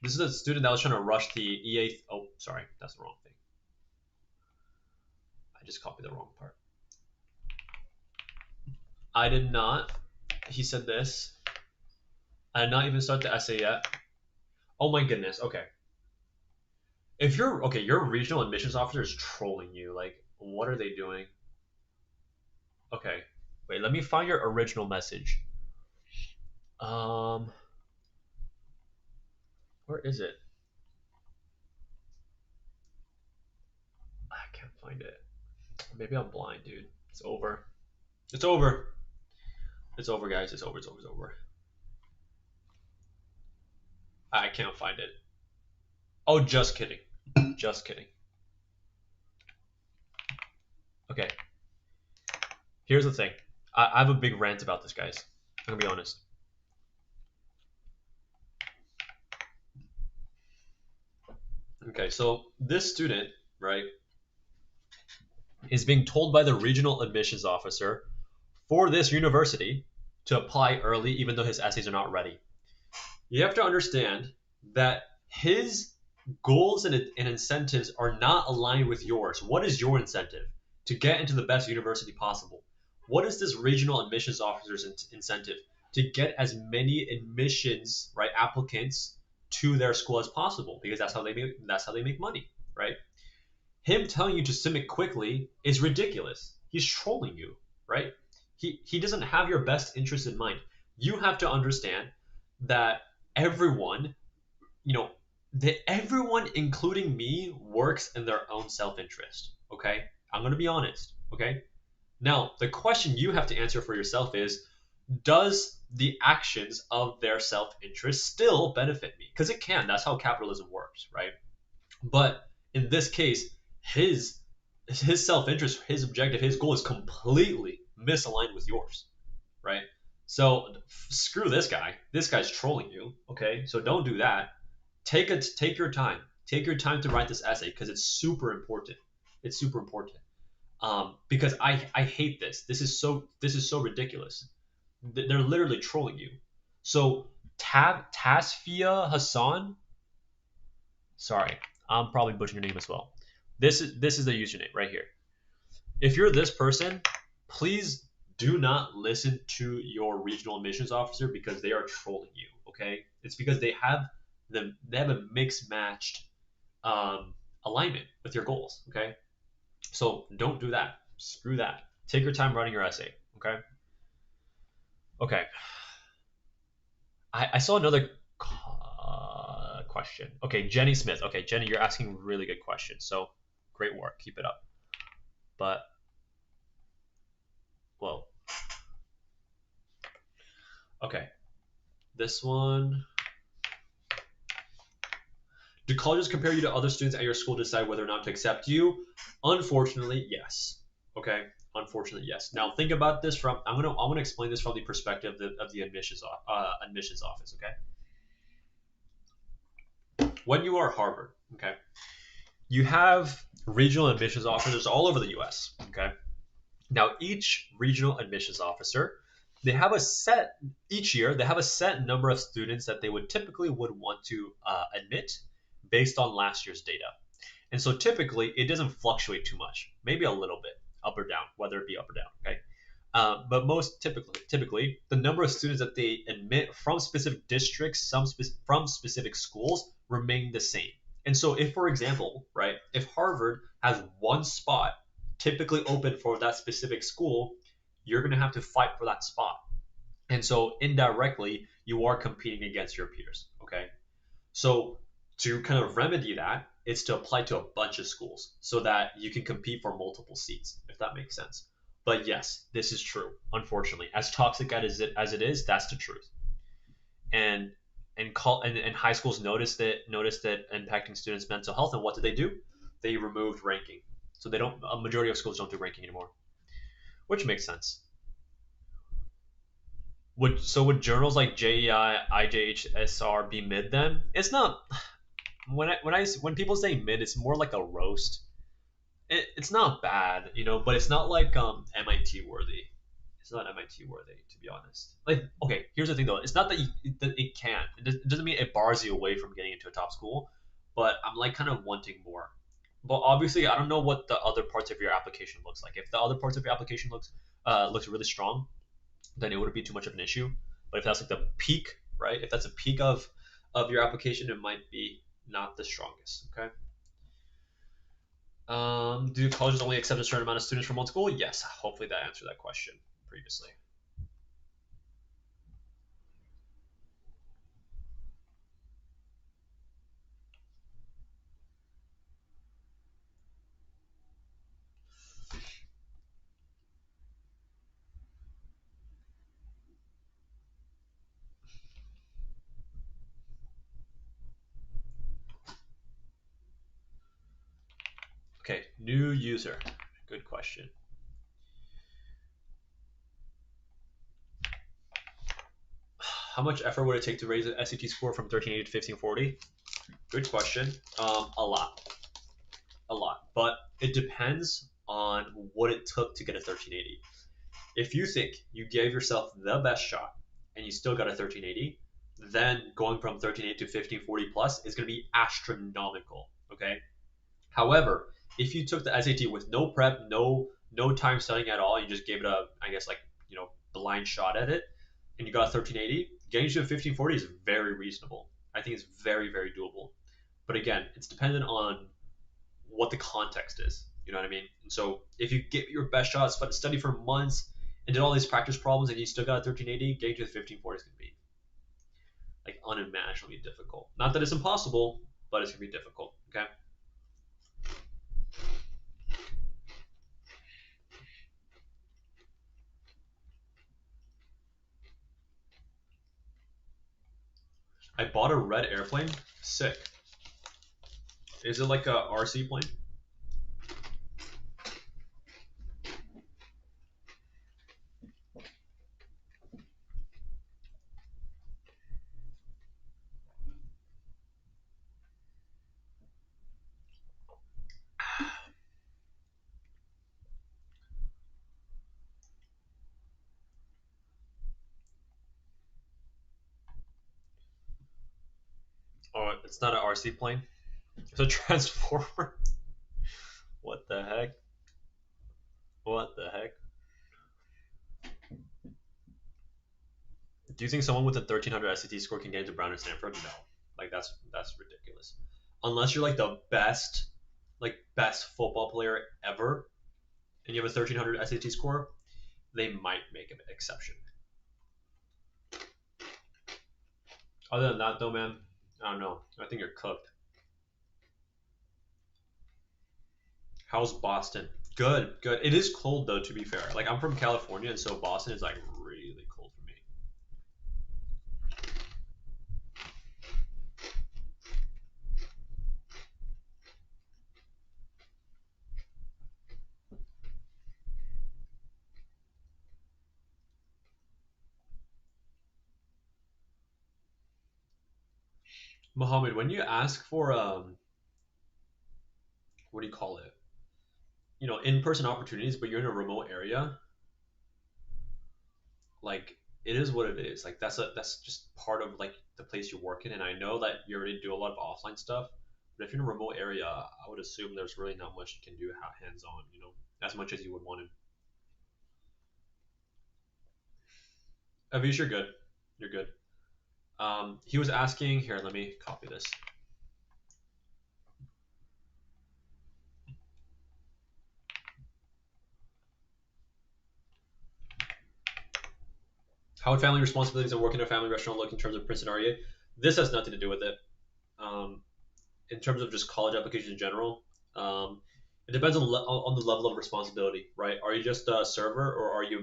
This is a student that was trying to rush the EA. Oh, sorry, that's the wrong thing. I just copied the wrong part. I did not. He said this. I did not even start the essay yet. Oh my goodness. Okay. If you're okay, your regional admissions officer is trolling you. Like, what are they doing? Okay. Wait, let me find your original message. Um, where is it? I can't find it. Maybe I'm blind, dude. It's over. It's over. It's over, guys. It's over. It's over. It's over. I can't find it. Oh, just kidding. Just kidding. Okay. Here's the thing. I have a big rant about this, guys. I'm gonna be honest. Okay, so this student, right, is being told by the regional admissions officer for this university to apply early, even though his essays are not ready. You have to understand that his goals and incentives are not aligned with yours. What is your incentive? To get into the best university possible. What is this regional admissions officer's incentive? To get as many admissions, right, applicants to their school as possible, because that's how they make money, right? Him telling you to submit quickly is ridiculous. He's trolling you, right? He doesn't have your best interest in mind. You have to understand that everyone, you know, that everyone, including me, works in their own self-interest. Okay, I'm gonna be honest. Okay, now the question you have to answer for yourself is: does the actions of their self-interest still benefit me? Because it can. That's how capitalism works, right? But in this case, his his self-interest, his objective, his goal is completely misaligned with yours, right? So screw this guy. This guy's trolling you. Okay, so don't do that. Take your time. Take your time to write this essay because it's super important. It's super important. Because I hate this. This is so ridiculous. They're literally trolling you. So Tasfia Hassan. Sorry, I'm probably butchering your name as well. This is the username right here. If you're this person, please do not listen to your regional admissions officer because they are trolling you. Okay, it's because they have a mixed matched alignment with your goals. Okay, so don't do that. Screw that. Take your time writing your essay. Okay. Okay. I saw another question. Okay, Jenny Smith. Okay, Jenny, you're asking really good questions. So great work. Keep it up. But well, okay. This one. Do colleges compare you to other students at your school to decide whether or not to accept you? Unfortunately, yes. Okay. Unfortunately, yes. Now think about this from I'm gonna explain this from the perspective of the admissions office. Okay. When you are Harvard, okay, you have regional admissions officers all over the U.S. Okay. Now each regional admissions officer, they have a set each year. They have a set number of students that they would typically would want to admit based on last year's data. And so typically it doesn't fluctuate too much, maybe a little bit up or down, whether it be up or down. Okay. But most typically, the number of students that they admit from specific districts, from specific schools, remain the same. And so, if for example, right, if Harvard has one spot typically open for that specific school, you're going to have to fight for that spot. And so, indirectly, you are competing against your peers. Okay. So to kind of remedy that, it's to apply to a bunch of schools so that you can compete for multiple seats, if that makes sense. But yes, this is true. Unfortunately, as toxic as it is, that's the truth. And and high schools noticed that impacting students' mental health. And what did they do? They removed ranking. So they don't. A majority of schools don't do ranking anymore, which makes sense. Would journals like JEI, IJHSR be mid then? It's not. When people say mid, it's more like a roast. It's not bad, but it's not like MIT worthy. It's not MIT worthy, to be honest. Like, okay, here's the thing though. It's not that it can't. It doesn't mean it bars you away from getting into a top school, but I'm like kind of wanting more. But obviously, I don't know what the other parts of your application looks like. If the other parts of your application looks really strong, then it wouldn't be too much of an issue. But if that's like the peak, right? If that's a peak of your application, it might be not the strongest. Okay. Do colleges only accept a certain amount of students from one school? Yes. Hopefully that answered that question previously. Okay, new user. Good question. How much effort would it take to raise the SAT score from 1380 to 1540? Good question. A lot. A lot. But it depends on what it took to get a 1380. If you think you gave yourself the best shot and you still got a 1380, then going from 1380 to 1540 plus is going to be astronomical. Okay. However, if you took the SAT with no prep, no time studying at all, you just gave it a, I guess, like, blind shot at it, and you got a 1380, getting to a 1540 is very reasonable. I think it's very, very doable. But again, it's dependent on what the context is. You know what I mean? And so if you get your best shot, study for months, and did all these practice problems, and you still got a 1380, getting to the 1540 is going to be like unimaginably difficult. Not that it's impossible, but it's going to be difficult. Okay. I bought a red airplane. Sick. Is it like a RC plane? Oh, it's not an RC plane. It's a transformer. What the heck? What the heck? Do you think someone with a 1300 SAT score can get into Brown and Stanford? No. Like that's ridiculous. Unless you're like the best football player ever, and you have a 1300 SAT score, they might make an exception. Other than that, though, man, I don't know. I think you're cooked. How's Boston? Good, good. It is cold though, to be fair. Like I'm from California, and so Boston is like really cold for me. Mohammed, when you ask for what do you call it? In-person opportunities, but you're in a remote area, like it is what it is. Like that's just part of like the place you work in. And I know that you already do a lot of offline stuff, but if you're in a remote area, I would assume there's really not much you can do hands-on. As much as you would want to. Avish, you're good. You're good. He was asking here. Let me copy this. How would family responsibilities of working in a family restaurant look in terms of Princeton REA? This has nothing to do with it. Um, in terms of just college applications in general, it depends on the level of responsibility, right? Are you just a server, or are you a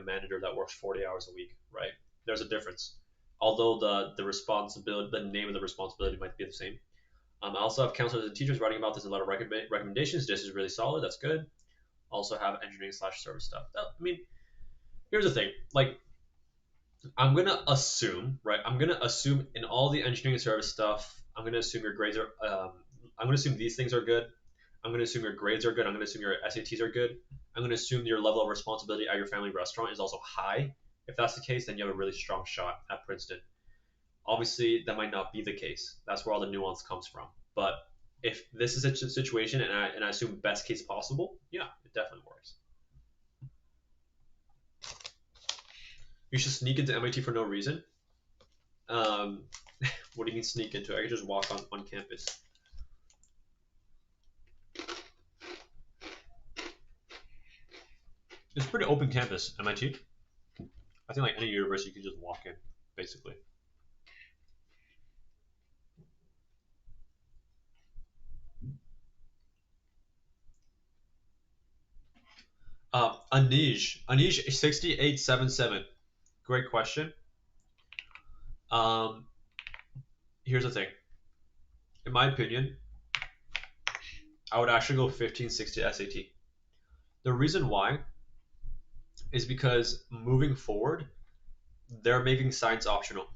manager that works 40 hours a week, right? There's a difference. Although the responsibility, the name of the responsibility might be the same. I also have counselors and teachers writing about this in a lot of recommendations. This is really solid. That's good. Also have engineering/service stuff. I mean, here's the thing. Like, I'm gonna assume, right? I'm gonna assume in all the engineering service stuff, I'm gonna assume your grades are. I'm gonna assume these things are good. I'm gonna assume your grades are good. I'm gonna assume your SATs are good. I'm gonna assume your level of responsibility at your family restaurant is also high. If that's the case, then you have a really strong shot at Princeton. Obviously, that might not be the case. That's where all the nuance comes from. But if this is a situation, and I assume best case possible, yeah, it definitely works. You should sneak into MIT for no reason. Um, what do you mean sneak into? I could just walk on campus. It's a pretty open campus, MIT. I think like any university you can just walk in, basically. Anish 6877. Great question. Um, Here's the thing. In my opinion, I would actually go 1560 SAT. The reason why is because moving forward, they're making science optional.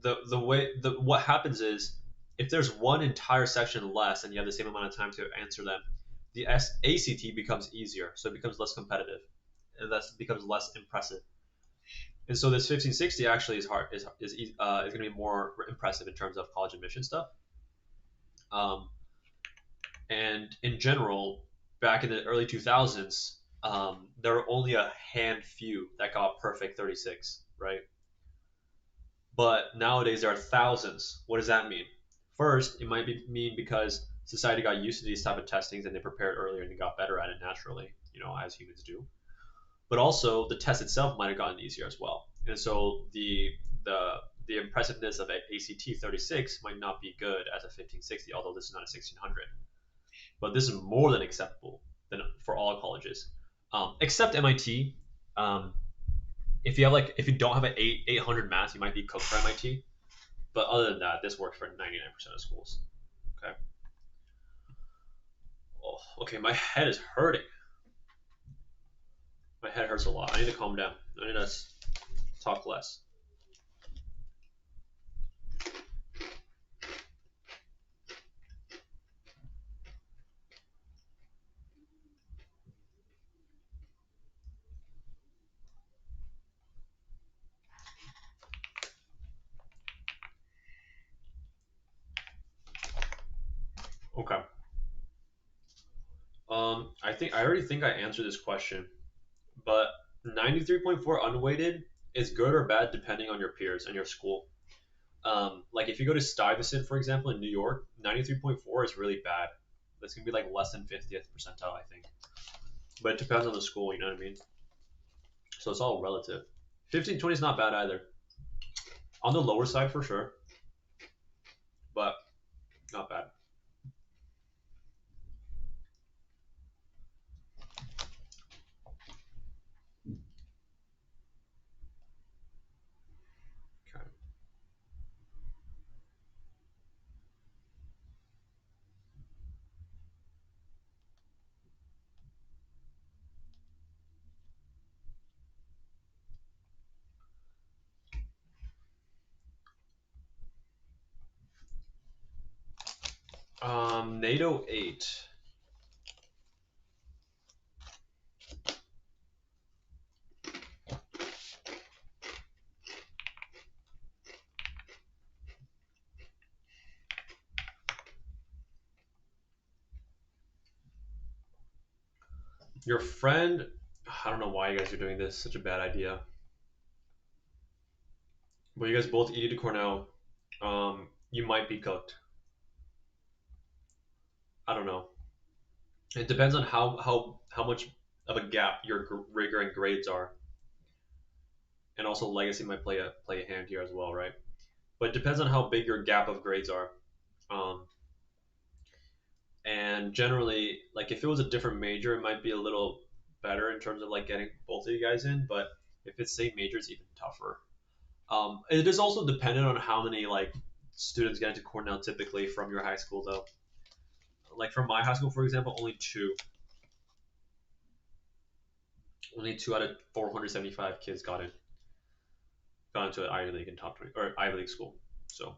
The way the what happens is if there's one entire section less and you have the same amount of time to answer them, the ACT becomes easier, so it becomes less competitive, and that becomes less impressive. And so this 1560 actually is hard is going to be more impressive in terms of college admission stuff. Um, and in general, back in the early 2000s, there were only a hand few that got perfect 36, right? But nowadays there are thousands. What does that mean? First, it might mean because society got used to these type of testings and they prepared earlier and they got better at it naturally, as humans do. But also the test itself might have gotten easier as well. And so the impressiveness of ACT 36 might not be good as a 1560, although this is not a 1600. But this is more than acceptable than for all colleges, except MIT. If you don't have an 800 math, you might be cooked for MIT. But other than that, this works for 99% of schools. Okay. Oh, okay, my head is hurting. My head hurts a lot. I need to calm down. I need to talk less. Okay. I already think I answered this question, but 93.4 unweighted is good or bad depending on your peers and your school. Like if you go to Stuyvesant, for example, in New York, 93.4 is really bad. That's gonna be like less than 50th percentile, I think. but it depends on the school. You know what I mean? So it's all relative. 15, 20 is not bad either. On the lower side for sure, but not bad. Okay. NATO 8. Your friend, I don't know why you guys are doing this. Such a bad idea. But you guys both eat to Cornell. You might be cooked. I don't know. It depends on how much of a gap your rigor and grades are, and also legacy might play a hand here as well, right? But it depends on how big your gap of grades are. Um, and generally, like if it was a different major, it might be a little better in terms of like getting both of you guys in. But if it's same major, it's even tougher. It is also dependent on how many like students get into Cornell typically from your high school, though. Like from my high school, for example, only two out of 475 kids got into an Ivy League and top 20 or Ivy League school. So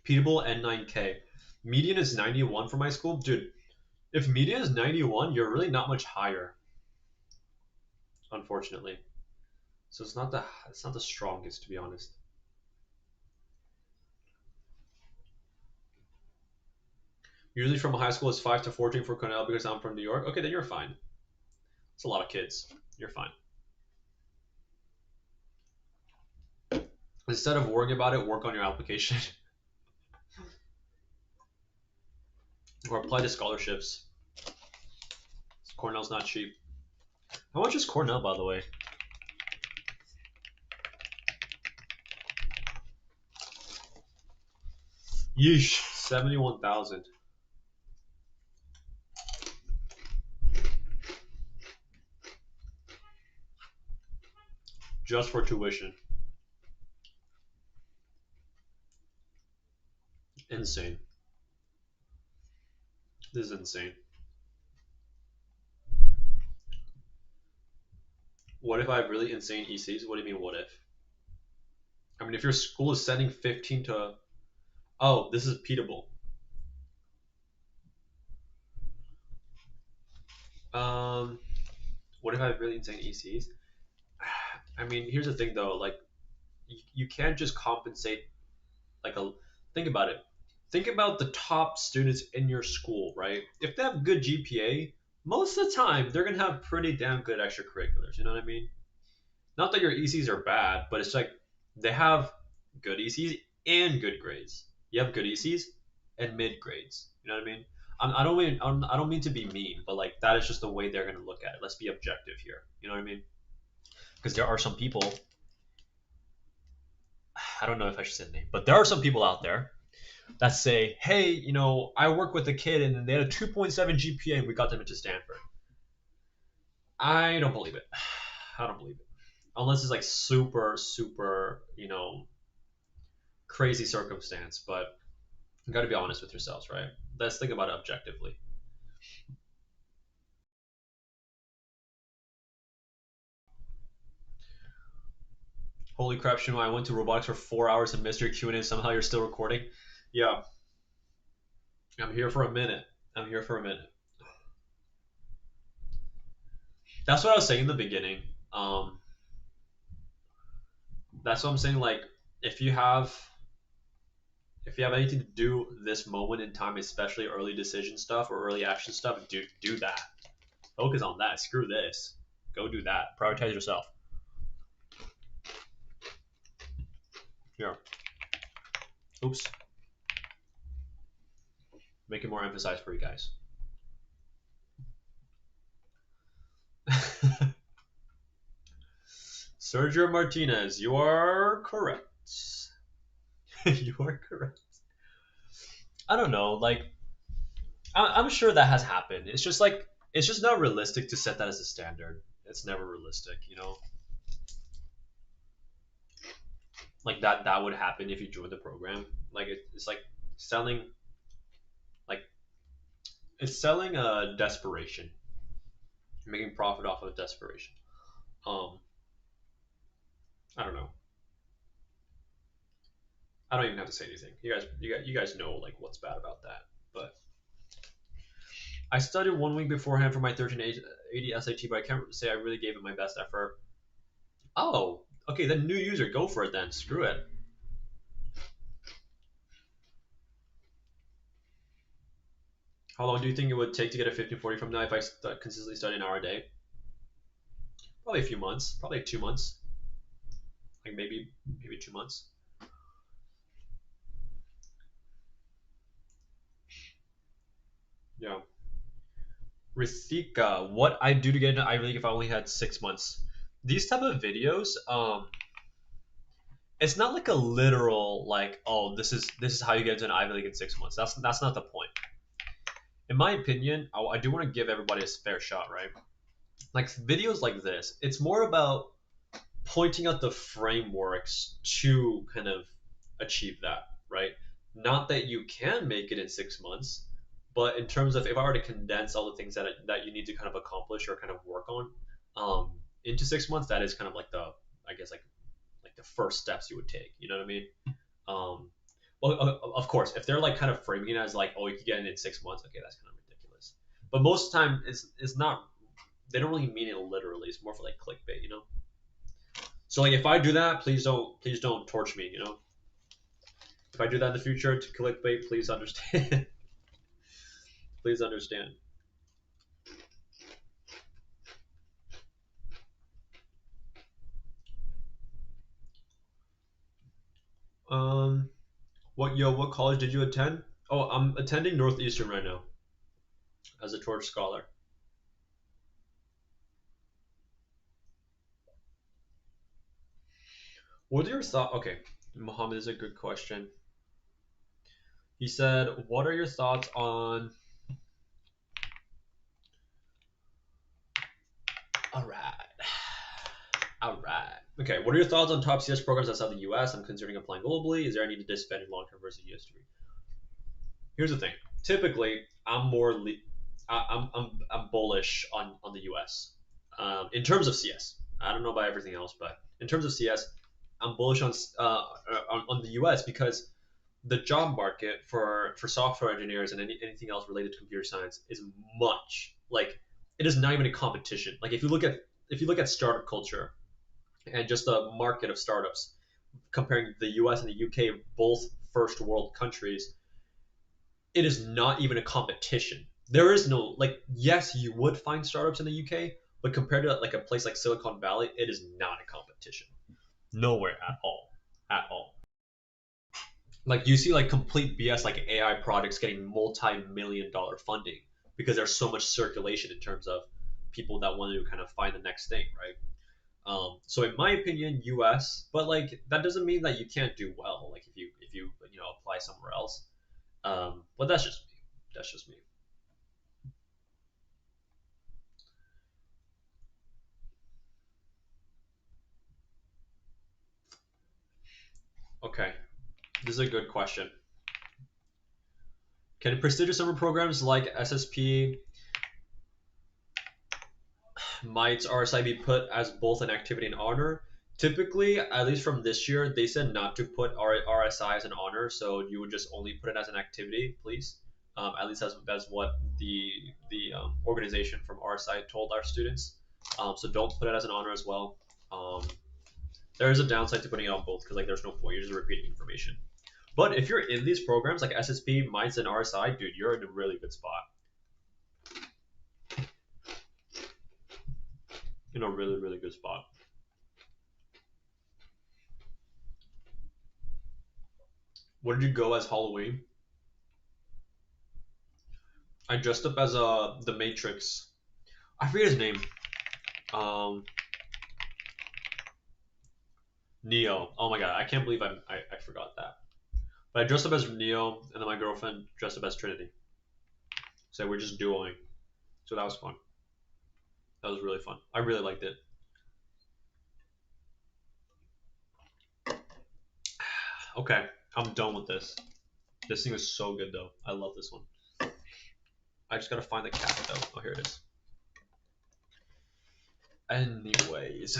Peatable N9K. Median is 91 for my school, dude. If median is 91, you're really not much higher, unfortunately. So it's not the strongest, to be honest. Usually from high school it's 5 to 14 for Cornell because I'm from New York. Okay, then you're fine. It's a lot of kids. You're fine. Instead of worrying about it, work on your application or apply to scholarships. Cornell's not cheap. How much is Cornell, by the way? Yeesh, 71,000 just for tuition. Insane. This is insane. What if I have really insane ECs? What do you mean, what if? I mean, if your school is sending 15 to. Oh, this is repeatable. Um, what if I have really insane ECs? I mean, here's the thing though. Like, you can't just compensate. Like a. Think about it. Think about the top students in your school, right? If they have good GPA, most of the time they're gonna have pretty damn good extracurriculars. You know what I mean? Not that your ECs are bad, but it's like they have good ECs and good grades. You have good ECs and mid grades. You know what I mean? I don't mean to be mean, but like that is just the way they're gonna look at it. Let's be objective here. You know what I mean? Because there are some people. I don't know if I should say the name, but there are some people out there that say, "Hey, I work with a kid and they had a 2.7 GPA and we got them into Stanford." I don't believe it. I don't believe it unless it's like super super crazy circumstance, but you got to be honest with yourselves, right? Let's think about it objectively. Holy crap, Shimo, I went to robotics for 4 hours and missed your Q&A. Somehow you're still recording. Yeah, I'm here for a minute. I'm here for a minute. That's what I was saying in the beginning. Um, that's what I'm saying. Like, if you have if you have anything to do this moment in time, especially early decision stuff or early action stuff, do that. Focus on that. Screw this. Go do that. Prioritize yourself. Here. Oops. Make it more emphasized for you guys. Sergio Martinez, you are correct. You are correct. I don't know, like I'm sure that has happened. It's just like it's just not realistic to set that as a standard. It's never realistic, you know. Like that would happen if you joined the program. Like it's like selling like it's selling a desperation, making profit off of desperation. Um, I don't know. I don't even have to say anything. You guys know like what's bad about that. But I studied 1 week beforehand for my 1380 SAT, but I can't say I really gave it my best effort. Oh, okay, then new user, go for it then. Screw it. How long do you think it would take to get a 1540 from now if I consistently study an hour a day? Probably a few months. Probably like 2 months. Like maybe 2 months. Yeah. Rithika, what I do to get into Ivy League if I only had 6 months. These type of videos, it's not like a literal like, oh, this is how you get into an Ivy League in 6 months. That's not the point. In my opinion, I do want to give everybody a fair shot, right? Like videos like this, it's more about pointing out the frameworks to kind of achieve that, right? Not that you can make it in 6 months, but in terms of if I were to condense all the things that you need to kind of accomplish or kind of work on into 6 months, that is kind of like the I guess like the first steps you would take. You know what I mean? Um, well, of course, if they're like kind of framing it as like, oh, you can get it in 6 months, okay, that's kind of ridiculous. But most of the time, it's not. They don't really mean it literally. It's more for like clickbait, you know. So like if I do that, please don't torch me, you know. If I do that in the future to clickbait, please understand. Please understand. Um, what college did you attend? Oh, I'm attending Northeastern right now as a torch scholar. What are your thoughts? Okay, Mohammed is a good question. He said, "What are your thoughts on?" All right, all right. Okay, what are your thoughts on top CS programs outside the U.S.? I'm considering applying globally. Is there any disadvantage long term versus US degree? Here's the thing. Typically, I'm bullish on the US. In terms of CS, I don't know about everything else, but in terms of CS, I'm bullish on the US because the job market for software engineers and anything else related to computer science is much like it is not even a competition. Like if you look at startup culture and just the market of startups, comparing the US and the UK, both first world countries, it is not even a competition. There is no like yes, you would find startups in the UK, but compared to like a place like Silicon Valley, it is not a competition. Nowhere at all. At all. Like you see like complete BS like AI projects getting multi-million dollar funding because there's so much circulation in terms of people that want to kind of find the next thing, right? So in my opinion, US, but like that doesn't mean that you can't do well. Like if you apply somewhere else. But that's just me. That's just me. Okay, this is a good question. Can prestigious summer programs like SSP, might RSI be put as both an activity and honor? Typically, at least from this year, they said not to put RSI as an honor, so you would just only put it as an activity, please. At least that's what the organization from RSI told our students. So don't put it as an honor as well. Um, there is a downside to putting it on both because like there's no point. You're just repeating information. But if you're in these programs like SSP, MITES, and RSI, dude, you're in a really good spot. In a really, really good spot. What did you go as Halloween? I dressed up as the Matrix. I forget his name. Um, Neo. Oh my god, I can't believe I forgot that. But I dressed up as Neo, and then my girlfriend dressed up as Trinity. So we're just dueling. So that was fun. That was really fun. I really liked it. Okay, I'm done with this. This thing is so good though. I love this one. I just gotta find the cap though. Oh, here it is. Anyways,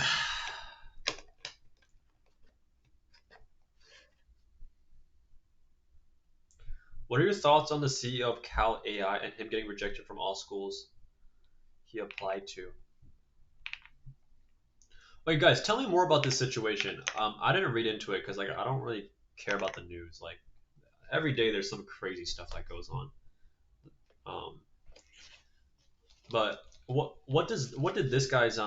what are your thoughts on the CEO of Cal AI and him getting rejected from all schools he applied to? Wait, guys, tell me more about this situation. I didn't read into it because like I don't really care about the news. Like every day there's some crazy stuff that goes on. Um, but what did this guy's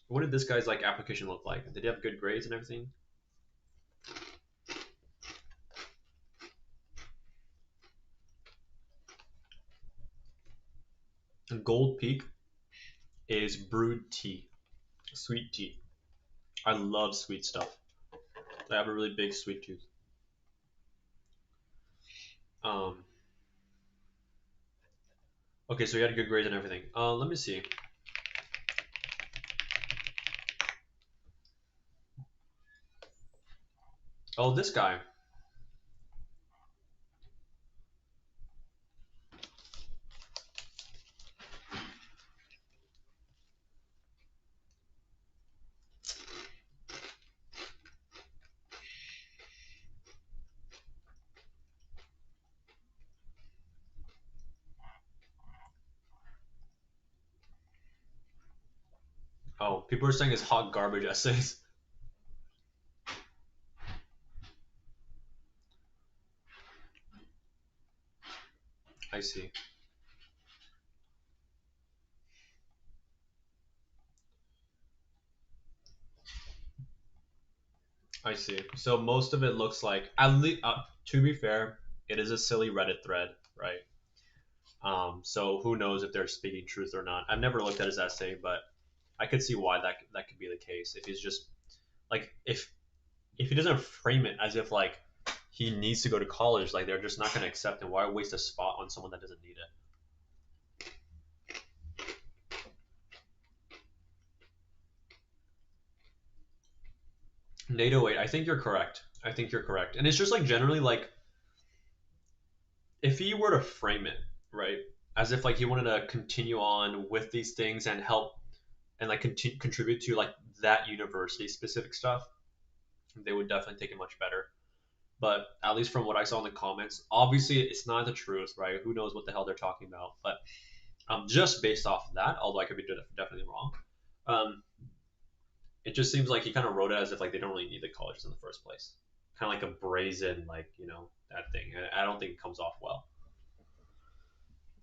what did this guy's like application look like? Did he have good grades and everything? Gold Peak is brewed tea, sweet tea. I love sweet stuff. I have a really big sweet tooth. Um, okay, so he had good grades and everything. Let me see. Oh, this guy. Oh, people are saying it's hot garbage essays. I see. I see. So most of it looks like, at least, to be fair, it is a silly Reddit thread, right? So who knows if they're speaking truth or not? I've never looked at his essay, but I could see why that could be the case. If he's just like if he doesn't frame it as if like he needs to go to college, like they're just not going to accept him. Why waste a spot on someone that doesn't need it? NATO 8, I think you're correct. I think you're correct. And it's just like generally like if he were to frame it, right, as if like he wanted to continue on with these things and help and like contribute to like that university specific stuff, they would definitely take it much better. But at least from what I saw in the comments, obviously it's not the truth, right? Who knows what the hell they're talking about? But just based off of that, although I could be definitely wrong, um, it just seems like he kind of wrote it as if like they don't really need the colleges in the first place. Kind of like a brazen, like that thing. I don't think it comes off well.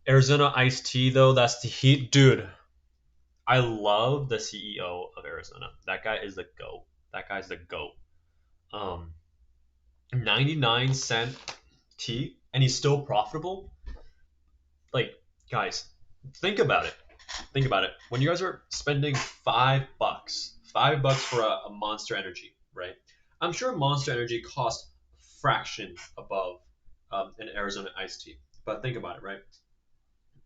Arizona iced tea though, that's the heat, dude. I love the CEO of Arizona. That guy is the goat. That guy's the goat. Um, 99 cent tea, and he's still profitable. Like, guys, think about it. Think about it. When you guys are spending $5 for a Monster Energy, right? I'm sure Monster Energy costs fraction above an Arizona iced tea. But think about it, right?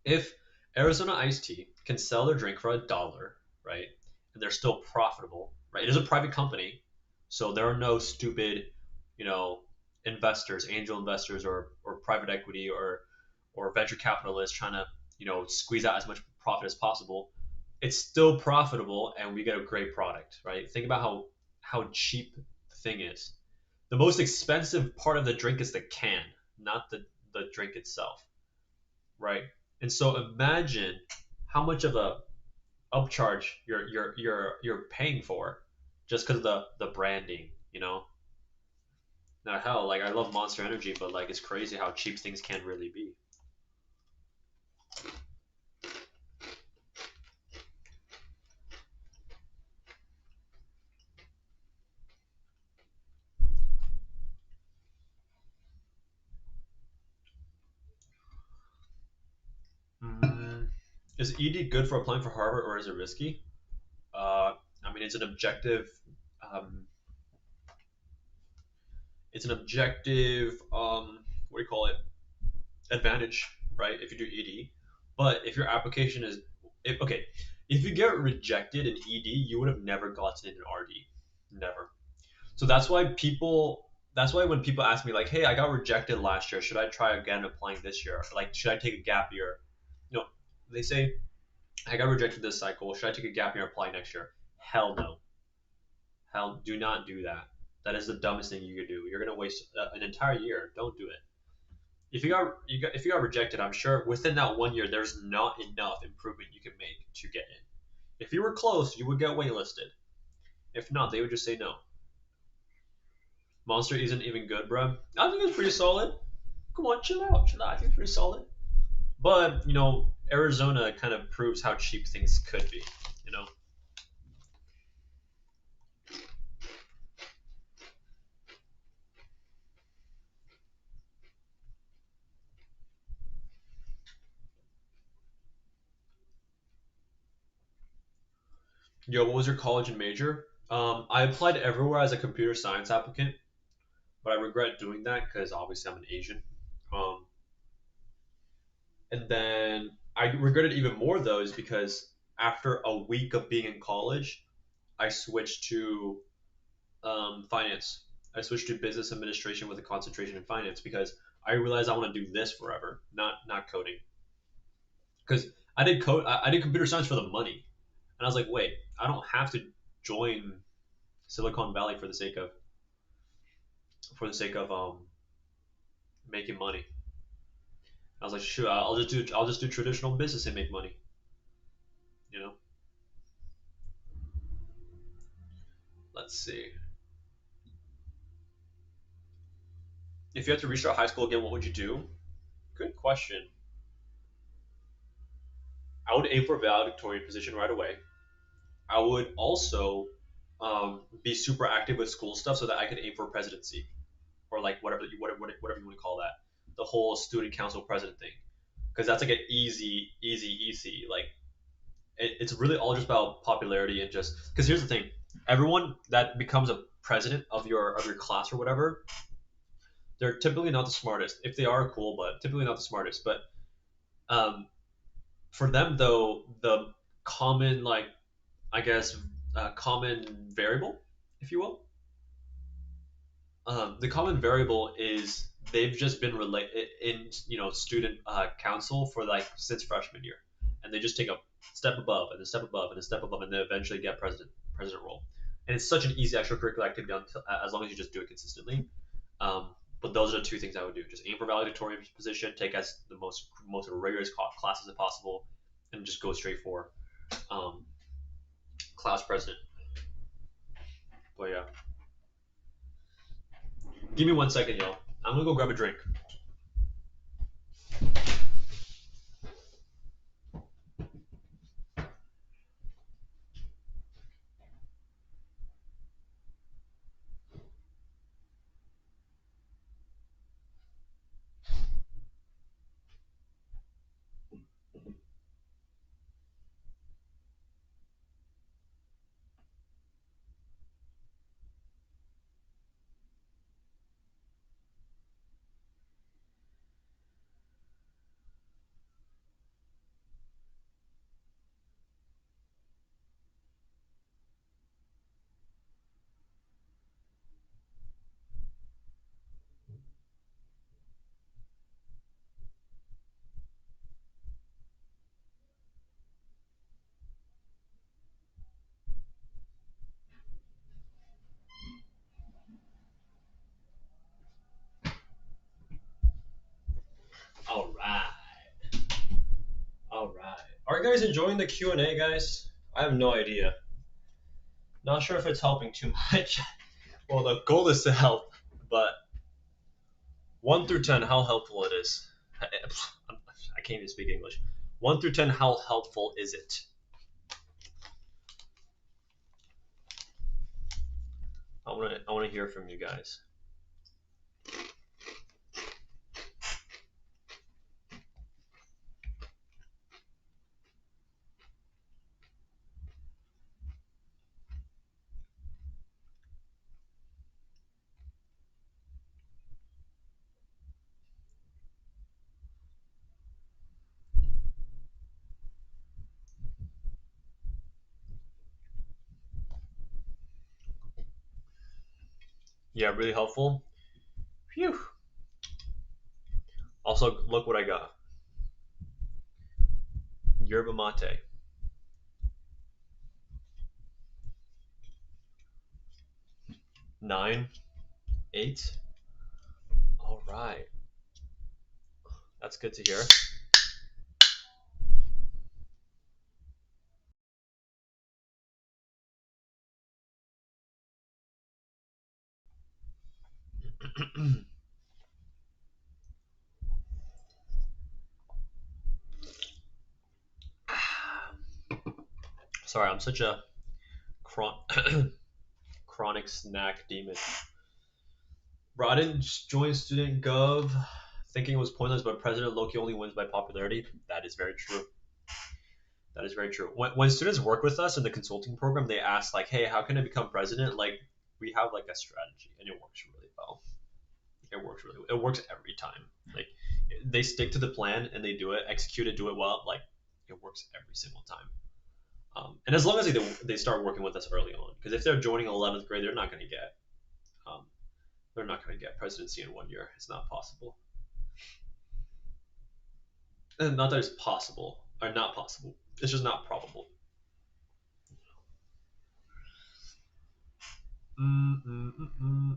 If Arizona iced tea can sell their drink for $1, right, and they're still profitable, right? It is a private company, so there are no stupid, you know, investors, angel investors, or private equity or venture capitalists trying to squeeze out as much profit as possible. It's still profitable, and we get a great product, right? Think about how cheap the thing is. The most expensive part of the drink is the can, not the drink itself, right? And so imagine how much of a upcharge you're paying for just because of the branding, you know. Now hell, like I love Monster Energy, but like it's crazy how cheap things can really be. Is ED good for applying for Harvard or is it risky? I mean, um, it's an objective, what do you call it? Advantage, right? If you do ED, but if your application is, okay, if you get rejected in ED, you would have never gotten in an RD, never. So that's why when people ask me like, hey, I got rejected last year, should I try again applying this year? Like, should I take a gap year? You know, they say I got rejected this cycle. Should I take a gap year and apply next year? Hell no. Hell, do not do that. That is the dumbest thing you could do. You're gonna waste an entire year. Don't do it. If you got rejected, I'm sure within that 1 year there's not enough improvement you can make to get in. If you were close, you would get waitlisted. If not, they would just say no. Monster isn't even good, bro. I think it's pretty solid. Come on, chill out, chill out. I think it's pretty solid. But Arizona kind of proves how cheap things could be. You know, yo, what was your college and major? I applied everywhere as a computer science applicant, but I regret doing that because obviously I'm an Asian. Um, and then I regret it even more though, is because after a week of being in college, I switched to finance. I switched to business administration with a concentration in finance because I realized I want to do this forever, not coding. Because I did computer science for the money, and I was like, wait, I don't have to join Silicon Valley for the sake of making money. I was like, sure, I'll just do traditional business and make money. You know, let's see. If you had to restart high school again, what would you do? Good question. I would aim for a valedictorian position right away. I would also be super active with school stuff so that I could aim for presidency or like whatever you want to call that, the whole student council president thing, because that's like an easy. Like it's really all just about popularity and just because here's the thing, everyone that becomes a president of your class or whatever, they're typically not the smartest. If they are, cool, but typically not the smartest. But um, for them though, the common like I guess common variable, if you will, the common variable is they've just been in student council for like since freshman year, and they just take a step above and a step above and a step above, and then eventually get president role. And it's such an easy extracurricular activity as long as you just do it consistently. Um, but those are the two things I would do: just aim for valedictorian position, take as the most rigorous classes as possible, and just go straight for um, class president. But yeah, give me 1 second, y'all. I'm gonna go grab a drink. All right. All right. Are you guys enjoying the Q&A, guys? I have no idea. Not sure if it's helping too much. Well, the goal is to help, but 1 through 10, how helpful it is. I can't even speak English. 1 through 10, how helpful is it? I want to hear from you guys. Yeah, really helpful. Phew. Also, look what I got. Yerba mate. 9, 8. All right. That's good to hear. Sorry, I'm such a chron- chronic snack demon. Bro, I didn't join Student Gov thinking it was pointless, but President Loki only wins by popularity. That is very true. That is very true. When students work with us in the consulting program, they ask like, "Hey, how can I become president?" Like, we have like a strategy, and it works really well. It works really. It works every time. Like, they stick to the plan and they do it, execute it, do it well. Like, it works every single time. And as long as they start working with us early on, because if they're joining 11th grade, um, they're not going to get presidency in 1 year. It's not possible. And not that it's possible or not possible. It's just not probable.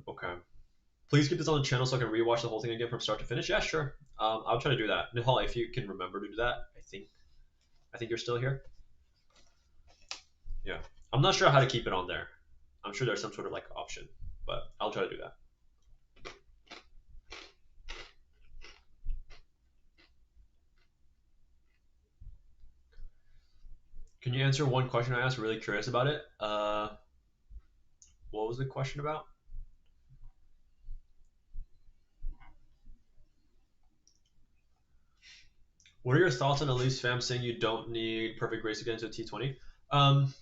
Okay. Please keep this on the channel so I can rewatch the whole thing again from start to finish. Yeah, sure. I'll try to do that. Nihal, if you can remember to do that, I think you're still here. Yeah. I'm not sure how to keep it on there. I'm sure there's some sort of like option, but I'll try to do that. Can you answer one question I asked? Really curious about it. What was the question about? What are your thoughts on Elise Fam saying you don't need perfect grades to get into a T20? Um,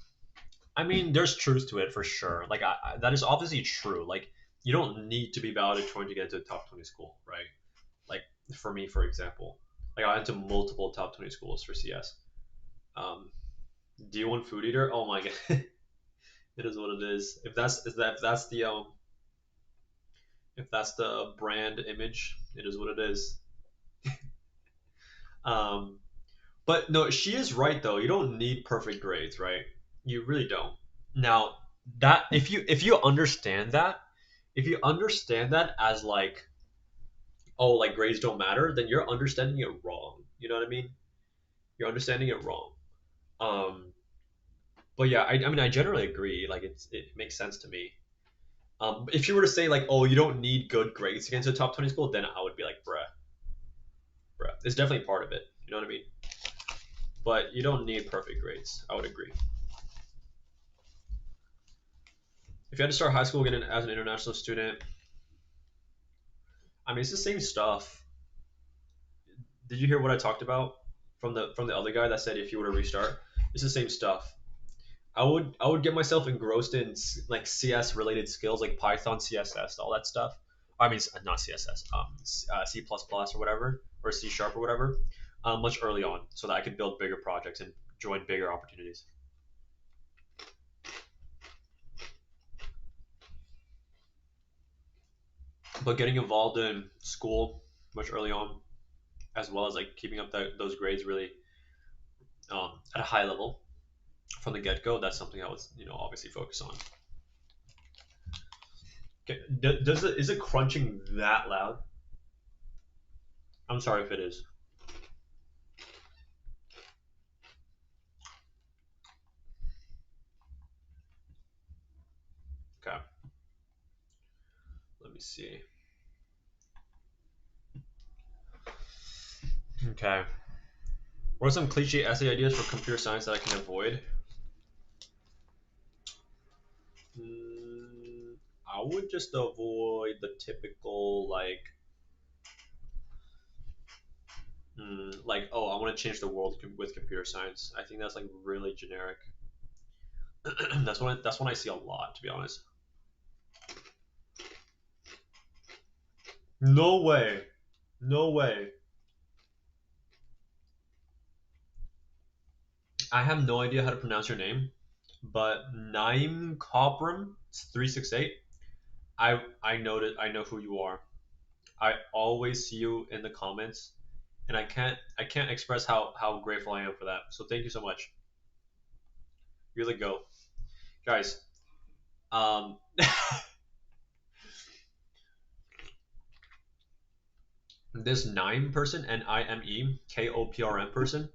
I mean, there's truth to it for sure. Like, that is obviously true. Like, you don't need to be valedictorian to get into a top 20 school, right? Like, for me, for example, like I went to multiple top 20 schools for CS. Um, D1 food eater. Oh my god, it is what it is. If that's the brand image, it is what it is. Um, but no, she is right though. You don't need perfect grades, right? You really don't. Now, that if you understand that, if you understand that as like, oh, like grades don't matter, then you're understanding it wrong. You know what I mean? You're understanding it wrong. Um, but yeah, I mean, I generally agree. Like, it makes sense to me. If you were to say like, oh, you don't need good grades to get into a top 20 school, then I would be like, bruh. It's definitely part of it. You know what I mean? But you don't need perfect grades. I would agree. If you had to start high school again as an international student, I mean, it's the same stuff. Did you hear what I talked about from the other guy that said if you were to restart, it's the same stuff. I would get myself engrossed in like CS related skills like Python, CSS, all that stuff. I mean, not CSS, C++ or whatever, or C sharp or whatever, much early on, so that I could build bigger projects and join bigger opportunities. But getting involved in school much early on, as well as like keeping up those grades really at a high level from the get go, that's something I was obviously focus on. Okay, is it crunching that loud? I'm sorry if it is. Okay, let me see. Okay, what are some cliche essay ideas for computer science that I can avoid? I would just avoid the typical like, oh, I want to change the world with computer science. I think that's like really generic. That's one I see a lot, to be honest. No way, no way. I have no idea how to pronounce your name, but Naim Cobram 368. I know who you are. I always see you in the comments, and I can't express how grateful I am for that. So thank you so much. You're the go, guys. Um, this nine person, NIMEKOPRM person,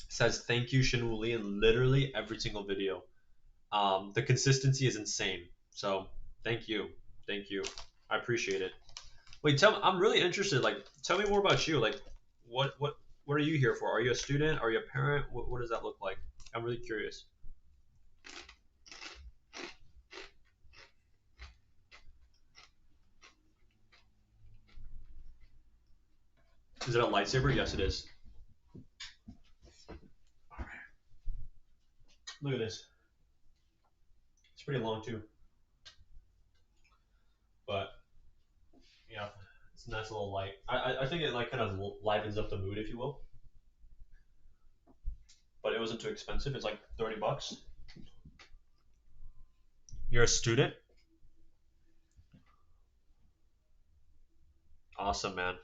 says thank you Shin Lee in literally every single video. The consistency is insane. So thank you, thank you. I appreciate it. Wait, tell me. I'm really interested. Like, tell me more about you. Like, what are you here for? Are you a student? Are you a parent? What does that look like? I'm really curious. Is it a lightsaber? Yes, it is. Look at this. It's pretty long too, but yeah, it's a nice little light. I think it like kind of livens up the mood, if you will. But it wasn't too expensive. It's like $30. You're a student. Awesome, man.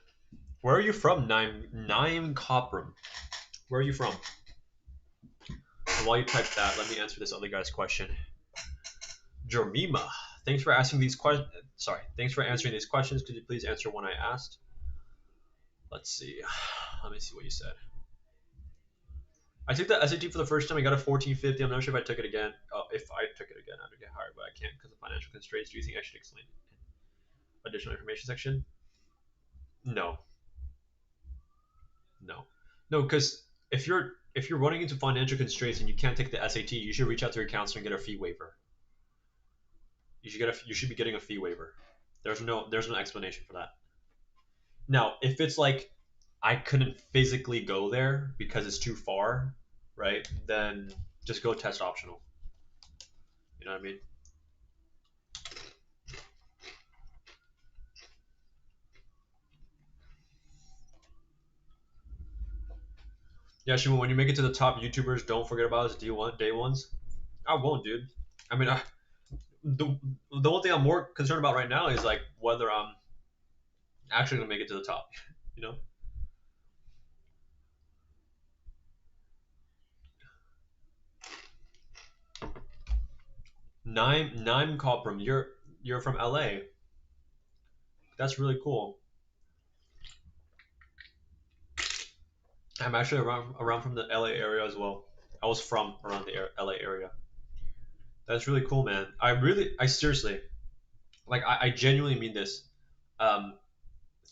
Where are you from? Naim Copram. Where are you from? And while you type that, let me answer this other guy's question. Jermima, thanks for asking these questions. Sorry, thanks for answering these questions. Could you please answer one I asked? Let's see. Let me see what you said. I took the SAT for the first time. I got a 1450. I'm not sure if I took it again. Oh, if I took it again, I'd get higher, but I can't because of financial constraints. Do you think I should explain additional information section? No, no, no. Because if you're running into financial constraints and you can't take the SAT, you should reach out to your counselor and get a fee waiver. You should be getting a fee waiver. There's no explanation for that. Now, if it's like I couldn't physically go there because it's too far, right? Then just go test optional. You know what I mean? Yeah, Shimon, when you make it to the top YouTubers, don't forget about us day ones. I won't, dude. I mean, the the one thing I'm more concerned about right now is like whether I'm actually gonna make it to the top. You know, Naim Copram, you're from LA. That's really cool. I'm actually around from the LA area as well. I was from around the LA area. That's really cool, man. I seriously, like, I genuinely mean this. Um,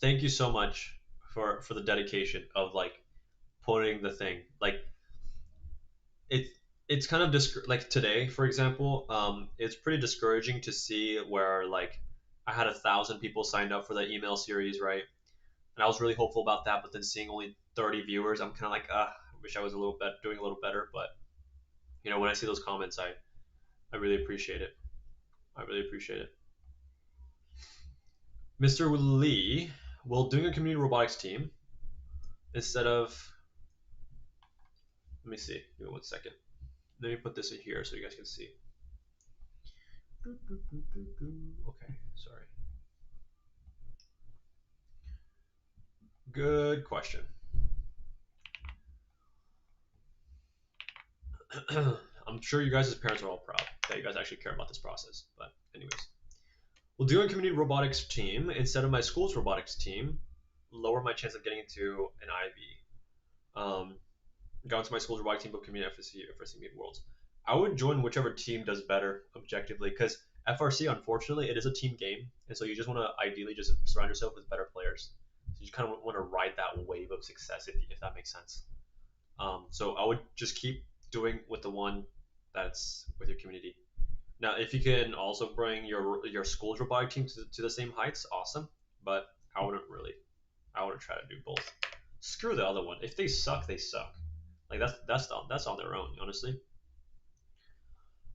Thank you so much for the dedication of like putting the thing. Like, it it's kind of like today, for example. It's pretty discouraging to see where like I had 1,000 people signed up for the email series, right? And I was really hopeful about that, but then seeing only 30 viewers, I'm kind of like, I wish I was a little bit doing a little better. But when I see those comments, I really appreciate it. I really appreciate it. Mr. Lee, will doing a community robotics team instead of, let me see, give me 1 second. Let me put this in here so you guys can see. Okay, sorry. Good question. I'm sure you guys as parents are all proud that you guys actually care about this process. But anyways, we'll do a community robotics team instead of my school's robotics team. Lower my chance of getting into an IB. Got into my school's robotics team, but community FRC Meet Worlds. I would join whichever team does better objectively, because FRC, unfortunately, it is a team game, and so you just want to ideally just surround yourself with better players. So you kind of want to ride that wave of success, if that makes sense. So I would just keep doing with the one that's with your community. Now, if you can also bring your school's robotic team to the same heights, awesome. But I wouldn't really. I wouldn't try to do both. Screw the other one. If they suck, they suck. Like that's on their own, honestly.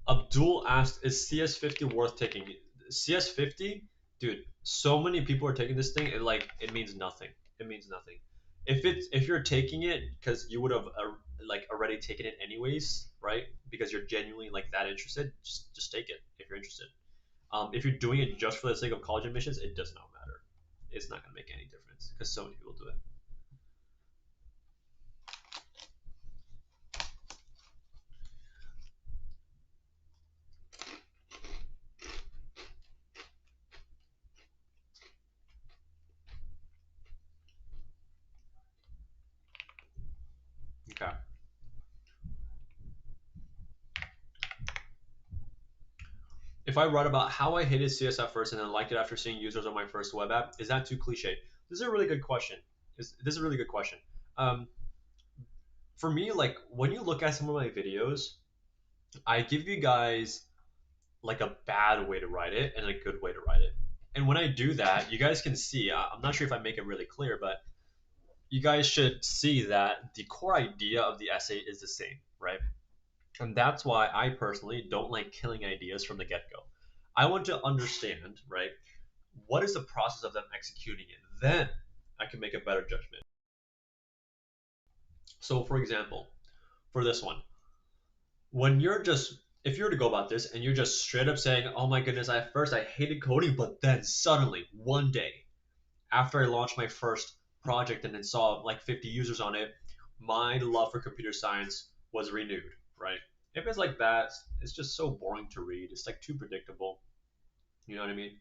Abdul asked, "Is CS50 worth taking?" CS50, dude. So many people are taking this thing, and like it means nothing. It means nothing. If you're taking it because you would have like already taken it anyways, right? Because you're genuinely like that interested, just take it if you're interested. If you're doing it just for the sake of college admissions, it does not matter. It's not going to make any difference because so many people do it. Okay. If I write about how I hated CS at first and then liked it after seeing users on my first web app, is that too cliche? This is a really good question. This is a really good question. Um, for me, like when you look at some of my videos, I give you guys like a bad way to write it and a good way to write it. And when I do that, you guys can see. I'm not sure if I make it really clear, but you guys should see that the core idea of the essay is the same, right? And that's why I personally don't like killing ideas from the get go. I want to understand, right, what is the process of them executing it? Then I can make a better judgment. So, for example, for this one, when you're just, if you were to go about this and you're just straight up saying, oh my goodness, at first I hated coding, but then suddenly one day after I launched my first project and then saw like 50 users on it, my love for computer science was renewed, right? If it's like that, it's just so boring to read. It's like too predictable. You know what I mean?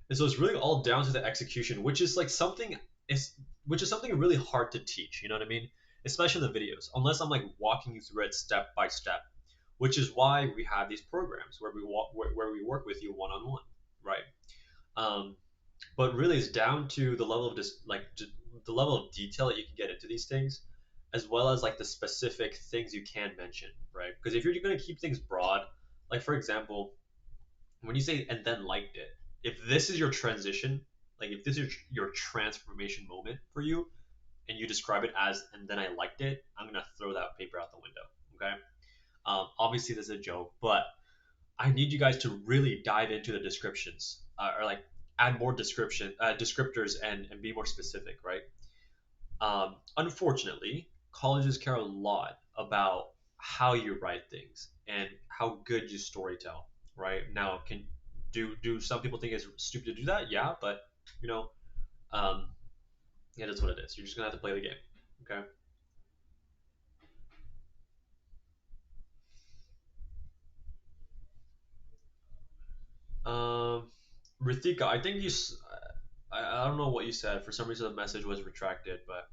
And so it's really all down to the execution, which is like something is which is something really hard to teach. You know what I mean? Especially in the videos, unless I'm like walking you through it step by step. Which is why we have these programs where where we work with you one on one, right? Um, but really, it's down to the level of the level of detail that you can get into these things, as well as like the specific things you can mention, right? Because if you're going to keep things broad, like for example, when you say and then liked it, if this is your transition, like if this is your transformation moment for you, and you describe it as and then I liked it, I'm gonna throw that paper out the window. Okay. Obviously, this is a joke, but I need you guys to really dive into the descriptions or like add more descriptors and be more specific, right? Unfortunately, colleges care a lot about how you write things and how good you storytell, right? Now, can do some people think it's stupid to do that? Yeah, but you know, um, yeah, that's what it is. You're just gonna have to play the game, okay? Um, Rithika, I think I don't know what you said. For some reason, the message was retracted, but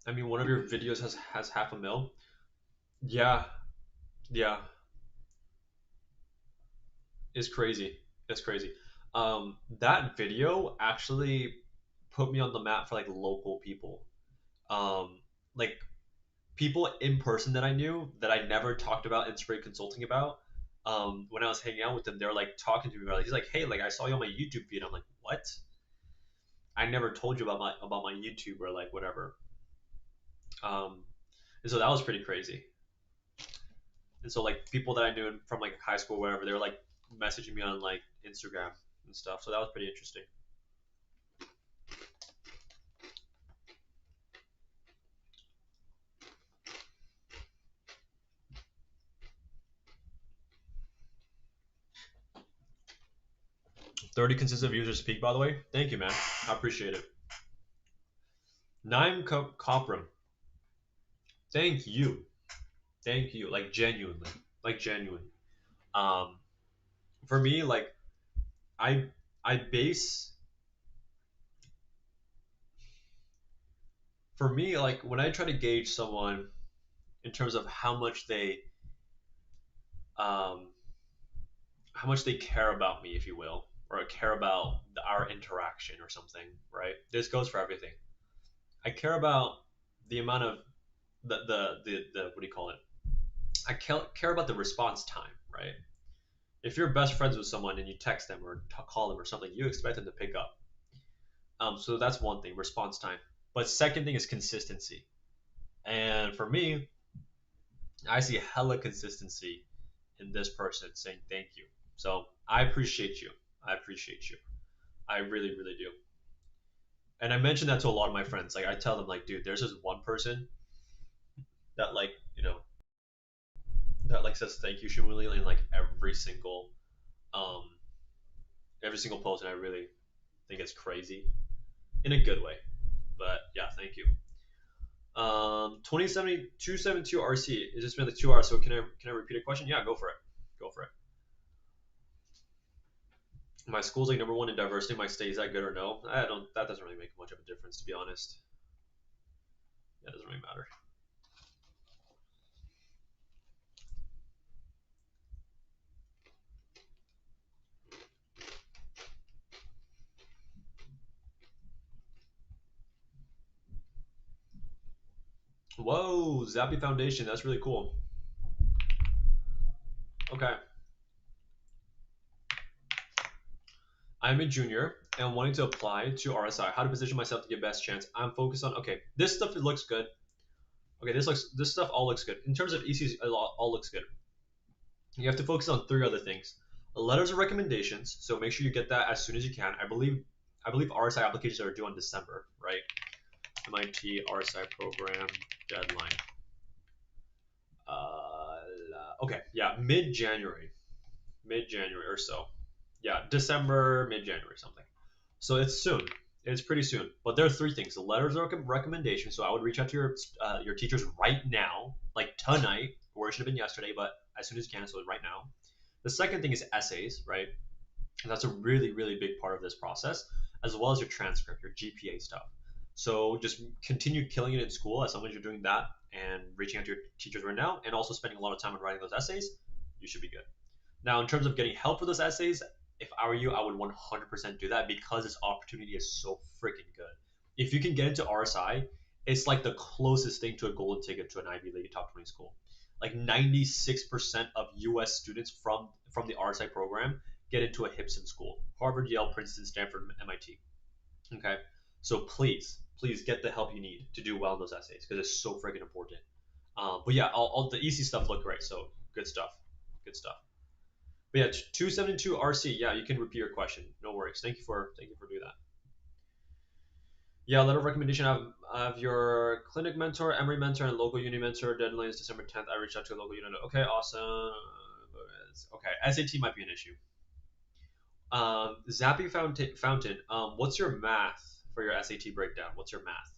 I mean, one of your videos has half a mil. Yeah, yeah, it's crazy. It's crazy. That video actually put me on the map for like local people. Um, like people in person that I knew that I never talked about Inspirate Consulting about. When I was hanging out with them, they were like talking to me about it. He's like, "Hey, like I saw you on my YouTube feed." I'm like, "What? I never told you about my YouTube or like whatever." Um, and so that was pretty crazy. And so like people that I knew from like high school, or whatever, they were like messaging me on like Instagram and stuff. So that was pretty interesting. 30 consistent users speak, by the way. Thank you, man. I appreciate it. Naim Kopram. Thank you. Thank you. Like genuinely. Like genuine. Um, for me, like I I base for me like when I try to gauge someone in terms of um how much they care about me, if you will, or care about our interaction or something, right? This goes for everything. I care about the amount of the what do you call it? I care about the response time, right? If you're best friends with someone and you text them or call them or something, you expect them to pick up. So that's one thing, response time. But second thing is consistency. And for me, I see hella consistency in this person saying thank you. So I appreciate you. I appreciate you. I really, really do. And I mention that to a lot of my friends. Like I tell them, like, dude, there's this one person that, like, that like says thank you Shimuli in like um every single post, and I really think it's crazy in a good way. But yeah, thank you. 2070 272 RC. It's just been like 2 hours, so can I repeat a question? Yeah, go for it. Go for it. My school's like number one in diversity. My state, is that good or no? I don't. That doesn't really make much of a difference, to be honest. That doesn't really matter. Whoa, Zappy Foundation. That's really cool. Okay, I'm a junior and wanting to apply to RSI. How to position myself to get best chance? I'm focused on. Okay, this stuff it looks good. Okay, this stuff all looks good. In terms of ECs, it all looks good. You have to focus on three other things: letters of recommendations. So make sure you get that as soon as you can. I believe RSI applications are due on December, right? MIT RSI program deadline. Okay, yeah, mid January or so. Yeah, December, mid January, something. So it's soon. It's pretty soon. But there are three things: the letters of recommendation. So I would reach out to your teachers right now, like tonight, or it should have been yesterday, but as soon as you can, so right now. The second thing is essays, right? And that's a really, really big part of this process, as well as your transcript, your GPA stuff. So just continue killing it in school as long as you're doing that and reaching out to your teachers right now, and also spending a lot of time on writing those essays. You should be good. Now, in terms of getting help with those essays, if I were you, I would 100% do that because this opportunity is so freaking good. If you can get into RSI, it's like the closest thing to a golden ticket to an Ivy League top 20 school. Like 96% of US students from the RSI program get into a Hipson school: Harvard, Yale, Princeton, Stanford, MIT. Okay. So please get the help you need to do well in those essays because it's so freaking important. But yeah, all the easy stuff looked great. So good stuff. Good stuff. But yeah, 272 RC. Yeah, you can repeat your question. No worries. Thank you for doing that. Yeah, letter of recommendation. I have your clinic mentor, Emory mentor, and local uni mentor. Deadline is December 10th. I reached out to a local unit. Okay, awesome. Okay, SAT might be an issue. Zappy Fountain. What's your math for your SAT breakdown? What's your math?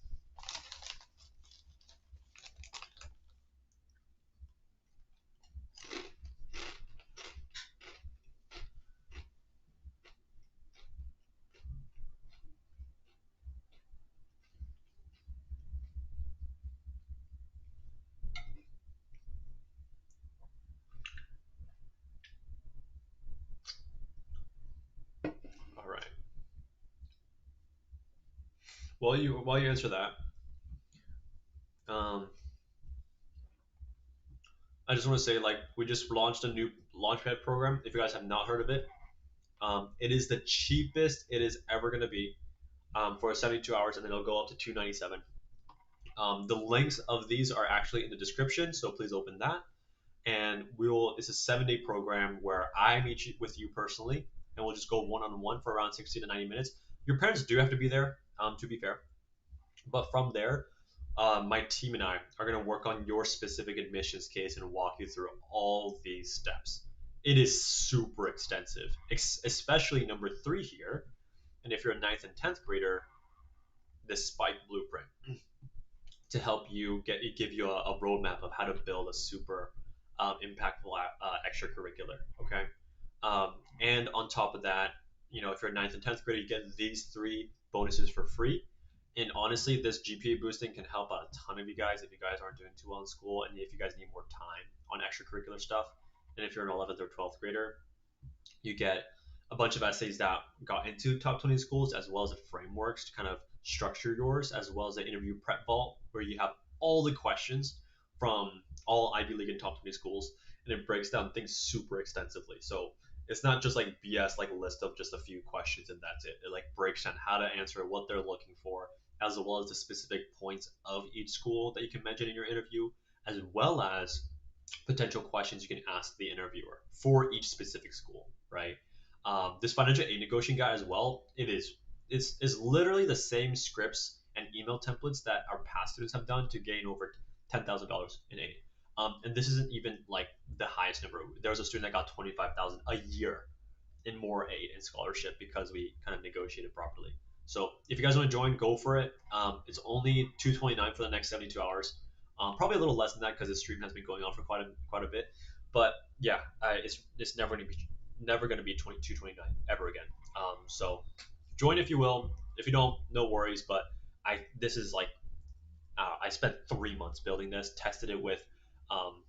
All right. While you answer that, um, I just want to say like we just launched a new Launchpad program. If you guys have not heard of it, it is the cheapest it is ever going to be for 72 hours, and then it'll go up to 297. The links of these are actually in the description, so please open that. And we will. It's a 7-day program where I meet with you personally, and we'll just go one on one for around 60 to 90 minutes. Your parents do have to be there, to be fair, but from there, my team and I are going to work on your specific admissions case and walk you through all these steps. It is super extensive, especially number three here. And if you're a ninth and 10th grader, the Spike Blueprint to help you give you a roadmap of how to build a super impactful extracurricular. Okay, and on top of that, if you're a ninth and 10th grader, you get these three bonuses for free. And honestly, this GPA boosting can help out a ton of you guys if you guys aren't doing too well in school, and if you guys need more time on extracurricular stuff. And if you're an 11th or 12th grader, you get a bunch of essays that got into top 20 schools, as well as the frameworks to kind of structure yours, as well as the interview prep vault where you have all the questions from all Ivy League and top 20 schools, and it breaks down things super extensively. So it's not just like BS, like a list of just a few questions and that's it. It like breaks down how to answer, what they're looking for, as well as the specific points of each school that you can mention in your interview, as well as potential questions you can ask the interviewer for each specific school, right? This financial aid negotiation guide as well, it's literally the same scripts and email templates that our past students have done to gain over $10,000 in aid. And this isn't even like the highest number. There was a student that got 25,000 a year in more aid and scholarship because we kind of negotiated properly. So if you guys want to join, go for it. It's only 229 for the next 72 hours. Probably a little less than that because the stream has been going on for quite a bit. But yeah, it's never going to be 229 ever again. So join if you will. If you don't, no worries. But this is like I spent 3 months building this, tested it with um,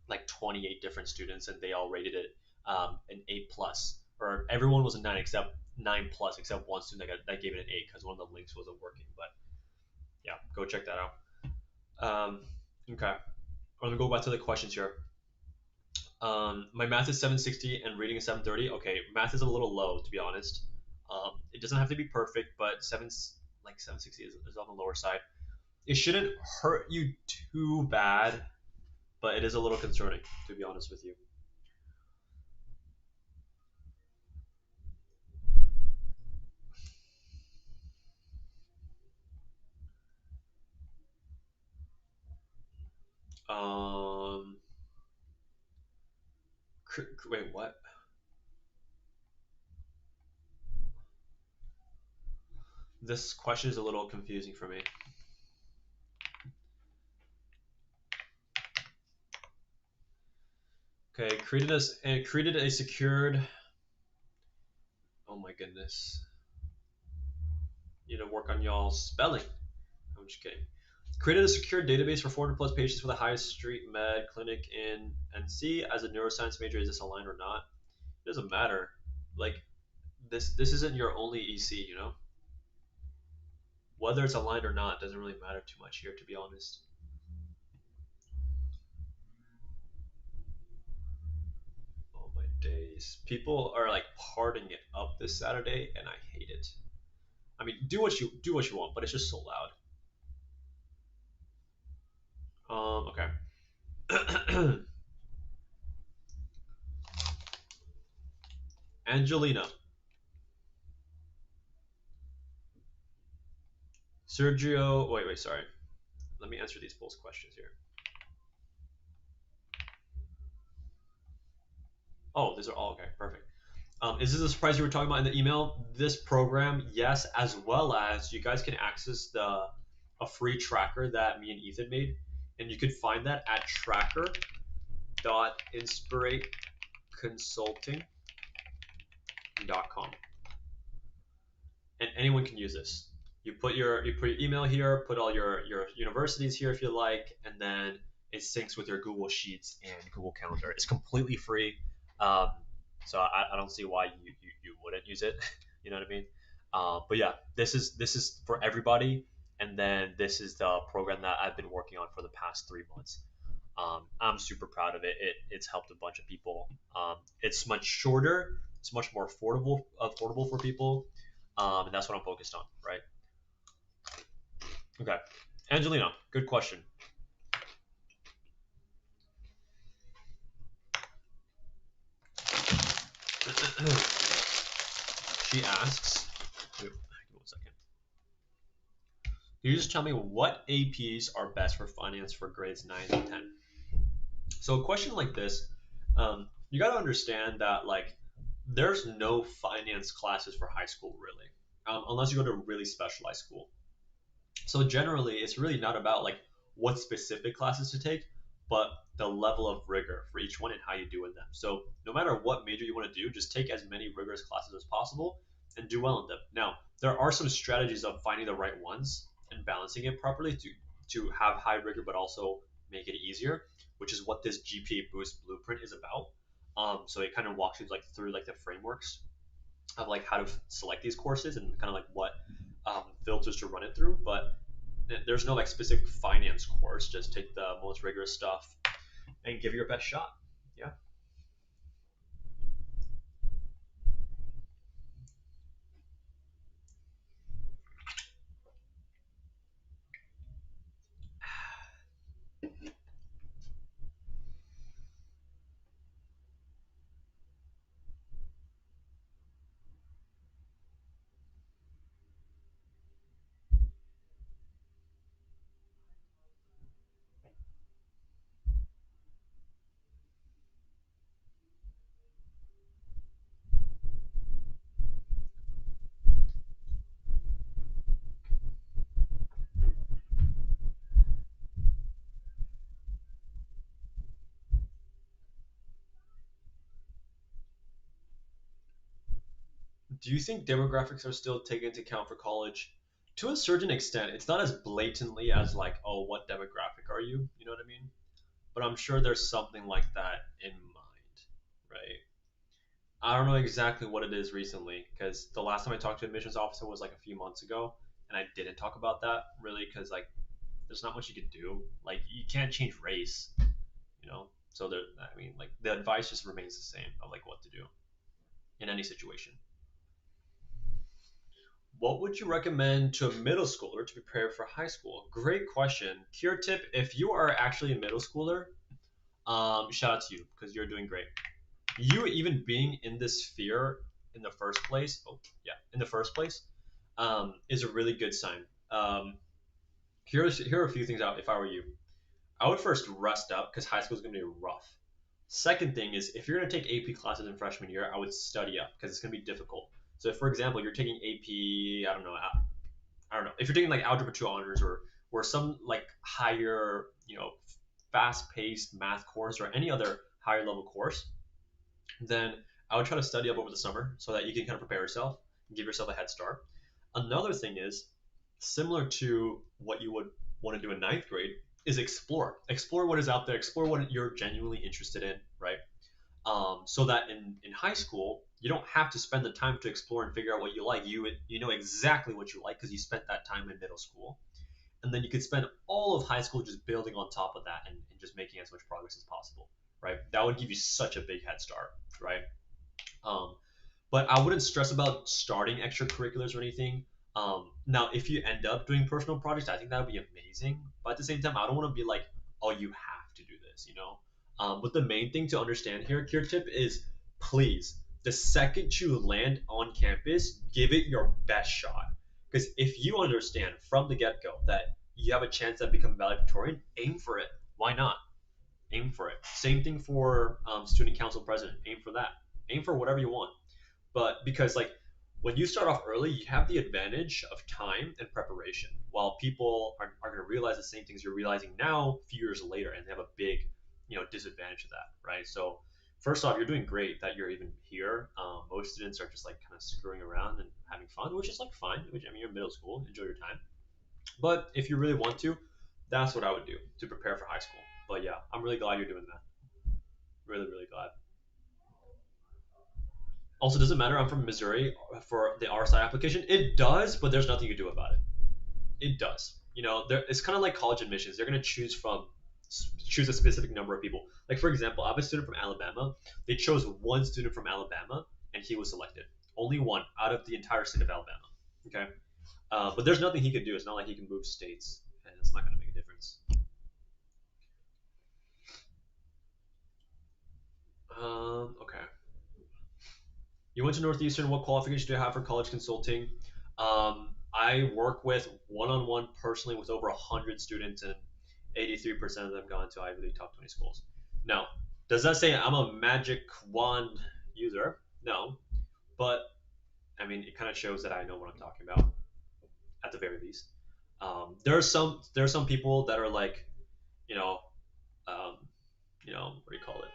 like 28 different students, and they all rated it an 8 plus, or everyone was a 9 except 9 plus, except one student that gave it an 8 because one of the links wasn't working. But yeah, go check that out. Okay, I'm gonna go back to the questions here. My math is 760 and reading is 730. Okay, math is a little low to be honest. It doesn't have to be perfect, but 760 is on the lower side. It shouldn't hurt you too bad, but it is a little concerning to be honest with you. Um, wait, what? This question is a little confusing for me. Okay, created a secured. Oh my goodness. You know, work on y'all's spelling. I'm just kidding. Created a secure database for 400 plus patients for the highest street med clinic in NC. As a neuroscience major, is this aligned or not? It doesn't matter. Like this isn't your only EC. You know, whether it's aligned or not doesn't really matter too much here, to be honest. Oh my days. People are like partying it up this Saturday, and I hate it. I mean, do what you want, but it's just so loud. Okay. Angelina, Sergio. Wait, sorry. Let me answer these both questions here. Oh, these are all okay. Perfect. Is this a surprise you were talking about in the email? This program, yes, as well as you guys can access the a free tracker that me and Ethan made, and you could find that at tracker.inspirateconsulting.com, and anyone can use this. You put your email here, put all your universities here if you like, and then it syncs with your Google Sheets and Google Calendar. It's completely free, um, so I don't see why you wouldn't use it. You know what I mean? But yeah, this is for everybody, and then this is the program that I've been working on for the past 3 months. I'm super proud of it. It's helped a bunch of people. It's much shorter. It's much more affordable for people, and that's what I'm focused on. Right. Okay. Angelina, good question. She asks, give me 1 second. Can you just tell me what APs are best for finance for grades 9 and 10? So a question like this, you got to understand that like there's no finance classes for high school really, unless you go to a really specialized school. So generally, it's really not about like what specific classes to take, but the level of rigor for each one and how you do in them. So no matter what major you want to do, just take as many rigorous classes as possible and do well in them. Now, there are some strategies of finding the right ones and balancing it properly to have high rigor but also make it easier, which is what this GPA Boost blueprint is about. So it kind of walks you like through like the frameworks of like how to select these courses and kind of like what filters to run it through. But there's no like specific finance course. Just take the most rigorous stuff and give it your best shot. Yeah. Do you think demographics are still taken into account for college? To a certain extent, it's not as blatantly as like, oh, what demographic are you? You know what I mean? But I'm sure there's something like that in mind, right? I don't know exactly what it is recently because the last time I talked to an admissions officer was like a few months ago, and I didn't talk about that really because like there's not much you could do. Like you can't change race, you know. So there, I mean, like the advice just remains the same of like what to do in any situation. What would you recommend to a middle schooler to prepare for high school? Great question. Cure tip: if you are actually a middle schooler, shout out to you because you're doing great. You even being in this sphere in the first place, oh yeah, in the first place, is a really good sign. Here are a few things out if I were you. I would first rest up because high school is going to be rough. Second thing is if you're going to take AP classes in freshman year, I would study up because it's going to be difficult. So, if, for example, you're taking AP, I don't know, if you're taking like Algebra 2 honors or some like higher, fast-paced math course or any other higher level course, then I would try to study up over the summer so that you can kind of prepare yourself and give yourself a head start. Another thing is similar to what you would want to do in ninth grade is explore. Explore what is out there. Explore what you're genuinely interested in, right? So that in high school you don't have to spend the time to explore and figure out what you like. You know exactly what you like because you spent that time in middle school, and then you could spend all of high school just building on top of that and just making as much progress as possible, right? That would give you such a big head start, right? Um, but I wouldn't stress about starting extracurriculars or anything. Now, if you end up doing personal projects, I think that would be amazing. But at the same time, I don't want to be like, oh, you have to do this, you know? But the main thing to understand here, Cure Tip, is please, the second you land on campus, give it your best shot. Because if you understand from the get go that you have a chance to become a valedictorian, aim for it. Why not? Aim for it. Same thing for student council president. Aim for that. Aim for whatever you want. But because like when you start off early, you have the advantage of time and preparation. While people are going to realize the same things you're realizing now, a few years later, and they have a big, disadvantage of that, right? So first off, you're doing great that you're even here. Most students are just like kind of screwing around and having fun, which is like fine. Which I mean, you're in middle school, enjoy your time. But if you really want to, that's what I would do to prepare for high school. But yeah, I'm really glad you're doing that. Really, really glad. Also, does it matter I'm from Missouri for the RSI application? It does, but there's nothing you can do about it. It does. It's kind of like college admissions. They're going to choose a specific number of people. Like for example, I have a student from Alabama. They chose one student from Alabama, and he was selected. Only one out of the entire state of Alabama. Okay, but there's nothing he could do. It's not like he can move states, and it's not going to make a difference. Okay. You went to Northeastern. What qualifications do you have for college consulting? I work with one-on-one personally with over 100 students, and 83% of them gone to Ivy League top 20 schools. Now, does that say I'm a magic wand user? No, but I mean it kind of shows that I know what I'm talking about at the very least. There are some people that are like, you know, um, what do you call it?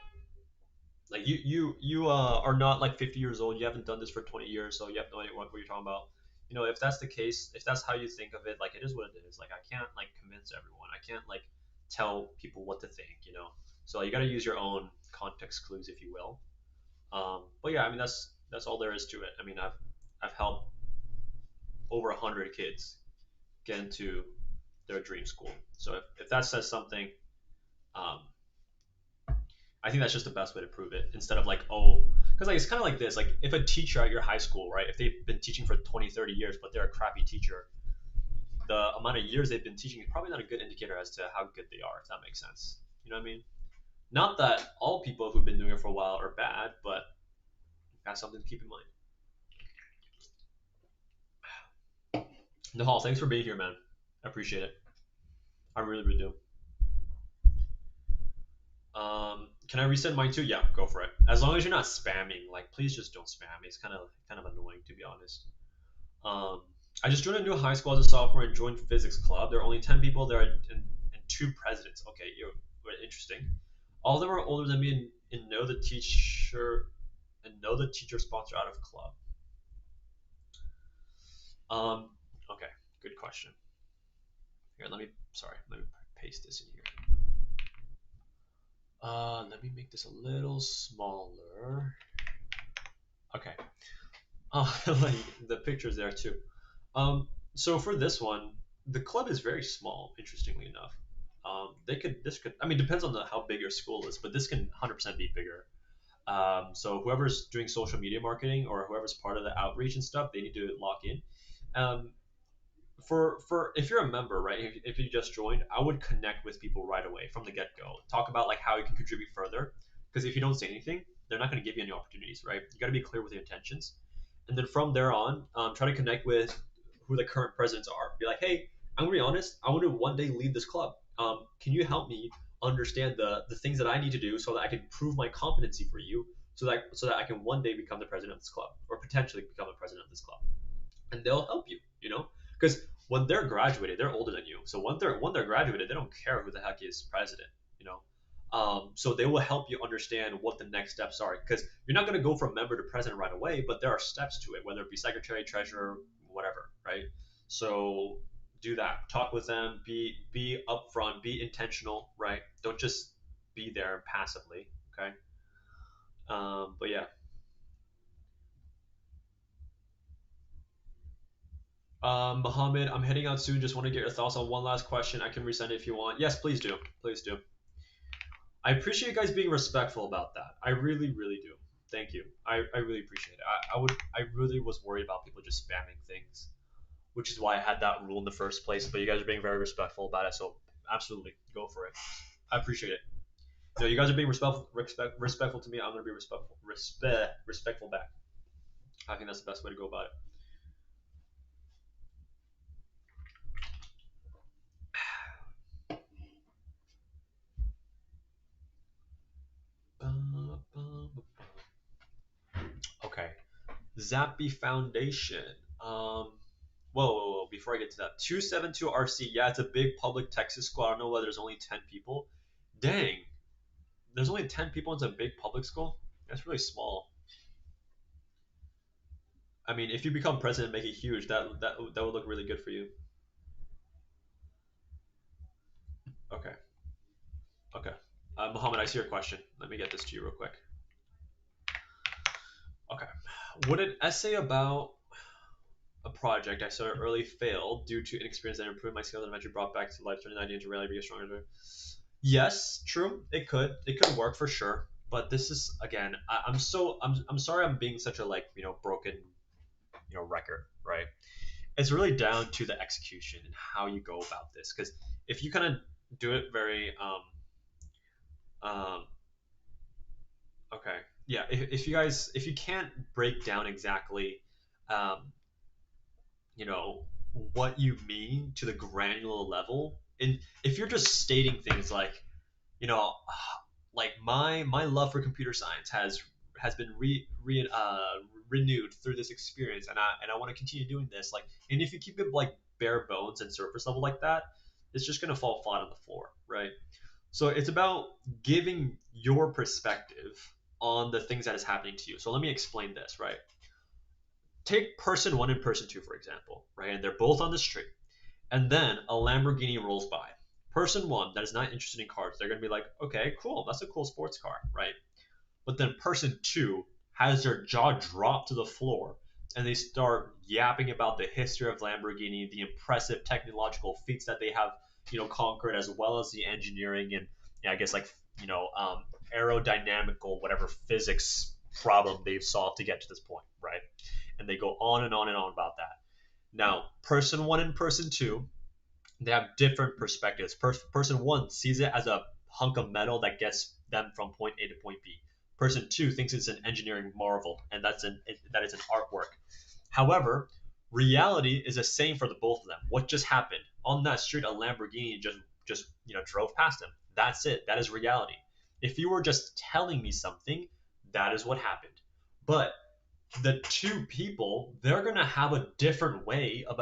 Like you are not like 50 years old. You haven't done this for 20 years, so you have no idea what you're talking about. If that's the case, if that's how you think of it, like it is what it is. Like I can't like convince everyone. I can't like tell people what to think. So you got to use your own context clues, if you will. But yeah, I mean that's all there is to it. I mean I've helped over 100 kids get into their dream school. So if that says something, um, I think that's just the best way to prove it instead of like, oh, because like it's kind of like this. Like if a teacher at your high school, right, if they've been teaching for 20, 30 years, but they're a crappy teacher, the amount of years they've been teaching is probably not a good indicator as to how good they are, if that makes sense. You know what I mean? Not that all people who've been doing it for a while are bad, but that's something to keep in mind. Nahal, thanks for being here, man. I appreciate it. I really, really do. Can I reset mine too? Yeah, go for it. As long as you're not spamming, like please just don't spam. It's kind of annoying to be honest. Um, I just joined a new high school as a sophomore and joined physics club. There are only 10 people there and two presidents. Okay, you're interesting. All of them are older than me and know the teacher sponsor out of club. Um, okay, good question. Here, let me paste this in here. Let me make this a little smaller. Okay. Like the pictures there too. So for this one, the club is very small. Interestingly enough, this could. I mean, depends on how big your school is, but this can 100% be bigger. So whoever's doing social media marketing or whoever's part of the outreach and stuff, they need to lock in. Um, for if you're a member, right? If you just joined, I would connect with people right away from the get go. Talk about like how you can contribute further. Because if you don't say anything, they're not going to give you any opportunities, right? You got to be clear with your intentions, and then from there on, try to connect with who the current presidents are. Be like, hey, I'm gonna be honest. I want to one day lead this club. Can you help me understand the things that I need to do so that I can prove my competency for you, so that I can one day become the president of this club or potentially become the president of this club, and they'll help you. Because when they're graduated, they're older than you. So when they're graduated, they don't care who the heck is president. You know. So they will help you understand what the next steps are, because you're not going to go from member to president right away, but there are steps to it, whether it be secretary, treasurer, whatever, right? So do that. Talk with them. Be upfront. Be intentional, right? Don't just be there passively. Okay. But yeah. Mohammed, I'm heading out soon. Just want to get your thoughts on one last question. I can resend it if you want. Yes, please do. Please do. I appreciate you guys being respectful about that. I really, really do. Thank you. I really appreciate it. I really was worried about people just spamming things, which is why I had that rule in the first place. But you guys are being very respectful about it, so absolutely go for it. I appreciate it. No, you guys are being respectful to me. I'm gonna be respectful back. I think that's the best way to go about it. Okay. Zappy Foundation. Whoa. Before I get to that, 272 RC. Yeah, it's a big public Texas school. I don't know whether there's only 10 people. Dang, there's only 10 people in a big public school. That's really small. I mean, if you become president, make it huge. That would look really good for you. Okay. Okay. Mohammed, I see your question. Let me get this to you real quick. Okay. Would an essay about a project I started early failed due to inexperience and improved my skills and eventually brought back to life, turning the idea into reality, be a stronger? Yes, true. It could work for sure. But this is again, I'm sorry I'm being such a like broken record, right? It's really down to the execution and how you go about this. Because if you kind of do it very um okay, yeah. If you can't break down exactly um you know what you mean to the granular level, and if you're just stating things like you know like my love for computer science has been renewed through this experience, and I want to continue doing this, like, and if you keep it like bare bones and surface level like that, it's just going to fall flat on the floor, right? So it's about giving your perspective on the things that is happening to you. So let me explain this, right? Take person one and person two, for example, right? And they're both on the street, and then a Lamborghini rolls by. Person one that is not interested in cars, they're going to be like, okay, cool, that's a cool sports car, right? But then person two has their jaw drop to the floor, and they start yapping about the history of Lamborghini, the impressive technological feats that they have, conquered, as well as the engineering and, yeah, I guess, like, aerodynamical, whatever physics problem they've solved to get to this point, right? And they go on and on and on about that. Now, person one and person two, they have different perspectives. Person one sees it as a hunk of metal that gets them from point A to point B. Person two thinks it's an engineering marvel, and that it's an artwork. However, reality is the same for the both of them. What just happened on that street? A Lamborghini just drove past them. That's it. That is reality. If you were just telling me something, that is what happened. But the two people, they're gonna have a different way of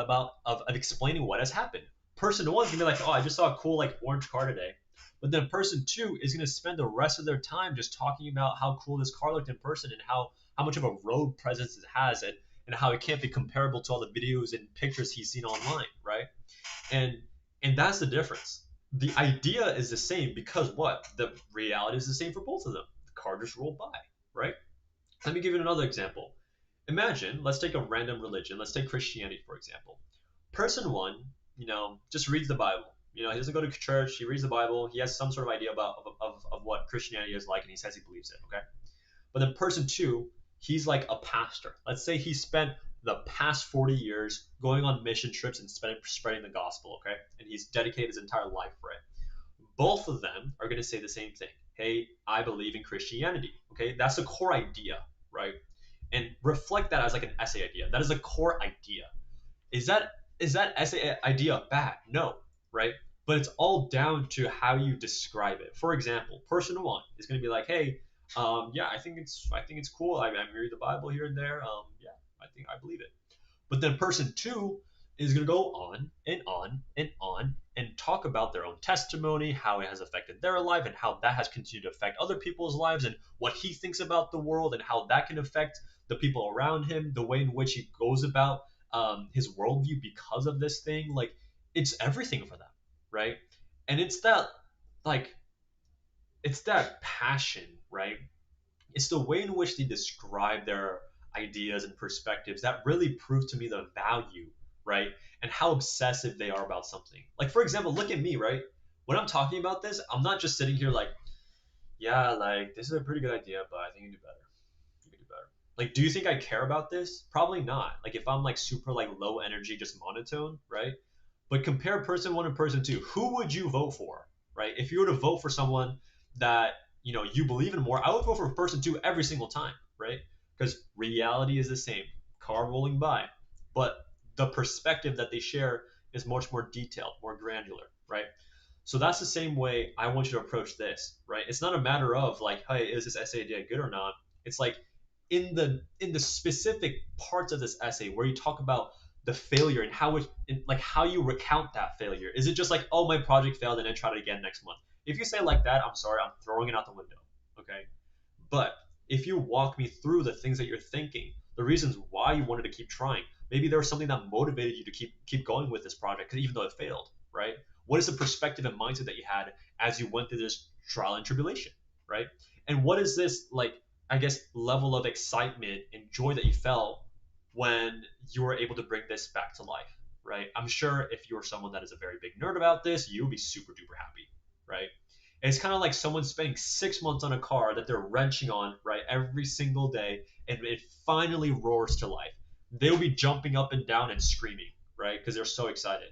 explaining what has happened. Person one's gonna be like, oh, I just saw a cool like orange car today. But then person two is gonna spend the rest of their time just talking about how cool this car looked in person and how much of a road presence it has, and how it can't be comparable to all the videos and pictures he's seen online, right? And and that's the difference. The idea is the same because what? The reality is the same for both of them. The car just rolled by, right? Let me give you another example. Imagine, let's take a random religion. Let's take Christianity, for example. Person one, just reads the Bible. He doesn't go to church. He reads the Bible. He has some sort of idea of what Christianity is like, and he says he believes it. Okay. But then person two, he's like a pastor. Let's say he spent the past 40 years going on mission trips and spreading the gospel. Okay. And he's dedicated his entire life for it. Both of them are going to say the same thing. Hey, I believe in Christianity. Okay. That's the core idea, right? And reflect that as like an essay idea. That is a core idea. Is that essay idea bad? No, right? But it's all down to how you describe it. For example, person one is going to be like, hey, yeah, I think it's cool. I read the Bible here and there. Yeah, I think I believe it. But then person two is going to go on and on and on and talk about their own testimony, how it has affected their life, and how that has continued to affect other people's lives, and what he thinks about the world, and how that can affect the people around him, the way in which he goes about his worldview because of this thing. Like, it's everything for them, right? And like, it's that passion, right? It's the way in which they describe their ideas and perspectives that really prove to me the value, right? And how obsessive they are about something. Like, for example, look at me, right? When I'm talking about this, I'm not just sitting here like, yeah, like, this is a pretty good idea, but I think you can do better. You can do better. Like, do you think I care about this? Probably not. Like, if I'm like super like low energy, just monotone, right? But compare person one and person two. Who would you vote for, right? If you were to vote for someone that you believe in more, I would vote for person two every single time, right? Because reality is the same, car rolling by, but the perspective that they share is much more detailed, more granular, right? So that's the same way I want you to approach this, right? It's not a matter of like, hey, is this essay idea good or not? It's like in the specific parts of this essay where you talk about the failure and how you recount that failure. Is it just like, oh, my project failed and then try it again next month? If you say it like that, I'm sorry, I'm throwing it out the window. Okay. But if you walk me through the things that you're thinking, the reasons why you wanted to keep trying, maybe there was something that motivated you to keep going with this project, even though it failed, right? What is the perspective and mindset that you had as you went through this trial and tribulation, right? And what is this, like, I guess, level of excitement and joy that you felt when you were able to bring this back to life, right? I'm sure if you're someone that is a very big nerd about this, you would be super duper happy, right? It's kind of like someone spending 6 months on a car that they're wrenching on, right, every single day, and it finally roars to life. They'll be jumping up and down and screaming, right, because they're so excited.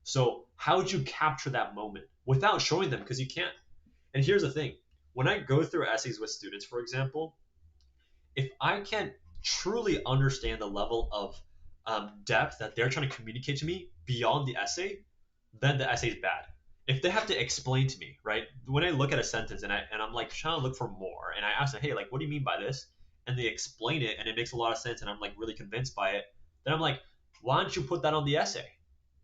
So, how would you capture that moment without showing them? Because you can't. And here's the thing, when I go through essays with students, for example, if I can't truly understand the level of depth that they're trying to communicate to me beyond the essay, then the essay is bad. If they have to explain to me, right? When I look at a sentence and I'm like trying to look for more, and I ask them, hey, like, what do you mean by this? And they explain it, and it makes a lot of sense, and I'm like really convinced by it. Then I'm like, why don't you put that on the essay,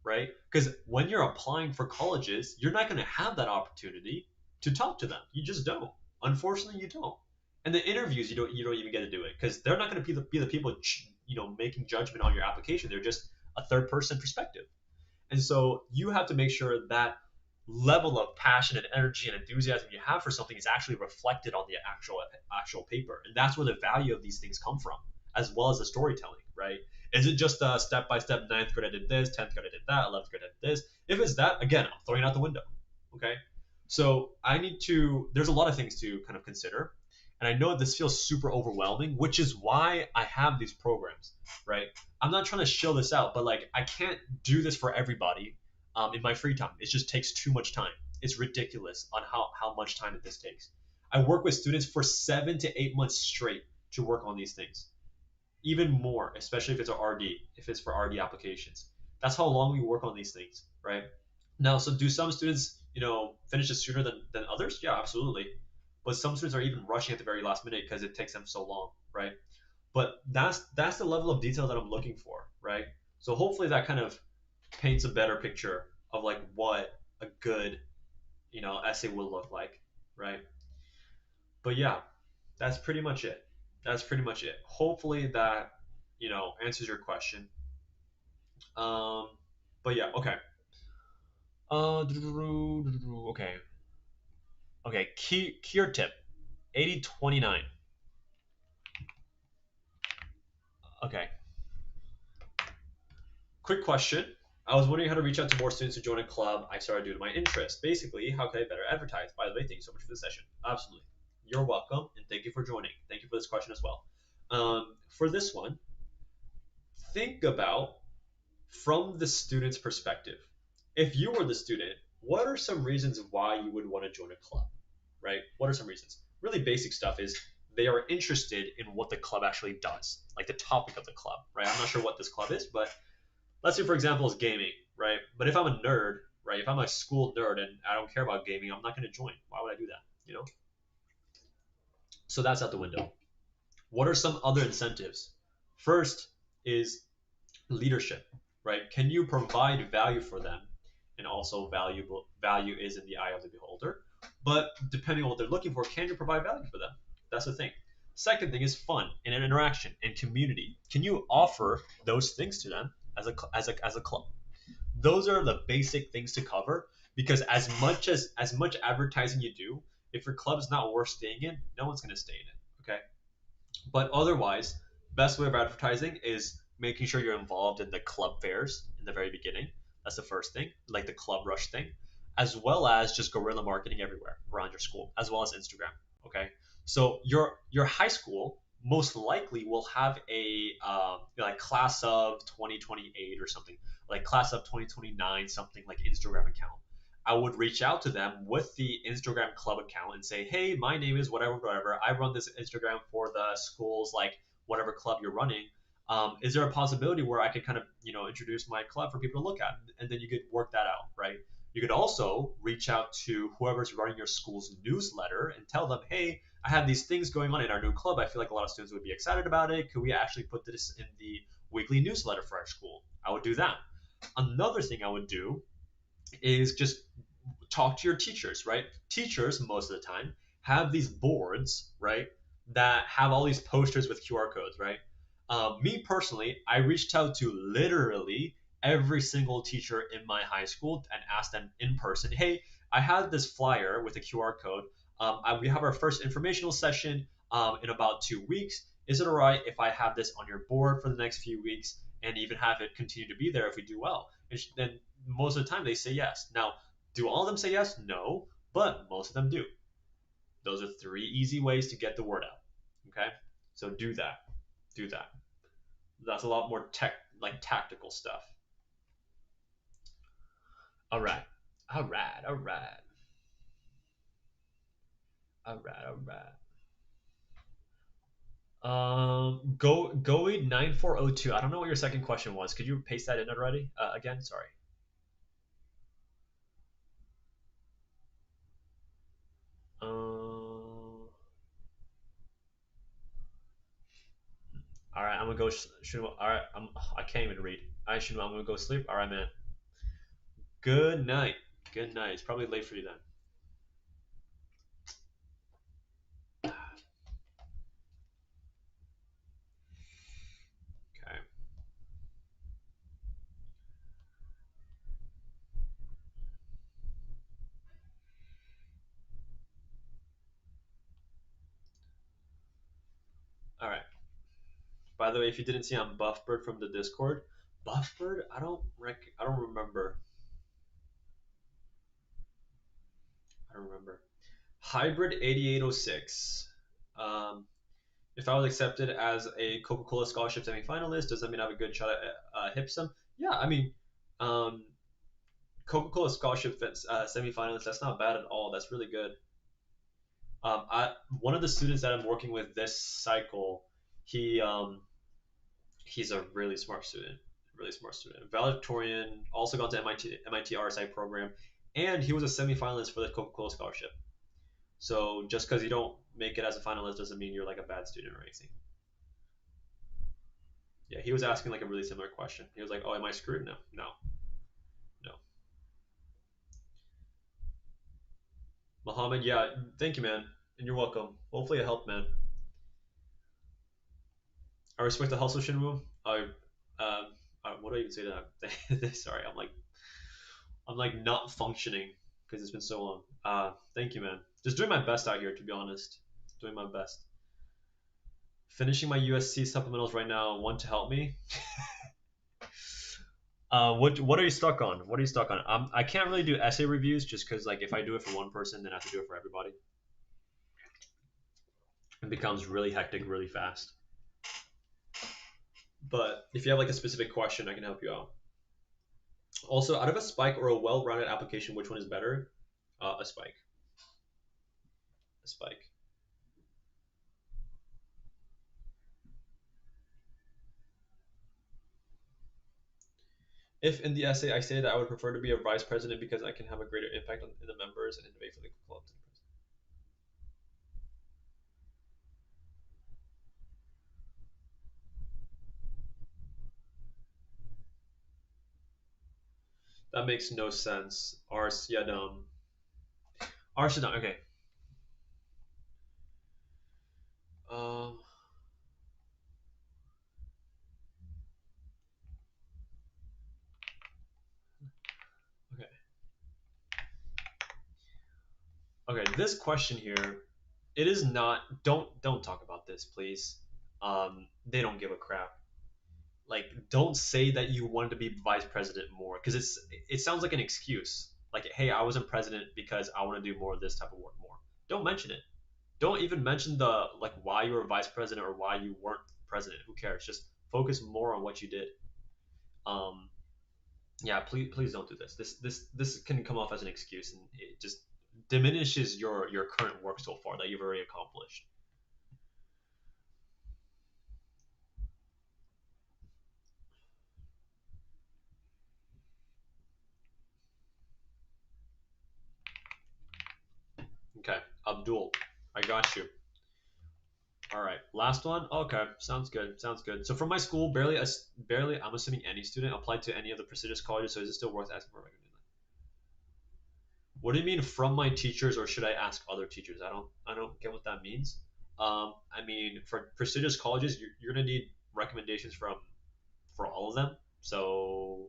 right? Because when you're applying for colleges, you're not going to have that opportunity to talk to them. You just don't. Unfortunately, you don't. And the interviews, you don't even get to do it because they're not going to be the people making judgment on your application. They're just a third person perspective. And so you have to make sure that level of passion and energy and enthusiasm you have for something is actually reflected on the actual paper. And that's where the value of these things come from, as well as the storytelling, right? Is it just a step by step, ninth grade I did this, 10th grade I did that, 11th grade I did this? If it's that, again, I'm throwing it out the window. Okay. So there's a lot of things to kind of consider. And I know this feels super overwhelming, which is why I have these programs, right? I'm not trying to show this out, but like I can't do this for everybody in my free time. It just takes too much time. It's ridiculous on how much time this takes. I work with students for 7 to 8 months straight to work on these things, even more, especially if it's a RD, if it's for RD applications. That's how long we work on these things, right? Now, so do some students, finish it sooner than others? Yeah, absolutely. But some students are even rushing at the very last minute because it takes them so long, right? But that's the level of detail that I'm looking for, right? So hopefully that kind of paints a better picture of like what a good, essay will look like, right? But yeah, that's pretty much it. That's pretty much it. Hopefully that answers your question. Um, but yeah, okay. Okay. Okay. Key or tip. 80-29. Okay. Quick question. I was wondering how to reach out to more students to join a club I started due to my interest. Basically, how can I better advertise? By the way, thank you so much for the session. Absolutely. You're welcome, and thank you for joining. Thank you for this question as well. For this one, think about from the student's perspective. If you were the student, what are some reasons why you would want to join a club, right? What are some reasons? Really basic stuff is they are interested in what the club actually does, like the topic of the club, right? I'm not sure what this club is, but let's say for example is gaming, right? But if I'm a nerd, right? If I'm a school nerd and I don't care about gaming, I'm not going to join. Why would I do that? So that's out the window. What are some other incentives? First is leadership, right? Can you provide value for them? And also valuable value is in the eye of the beholder. But depending on what they're looking for, can you provide value for them? That's the thing. Second thing is fun and an interaction and community. Can you offer those things to them as a club? Those are the basic things to cover because as much advertising you do, if your club's not worth staying in, no one's going to stay in it. Okay, but otherwise, best way of advertising is making sure you're involved in the club fairs in the very beginning. That's the first thing, like the club rush thing, as well as just guerrilla marketing everywhere around your school, as well as Instagram. Okay, so your high school most likely will have a like class of 2028 or something, like class of 2029, something like Instagram account. I would reach out to them with the Instagram club account and say, hey, my name is whatever, whatever. I run this Instagram for the school's like whatever club you're running. Is there a possibility where I could kind of introduce my club for people to look at, and then you could work that out, right? You could also reach out to whoever's running your school's newsletter and tell them, hey, I have these things going on in our new club. I feel like a lot of students would be excited about it. Could we actually put this in the weekly newsletter for our school? I would do that. Another thing I would do is just talk to your teachers, right? Teachers, most of the time, have these boards, right, that have all these posters with QR codes, right? Me personally, I reached out to literally every single teacher in my high school and asked them in person, hey, I have this flyer with a QR code. We have our first informational session in about 2 weeks. Is it all right if I have this on your board for the next few weeks and even have it continue to be there if we do well? And then most of the time they say yes. Now, do all of them say yes? No, but most of them do. Those are three easy ways to get the word out. Okay, so do that. Do that. That's a lot more like tactical stuff. All right, all right, all right, all right, all right. Go 9402. I don't know what your second question was. Could you paste that in already? Again, sorry. All right, I'm gonna go. All right, I can't even read. All right, I'm gonna go sleep. All right, man. Good night. Good night. It's probably late for you then. Okay. All right. By the way, if you didn't see, I'm Buffbird from the Discord. Buffbird? I don't remember. I don't remember. Hybrid 8806. Um, if I was accepted as a Coca-Cola scholarship semifinalist, does that mean I have a good shot at HIPSUM? Yeah, I mean, um, Coca-Cola scholarship semifinalist. That's not bad at all. That's really good. One of the students that I'm working with this cycle, he he's a really smart student, really smart student. Valedictorian, also gone to MIT RSI program, and he was a semifinalist for the Coca-Cola scholarship. So just because you don't make it as a finalist doesn't mean you're like a bad student or anything. Yeah, he was asking like a really similar question. He was like, "Oh, am I screwed?" No, no, no. Mohammed, yeah, thank you, man, and you're welcome. Hopefully, it helped, man. I respect the hustle, Shinwoo. What do I even say to that? Sorry, I'm like not functioning because it's been so long. Thank you, man. Just doing my best out here, to be honest. Doing my best. Finishing my USC supplementals right now. Want to help me? What are you stuck on? What are you stuck on? I can't really do essay reviews just because like if I do it for one person, then I have to do it for everybody. It becomes really hectic really fast. But if you have like a specific question, I can help you out. Also, out of a spike or a well-rounded application, which one is better? A spike. A spike. If in the essay I say that I would prefer to be a vice president because I can have a greater impact on in the members and innovate for the club. That makes no sense. Arsyadam. Arsyadam. Okay. Um. Okay. Okay. This question here, it is not. Don't talk about this, please. They don't give a crap. Like, don't say that you wanted to be vice president more because it sounds like an excuse. Like, hey, I wasn't president because I want to do more of this type of work more. Don't mention it. Don't even mention the like why you were vice president or why you weren't president. Who cares? Just focus more on what you did. Um, yeah, please don't do this. This can come off as an excuse, and it just diminishes your current work so far that you've already accomplished. Okay, Abdul, I got you. All right, last one. Okay, sounds good. Sounds good. So from my school, barely. I'm assuming any student applied to any of the prestigious colleges. So is it still worth asking for a recommendation? What do you mean from my teachers, or should I ask other teachers? I don't get what that means. I mean, for prestigious colleges, you're gonna need recommendations from for all of them. So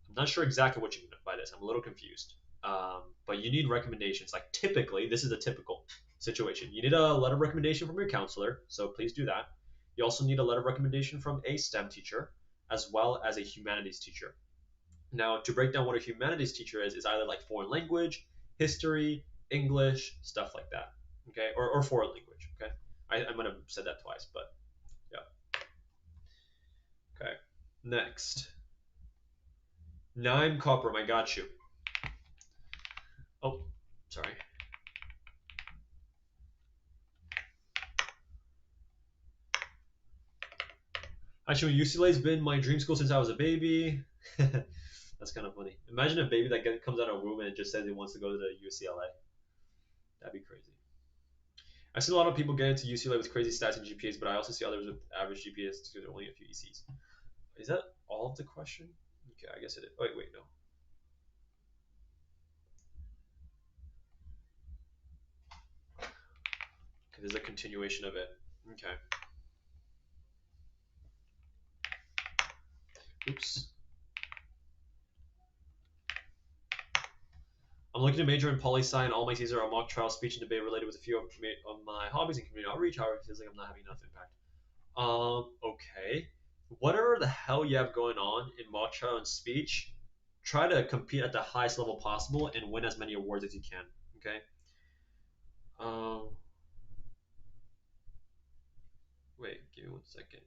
I'm not sure exactly what you mean by this. I'm a little confused. But you need recommendations. Like typically, this is a typical situation. You need a letter of recommendation from your counselor, so please do that. You also need a letter of recommendation from a STEM teacher, as well as a humanities teacher. Now, to break down what a humanities teacher is either like foreign language, history, English, stuff like that. Okay, or foreign language. Okay, I might have said that twice, but yeah. Okay, next. Nine copper, I got you. Oh, sorry. Actually, UCLA's been my dream school since I was a baby. That's kind of funny. Imagine a baby that comes out of a womb and it just says it wants to go to the UCLA. That'd be crazy. I see a lot of people get into UCLA with crazy stats and GPAs, but I also see others with average GPAs because there are only a few ECs. Is that all of the question? Okay, I guess it is. Oh, wait, no. Okay, there's a continuation of it. Okay. Oops. I'm looking to major in poli sci, and all my C's are a mock trial, speech, and debate related with a few of my hobbies and community outreach. However, it feels like I'm not having enough impact. Okay. Whatever the hell you have going on in mock trial and speech, try to compete at the highest level possible and win as many awards as you can. Okay. Um. Wait. Give me 1 second.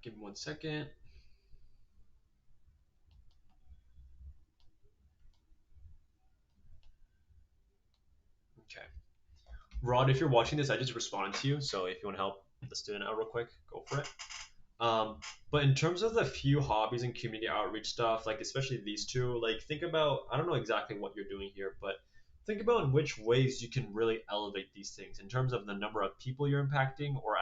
Give me 1 second. Okay. Rod, if you're watching this, I just responded to you. So if you want to help the student out real quick. Go for it. Um, but in terms of the few hobbies and community outreach stuff, like especially these two, like think about I don't know exactly what you're doing here, but think about in which ways you can really elevate these things in terms of the number of people you're impacting or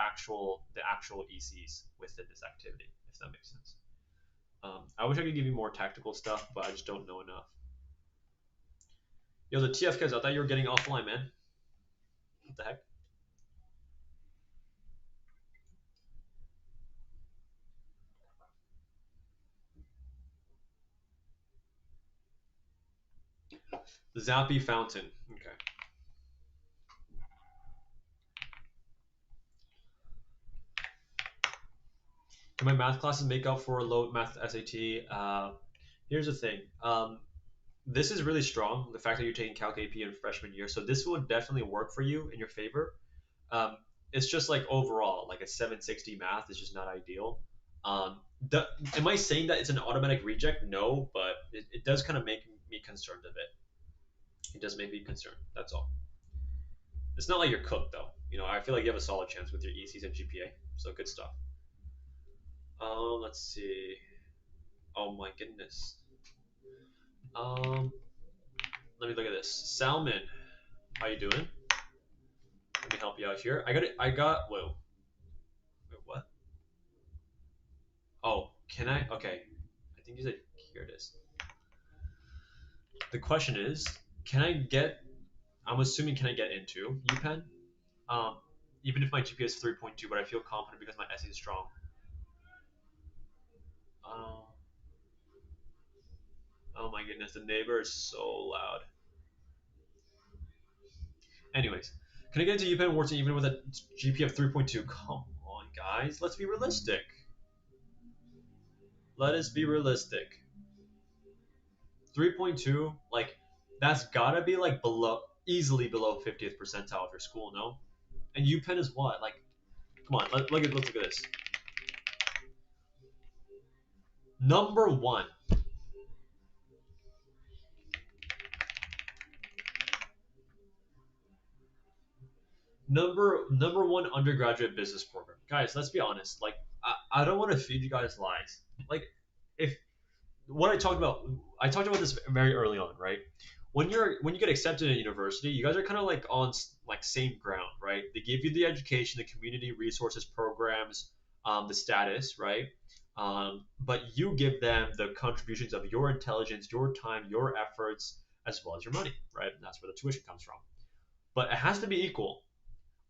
the actual ECs within this activity, if that makes sense. I wish I could give you more tactical stuff, but I just don't know enough. Yo, the TF guys, I thought you were getting offline, man. What the heck? The Zappy Fountain. Okay. Can my math classes make up for a low math SAT? Here's the thing. This is really strong. The fact that you're taking Calc AP in freshman year, so this would definitely work for you in your favor. Um, it's just like overall, like a 760 math is just not ideal. Um, the, am I saying that it's an automatic reject? No, but it does kind of make me concerned of it. It does make me concerned. That's all. It's not like you're cooked though. I feel like you have a solid chance with your ECs and GPA. So good stuff. Let's see. Oh my goodness. Um, let me look at this. Salmon, how you doing? Let me help you out here. I got it. I got. Whoa. Wait, what? Oh, can I? Okay. I think you said here it is. The question is, can I get? I'm assuming can I get into UPenn? Um, even if my GPA is 3.2, but I feel confident because my SE is strong. Oh, oh my goodness, the neighbor is so loud. Anyways, can I get into UPenn Wharton even with a GPA of 3.2? Come on, guys, let's be realistic. Let us be realistic. 3.2, like that's gotta be like easily below 50th percentile of your school, no? And UPenn is what? Like, come on, let's look at this. Number one. Number one undergraduate business program. Guys, let's be honest. Like, I don't want to feed you guys lies. Like, if what I talked about this very early on, right? When you get accepted in a university, you guys are kind of like on like same ground, right? They give you the education, the community resources programs, the status, right? But you give them the contributions of your intelligence, your time, your efforts, as well as your money, right? And that's where the tuition comes from. But it has to be equal.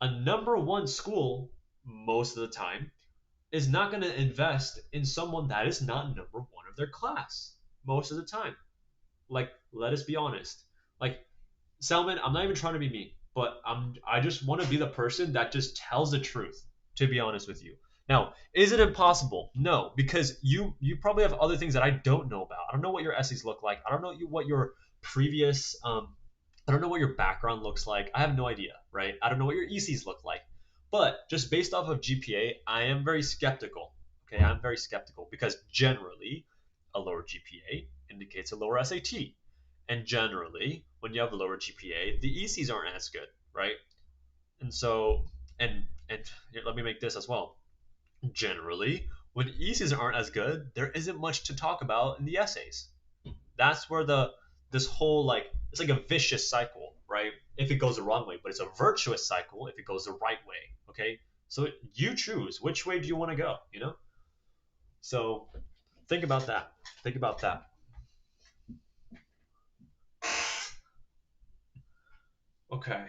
A number one school, most of the time, is not going to invest in someone that is not number one of their class most of the time. Like, let us be honest. Like, Salman, I'm not even trying to be mean, but I just want to be the person that just tells the truth. To be honest with you. Now, is it impossible? No, because you probably have other things that I don't know about. I don't know what your essays look like. I don't know what your previous I don't know what your background looks like. I have no idea, right? I don't know what your ECs look like. But just based off of GPA, I am very skeptical. Okay, I'm very skeptical because generally a lower GPA indicates a lower SAT. And generally, when you have a lower GPA, the ECs aren't as good, right? And so, and here, let me make this as well. Generally, when ECs aren't as good, there isn't much to talk about in the essays. That's where the this whole like it's like a vicious cycle, right? If it goes the wrong way, but it's a virtuous cycle if it goes the right way. Okay, so you choose which way do you want to go. So think about that. Think about that. Okay.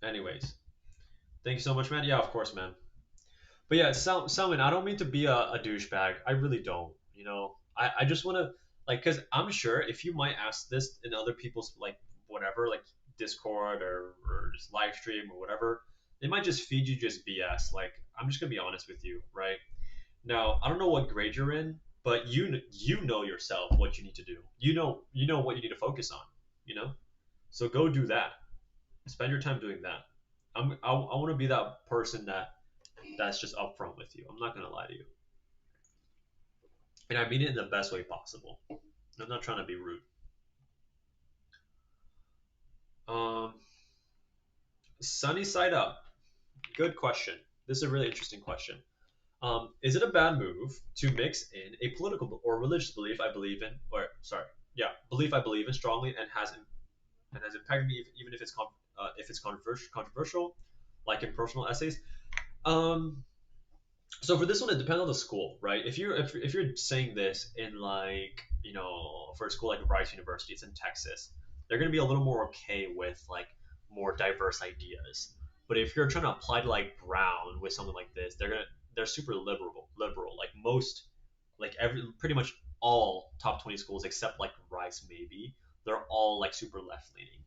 Anyways, thank you so much, man. Yeah, of course, man. But yeah, Salman, I don't mean to be a douchebag. I really don't. I just want to because I'm sure if you might ask this in other people's like whatever like Discord or just live stream or whatever, they might just feed you just BS. Like I'm just gonna be honest with you, right? Now I don't know what grade you're in, but you know yourself what you need to do. You know what you need to focus on. You know, so go do that. Spend your time doing that. I want to be that person that's just upfront with you. I'm not gonna lie to you, and I mean it in the best way possible. I'm not trying to be rude. Um, Sunny side up. Good question. This is a really interesting question. Is it a bad move to mix in a political or religious belief I believe in, or sorry, yeah, belief I believe in strongly and has impacted me even if it's controversial, like in personal essays? Um, so for this one, it depends on the school, right? If you're saying this in like for a school like Rice University, it's in Texas, they're gonna be a little more okay with like more diverse ideas. But if you're trying to apply to like Brown with something like this, they're super liberal. Like most, like every pretty much all top 20 schools except like Rice maybe, they're all like super left leaning.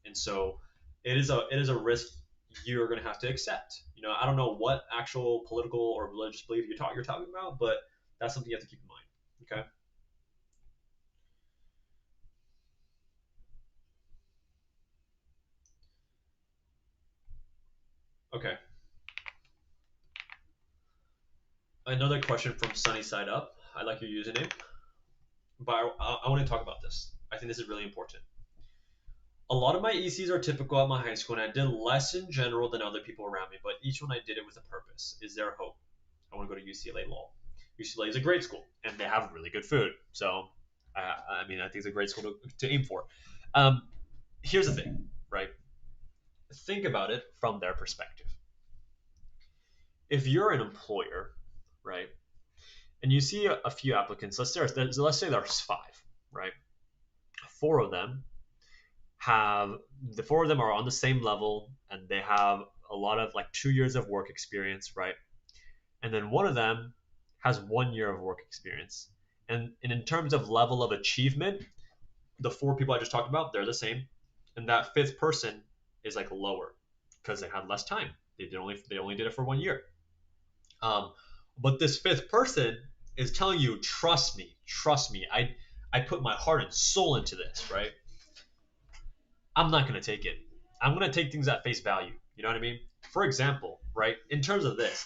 And so it is a risk you're going to have to accept. I don't know what actual political or religious belief you're talking about, but that's something you have to keep in mind. Okay. Okay. Another question from Sunny Side Up. I like your username, but I want to talk about this. I think this is really important. A lot of my ECs are typical at my high school, and I did less in general than other people around me, but each one I did it with a purpose. Is there hope? I want to go to UCLA Law. UCLA is a great school, and they have really good food. So, I mean, I think it's a great school to aim for. Um, Here's the thing, right? Think about it from their perspective. If you're an employer, right, and you see a few applicants, let's say there's five, right? Four of them have the four of them are on the same level, and they have a lot of like 2 years of work experience, right? And then one of them has 1 year of work experience. And in terms of level of achievement, the four people I just talked about, they're the same, and that fifth person is like lower because they had less time. They only did it for 1 year. Um, but this fifth person is telling you, trust me. I put my heart and soul into this, right? I'm not gonna take it. I'm gonna take things at face value. You know what I mean? For example, right? In terms of this,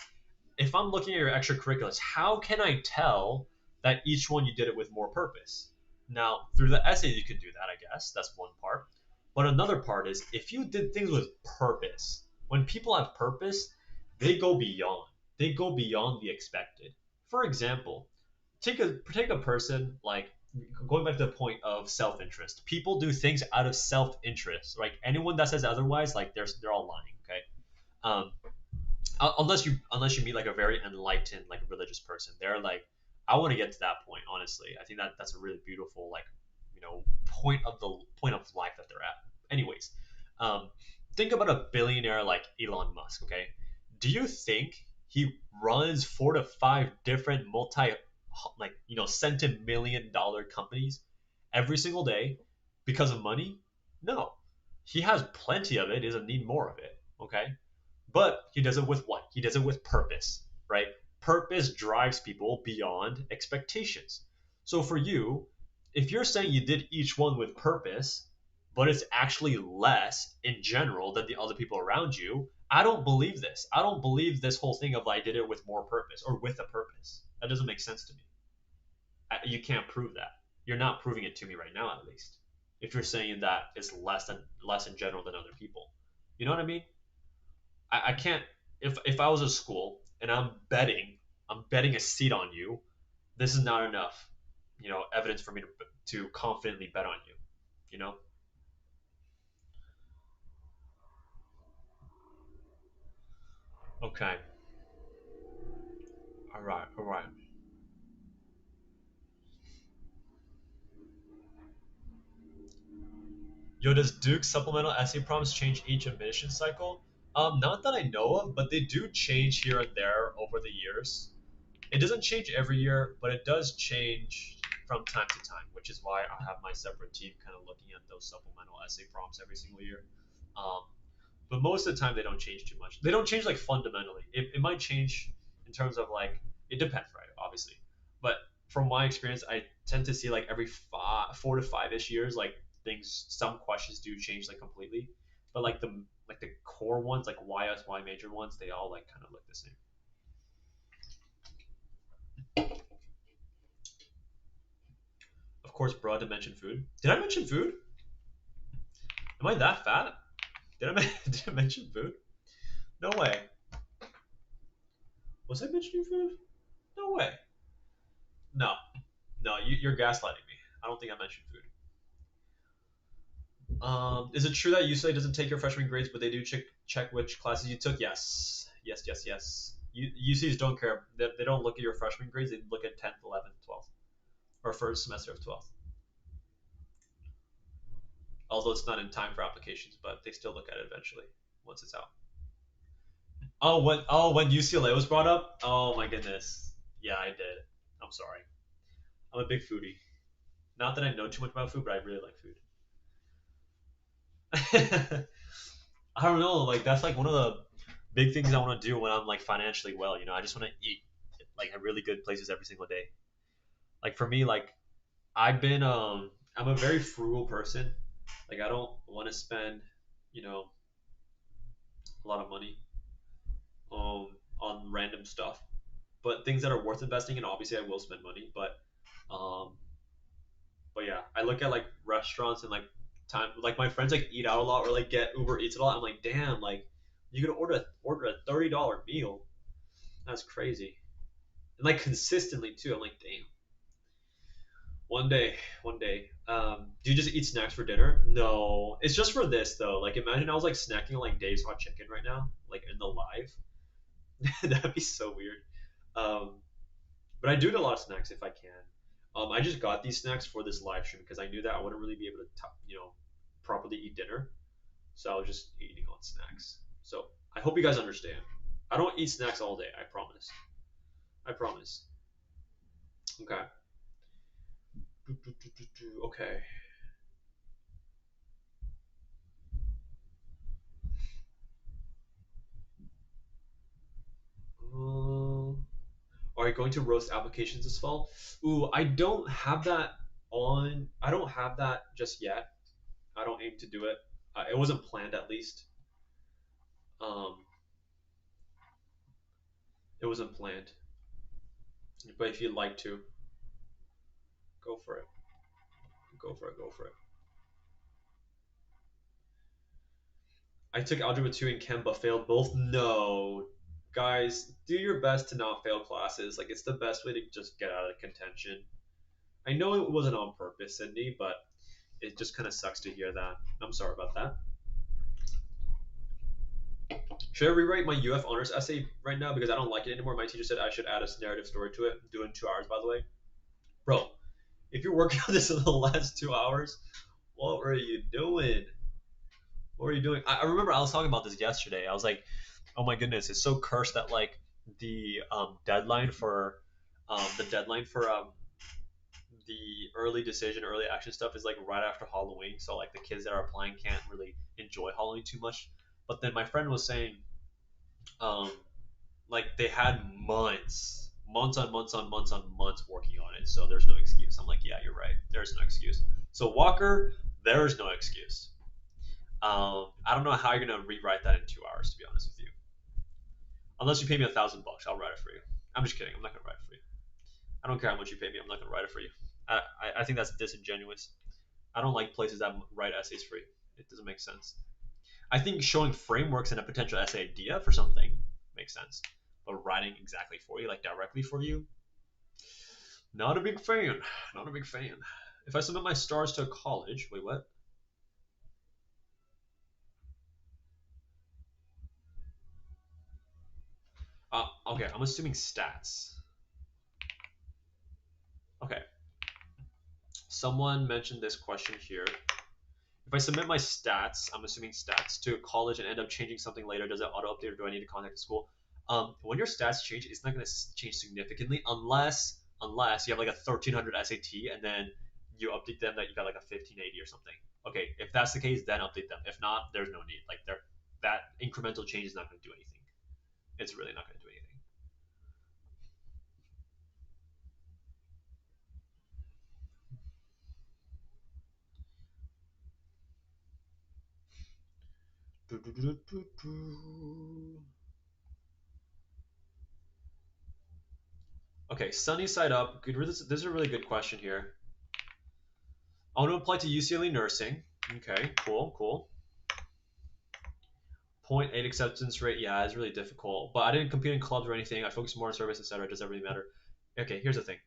if I'm looking at your extracurriculars, how can I tell that each one you did it with more purpose? Now, through the essay, you could do that, I guess. That's one part. But another part is if you did things with purpose, when people have purpose, they go beyond. They go beyond the expected. For example, take a person like going back to the point of self-interest. People do things out of self-interest. Like anyone that says otherwise, like they're all lying. Okay. Um, unless you meet like a very enlightened like religious person, they're like, I want to get to that point. Honestly, I think that's a really beautiful like point of life that they're at. Anyways, um, think about a billionaire like Elon Musk. Okay, do you think he runs 4 to 5 different multi like centimillion-dollar companies every single day because of money? No, he has plenty of it. He doesn't need more of it. Okay, but he does it with what? He does it with purpose, right? Purpose drives people beyond expectations. So for you, if you're saying you did each one with purpose, but it's actually less in general than the other people around you, I don't believe this. I don't believe this whole thing of I did it with more purpose or with a purpose. That doesn't make sense to me. You can't prove that. You're not proving it to me right now, at least. If you're saying that it's less in general than other people, you know what I mean? I can't if I was a school and I'm betting a seat on you. This is not enough, evidence for me to confidently bet on you. You know. Okay. All right. All right. Yo, does Duke's supplemental essay prompts change each admission cycle? Not that I know of, but they do change here and there over the years. It doesn't change every year, but it does change from time to time, which is why I have my separate team kind of looking at those supplemental essay prompts every single year. Um, but most of the time, they don't change too much. They don't change like fundamentally. It might change in terms of like it depends, right? Obviously, but from my experience, I tend to see like every 4 to 5 ish years, like some questions do change like completely, but like the core ones, like YS major ones, they all like kind of look the same. Of course, bro, to mention food. Did I mention food? Am I that fat? Did I mention food? No way. Was I mentioning food? No way. No, no, you're gaslighting me. I don't think I mentioned food. Is it true that UCLA doesn't take your freshman grades, but they do check which classes you took? Yes, yes, yes, yes. UCs don't care. They don't look at your freshman grades. They look at 10th, 11th, 12th, or first semester of 12th. Although it's not in time for applications, but they still look at it eventually once it's out. When UCLA was brought up? Oh my goodness. Yeah, I did. I'm sorry. I'm a big foodie. Not that I know too much about food, but I really like food. I don't know. Like that's like one of the big things I want to do when I'm like financially well. I just want to eat like at really good places every single day. Like for me, like I'm a very frugal person. Like I don't want to spend you know a lot of money um on random stuff, but things that are worth investing in. Obviously, I will spend money, um but yeah, I look at like restaurants and like time like my friends like eat out a lot or like get Uber Eats a lot. I'm like, damn, like you could order a $30 meal. That's crazy. And like consistently too. I'm like, damn. One day, one day. Do you just eat snacks for dinner? No, it's just for this though. Like, imagine I was like snacking on like Dave's hot chicken right now, like in the live. That'd be so weird. Um, but I do eat a lot of snacks if I can. I just got these snacks for this live stream because I knew that I wouldn't really be able to, properly eat dinner. So I was just eating on snacks. So I hope you guys understand. I don't eat snacks all day. I promise. I promise. Okay. Okay. Uh, are you going to roast applications this fall? Ooh, I don't have that on. I don't have that just yet. I don't aim to do it. It wasn't planned, at least. Um, it wasn't planned. But if you'd like to, go for it. Go for it. Go for it. I took Algebra 2 and Chem, but failed both. No, guys, do your best to not fail classes. Like it's the best way to just get out of contention. I know it wasn't on purpose, Sydney, but it just kind of sucks to hear that. I'm sorry about that. Should I rewrite my UF honors essay right now because I don't like it anymore? My teacher said I should add a narrative story to it. Do it in 2 hours, by the way. Bro, if you're working on this in the last 2 hours, what were you doing? What were you doing? I remember I was talking about this yesterday. I was like, oh my goodness, it's so cursed that like the deadline for the early decision, early action stuff is like right after Halloween. So like the kids that are applying can't really enjoy Halloween too much. But then my friend was saying, um, like they had months on months on months on months working on it. So there's no excuse. I'm like, yeah, you're right. There's no excuse. So Walker, there's no excuse. I don't know how you're gonna rewrite that in 2 hours, to be honest with you. Unless you pay me $1,000, I'll write it for you. I'm just kidding. I'm not gonna write it for you. I don't care how much you pay me. I'm not gonna write it for you. I think that's disingenuous. I don't like places that write essays free. It doesn't make sense. I think showing frameworks and a potential essay idea for something makes sense, but writing exactly for you, like directly for you, not a big fan. Not a big fan. If I submit my stars to a college, wait, what? Okay, I'm assuming stats. Okay, someone mentioned this question here. If I submit my stats, I'm assuming stats to college and end up changing something later, does it auto update or do I need to contact the school? When your stats change, it's not going to change significantly unless you have like a 1300 SAT and then you update them that you got like a 1580 or something. Okay, if that's the case, then update them. If not, there's no need. Like that incremental change is not going to do anything. It's really not going to do anything. Okay, sunny side up. Good. This is a really good question here. I want to apply to UCLA nursing. Okay, cool, cool. 0.8 acceptance rate. Yeah, it's really difficult. But I didn't compete in clubs or anything. I focused more on service, etc. Does that really matter? Okay, here's the thing.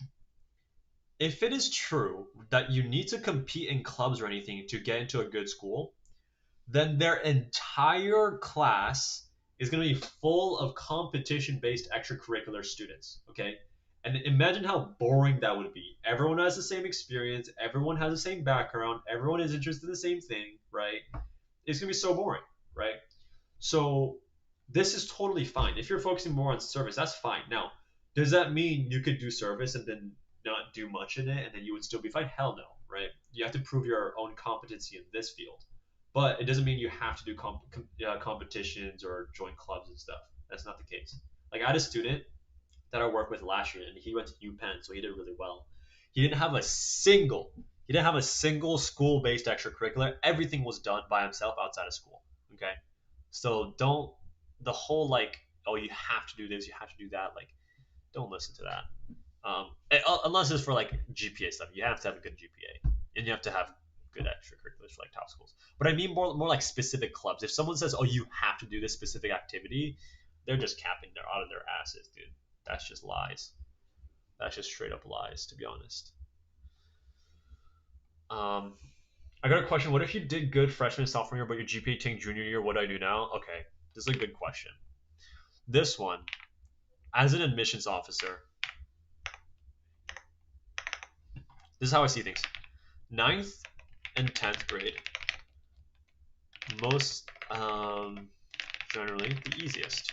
If it is true that you need to compete in clubs or anything to get into a good school, then their entire class is going to be full of competition based extracurricular students. Okay. And imagine how boring that would be. Everyone has the same experience, everyone has the same background, everyone is interested in the same thing, right? It's going to be so boring, right? So this is totally fine. If you're focusing more on service, that's fine. Now, does that mean you could do service and then not do much in it and then you would still be fine? Hell no, right? You have to prove your own competency in this field. But it doesn't mean you have to do competitions or join clubs and stuff. That's not the case. Like I had a student that I worked with last year, and he went to UPenn, so he did really well. He didn't have a single he didn't have a single school-based extracurricular. Everything was done by himself outside of school. Okay, so don't the whole like, oh, you have to do this, you have to do that. Like, don't listen to that. Unless it's for like GPA stuff, you have to have a good GPA, and you have to have good extracurriculars for like top schools. But I mean more like specific clubs. If someone says, "Oh, you have to do this specific activity," they're just capping their out of their asses, dude. That's just lies. That's just straight up lies, to be honest. Um, I got a question. What if you did good freshman and sophomore year, but your GPA tanked junior year? What do I do now? Okay, this is a good question. This one, as an admissions officer, this is how I see things. Ninth and 10th grade, most generally the easiest.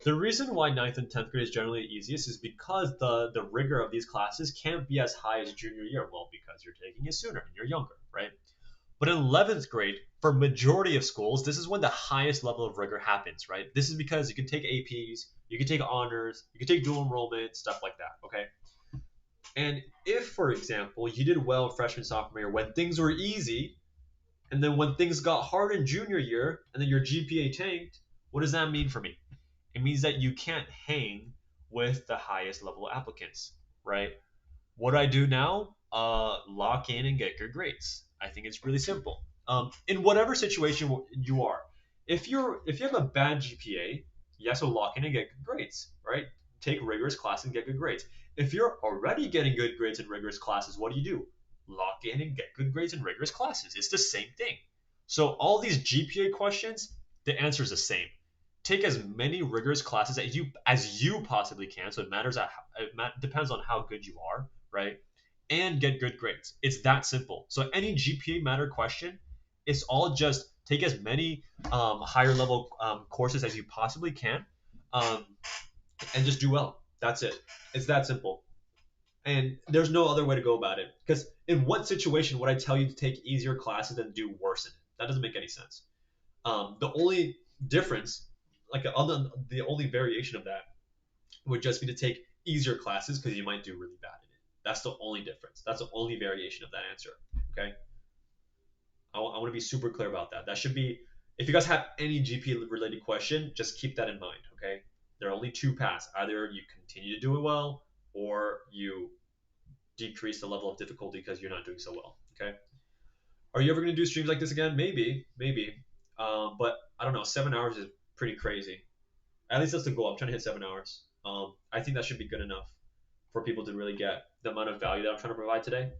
The reason why ninth and 10th grade is generally the easiest is because the rigor of these classes can't be as high as junior year. Well, because you're taking it sooner and you're younger, right? But in 11th grade, for majority of schools, this is when the highest level of rigor happens, right? This is because you can take APs, you can take honors, you can take dual enrollment, stuff like that, okay? And if, for example, you did well in freshman, sophomore year when things were easy, and then when things got hard in junior year, and then your GPA tanked, what does that mean for me? It means that you can't hang with the highest level applicants, right? What do I do now? Lock in and get good grades. I think it's really simple. In whatever situation you are, if you have a bad GPA, you have to lock in and get good grades, right? Take rigorous classes and get good grades. If you're already getting good grades in rigorous classes, what do? Lock in and get good grades in rigorous classes. It's the same thing. So all these GPA questions, the answer is the same. Take as many rigorous classes as you possibly can. So depends on how good you are, right? And get good grades. It's that simple. So any GPA matter question, it's all just take as many higher level courses as you possibly can, um, and just do well. That's it. It's that simple. And there's no other way to go about it. Because in what situation would I tell you to take easier classes and do worse in it? That doesn't make any sense. The only difference, the only variation of that would just be to take easier classes because you might do really bad in it. That's the only difference. That's the only variation of that answer. Okay. I want to be super clear about that. That should be, if you guys have any GP related question, just keep that in mind. Okay. There are only two paths. Either you continue to do it well, or you decrease the level of difficulty because you're not doing so well. Okay. Are you ever going to do streams like this again? Maybe, maybe. But I don't know. 7 hours is pretty crazy. At least that's the goal. I'm trying to hit 7 hours. I think that should be good enough for people to really get the amount of value that I'm trying to provide today.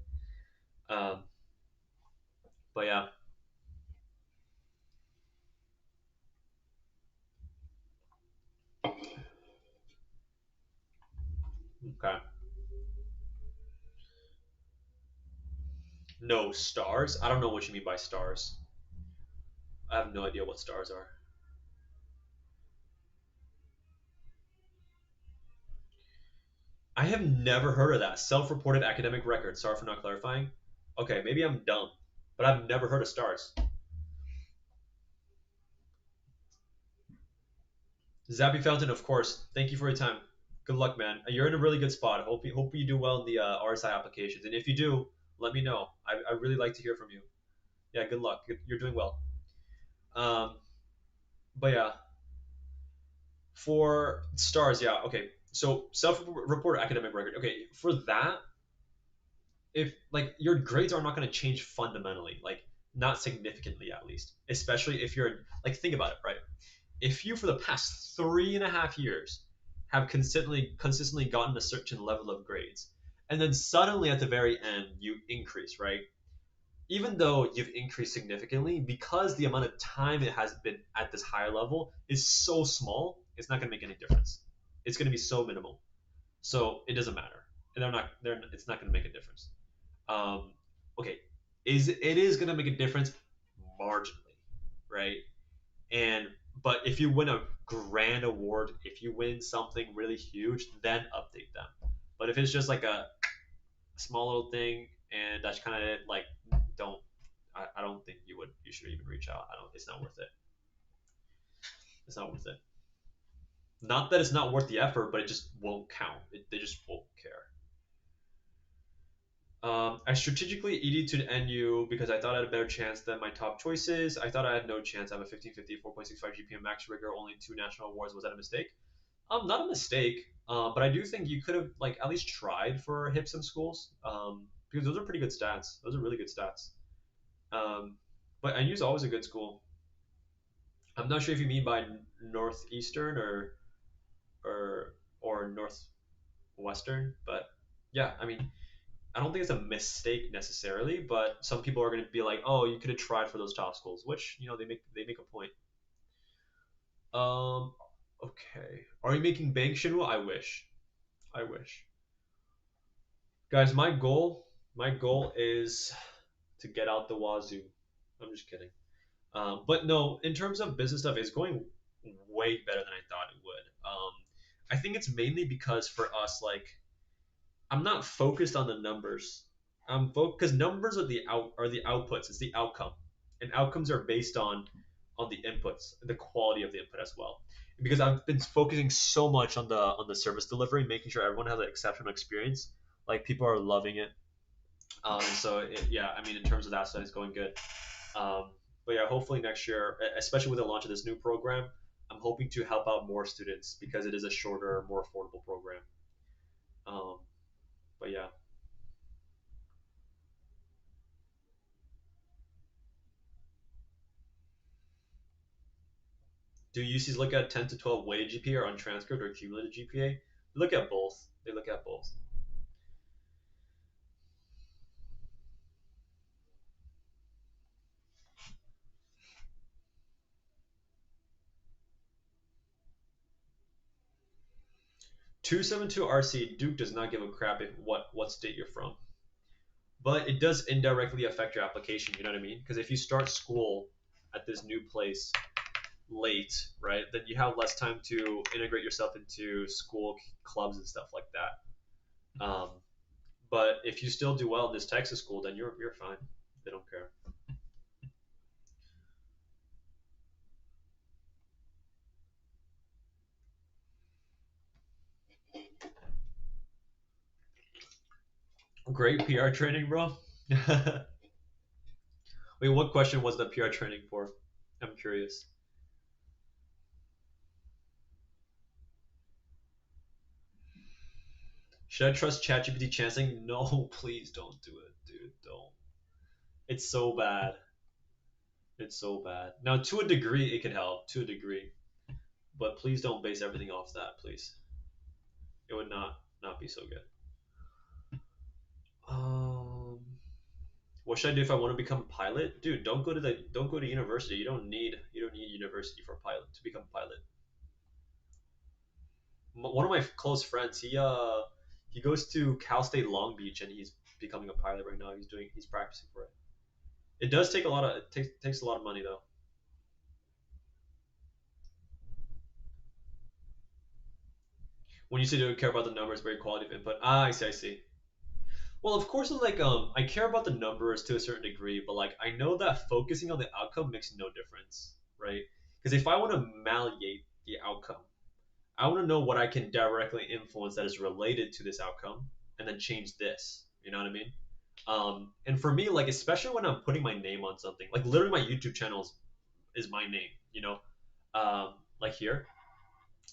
Um, but yeah, okay. No stars. I don't know what you mean by stars. I have no idea what stars are. I have never heard of that. Self-reported academic record. Sorry for not clarifying. Okay, maybe I'm dumb, but I've never heard of stars. Zappy Fountain, of course. Thank you for your time. Good luck, man. You're in a really good spot. Hope you do well in the RSI applications, and if you do, let me know. I really like to hear from you. Yeah, good luck. You're doing well. Um, but yeah, for stars, yeah, okay. So self-report academic record. Okay, for that, if like your grades are not going to change fundamentally. Like not significantly at least. Especially if you're like, think about it, right? If you for the past 3.5 years have consistently gotten a certain level of grades, and then suddenly at the very end you increase, right? Even though you've increased significantly, because the amount of time it has been at this higher level is so small, it's not going to make any difference. It's going to be so minimal, so it doesn't matter, and it's not going to make a difference. Um, okay, it is going to make a difference marginally, right? And but if you win a grand award, if you win something really huge, then update them. But if it's just like a small little thing and that's kind of like, don't I don't think you should even reach out. I don't It's not worth it. It's not worth it. Not that it's not worth the effort, but it just won't count. They just won't care. I strategically ED to the NU because I thought I had a better chance than my top choices. I thought I had no chance. I have a 1550, 4.65 GPA max rigor, only two national awards. Was that a mistake? Not a mistake. But I do think you could have like at least tried for HIPSIM schools. Because those are pretty good stats. Those are really good stats. Um, but NU is always a good school. I'm not sure if you mean by northeastern or or northwestern, but yeah, I mean, I don't think it's a mistake necessarily, but some people are going to be like, "Oh, you could have tried for those top schools," which they make a point. Um, okay, are you making bank, Shinwa? I wish, I wish, guys. My goal is to get out the wazoo. I'm just kidding. But no, in terms of business stuff, it's going way better than I thought it would. I think it's mainly because for us, like, I'm not focused on the numbers. I'm because numbers are the outputs. It's the outcome, and outcomes are based on the inputs and the quality of the input as well. Because I've been focusing so much on the service delivery, making sure everyone has an exceptional experience. Like people are loving it. Yeah, I mean, in terms of that side, it's going good. Um, but yeah, hopefully next year, especially with the launch of this new program, I'm hoping to help out more students because it is a shorter, more affordable program. Um, but yeah, do UCs look at 10 to 12 weighted GPA or untranscribed or cumulative GPA? They look at both. They look at both. 272 RC Duke does not give a crap if what state you're from, but it does indirectly affect your application. You know what I mean? Because if you start school at this new place late, right, then you have less time to integrate yourself into school clubs and stuff like that. But if you still do well in this Texas school, then you're fine. They don't care. Great PR training, bro. Wait, what question was the PR training for? I'm curious. Should I trust ChatGPT chancing? No, please don't do it, dude. Don't. It's so bad. It's so bad. Now, to a degree, it can help. To a degree, but please don't base everything off that. Please, it would not be so good. Um, what should I do if I want to become a pilot? Dude, don't go to university. You don't need university for a pilot to become a pilot. One of my close friends, he goes to Cal State Long Beach and he's becoming a pilot right now. He's practicing for it. It does take a lot of takes a lot of money though. When you say you don't care about the numbers, but your quality of input. Ah, I see, I see. Well, of course, like I care about the numbers to a certain degree, but like I know that focusing on the outcome makes no difference, right? Because if I want to malleate the outcome, I want to know what I can directly influence that is related to this outcome, and then change this. You know what I mean? And for me, like especially when I'm putting my name on something, like literally my YouTube channel is my name. Like here,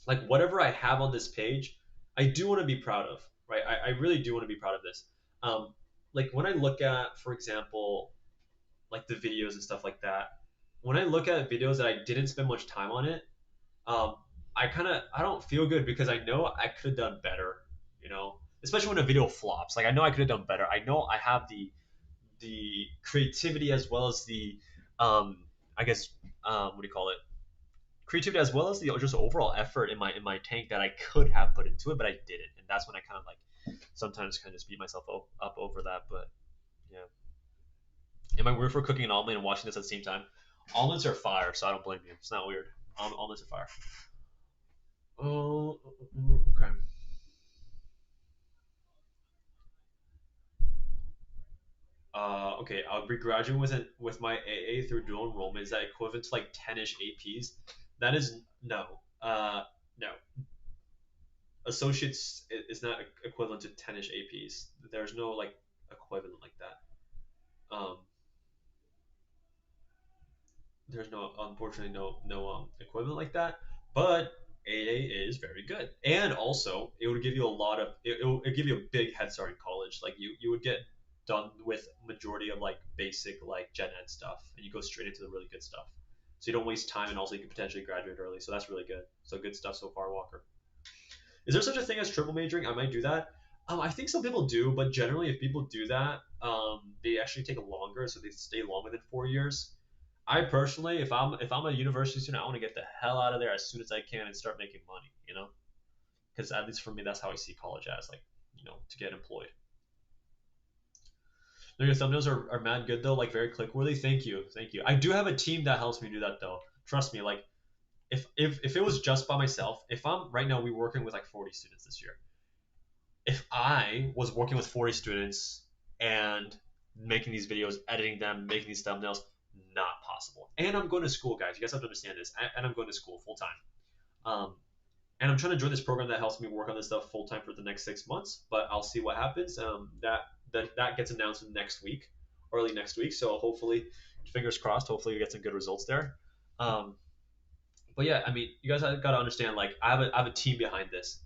like whatever I have on this page, I do want to be proud of, right? I really do want to be proud of this. Um, like when I look at, for example, like the videos and stuff like that. When I look at videos that I didn't spend much time on it, um, I don't feel good because I know I could have done better. You know, especially when a video flops. Like I know I could have done better. I know I have the creativity as well as the um, I guess what do you call it? Creativity as well as the just overall effort in my tank that I could have put into it, but I didn't, and that's when I kind of like sometimes kind of just beat myself up over that. But yeah, am I weird for cooking an omelet and watching this at the same time? Omelets are fire, so I don't blame you. It's not weird. Omelets are fire. Oh, okay. Okay, I'll be graduating with my AA through dual enrollment. Is that equivalent to like 10-ish APs? That is no. No. Associates is not equivalent to 10-ish APs. There's no like equivalent like that. Um, there's no unfortunately no equivalent like that. But AA is very good, and also it would give you a lot of it give you a big head start in college. Like you would get done with majority of like basic like gen ed stuff, and you go straight into the really good stuff. So you don't waste time, and also you can potentially graduate early. So that's really good. So good stuff so far, Walker. Is there such a thing as triple majoring? I might do that. I think some people do, but generally, if people do that, they actually take longer, so they stay longer than 4 years. I personally, if I'm a university student, I want to get the hell out of there as soon as I can and start making money. You know, because at least for me, that's how I see college as, like, to get employed. No, your thumbnails are mad good though, like very click worthy. Thank you, thank you. I do have a team that helps me do that though. Trust me, like if it was just by myself, if I'm right now, we're working with like 40 students this year. If I was working with 40 students and making these videos, editing them, making these thumbnails, not possible. And I'm going to school, guys. You guys have to understand this. And I'm going to school full time. Um, and I'm trying to join this program that helps me work on this stuff full time for the next 6 months. But I'll see what happens. That gets announced next week, early next week. So hopefully, fingers crossed. Hopefully, we get some good results there. Um, but yeah, I mean, you guys have got to understand. Like, I have a team behind this.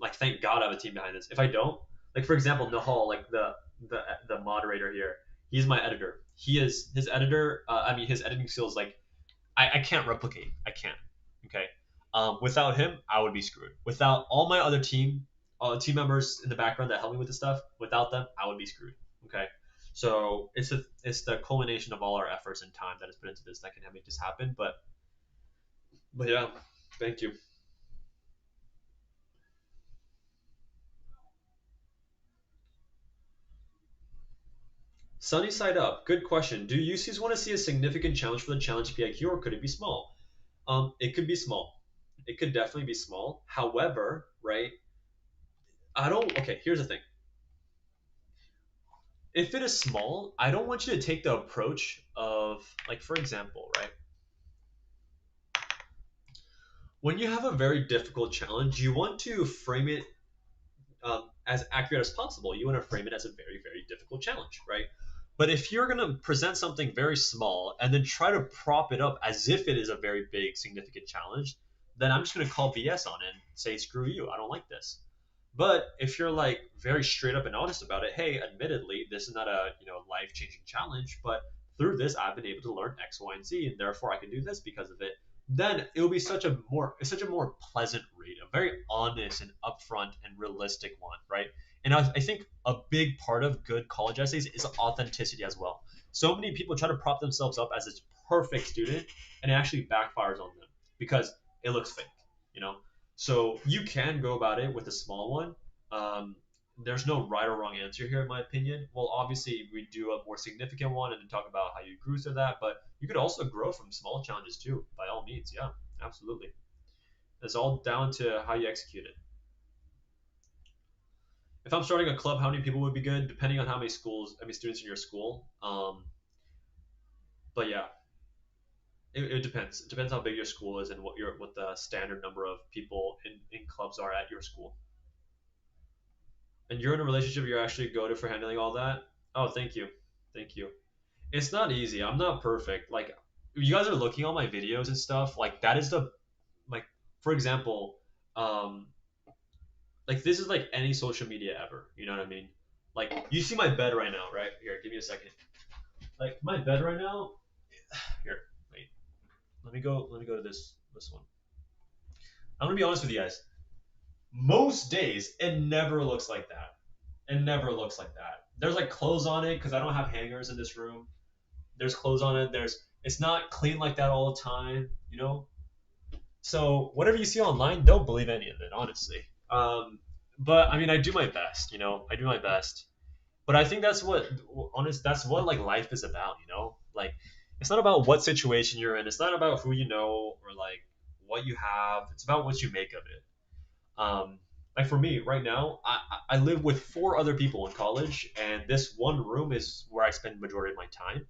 Like, thank God I have a team behind this. If I don't, like for example, Nahal, like the moderator here, he's my editor. He is his editor. I mean, his editing skills, like I can't replicate. I can't. Okay. Without him, I would be screwed. Without all my other team members in the background that help me with the stuff, without them, I would be screwed. Okay. So it's the culmination of all our efforts and time that is put into this that can make this happen. But yeah, thank you. Sunny side up. Good question. Do UCs want to see a significant challenge for the challenge PIQ, or could it be small? It could be small. It could definitely be small. However, right? I don't. Okay, here's the thing. If it is small, I don't want you to take the approach of, like, for example, right? When you have a very difficult challenge, you want to frame it as accurate as possible. You want to frame it as a very, very difficult challenge, right? But if you're going to present something very small and then try to prop it up as if it is a very big, significant challenge, then I'm just going to call BS on it and say, screw you, I don't like this. But if you're like very straight up and honest about it, hey, admittedly, this is not a life changing challenge, but through this, I've been able to learn X, Y, and Z, and therefore I can do this because of it. Then it will be such a more pleasant read, a very honest and upfront and realistic one, right? And I think a big part of good college essays is authenticity as well. So many people try to prop themselves up as this perfect student, and it actually backfires on them because it looks fake, you know. So you can go about it with a small one. Um, there's no right or wrong answer here, in my opinion. Well, obviously, we do a more significant one and then talk about how you grew through that, but you could also grow from small challenges too, by all means. Yeah, absolutely. It's all down to how you execute it. If I'm starting a club, how many people would be good? Depending on how many students in your school. But yeah, it depends. It depends how big your school is and what the standard number of people in clubs are at your school. And you're in a relationship, you're actually go-to for handling all that. Oh, thank you, thank you. It's not easy. I'm not perfect. Like, you guys are looking on my videos and stuff. Like, that is the like, for example, um, like this is like any social media ever. You know what I mean? Like, you see my bed right now, right? Here, give me a second. Like my bed right now. Here, wait. Let me go. Let me go to this one. I'm gonna be honest with you guys. Most days it never looks like that. It never looks like that. There's like clothes on it because I don't have hangers in this room. There's clothes on it. There's It's not clean like that all the time. You know. So whatever you see online, don't believe any of it, honestly. But I mean, I do my best. I do my best. But I think that's what like life is about. Like it's not about what situation you're in. It's not about who you know or like what you have. It's about what you make of it. Like for me right now, I live with four other people in college, and this one room is where I spend the majority of my time,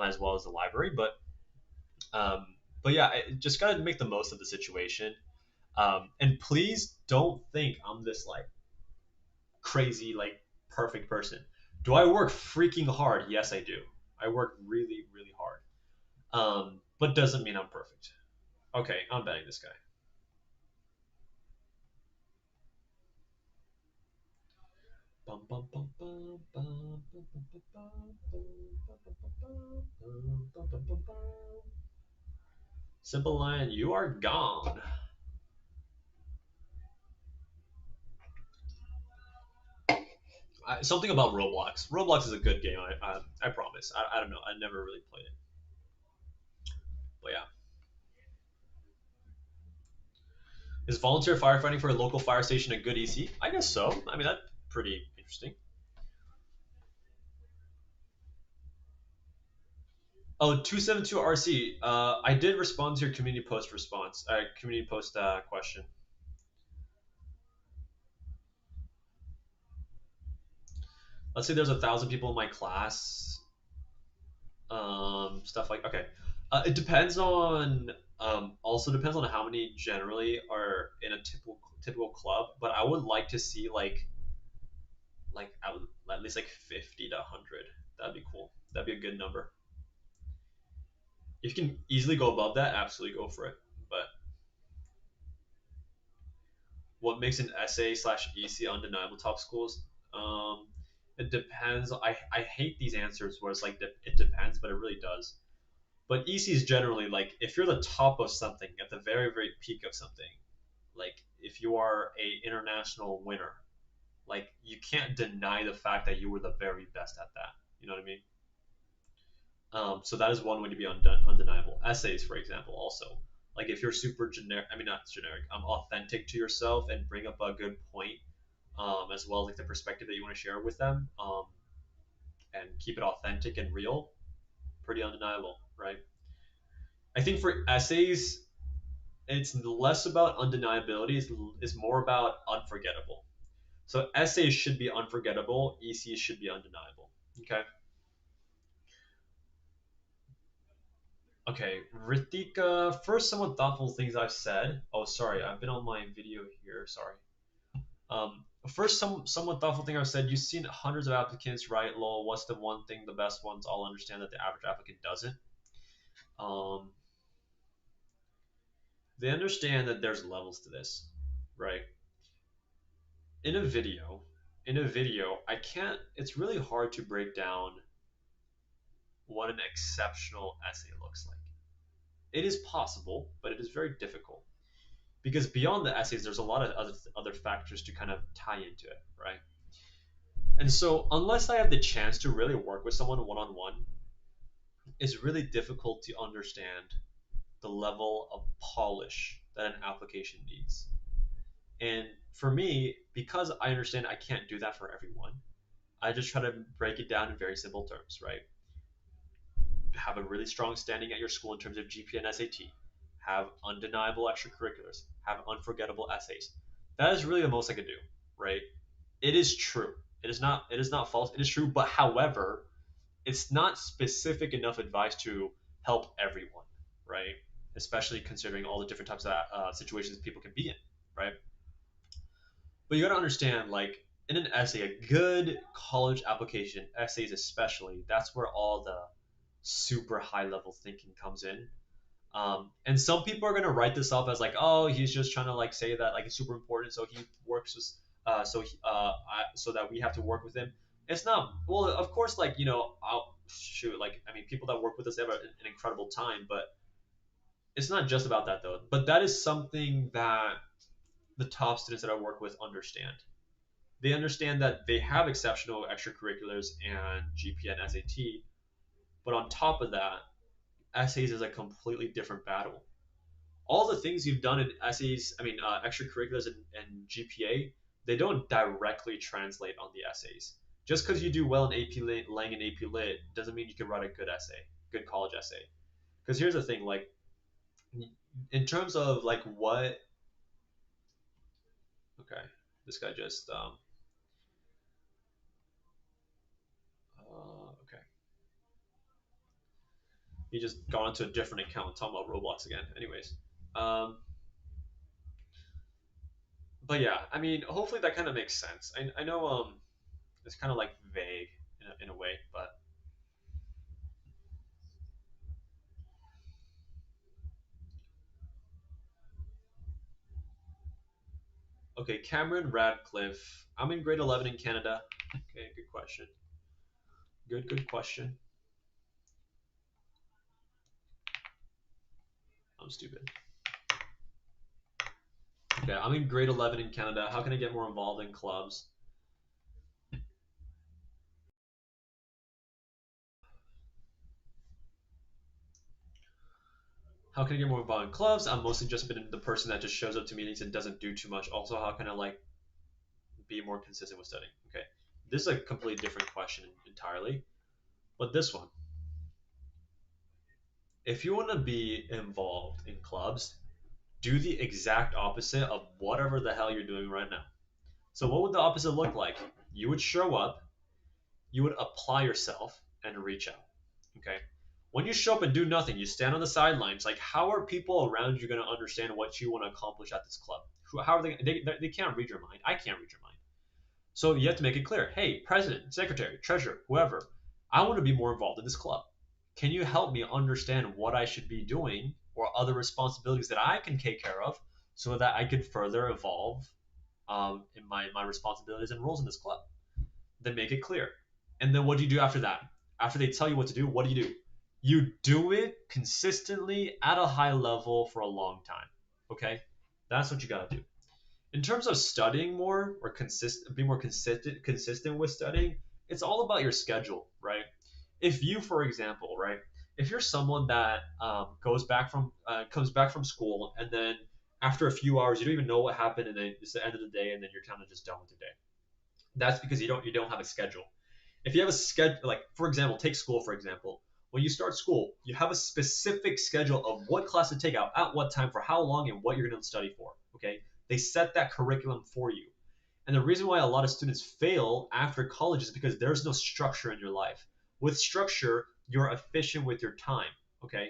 as well as the library. Um, but yeah, I just gotta make the most of the situation. And please don't think I'm this like crazy like perfect person. Do I work freaking hard? Yes, I do. I work really really hard. But doesn't mean I'm perfect. Okay, I'm betting this guy. Bum, bum, bum, bum, bum, bum, bum, bum, bum, bum, bum, bum, bum, bum, bum. Simple Lion, you are gone. Something about Roblox. Roblox is a good game. I promise. I don't know. I never really played it, but yeah. Is volunteer firefighting for a local fire station a good EC? I guess so. I mean, that's pretty interesting. Oh, 272 RC. I did respond to your community post question. Let's say there's 1,000 people in my class. Stuff like okay. It depends on also depends on how many generally are in a typical club. But I would like to see like at least like 50 to 100. That'd be cool. That'd be a good number. If you can easily go above that, absolutely go for it. But what makes an essay slash EC undeniable top schools? Um, it depends. I hate these answers where it's like it depends, but it really does. But EC is generally like if you're the top of something at the very very peak of something, like if you are a international winner, like you can't deny the fact that you were the very best at that. You know what I mean? So that is one way to be undeniable. Essays, for example, also like if you're super generic, I mean not generic, authentic to yourself and bring up a good point, as well as like the perspective that you want to share with them, and keep it authentic and real, pretty undeniable, right? I think for essays, it's less about undeniability; is more about unforgettable. So essays should be unforgettable. ECs should be undeniable. Okay. Okay, Ritika, first somewhat thoughtful things I've said. Oh, sorry, I've been on my video here. Sorry. First, somewhat thoughtful thing I've said. You've seen hundreds of applicants, right? Lol. What's the one thing the best ones all understand that the average applicant doesn't? Um, they understand that there's levels to this, right? In a video, I can't. It's really hard to break down what an exceptional essay looks like. It is possible, but it is very difficult because beyond the essays, there's a lot of other factors to kind of tie into it, right? And so, unless I have the chance to really work with someone one on one, it's really difficult to understand the level of polish that an application needs. And for me, because I understand I can't do that for everyone, I just try to break it down in very simple terms, right? Have a really strong standing at your school in terms of GPA and SAT, have undeniable extracurriculars, have unforgettable essays. That is really the most I could do, right? It is true. It is not false. It is true, but however, it's not specific enough advice to help everyone, right? Especially considering all the different types of situations people can be in, right? But you got to understand, like in an essay, a good college application, essays especially, that's where all the super high level thinking comes in. And some people are gonna write this up as like, oh, he's just trying to like say that like it's super important, so he works with, so that we have to work with him. It's not. Well, of course, like shoot, like I mean, people that work with us have an incredible time, but it's not just about that though. But that is something that the top students that I work with understand. They understand that they have exceptional extracurriculars and GPA and SAT, but on top of that, essays is a completely different battle. All the things you've done in essays, I mean, extracurriculars and GPA, they don't directly translate on the essays. Just because you do well in AP Lit, Lang and AP Lit doesn't mean you can write a good essay, good college essay. Because here's the thing, like in terms of like what, okay, this guy just okay, he just got onto a different account talking about Roblox again. Anyways, um, but yeah, I mean, hopefully that kind of makes sense. I know it's kind of like vague in a way, but okay, Cameron Radcliffe. I'm in grade 11 in Canada. Okay, good question. Good question. I'm stupid. Okay, I'm in grade 11 in Canada. How can I get more involved in clubs? How can I get more involved in clubs? I'm mostly just been the person that just shows up to meetings and doesn't do too much. Also, how can I like be more consistent with studying? Okay, this is a completely different question entirely. But this one, if you want to be involved in clubs, do the exact opposite of whatever the hell you're doing right now. So, what would the opposite look like? You would show up, you would apply yourself, and reach out. Okay. When you show up and do nothing, you stand on the sidelines. Like, how are people around you going to understand what you want to accomplish at this club? How are they can't read your mind. I can't read your mind. So you have to make it clear. Hey, president, secretary, treasurer, whoever, I want to be more involved in this club. Can you help me understand what I should be doing or other responsibilities that I can take care of so that I can further evolve in my responsibilities and roles in this club? Then make it clear. And then what do you do after that? After they tell you what to do, what do? You do it consistently at a high level for a long time. Okay? That's what you got to do. In terms of studying more or be more consistent with studying, it's all about your schedule, right? If you, for example, right, if you're someone that comes back from school and then after a few hours you don't even know what happened and then it's the end of the day and then you're kind of just done with the day. That's because you don't have a schedule. If you have a schedule, like for example, take school for example. When you start school, you have a specific schedule of what class to take out at what time for how long and what you're going to study for. Okay, they set that curriculum for you. And the reason why a lot of students fail after college is because there's no structure in your life. With structure, you're efficient with your time. Okay.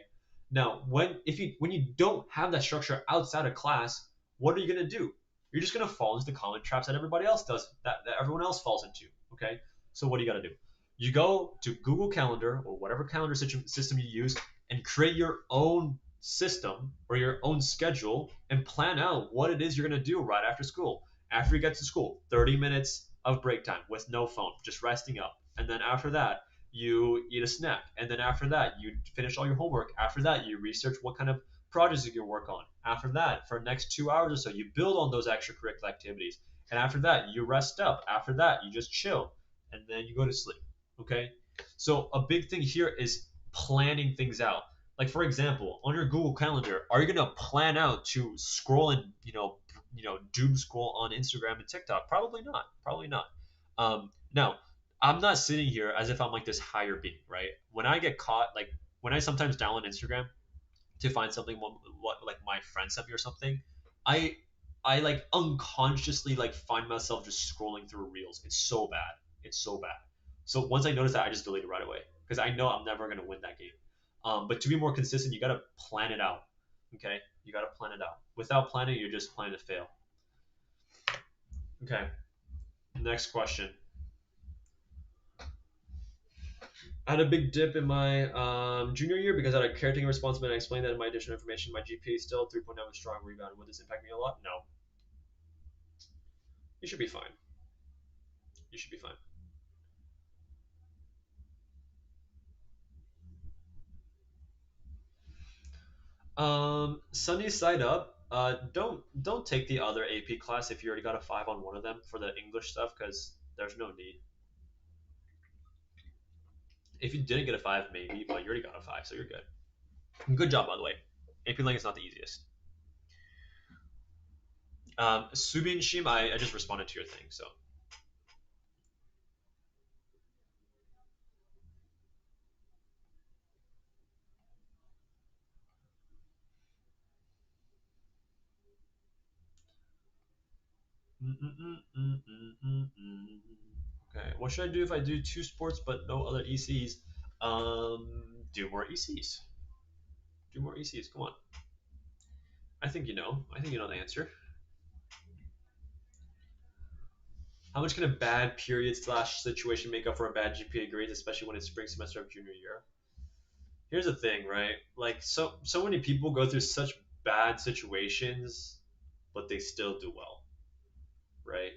Now, when you don't have that structure outside of class, what are you gonna do? You're just gonna fall into the common traps that everybody else does, that everyone else falls into. Okay. So what do you gotta do? You go to Google Calendar or whatever calendar system you use and create your own system or your own schedule and plan out what it is you're gonna do right after school. After you get to school, 30 minutes of break time with no phone, just resting up. And then after that, you eat a snack. And then after that, you finish all your homework. After that, you research what kind of projects you can work on. After that, for the next 2 hours or so, you build on those extracurricular activities. And after that, you rest up. After that, you just chill. And then you go to sleep. Okay? So a big thing here is planning things out. Like for example, on your Google Calendar, are you gonna plan out to scroll and doom scroll on Instagram and TikTok? Probably not. Probably not. Now, I'm not sitting here as if I'm like this higher being, right? When I get caught, like when I sometimes download Instagram to find something what like my friend sent me or something, I I like unconsciously like find myself just scrolling through reels. It's so bad. It's so bad. So once I notice that, I just delete it right away because I know I'm never gonna win that game. But to be more consistent, you gotta plan it out. Okay, you gotta plan it out. Without planning, you're just planning to fail. Okay. Next question. I had a big dip in my junior year because I had a caretaking responsibility. I explained that in my additional information. My GPA is still 3.9 with strong rebound. Would this impact me a lot? No. You should be fine. You should be fine. Sunny side up. Don't take the other AP class if you already got a five on one of them for the English stuff, because there's no need. If you didn't get a five, maybe, but you already got a five, so you're good. Good job, by the way. AP Lang is not the easiest. Subin Shim, I just responded to your thing, so. Okay, what should I do if I do two sports but no other ECs? Do more ECs. Do more ECs. Come on. I think you know. I think you know the answer. How much can a bad period slash situation make up for a bad GPA grades, especially when it's spring semester of junior year? Here's the thing, right? Like so many people go through such bad situations, but they still do well, right?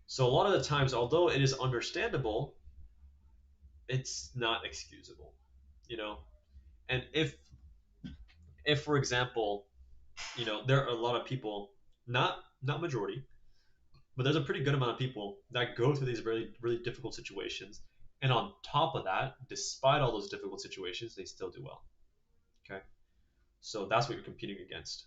So a lot of the times, although it is understandable, it's not excusable, you know. And if for example, there are a lot of people, not majority, but there's a pretty good amount of people that go through these really really difficult situations, and on top of that, despite all those difficult situations, they still do well. Okay, so that's what you're competing against.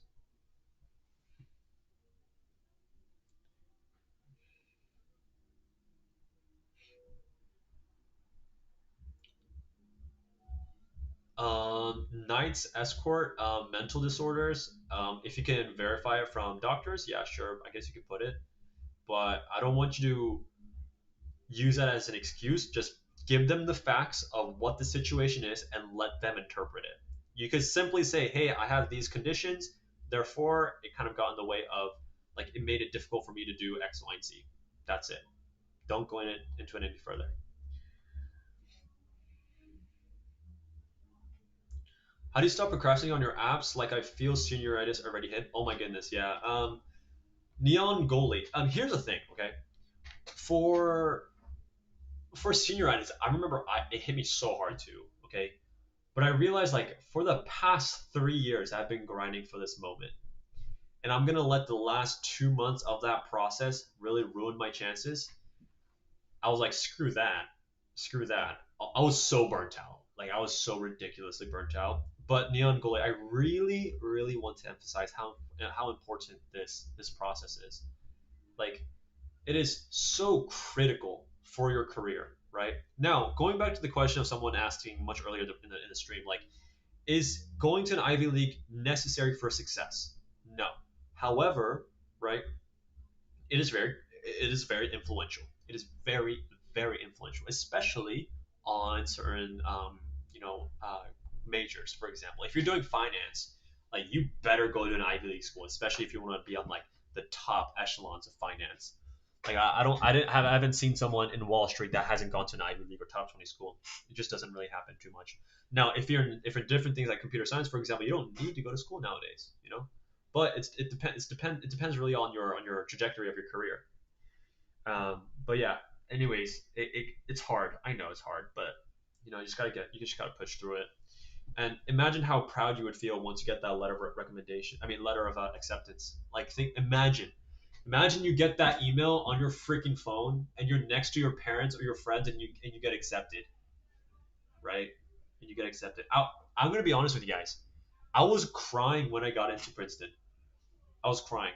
Knights escort, mental disorders. If you can verify it from doctors, yeah, sure, I guess you could put it. But I don't want you to use that as an excuse. Just give them the facts of what the situation is and let them interpret it. You could simply say, "Hey, I have these conditions, therefore it kind of got in the way of, like, it made it difficult for me to do X, Y, and Z." That's it. Don't go into it any further. How do you stop procrastinating on your apps? Like, I feel senioritis already hit. Oh my goodness, yeah. Neon goalie. Here's the thing, okay? For senioritis, I remember it hit me so hard too. Okay, but I realized, like, for the past 3 years, I've been grinding for this moment, and I'm gonna let the last 2 months of that process really ruin my chances. I was like, screw that, screw that. I was so burnt out. Like, I was so ridiculously burnt out. But Neon Goalie, I really, really want to emphasize how important this process is. Like, it is so critical for your career, right? Now, going back to the question of someone asking much earlier in the stream, like, is going to an Ivy League necessary for success? No. However, right, it is very influential. It is very very influential, especially on certain majors. For example, if you're doing finance, like, you better go to an Ivy League school, especially if you want to be on, like, the top echelons of finance. Like, I haven't seen someone in Wall Street that hasn't gone to an Ivy League or top 20 school. It just doesn't really happen too much. Now, if you're different things like computer science, for example, you don't need to go to school nowadays. But it depends really on your trajectory of your career. But yeah. Anyways, it's hard. I know it's hard, but you just gotta push through it. And imagine how proud you would feel once you get that letter of recommendation. I mean, letter of acceptance. Like, imagine you get that email on your freaking phone, and you're next to your parents or your friends, and you get accepted, right? And you get accepted. I'm gonna be honest with you guys. I was crying when I got into Princeton. I was crying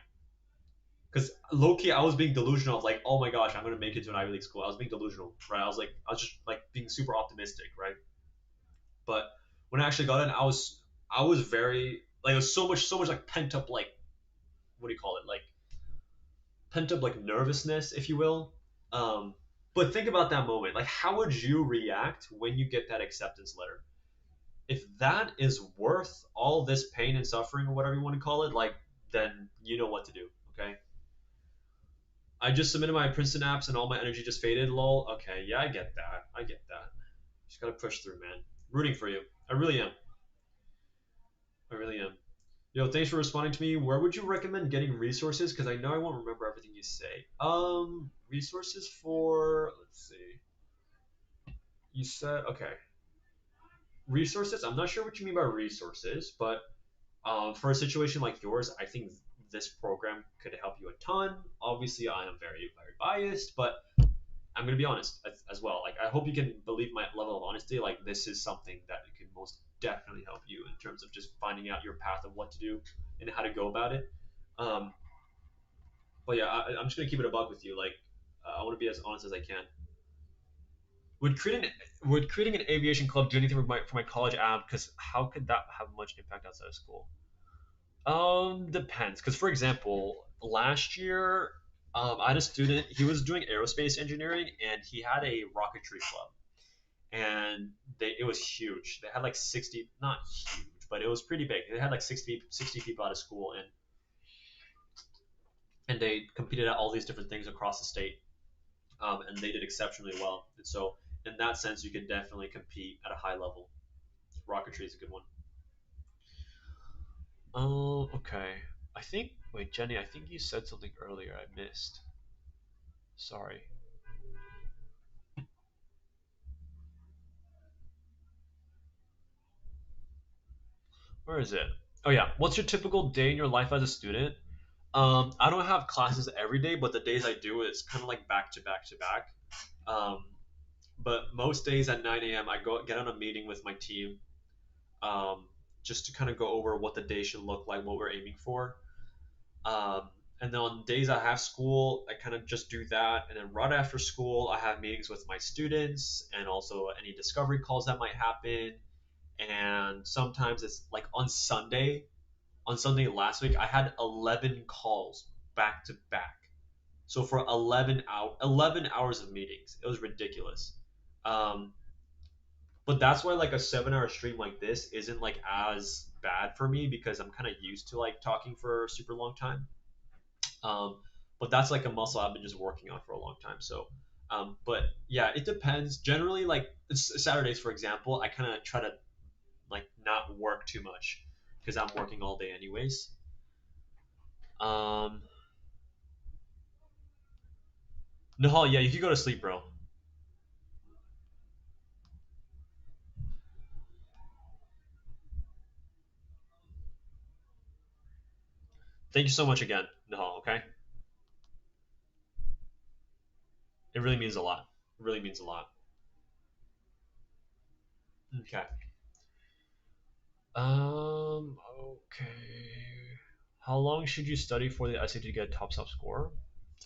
because low key I was being delusional of, like, oh my gosh, I'm gonna make it to an Ivy League school. I was being delusional, right? I was just, like, being super optimistic, right? But when I actually got in, I was very, like, it was so much like pent up, like, what do you call it, like, pent up, like, nervousness, if you will. Um, but think about that moment. Like, how would you react when you get that acceptance letter? If that is worth all this pain and suffering, or whatever you want to call it, like, then you know what to do. Okay. I just submitted my Princeton apps and all my energy just faded. Lol. Okay, yeah, I get that. I get that. Just gotta push through, man. Rooting for you. I really am. I really am. Yo, thanks for responding to me. Where would you recommend getting resources? Because I know I won't remember everything you say. Resources for, let's see. You said, okay. Resources. I'm not sure what you mean by resources, but For a situation like yours, I think this program could help you a ton. Obviously, I am very biased, but I'm gonna be honest as well. Like, I hope you can believe my level of honesty. Like, this is something that can most definitely help you in terms of just finding out your path of what to do and how to go about it. Um, but yeah, I'm just gonna keep it a buck with you. Like, I want to be as honest as I can. Would creating would creating an aviation club do anything for my college app? Because how could that have much impact outside of school? Depends. Because for example, last year, I had a student. He was doing aerospace engineering, and he had a rocketry club, and it was huge. They had like 60, not huge, but it was pretty big. They had like 60 people out of school, and they competed at all these different things across the state, and they did exceptionally well. And so, in that sense, you can definitely compete at a high level. Rocketry is a good one. Oh, okay. I think. Wait, Jenny. I think you said something earlier. I missed. Sorry. Where is it? Oh yeah. What's your typical day in your life as a student? I don't have classes every day, but the days I do, it's kind of like back to back to back. Um, but most days at 9 a.m., I go get on a meeting with my team, um, just to kind of go over what the day should look like, what we're aiming for. Um, and then on days I have school, I kind of just do that. And then right after school, I have meetings with my students and also any discovery calls that might happen. And sometimes it's like on Sunday last week, I had 11 calls back to back. So for 11 hours of meetings, it was ridiculous. Um, but that's why like a 7 hour stream like this isn't like as bad for me because I'm kind of used to like talking for a super long time. Um, but that's like a muscle I've been just working on for a long time. So, but yeah, it depends. Generally, like Saturdays, for example, I kind of try to like not work too much because I'm working all day anyways. Um, Nahal, yeah, you can go to sleep, bro. Thank you so much again, Nahal. Okay, it really means a lot. It really means a lot. Okay. Okay. How long should you study for the essay to get a top sub score?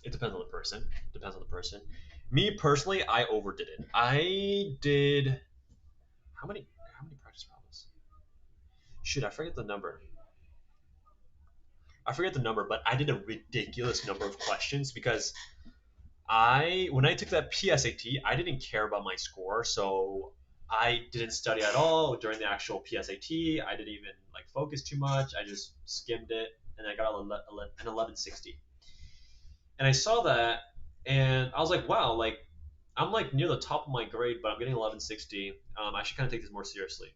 It depends on the person. Depends on the person. Me personally, I overdid it. I did how many practice problems? Shoot, I forget the number. I forget the number, but I did a ridiculous number of questions because I when I took that PSAT, I didn't care about my score, so I didn't study at all during the actual PSAT. I didn't even like focus too much. I just skimmed it, and I got an 1160. And I saw that, and I was like, wow, like I'm like near the top of my grade, but I'm getting 1160. I should kind of take this more seriously.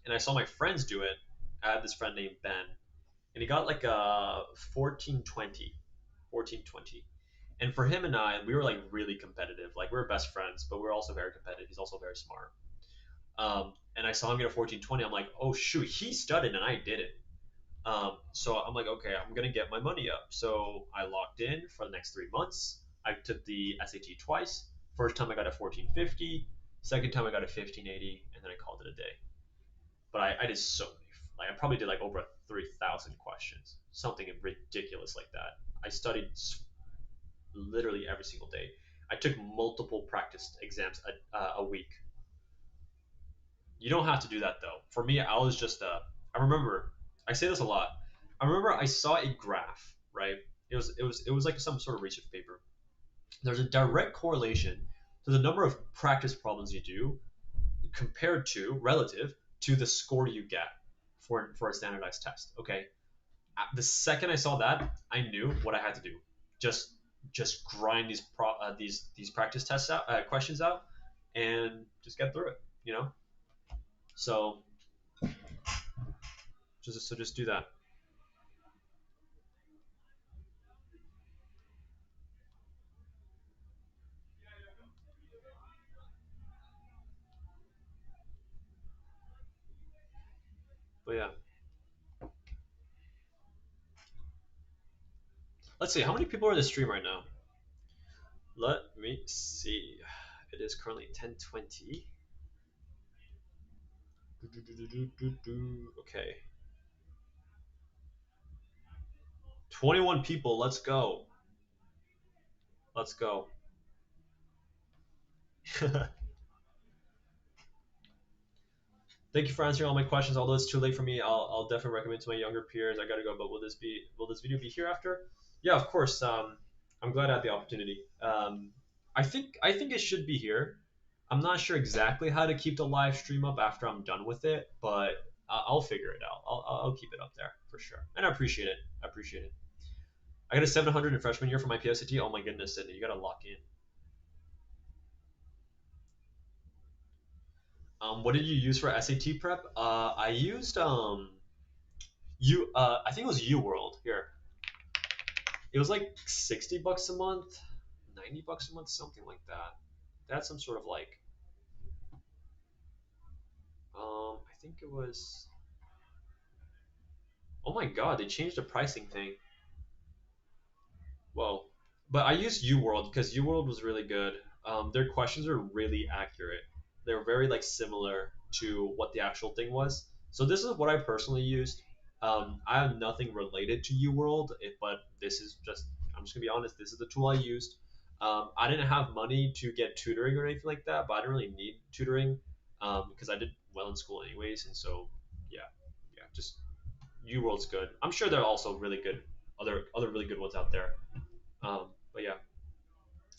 And I saw my friends do it. I had this friend named Ben, and he got like a 1420, 1420. And for him and I, we were like really competitive. Like we were best friends, but we are also very competitive. He's also very smart. And I saw him get a 1420. I'm like, oh shoot, he studied and I didn't. So I'm like, okay, I'm gonna get my money up. So I locked in for the next 3 months. I took the SAT twice. First time I got a 1450. Second time I got a 1580, and then I called it a day. But I did so many. Like I probably did like over 3,000 questions, something ridiculous like that. I studied literally every single day. I took multiple practice exams a week. You don't have to do that though. For me, I was just I remember I say this a lot. I remember I saw a graph, right? It was like some sort of research paper. There's a direct correlation to the number of practice problems you do compared to relative to the score you get for a standardized test. Okay, the second I saw that, I knew what I had to do. Just just grind these practice tests out, questions out, and just get through it. You know. So just do that. But yeah. Let's see, how many people are in the stream right now? Let me see. It is currently 10:20. Okay. 21 people. Let's go. Let's go. Thank you for answering all my questions. Although it's too late for me, I'll definitely recommend to my younger peers. I gotta go, but will this video be here after? Yeah, of course. I'm glad I had the opportunity. I think it should be here. I'm not sure exactly how to keep the live stream up after I'm done with it, but I'll figure it out. I'll keep it up there for sure, and I appreciate it. I appreciate it. I got a 700 in freshman year for my PSAT. Oh my goodness, Sydney, you gotta lock in. What did you use for SAT prep? I used I think it was UWorld here. It was like $60 a month, $90 a month, something like that. That's some sort of like I think it was. Oh my god, they changed the pricing thing. Whoa. But I used UWorld because UWorld was really good. Their questions are really accurate. They're very like similar to what the actual thing was. So this is what I personally used. I have nothing related to UWorld, but this is just I'm just gonna be honest. This is the tool I used. I didn't have money to get tutoring or anything like that, but I didn't really need tutoring because I did well in school anyways, and so yeah, yeah, just UWorld's good. I'm sure there are also really good other really good ones out there. But yeah,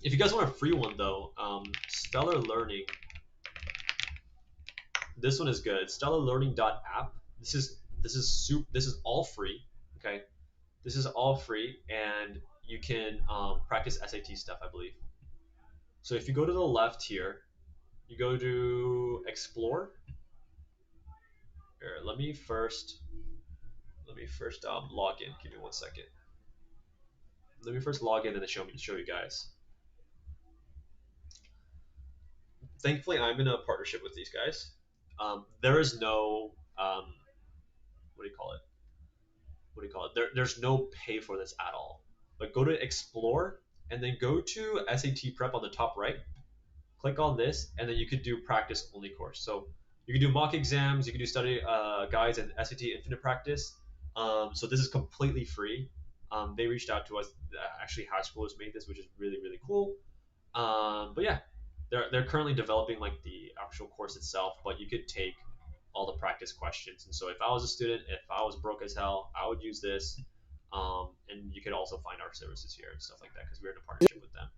if you guys want a free one though, Stellar Learning. This one is good. StellarLearning.app. This is all free. Okay, this is all free, and you can practice SAT stuff, I believe. So if you go to the left here, you go to Explore. Here, let me first log in. Give me 1 second. Let me first log in and then show you guys. Thankfully, I'm in a partnership with these guys. There is no what do you call it? What do you call it? There's no pay for this at all. But go to Explore and then go to SAT Prep on the top right. Click on this, and then you could do practice only course. So you can do mock exams, you can do study guides and SAT Infinite Practice. So this is completely free. They reached out to us. Actually, high school has made this, which is really really cool. But yeah, they're currently developing like the actual course itself, but you could take all the practice questions. And so if I was a student, if I was broke as hell, I would use this. And you could also find our services here and stuff like that because we're in a partnership with them.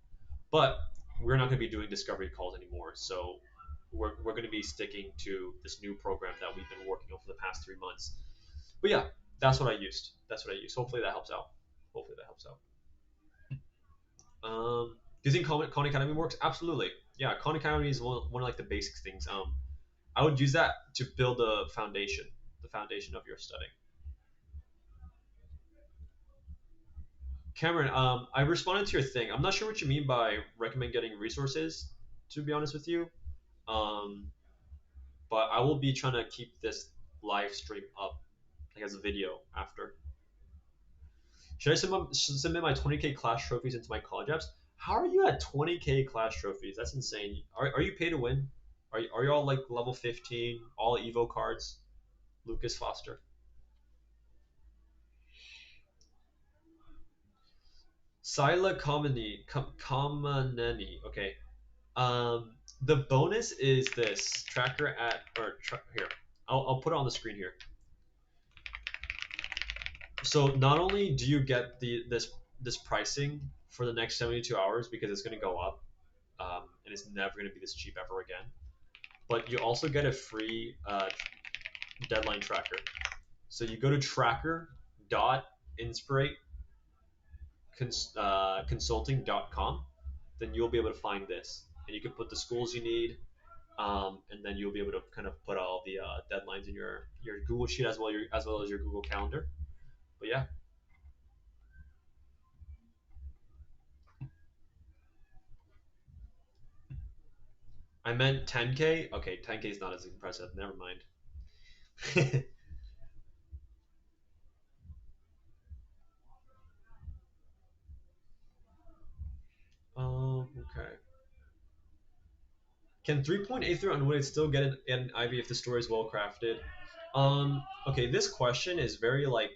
But we're not going to be doing discovery calls anymore. So we're going to be sticking to this new program that we've been working on for the past 3 months. But yeah, that's what I used. That's what I used. Hopefully that helps out. Hopefully that helps out. Do you think Khan Academy works? Absolutely. Yeah, Khan Academy is one of like the basic things. I would use that to build the foundation of your studying. Cameron, I responded to your thing. I'm not sure what you mean by recommend getting resources. To be honest with you, um, but I will be trying to keep this live stream up, like as a video after. Should I submit my 20K class trophies into my college apps? How are you at 20K class trophies? That's insane. Are you pay to win? Are you all like level 15, all Evo cards? Lucas Foster. Sila Kamaneni. Okay. The bonus is this tracker at here. I'll put it on the screen here. So not only do you get this pricing for the next 72 hours because it's going to go up, and it's never going to be this cheap ever again, but you also get a free deadline tracker. So you go to tracker.inspirateconsulting.com, then you'll be able to find this, and you can put the schools you need, and then you'll be able to kind of put all the deadlines in your Google Sheet as well as your Google Calendar. But yeah, I meant 10K. Okay, 10K is not as impressive. Never mind. Okay. Can 3.83 unweighted still get an Ivy if the story is well crafted? Okay, this question is very like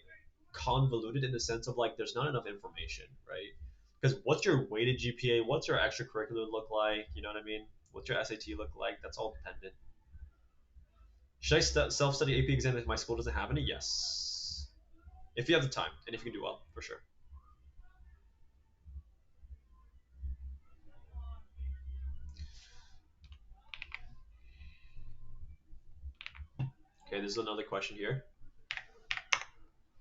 convoluted in the sense of like there's not enough information, right? Because what's your weighted GPA? What's your extracurricular look like? You know what I mean? What's your SAT look like? That's all dependent. Should I self-study AP exam if my school doesn't have any? Yes, if you have the time and if you can do well, for sure. Okay, this is another question here.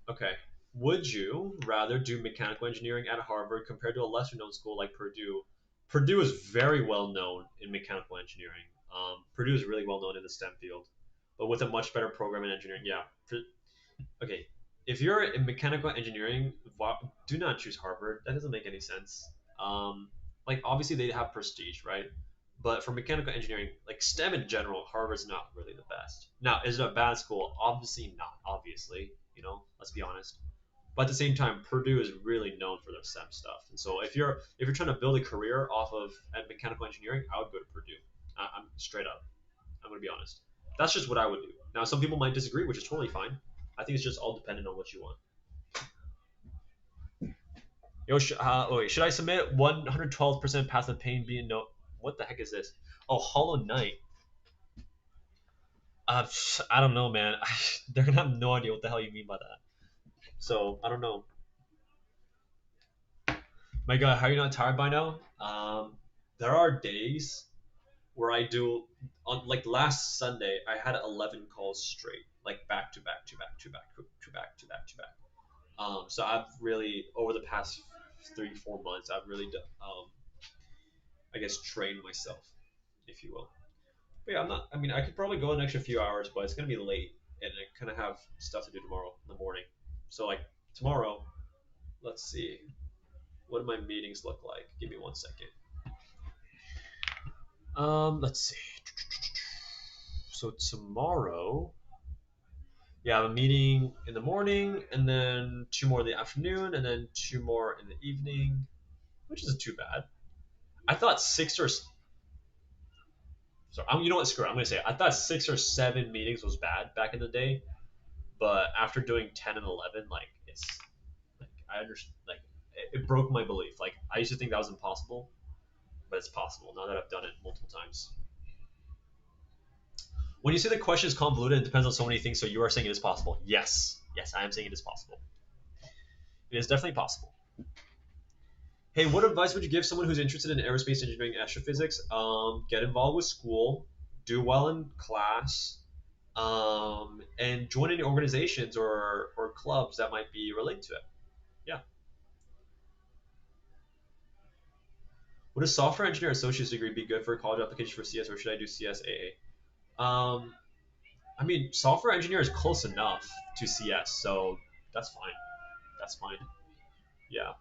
Okay. Would you rather do mechanical engineering at Harvard compared to a lesser known school like Purdue? Purdue is very well known in mechanical engineering. Purdue is really well known in the STEM field, but with a much better program in engineering. Yeah. Okay. If you're in mechanical engineering, do not choose Harvard. That doesn't make any sense. Um, like obviously they have prestige, right? But for mechanical engineering, like STEM in general, Harvard's not really the best. Now, is it a bad school? Obviously not. Obviously, let's be honest. But at the same time, Purdue is really known for their STEM stuff. And so if you're trying to build a career off of mechanical engineering, I would go to Purdue. I'm straight up. I'm gonna be honest. That's just what I would do. Now, some people might disagree, which is totally fine. I think it's just all dependent on what you want. Yo, wait, should I submit 112% path of pain being no? What the heck is this? Oh, Hollow Knight. Uh, I don't know, man. They're gonna have no idea what the hell you mean by that. So I don't know. My God, how are you not tired by now? There are days where I do on like last Sunday I had 11 calls straight, like back to back to back to back to back to back to back. So I've really over the past 3 4 months I've really I guess trained myself, if you will. But yeah, I'm not. I mean, I could probably go an extra few hours, but it's gonna be late, and I kind of have stuff to do tomorrow in the morning. So like tomorrow, let's see, what do my meetings look like? Give me 1 second. Let's see. So tomorrow, yeah, I have a meeting in the morning, and then two more in the afternoon, and then two more in the evening, which isn't too bad. I thought six or so. You know what? Screw it. I'm gonna say it. I thought 6 or 7 meetings was bad back in the day, but after doing 10 and 11, like like I understand. Like it broke my belief. Like I used to think that was impossible, but it's possible now that I've done it multiple times. When you say the question is convoluted, it depends on so many things. So you are saying it is possible. Yes, yes, I am saying it is possible. It is definitely possible. Hey, what advice would you give someone who's interested in aerospace engineering and astrophysics? Get involved with school, do well in class, and join any organizations or clubs that might be related to it. Yeah. Would a software engineer associate's degree be good for a college application for CS, or should I do CSAA? I mean, software engineer is close enough to CS, so that's fine. That's fine. Yeah.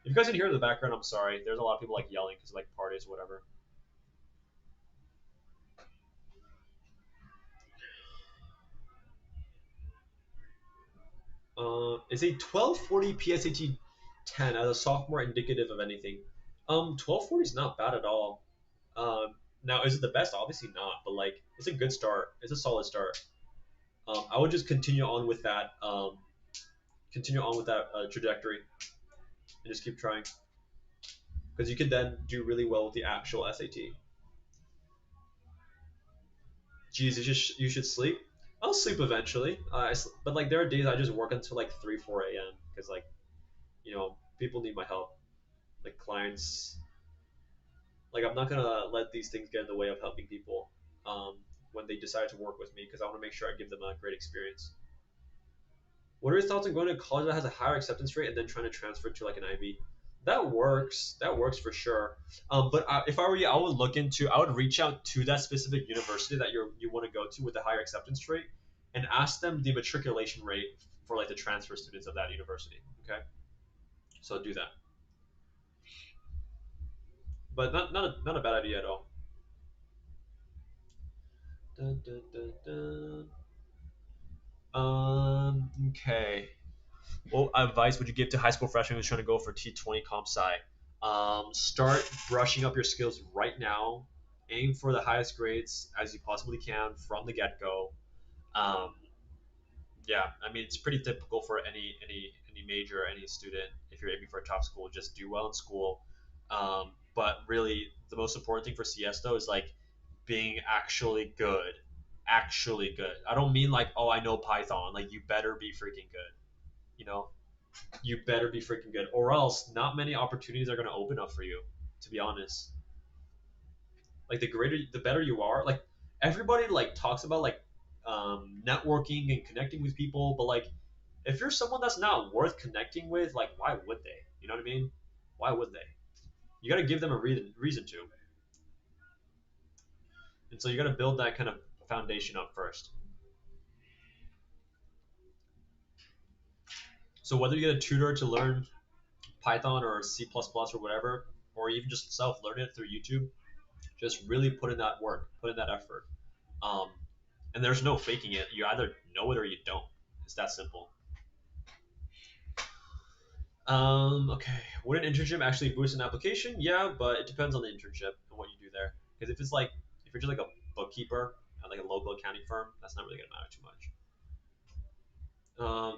If you guys can hear in the background, I'm sorry. There's a lot of people like yelling because like parties or whatever. Is a 1240 PSAT 10 as a sophomore indicative of anything? 1240 is not bad at all. Now, is it the best? Obviously not, but like it's a good start. It's a solid start. I would just continue on with that trajectory, and just keep trying because you could then do really well with the actual SAT. Geez, you should sleep. I'll sleep eventually. But like there are days I just work until like 3 4 a.m. because like people need my help. Like clients, like I'm not gonna let these things get in the way of helping people when they decide to work with me because I want to make sure I give them a great experience. What are your thoughts on going to a college that has a higher acceptance rate and then trying to transfer to like an IB? That works. That works for sure. But if I were you, I would reach out to that specific university that you want to go to with a higher acceptance rate, and ask them the matriculation rate for like the transfer students of that university. Okay, so do that. But not a bad idea at all. Dun, dun, dun, dun. Okay. What advice would you give to high school freshmen who's trying to go for T20 comp sci? Start brushing up your skills right now. Aim for the highest grades as you possibly can from the get go. Um, yeah, I mean it's pretty typical for any major, any student. If you're aiming for a top school, just do well in school. But really, the most important thing for CS though is like being actually good, actually good. I don't mean like, oh, I know Python. Like you better be freaking good. You know, you better be freaking good, or else not many opportunities are going to open up for you. To be honest, like the greater, the better you are. Like everybody like talks about like networking and connecting with people, but like if you're someone that's not worth connecting with, like why would they? You know what I mean? Why would they? You got to give them a reason to, and so you got to build that kind of foundation up first. So whether you get a tutor to learn Python or C++ or whatever, or even just self learn it through YouTube, just really put in that work, put in that effort. Um, and there's no faking it. You either know it or you don't. It's that simple. Okay. Would an internship actually boost an application? Yeah, but it depends on the internship and what you do there. Because if it's like if you're just like a bookkeeper at like a local accounting firm, that's not really gonna matter too much.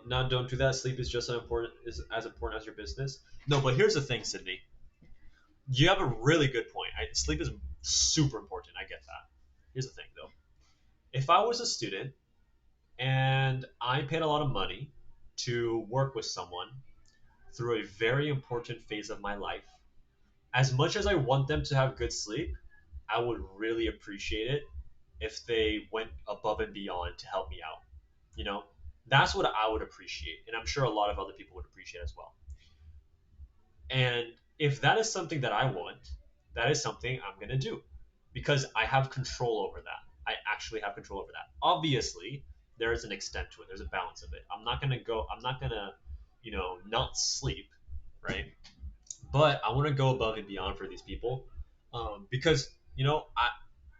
No, don't do that. Sleep is just as important as your business. No, but here's the thing, Sydney. You have a really good point. Sleep is super important. I get that. Here's the thing, though. If I was a student and I paid a lot of money to work with someone through a very important phase of my life, as much as I want them to have good sleep, I would really appreciate it if they went above and beyond to help me out. You know, that's what I would appreciate, and I'm sure a lot of other people would appreciate as well. And if that is something that I want, that is something I'm gonna do because I have control over that. I actually have control over that. Obviously, there is an extent to it. There's a balance of it. I'm not gonna go. I'm not gonna, not sleep, right? But I want to go above and beyond for these people, because I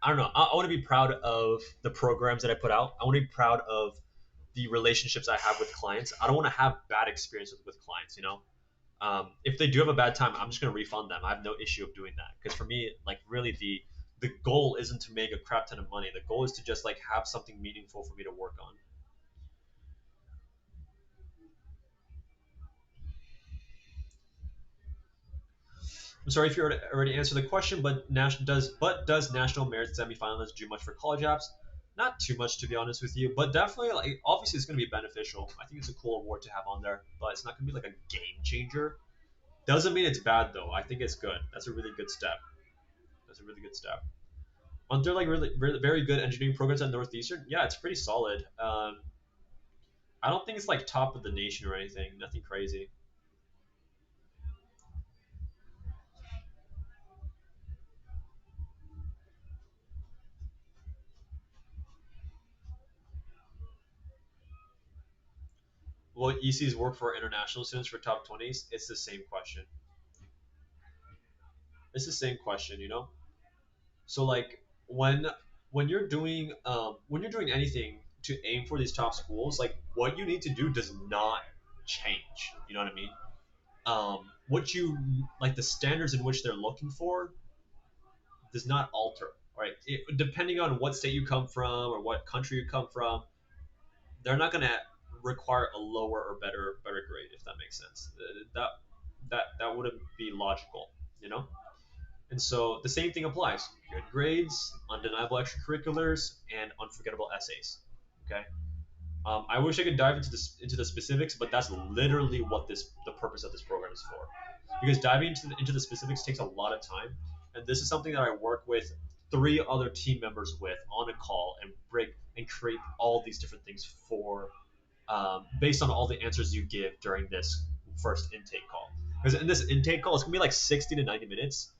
don't know. I want to be proud of the programs that I put out. I want to be proud of the relationships I have with clients. I don't want to have bad experiences with clients. If they do have a bad time, I'm just gonna refund them. I have no issue of doing that because for me, like really the goal isn't to make a crap ton of money. The goal is to just like have something meaningful for me to work on. I'm sorry if you already answered the question, but does national merit semifinalists do much for college apps? Not too much to be honest with you, but definitely like obviously it's gonna be beneficial. I think it's a cool award to have on there, but it's not gonna be like a game changer. Doesn't mean it's bad though. I think it's good. That's a really good step. That's a really good step. Aren't there like really very good engineering programs at Northeastern? Yeah, it's pretty solid. I don't think it's like top of the nation or anything. Nothing crazy. Will ECs work for international students for top 20s? It's the same question. It's the same question, you know. So like when you're doing anything to aim for these top schools, like what you need to do does not change. You know what I mean? What you like the standards in which they're looking for does not alter. Right? Depending on what state you come from or what country you come from, they're not going to require a lower or better grade if that makes sense. That wouldn't be logical, you know. And so the same thing applies: good grades, undeniable extracurriculars, and unforgettable essays. Okay. I wish I could dive into the specifics, but that's literally what the purpose of this program is for. Because diving into the specifics takes a lot of time, and this is something that I work with three other team members with on a call and break and create all these different things for based on all the answers you give during this first intake call. Because in this intake call, it's gonna be like 60 to 90 minutes.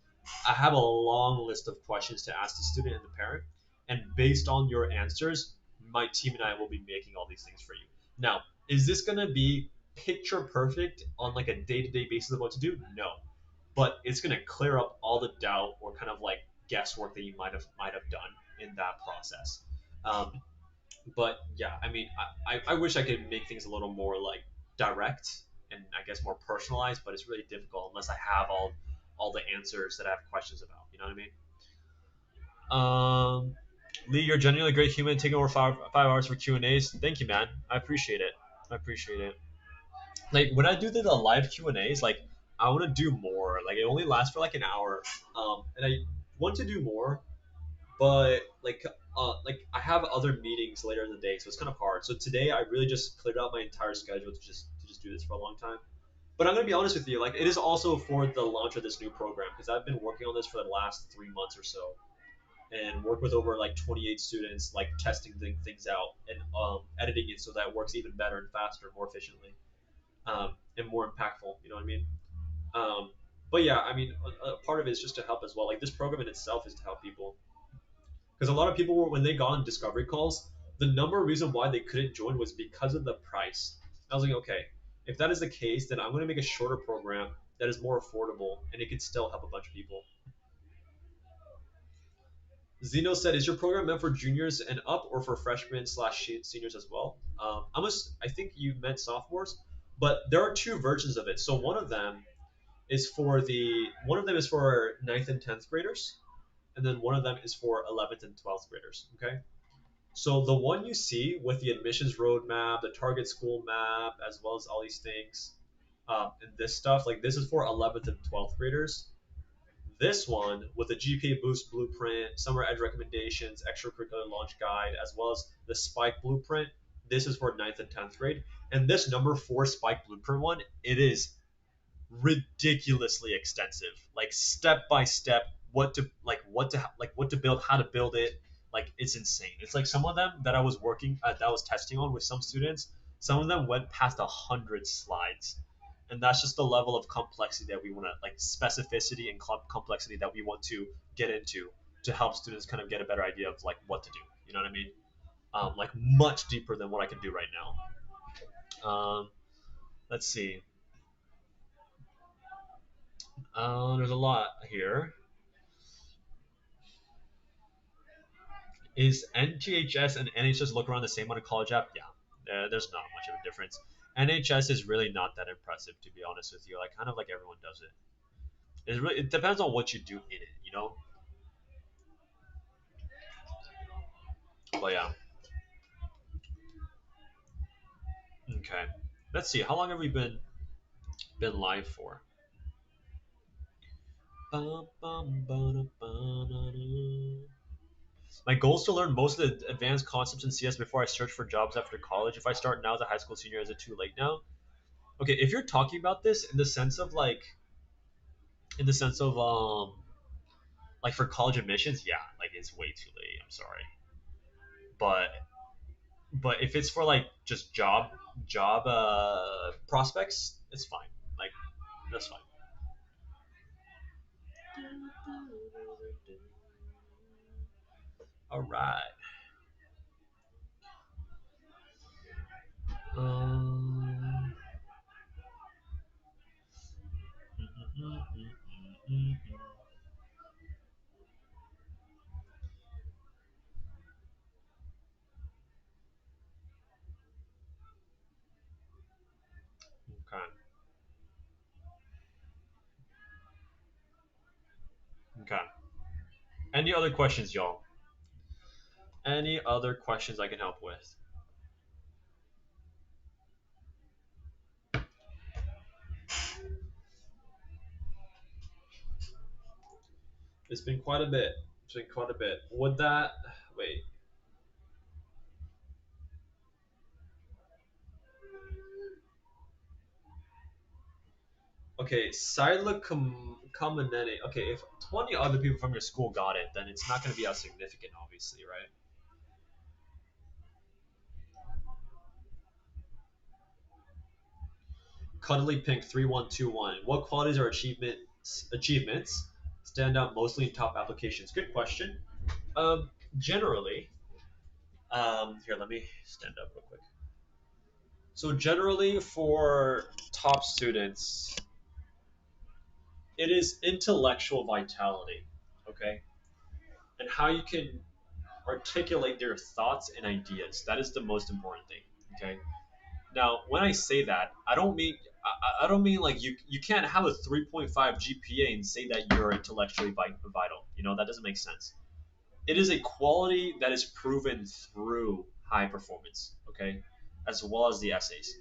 I have a long list of questions to ask the student and the parent, and based on your answers, my team and I will be making all these things for you. Now, is this gonna be picture perfect on like a day-to-day basis of what to do? No, but it's gonna clear up all the doubt or kind of like guesswork that you might have done in that process. Um, but yeah, I mean, I wish I could make things a little more like direct and I guess more personalized, but it's really difficult unless I have all the answers that I have questions about. You know what I mean? Lee, you're genuinely a great human. Taking over five hours for Q&As. Thank you, man. I appreciate it. I appreciate it. Like when I do the live Q&As, like I want to do more. Like it only lasts for like an hour, and I want to do more, but like I have other meetings later in the day, so it's kind of hard. So today I really just cleared out my entire schedule to just do this for a long time. But I'm gonna be honest with you, like it is also for the launch of this new program because I've been working on this for the last 3 months or so, and work with over like 28 students, like testing things out and editing it so that it works even better and faster, more efficiently, and more impactful. You know what I mean? Um, but yeah, I mean, a part of it is just to help as well. Like this program in itself is to help people because a lot of people were when they got on discovery calls, the number reason why they couldn't join was because of the price. I was like, okay, if that is the case, then I'm going to make a shorter program that is more affordable and it can still help a bunch of people. Zeno said, "Is your program meant for juniors and up, or for freshmen slash seniors as well?" I think you meant sophomores, but there are two versions of it. So one of them is for ninth and 10th graders, and then one of them is for 11th and 12th graders. Okay. So the one you see with the admissions roadmap, the target school map, as well as all these things, and this stuff, like this is for 11th and 12th graders. This one with the GPA Boost Blueprint, Summer Edge Recommendations, Extracurricular Launch Guide, as well as the Spike Blueprint, this is for ninth and 10th grade. And this number 4 Spike Blueprint one, it is ridiculously extensive, like step by step, what to build, how to build it. Like it's insane. It's like some of them that I was that I was testing on with some students, some of them went past 100 slides, and that's just the level of complexity that we want to, like specificity and complexity that we want to get into to help students kind of get a better idea of like what to do. You know what I mean? Like much deeper than what I can do right now. Let's see. There's a lot here. Is NGHS and NHS look around the same on a college app? Yeah, there's not much of a difference. NHS is really not that impressive, to be honest with you. Like kind of like everyone does it. It depends on what you do in it, you know. But yeah, okay. Let's see. How long have we been live for? My goal is to learn most of the advanced concepts in CS before I search for jobs after college. If I start now as a high school senior, is it too late now? Okay, if you're talking about this in the sense of like for college admissions, yeah, like it's way too late. I'm sorry, but if it's for like just job prospects, it's fine. Like that's fine. All right. Um, okay. Okay. Any other questions, y'all? Any other questions I can help with? It's been quite a bit. It's been quite a bit. Would that wait? Okay, Sila Kamenene. Okay, if 20 other people from your school got it, then it's not going to be as significant, obviously, right? Cuddly Pink 3121. What qualities or achievements stand out mostly in top applications? Good question. Generally, here, let me stand up real quick. So generally, for top students, it is intellectual vitality, okay, and how you can articulate their thoughts and ideas. That is the most important thing. Okay. Now, when I say that, I don't mean I don't mean like you can't have a 3.5 GPA and say that you're intellectually vital. You know, that doesn't make sense. It is a quality that is proven through high performance, okay, as well as the essays.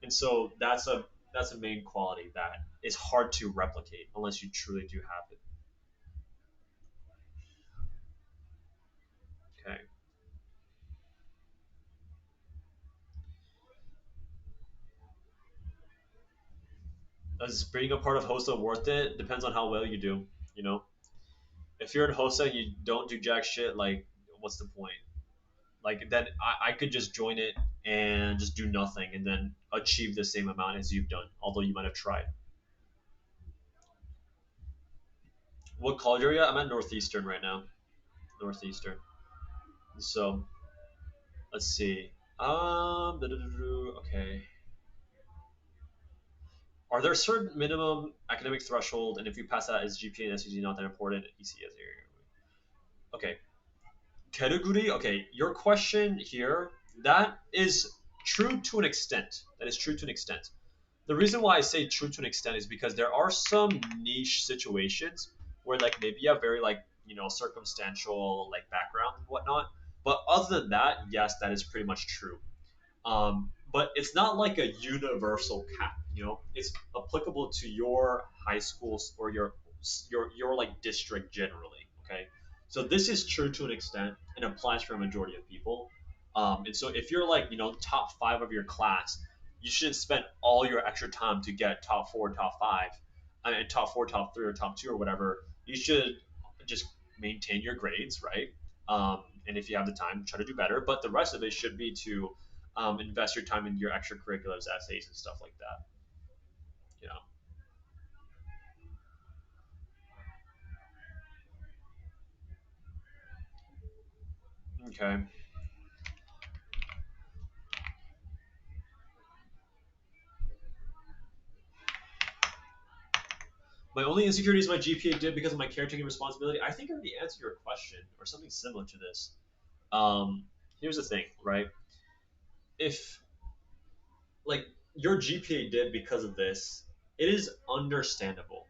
And so that's a main quality that is hard to replicate unless you truly do have it. Okay. Is being a part of HOSA worth it? Depends on how well you do. You know, if you're in HOSA and you don't do jack shit, like, what's the point? Like, then I could just join it and just do nothing and then achieve the same amount as you've done, although you might have tried. What college area? I'm at Northeastern right now. Northeastern. So let's see. Okay. Are there certain minimum academic threshold, and if you pass that, is GPA and SUG not that important? ECS here. Okay. Category. Okay. Your question here, that is true to an extent. That is true to an extent. The reason why I say true to an extent is because there are some niche situations where like maybe you have very like circumstantial like background and whatnot. But other than that, yes, that is pretty much true. But it's not like a universal cap. You know, it's applicable to your high schools or your like district generally. Okay, so this is true to an extent and applies for a majority of people. And so if you're like top five of your class, you shouldn't spend all your extra time to get top four, top five, and top four, top three, or top two or whatever. You should just maintain your grades, right? And if you have the time, try to do better. But the rest of it should be to invest your time in your extracurriculars, essays, and stuff like that. You know. Okay. My only insecurity is my GPA did because of my caretaking responsibility. I think I already answered your question or something similar to this. Um, Here's the thing, right? If like your GPA did because of this, it is understandable.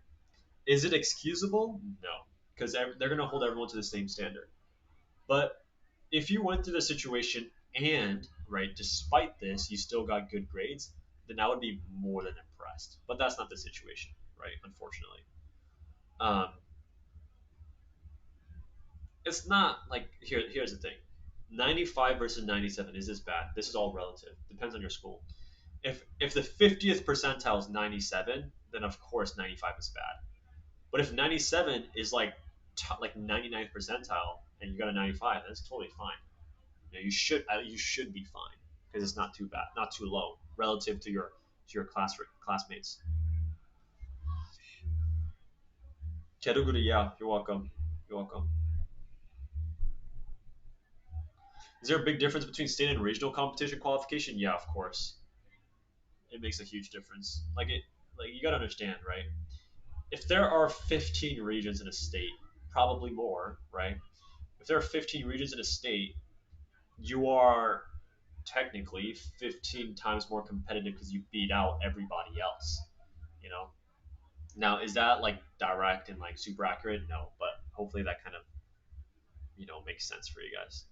Is it excusable? No, because they're going to hold everyone to the same standard. But if you went through the situation and right, despite this, you still got good grades, then I would be more than impressed. But that's not the situation, right? Unfortunately, um, it's not like Here's the thing: 95 versus 97 is this bad? This is all relative. Depends on your school. If the 50th percentile is 97, then of course 95 is bad. But if 97 is like 99th percentile and you got a 95, that's totally fine. You should be fine because it's not too bad, not too low relative to your classmates. Category, yeah, you're welcome. You're welcome. Is there a big difference between state and regional competition qualification? Yeah, of course. It makes a huge difference. Like you gotta understand, right? If there are 15 regions in a state, probably more, right? If there are 15 regions in a state, you are technically 15 times more competitive because you beat out everybody else. You know, Now, is that like direct and like super accurate? No, but hopefully that kind of makes sense for you guys.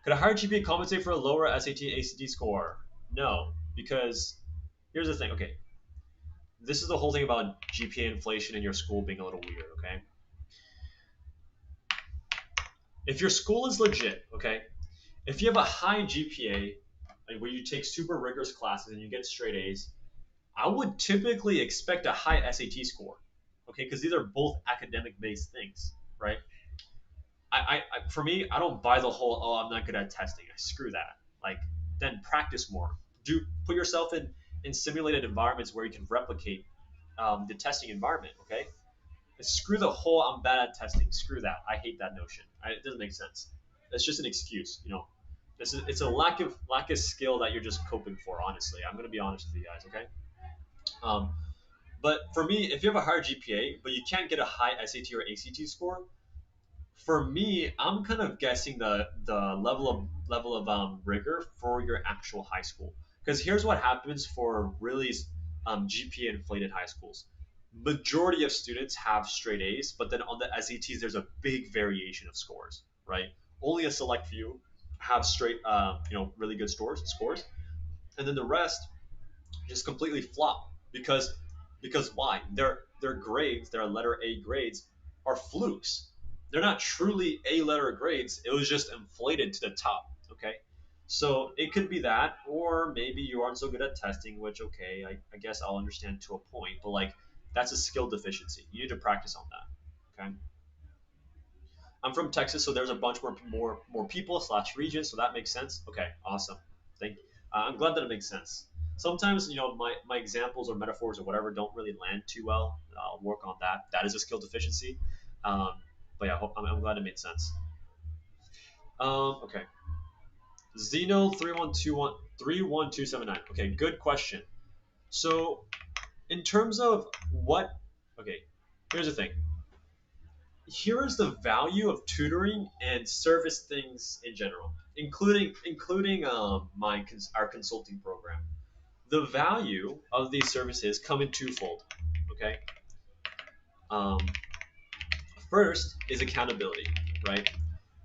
Could a higher GPA compensate for a lower SAT ACT score? No, because here's the thing. Okay, this is the whole thing about GPA inflation in your school being a little weird. Okay, if your school is legit, okay, if you have a high GPA and where you take super rigorous classes and you get straight A's, I would typically expect a high SAT score. Okay, because these are both academic based things, right? For me, I don't buy the whole I'm not good at testing. I screw that. Like then practice more. Do put yourself in simulated environments where you can replicate the testing environment. Okay, and screw the whole I'm bad at testing. Screw that. I hate that notion. It doesn't make sense. It's just an excuse. It's a lack of skill that you're just coping for. Honestly, I'm gonna be honest with you guys. Okay. Um, but for me, if you have a higher GPA but you can't get a high SAT or ACT score, for me, I'm kind of guessing the level of rigor for your actual high school. Because here's what happens for really GPA inflated high schools. Majority of students have straight A's, but then on the SATs there's a big variation of scores, right? Only a select few have straight, really good scores, and then the rest just completely flop because why? Their grades, their letter A grades, are flukes. They're not truly A letter grades. It was just inflated to the top. Okay, so it could be that, or maybe you aren't so good at testing, which okay, I guess I'll understand to a point, but like that's a skill deficiency. You need to practice on that. Okay. I'm from Texas, so there's a bunch more people slash regions, so that makes sense. Okay, awesome. Thank you. I'm glad that it makes sense. Sometimes my examples or metaphors or whatever don't really land too well. I'll work on that. That is a skill deficiency. Um, but yeah, I'm glad it made sense. Okay. Zeno 31279. Okay, good question. So in terms of what, okay, here's the thing. Here is the value of tutoring and service things in general, including our consulting program. The value of these services come in twofold. Okay, um, first is accountability, right?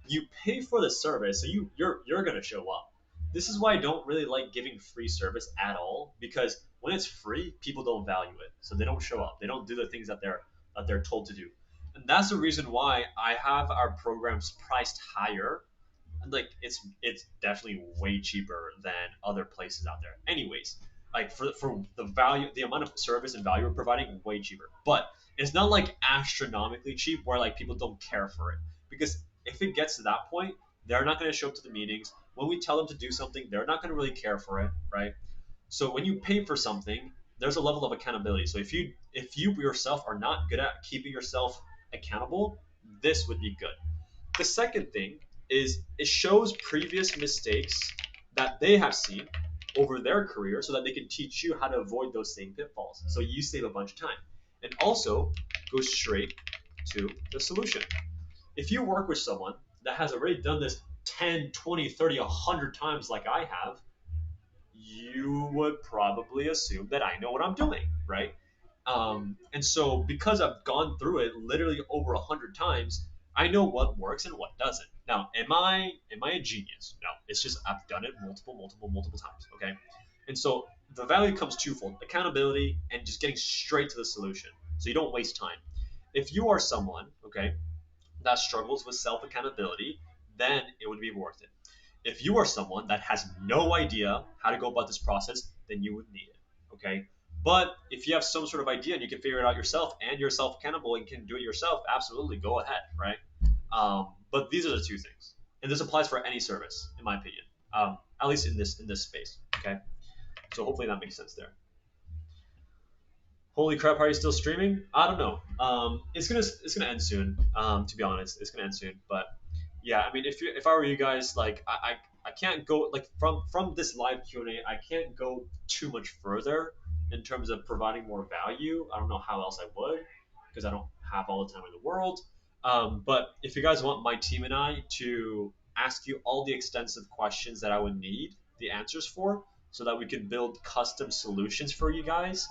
You pay for the service, so you're gonna show up. This is why I don't really like giving free service at all, because when it's free, people don't value it, so they don't show up. They don't do the things that they're told to do, and that's the reason why I have our programs priced higher. Like it's definitely way cheaper than other places out there. Anyways, like for the value, the amount of service and value we're providing, way cheaper. But it's not like astronomically cheap where like people don't care for it. Because if it gets to that point, they're not going to show up to the meetings. When we tell them to do something, they're not going to really care for it, right? So when you pay for something, there's a level of accountability. So if you yourself are not good at keeping yourself accountable, this would be good. The second thing is it shows previous mistakes that they have seen over their career so that they can teach you how to avoid those same pitfalls. So you save a bunch of time. And also go straight to the solution. If you work with someone that has already done this 10, 20, 30, 100 times like I have, you would probably assume that I know what I'm doing, right? And so because I've gone through it literally over 100 times, I know what works and what doesn't. Now, am I a genius? No, it's just I've done it multiple times. Okay, and so the value comes twofold: accountability and just getting straight to the solution, so you don't waste time. If you are someone, okay, that struggles with self accountability, then it would be worth it. If you are someone that has no idea how to go about this process, then you would need it. Okay. But if you have some sort of idea and you can figure it out yourself and you're self accountable and can do it yourself, absolutely go ahead, right? But these are the two things, and this applies for any service, in my opinion, at least in this space. Okay, so hopefully that makes sense there. Holy crap, are you still streaming? I don't know. It's gonna end soon. To be honest, it's gonna end soon. But yeah, I mean, if I were you guys, like I can't go like from this live Q&A, I can't go too much further in terms of providing more value. I don't know how else I would because I don't have all the time in the world. But if you guys want my team and I to ask you all the extensive questions that I would need the answers for, so that we can build custom solutions for you guys,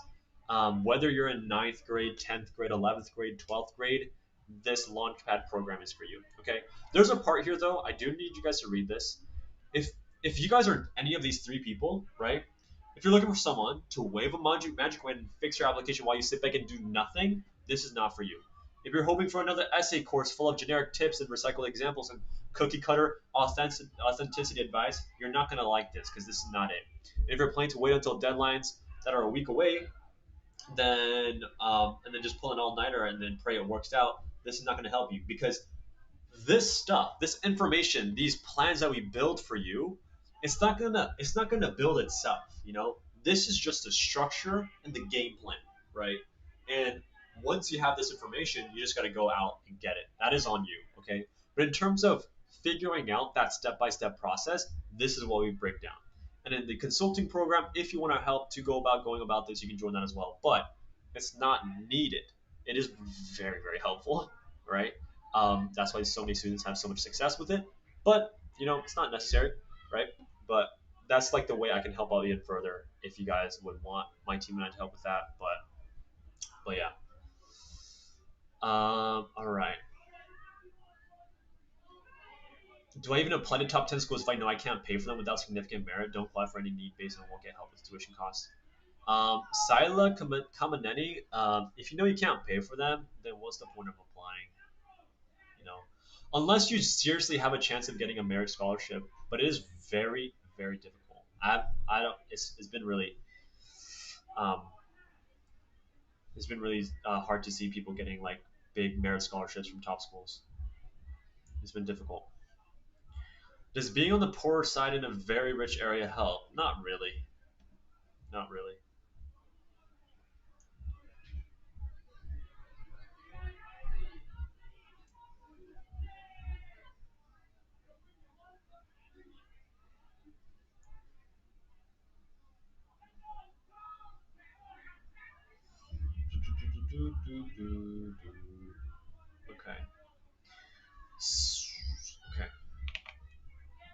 whether you're in ninth grade, 10th grade, 11th grade, 12th grade, this Launchpad program is for you. Okay. There's a part here though. I do need you guys to read this. If if you guys are any of these three people, right? If you're looking for someone to wave a magic wand and fix your application while you sit back and do nothing, this is not for you. If you're hoping for another essay course full of generic tips and recycled examples and cookie cutter authenticity advice, you're not going to like this because this is not it. If you're planning to wait until deadlines that are a week away, then just pull an all nighter and then pray it works out. This is not going to help you because this stuff, this information, these plans that we build for you, it's not gonna build itself. This is just the structure and the game plan, right? And once you have this information, you just got to go out and get it. That is on you, okay? But in terms of figuring out that step-by-step process, this is what we break down. And in the consulting program, if you want to help to go about going about this, you can join that as well. But it's not needed. It is very, very helpful, right? That's why so many students have so much success with it. But it's not necessary, right? But that's like the way I can help out even further if you guys would want my team and I to help with that. But yeah. All right. Do I even apply to top 10 schools if I know I can't pay for them without significant merit? Don't apply for any need based and won't get help with tuition costs. Sila Kamaneni, if you know you can't pay for them, then what's the point of applying? You know, unless you seriously have a chance of getting a merit scholarship, but it is very, very difficult. I don't. It's been really, um, hard to see people getting like big merit scholarships from top schools. It's been difficult. Does being on the poorer side in a very rich area help? Not really. Not really. Okay. Okay.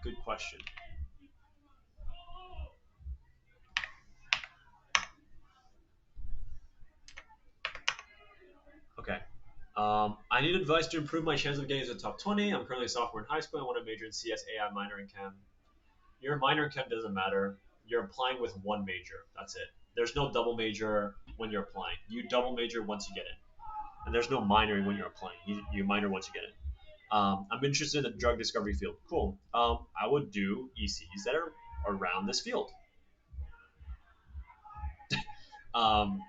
Good question. Okay. I need advice to improve my chance of getting to the top 20. I'm currently a sophomore in high school. I want to major in CS, AI, minor in chem. Your minor in chem doesn't matter. You're applying with one major. That's it. There's no double major when you're applying. You double major once you get in, and there's no minoring when you're applying. You minor once you get in. I'm interested in the drug discovery field. Cool. I would do ECs that are around this field. Um,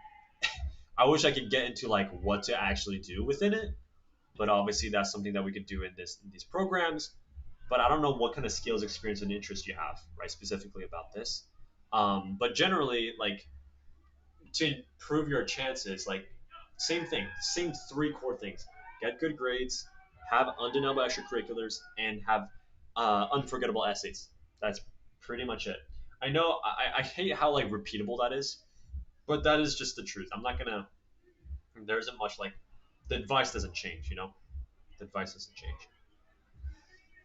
I wish I could get into like what to actually do within it, but obviously that's something that we could do in these programs. But I don't know what kind of skills, experience, and interest you have, right? Specifically about this. But generally, like to improve your chances, like same thing, same three core things: get good grades, have undeniable extracurriculars, and have unforgettable essays. That's pretty much it. I know I hate how like repeatable that is, but that is just the truth. I'm not gonna. There isn't much like the advice doesn't change. The advice doesn't change.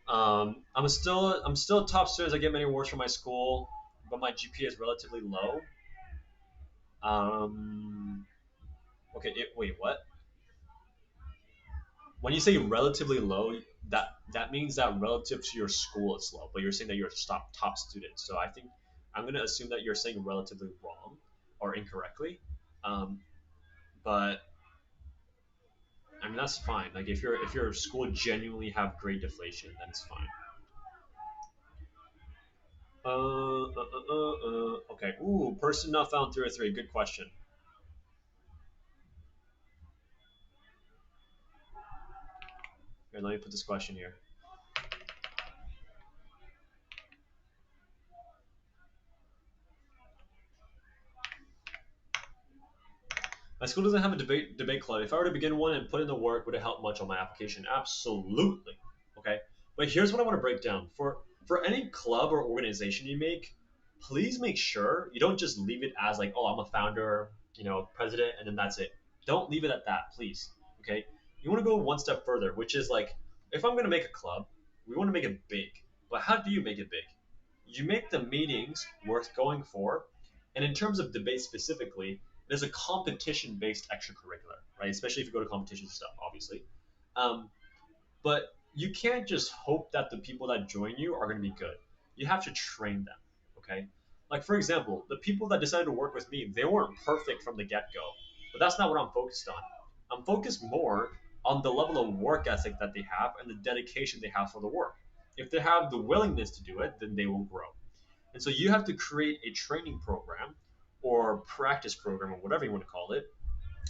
I'm still a top student. I get many awards from my school, but my GPA is relatively low. Um, okay, wait, what? When you say relatively low, that means that relative to your school it's low, but you're saying that you're a top student. So I think I'm gonna assume that you're saying relatively wrong or incorrectly. Um, but I mean that's fine. Like if your school genuinely have grade deflation, then it's fine. Okay. Ooh, person not found 303. Good question. Here, let me put this question here. My school doesn't have a debate club. If I were to begin one and put in the work, would it help much on my application? Absolutely. Okay. But here's what I want to break down. For any club or organization you make, please make sure you don't just leave it as like, oh, I'm a founder, president, and then that's it. Don't leave it at that, please. Okay. You want to go one step further, which is like, if I'm going to make a club, we want to make it big. But how do you make it big? You make the meetings worth going for, and in terms of debate specifically, it is a competition based extracurricular, right? Especially if you go to competition stuff, obviously. Um, but you can't just hope that the people that join you are going to be good. You have to train them, okay? Like, for example, the people that decided to work with me, they weren't perfect from the get go, but that's not what I'm focused on. I'm focused more on the level of work ethic that they have and the dedication they have for the work. If they have the willingness to do it, then they will grow. And so you have to create a training program or practice program or whatever you want to call it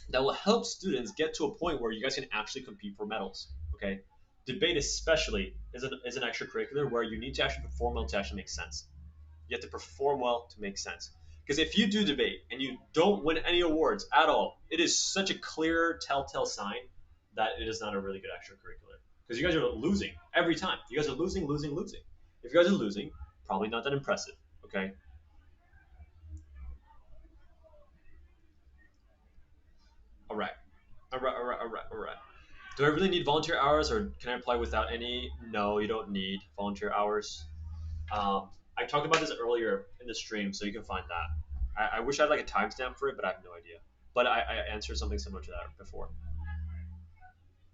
that will help students get to a point where you guys can actually compete for medals. Okay. Debate especially is an extracurricular where you need to actually perform well to actually make sense. You have to perform well to make sense. Because if you do debate and you don't win any awards at all, it is such a clear telltale sign that it is not a really good extracurricular. Because you guys are losing every time. You guys are losing, losing, losing. If you guys are losing, probably not that impressive. Okay. All right. All right. All right. All right. All right. Do I really need volunteer hours, or can I apply without any? No, you don't need volunteer hours. Um, I talked about this earlier in the stream, so you can find that. I wish I had like a timestamp for it, but I have no idea. But I answered something similar to that before.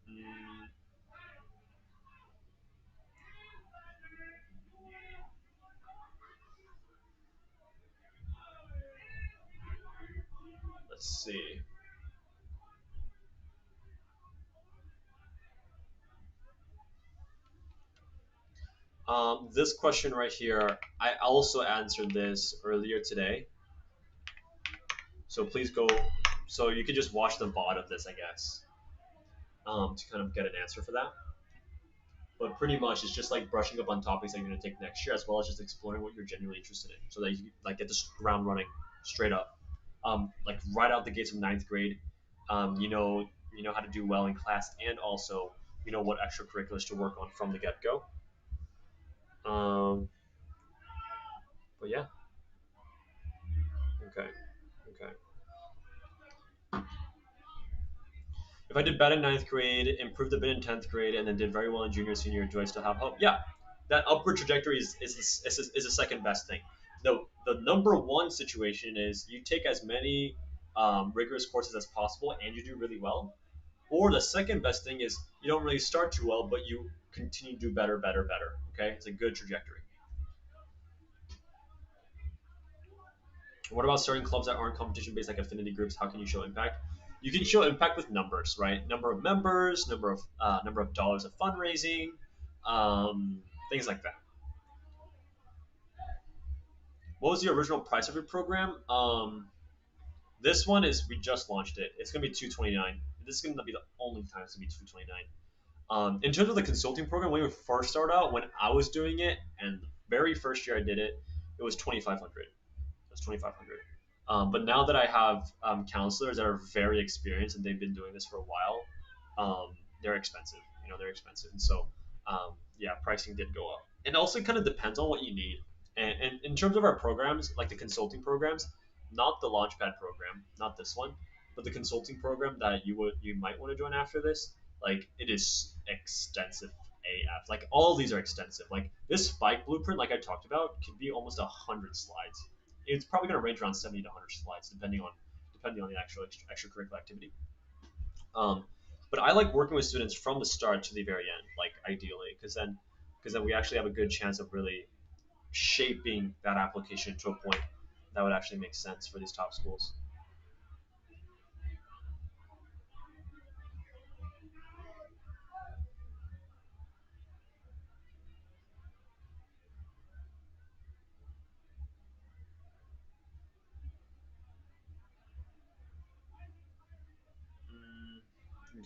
Mm, let's see. This question right here, I also answered this earlier today. So please go. So you could just watch the VOD of this, I guess, to kind of get an answer for that. But pretty much, it's just like brushing up on topics that you're going to take next year, as well as just exploring what you're genuinely interested in, so that you like get this ground running straight up. Like right out the gates of ninth grade, you know how to do well in class, and also you know what extracurriculars to work on from the get go. Um, but yeah, okay, okay. If I did bad in ninth grade, improved a bit in 10th grade, and then did very well in junior senior, do I still have hope? Yeah, that upward trajectory is the second best thing. The number one situation is you take as many rigorous courses as possible and you do really well. Or the second best thing is you don't really start too well, but you continue to do better, better, better. Okay, it's a good trajectory. What about starting clubs that aren't competition based, like affinity groups? How can you show impact? You can show impact with numbers, right? Number of members, number of dollars of fundraising, things like that. What was the original price of your program? This one is we just launched it. It's gonna be 229. This is gonna be the only time it's gonna be 229. In terms of the consulting program, when we first started out, when I was doing it, and the very first year I did it, it was 2,500. That's 2,500. But now that I have counselors that are very experienced and they've been doing this for a while, they're expensive. You know, they're expensive, and so yeah, pricing did go up. And also, kind of depends on what you need. And in terms of our programs, like the consulting programs, not the Launchpad program, not this one, but the consulting program that you might want to join after this, like it is extensive AF. Like all of these are extensive. Like this spike blueprint, like I talked about, could be almost 100 slides. It's probably going to range around 70 to 100 slides, depending on the actual extracurricular activity. Um, but I like working with students from the start to the very end, like ideally, because then we actually have a good chance of really shaping that application to a point that would actually make sense for these top schools.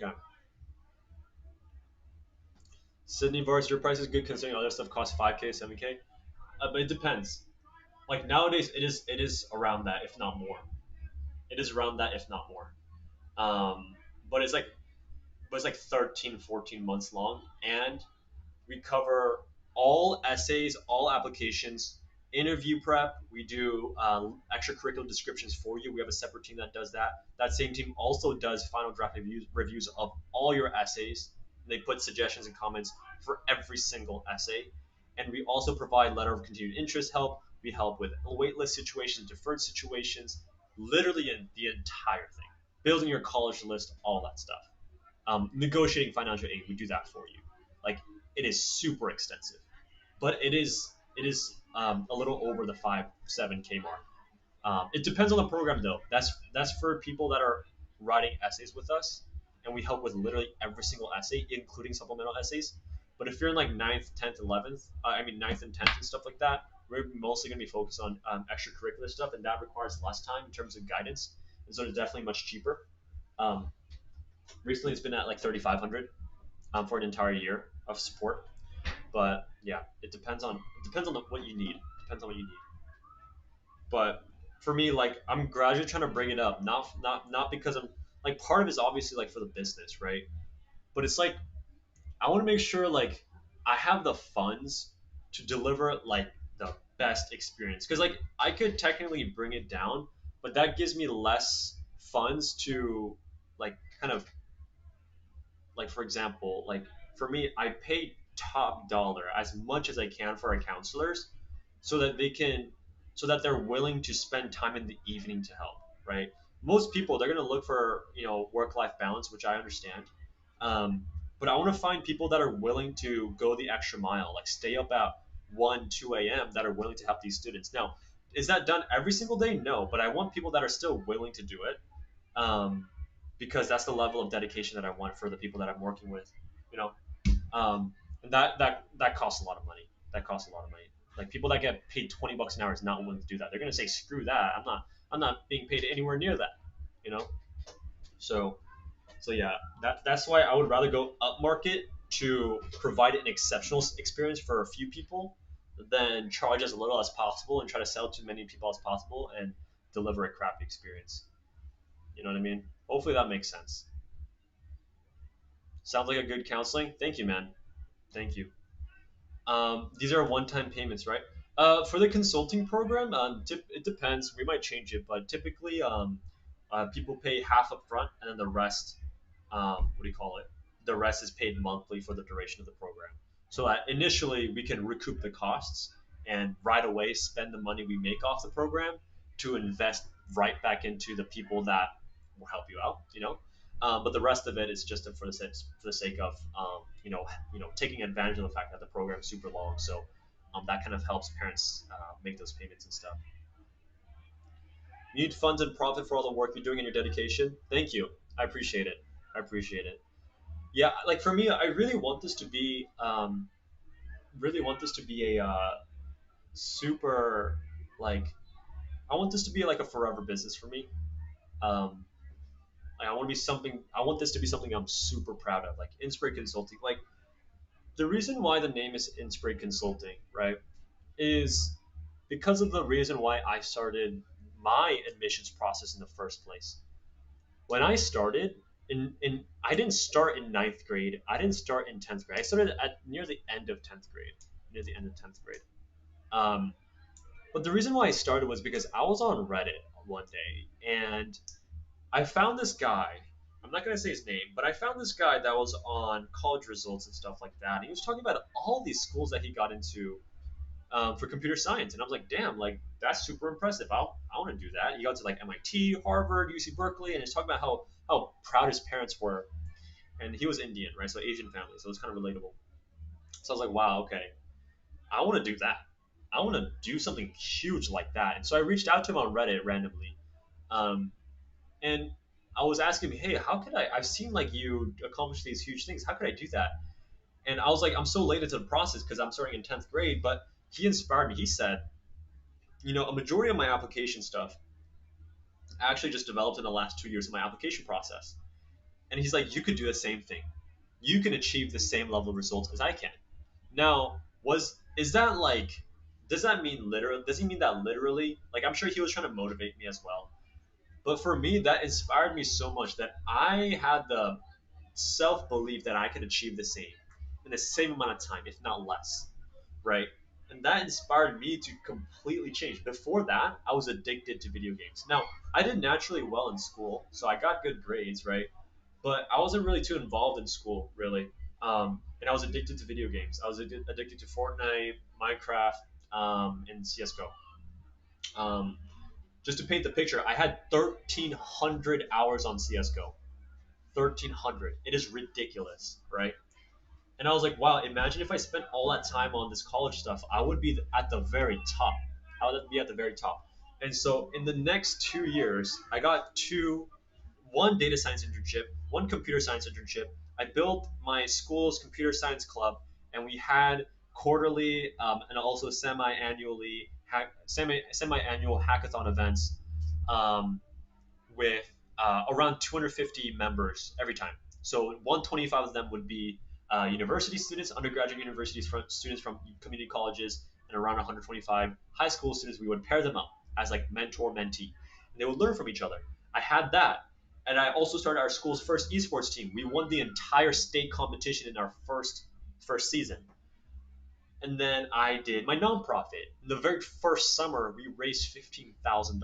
Okay. Sydney varsity price is good considering other stuff costs 5K, 7K. But it depends. Like nowadays, it is around that, if not more. It is around that, if not more. Um, but it's like 13, 14 months long, and we cover all essays, all applications, interview prep. We do extracurricular descriptions for you. We have a separate team that does that. That same team also does final draft reviews of all your essays. They put suggestions and comments for every single essay. And we also provide letter of continued interest help. We help with waitlist situations, deferred situations, literally in the entire thing. Building your college list, all that stuff. Negotiating financial aid, we do that for you. Like it is super extensive, but it is a little over the 5-7K mark. It depends on the program though. That's for people that are writing essays with us, and we help with literally every single essay, including supplemental essays. But if you're in like ninth, 10th, 11th, I mean ninth and 10th and stuff like that, we're mostly going to be focused on extracurricular stuff, and that requires less time in terms of guidance, and so it's definitely much cheaper. Um, Recently, it's been at like 3,500 for an entire year of support. But yeah, it depends on what you need. Depends on what you need. But for me, like I'm gradually trying to bring it up, not because I'm like part of it is obviously like for the business, right? But it's like I want to make sure like I have the funds to deliver like the best experience because like I could technically bring it down, but that gives me less funds to like kind of like for example, like for me, I pay top dollar as much as I can for our counselors. so that they can so that they're willing to spend time in the evening to help, right? Most people, they're going to look for, work life balance, which I understand. um, but I want to find people that are willing to go the extra mile, like stay up at 1 2 a.m, that are willing to help these students. Now, is that done every single day? No, but I want people that are still willing to do it, um, because that's the level of dedication that I want for the people that I'm working with. You know, um, and that costs a lot of money. That costs a lot of money. Like people that get paid $20 an hour is not willing to do that. They're gonna say, "Screw that! I'm not being paid anywhere near that." You know. So yeah, that's why I would rather go up market to provide an exceptional experience for a few people than charge as little as possible and try to sell to many people as possible and deliver a crappy experience. You know what I mean? Hopefully that makes sense. Sounds like a good counseling. Thank you, man. Thank you. These are one-time payments, right? For the consulting program, it depends. We might change it, but typically, people pay half up front, and then the rest, what do you call it? The rest is paid monthly for the duration of the program. So that initially we can recoup the costs and right away spend the money we make off the program to invest right back into the people that will help you out. But the rest of it is just for the sake of, taking advantage of the fact that the program is super long. So that kind of helps parents make those payments and stuff. You need funds and profit for all the work you're doing and your dedication. Thank you. I appreciate it. I appreciate it. Yeah, like for me, I really want this to be a super, like, I want this to be like a forever business for me. Um, like, I want this to be something I'm super proud of, like Inspire Consulting. Like the reason why the name is Inspire Consulting, right, is because of the reason why I started my admissions process in the first place. When I started in I didn't start in ninth grade. I didn't start in 10th grade. I started at near the end of 10th grade. Near the end of 10th grade. Um, but the reason why I started was because I was on Reddit one day and I found this guy. I'm not gonna say his name, but I found this guy that was on college results and stuff like that. He was talking about all these schools that he got into, for computer science, and I was like, damn, like that's super impressive. I want to do that. He got to like MIT, Harvard, UC Berkeley, and he's talking about how proud his parents were. And he was Indian, right? So Asian family, so it was kind of relatable. So I was like, wow, okay, I want to do that. I want to do something huge like that. And so I reached out to him on Reddit randomly, um, and I was asking him, hey, how could I? I've seen like you accomplish these huge things. How could I do that? And I was like, I'm so late into the process because I'm starting in 10th grade. But he inspired me. He said, a majority of my application stuff actually just developed in the last 2 years of my application process. And he's like, you could do the same thing. You can achieve the same level of results as I can. Now, was is that like? Does that mean literal? Does he mean that literally? Like, I'm sure he was trying to motivate me as well. But for me, that inspired me so much that I had the self belief that I could achieve the same in the same amount of time, if not less, right? And that inspired me to completely change. Before that, I was addicted to video games. Now, I did naturally well in school, so I got good grades, right? But I wasn't really too involved in school, really. And I was addicted to video games. I was addicted to Fortnite, Minecraft, and CS:GO. Um, just to paint the picture, I had 1,300 hours on CS:GO. 1,300. It is ridiculous, right? And I was like, wow, imagine if I spent all that time on this college stuff, I would be at the very top. I would be at the very top. And so in the next 2 years, I got one data science internship, one computer science internship. I built my school's computer science club, and we had quarterly, and also semi-annual hackathon events, um, with around 250 members every time. So 125 of them would be university students, undergraduate university students from community colleges, and around 125 high school students. We would pair them up as like mentor mentee, and they would learn from each other. I had that, and I also started our school's first esports team. We won the entire state competition in our first season. And then I did my nonprofit. In the very first summer, we raised $15,000,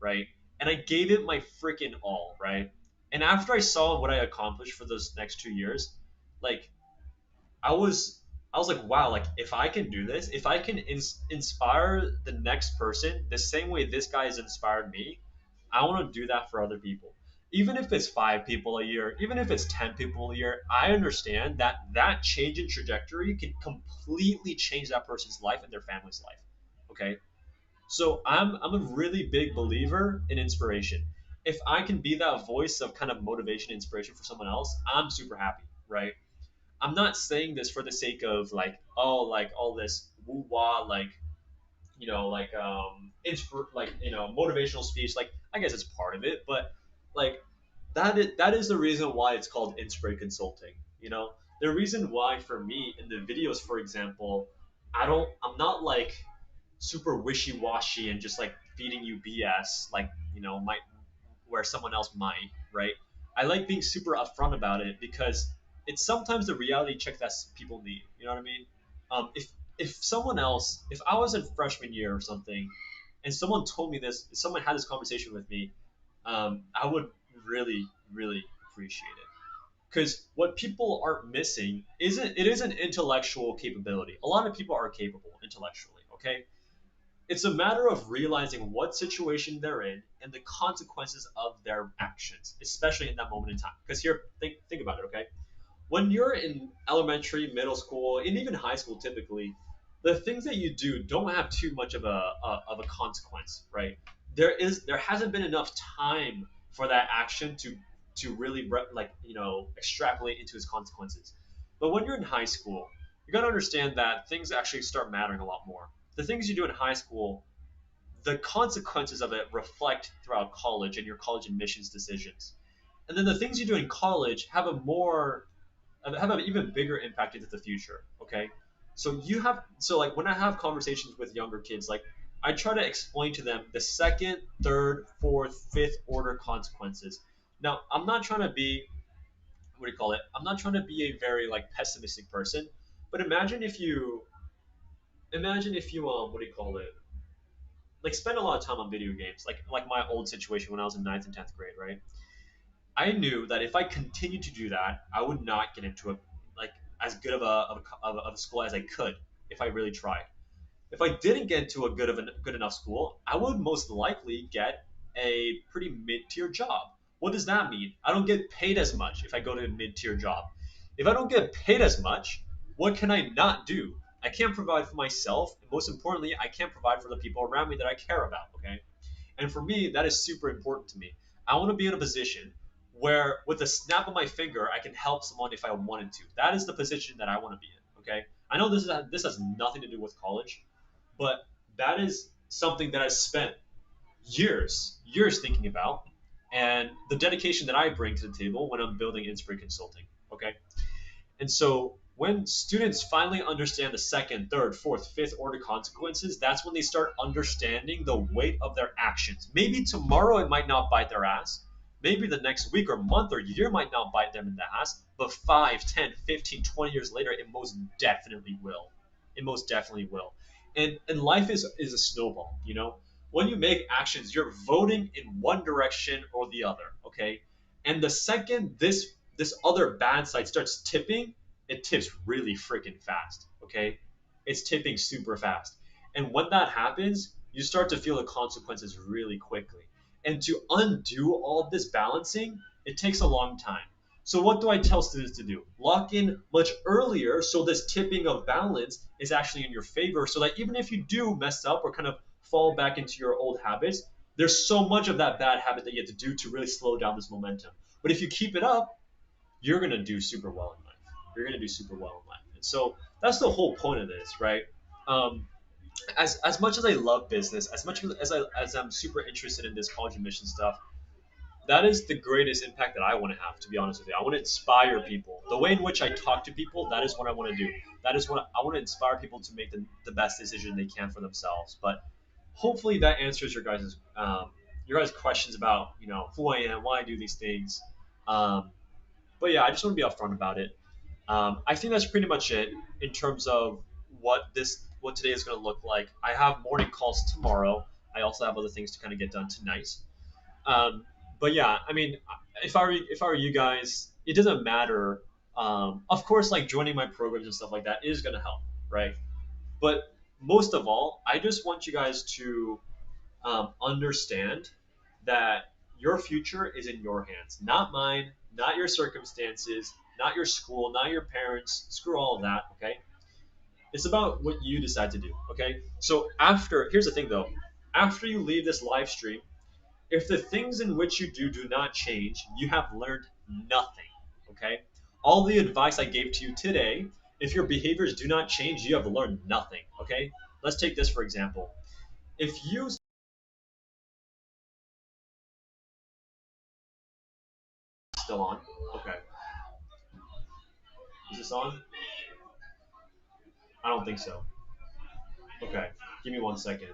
right? And I gave it my freaking all, right? And after I saw what I accomplished for those next 2 years, like I was I was like, wow, like if I can do this, if I can inspire the next person the same way this guy has inspired me, I want to do that for other people. Even if it's 5 people a year, even if it's 10 people a year, I understand that that change in trajectory can completely change that person's life and their family's life. Okay. So I'm a really big believer in inspiration. If I can be that voice of kind of motivation, inspiration for someone else, I'm super happy, right? I'm not saying this for the sake of like all this woo wah, like motivational speech. Like I guess it's part of it, but like that is the reason why it's called Inspire Consulting. The reason why for me in the videos, for example, I'm not like super wishy washy and just like feeding you BS, like might where someone else might, right? I like being super upfront about it because it's sometimes the reality check that people need. You know what I mean? If someone else, if I was in freshman year or something, and someone told me this, someone had this conversation with me, I would really, really appreciate it. Because what people aren't missing isn't intellectual capability. A lot of people are capable intellectually. Okay, it's a matter of realizing what situation they're in and the consequences of their actions, especially in that moment in time. Because here, think about it, okay? When you're in elementary, middle school, and even high school, typically, the things that you do don't have too much of a consequence, right? There hasn't been enough time for that action to really extrapolate into its consequences. But when you're in high school, you got to understand that things actually start mattering a lot more. The things you do in high school, the consequences of it reflect throughout college and your college admissions decisions. And then the things you do in college have an even bigger impact into the future. Okay, so like when I have conversations with younger kids, like I try to explain to them the second, third, fourth, fifth order consequences. Now I'm not trying to be what do you call it? I'm not trying to be a very like pessimistic person, but imagine if you what do you call it? Like spend a lot of time on video games, like my old situation when I was in ninth and 10th grade, right? I knew that if I continued to do that, I would not get into a like as good of a school as I could if I really tried. If I didn't get into a good enough school, I would most likely get a pretty mid tier job. What does that mean? I don't get paid as much if I go to a mid tier job. If I don't get paid as much, what can I not do? I can't provide for myself, and most importantly, I can't provide for the people around me that I care about. Okay, and for me, that is super important to me. I want to be in a position where, with a snap of my finger, I can help someone if I wanted to. That is the position that I want to be in. Okay. I know this has nothing to do with college, but that is something that I spent years thinking about, and the dedication that I bring to the table when I'm building Inspire Consulting. Okay. And so when students finally understand the second, third, fourth, fifth order consequences, that's when they start understanding the weight of their actions. Maybe tomorrow it might not bite their ass. Maybe the next week or month or year might not bite them in the ass, but 5, 10, 15, 20 years later, it most definitely will. It most definitely will. And life is a snowball, you know? When you make actions, you're voting in one direction or the other, okay? And the second this other bad side starts tipping, it tips really freaking fast. Okay, it's tipping super fast, and when that happens, you start to feel the consequences really quickly. And to undo all this balancing, it takes a long time. So what do I tell students to do? Lock in much earlier so this tipping of balance is actually in your favor, so that even if you do mess up or kind of fall back into your old habits, there's so much of that bad habit that you have to do to really slow down this momentum. But if you keep it up, you're gonna do super well in life. You're gonna do super well in life. And so that's the whole point of this, right? Um, as much as I love business, as much as I'm super interested in this college admission stuff, that is the greatest impact that I want to have. To be honest with you, I want to inspire people. The way in which I talk to people, that is what I want to do. That is what I want to inspire people to make the best decision they can for themselves. But hopefully that answers your guys' questions about who I am, why I do these things. Um, but yeah, I just want to be upfront about it. I think that's pretty much it in terms of what today is going to look like. I have morning calls tomorrow. I also have other things to kind of get done tonight. Um, but yeah, I mean, if I were you guys, it doesn't matter Of course, like joining my programs and stuff like that is gonna help, right? But most of all, I just want you guys to understand that your future is in your hands, not mine, not your circumstances, not your school, not your parents. Screw all of that, okay? It's about what you decide to do, okay? So here's the thing though, after you leave this live stream, if the things in which you do not change, you have learned nothing, okay? All the advice I gave to you today, if your behaviors do not change, you have learned nothing, okay? Let's take this for example. If you still on, okay. Is this on? I don't think so. Okay, give me 1 second.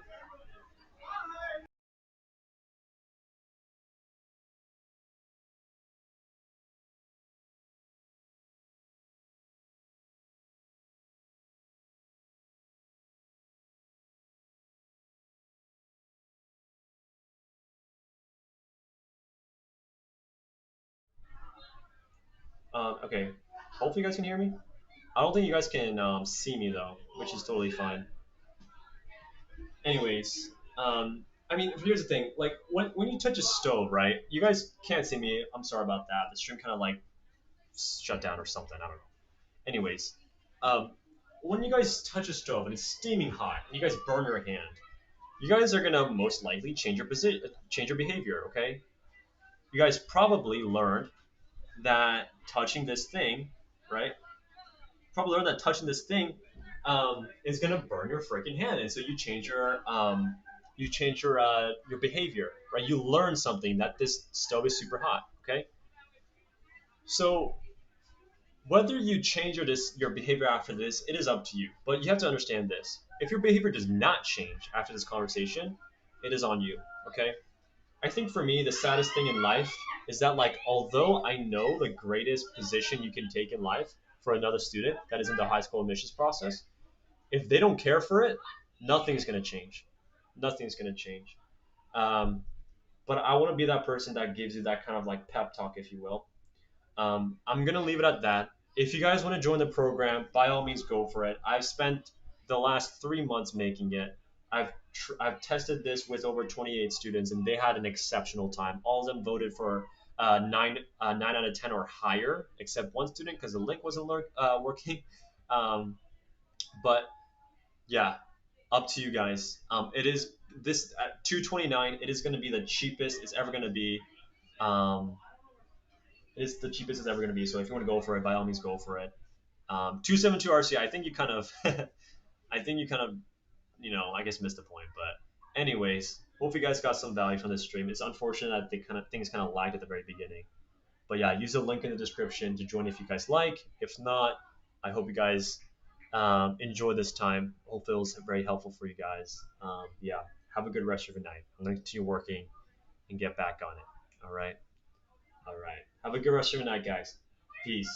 Okay, hopefully you guys can hear me. I don't think you guys can see me though, which is totally fine. Anyways, I mean, here's the thing. Like when you touch a stove, right? You guys can't see me. I'm sorry about that. The stream kind of like shut down or something. I don't know. Anyways, um, when you guys touch a stove and it's steaming hot, and you guys burn your hand, you guys are gonna most likely change your behavior. Okay? You guys probably learned that touching this thing, right? Probably learned that touching this thing is gonna burn your freaking hand, and so you change your behavior, right? You learn something that this stove is super hot. Okay, so whether you change your behavior after this, it is up to you. But you have to understand this: if your behavior does not change after this conversation, it is on you. Okay, I think for me, the saddest thing in life is that, like, although I know the greatest position you can take in life for another student that is in the high school admissions process, if they don't care for it, nothing's going to change. Nothing's going to change. Um, but I want to be that person that gives you that kind of like pep talk, if you will. I'm gonna leave it at that. If you guys want to join the program, by all means, go for it. I've spent the last 3 months making it. I've tested this with over 28 students, and they had an exceptional time. All of them voted for 9 out of 10 or higher, except one student because the link wasn't working. Um, but yeah, up to you guys. It is this at 229. It is going to be the cheapest it's ever going to be. Um, it's the cheapest it's ever going to be. So if you want to go for it, by all means, go for it. 272 RCI. I think you kind of, I think you kind of, I guess missed the point. But anyways, hope you guys got some value from this stream. It's unfortunate that things kind of lagged at the very beginning. But yeah, use the link in the description to join if you guys like. If not, I hope you guys enjoy this time. Hope it was very helpful for you guys. Yeah, have a good rest of your night. I'm going to continue working and get back on it. All right. All right. Have a good rest of your night, guys. Peace.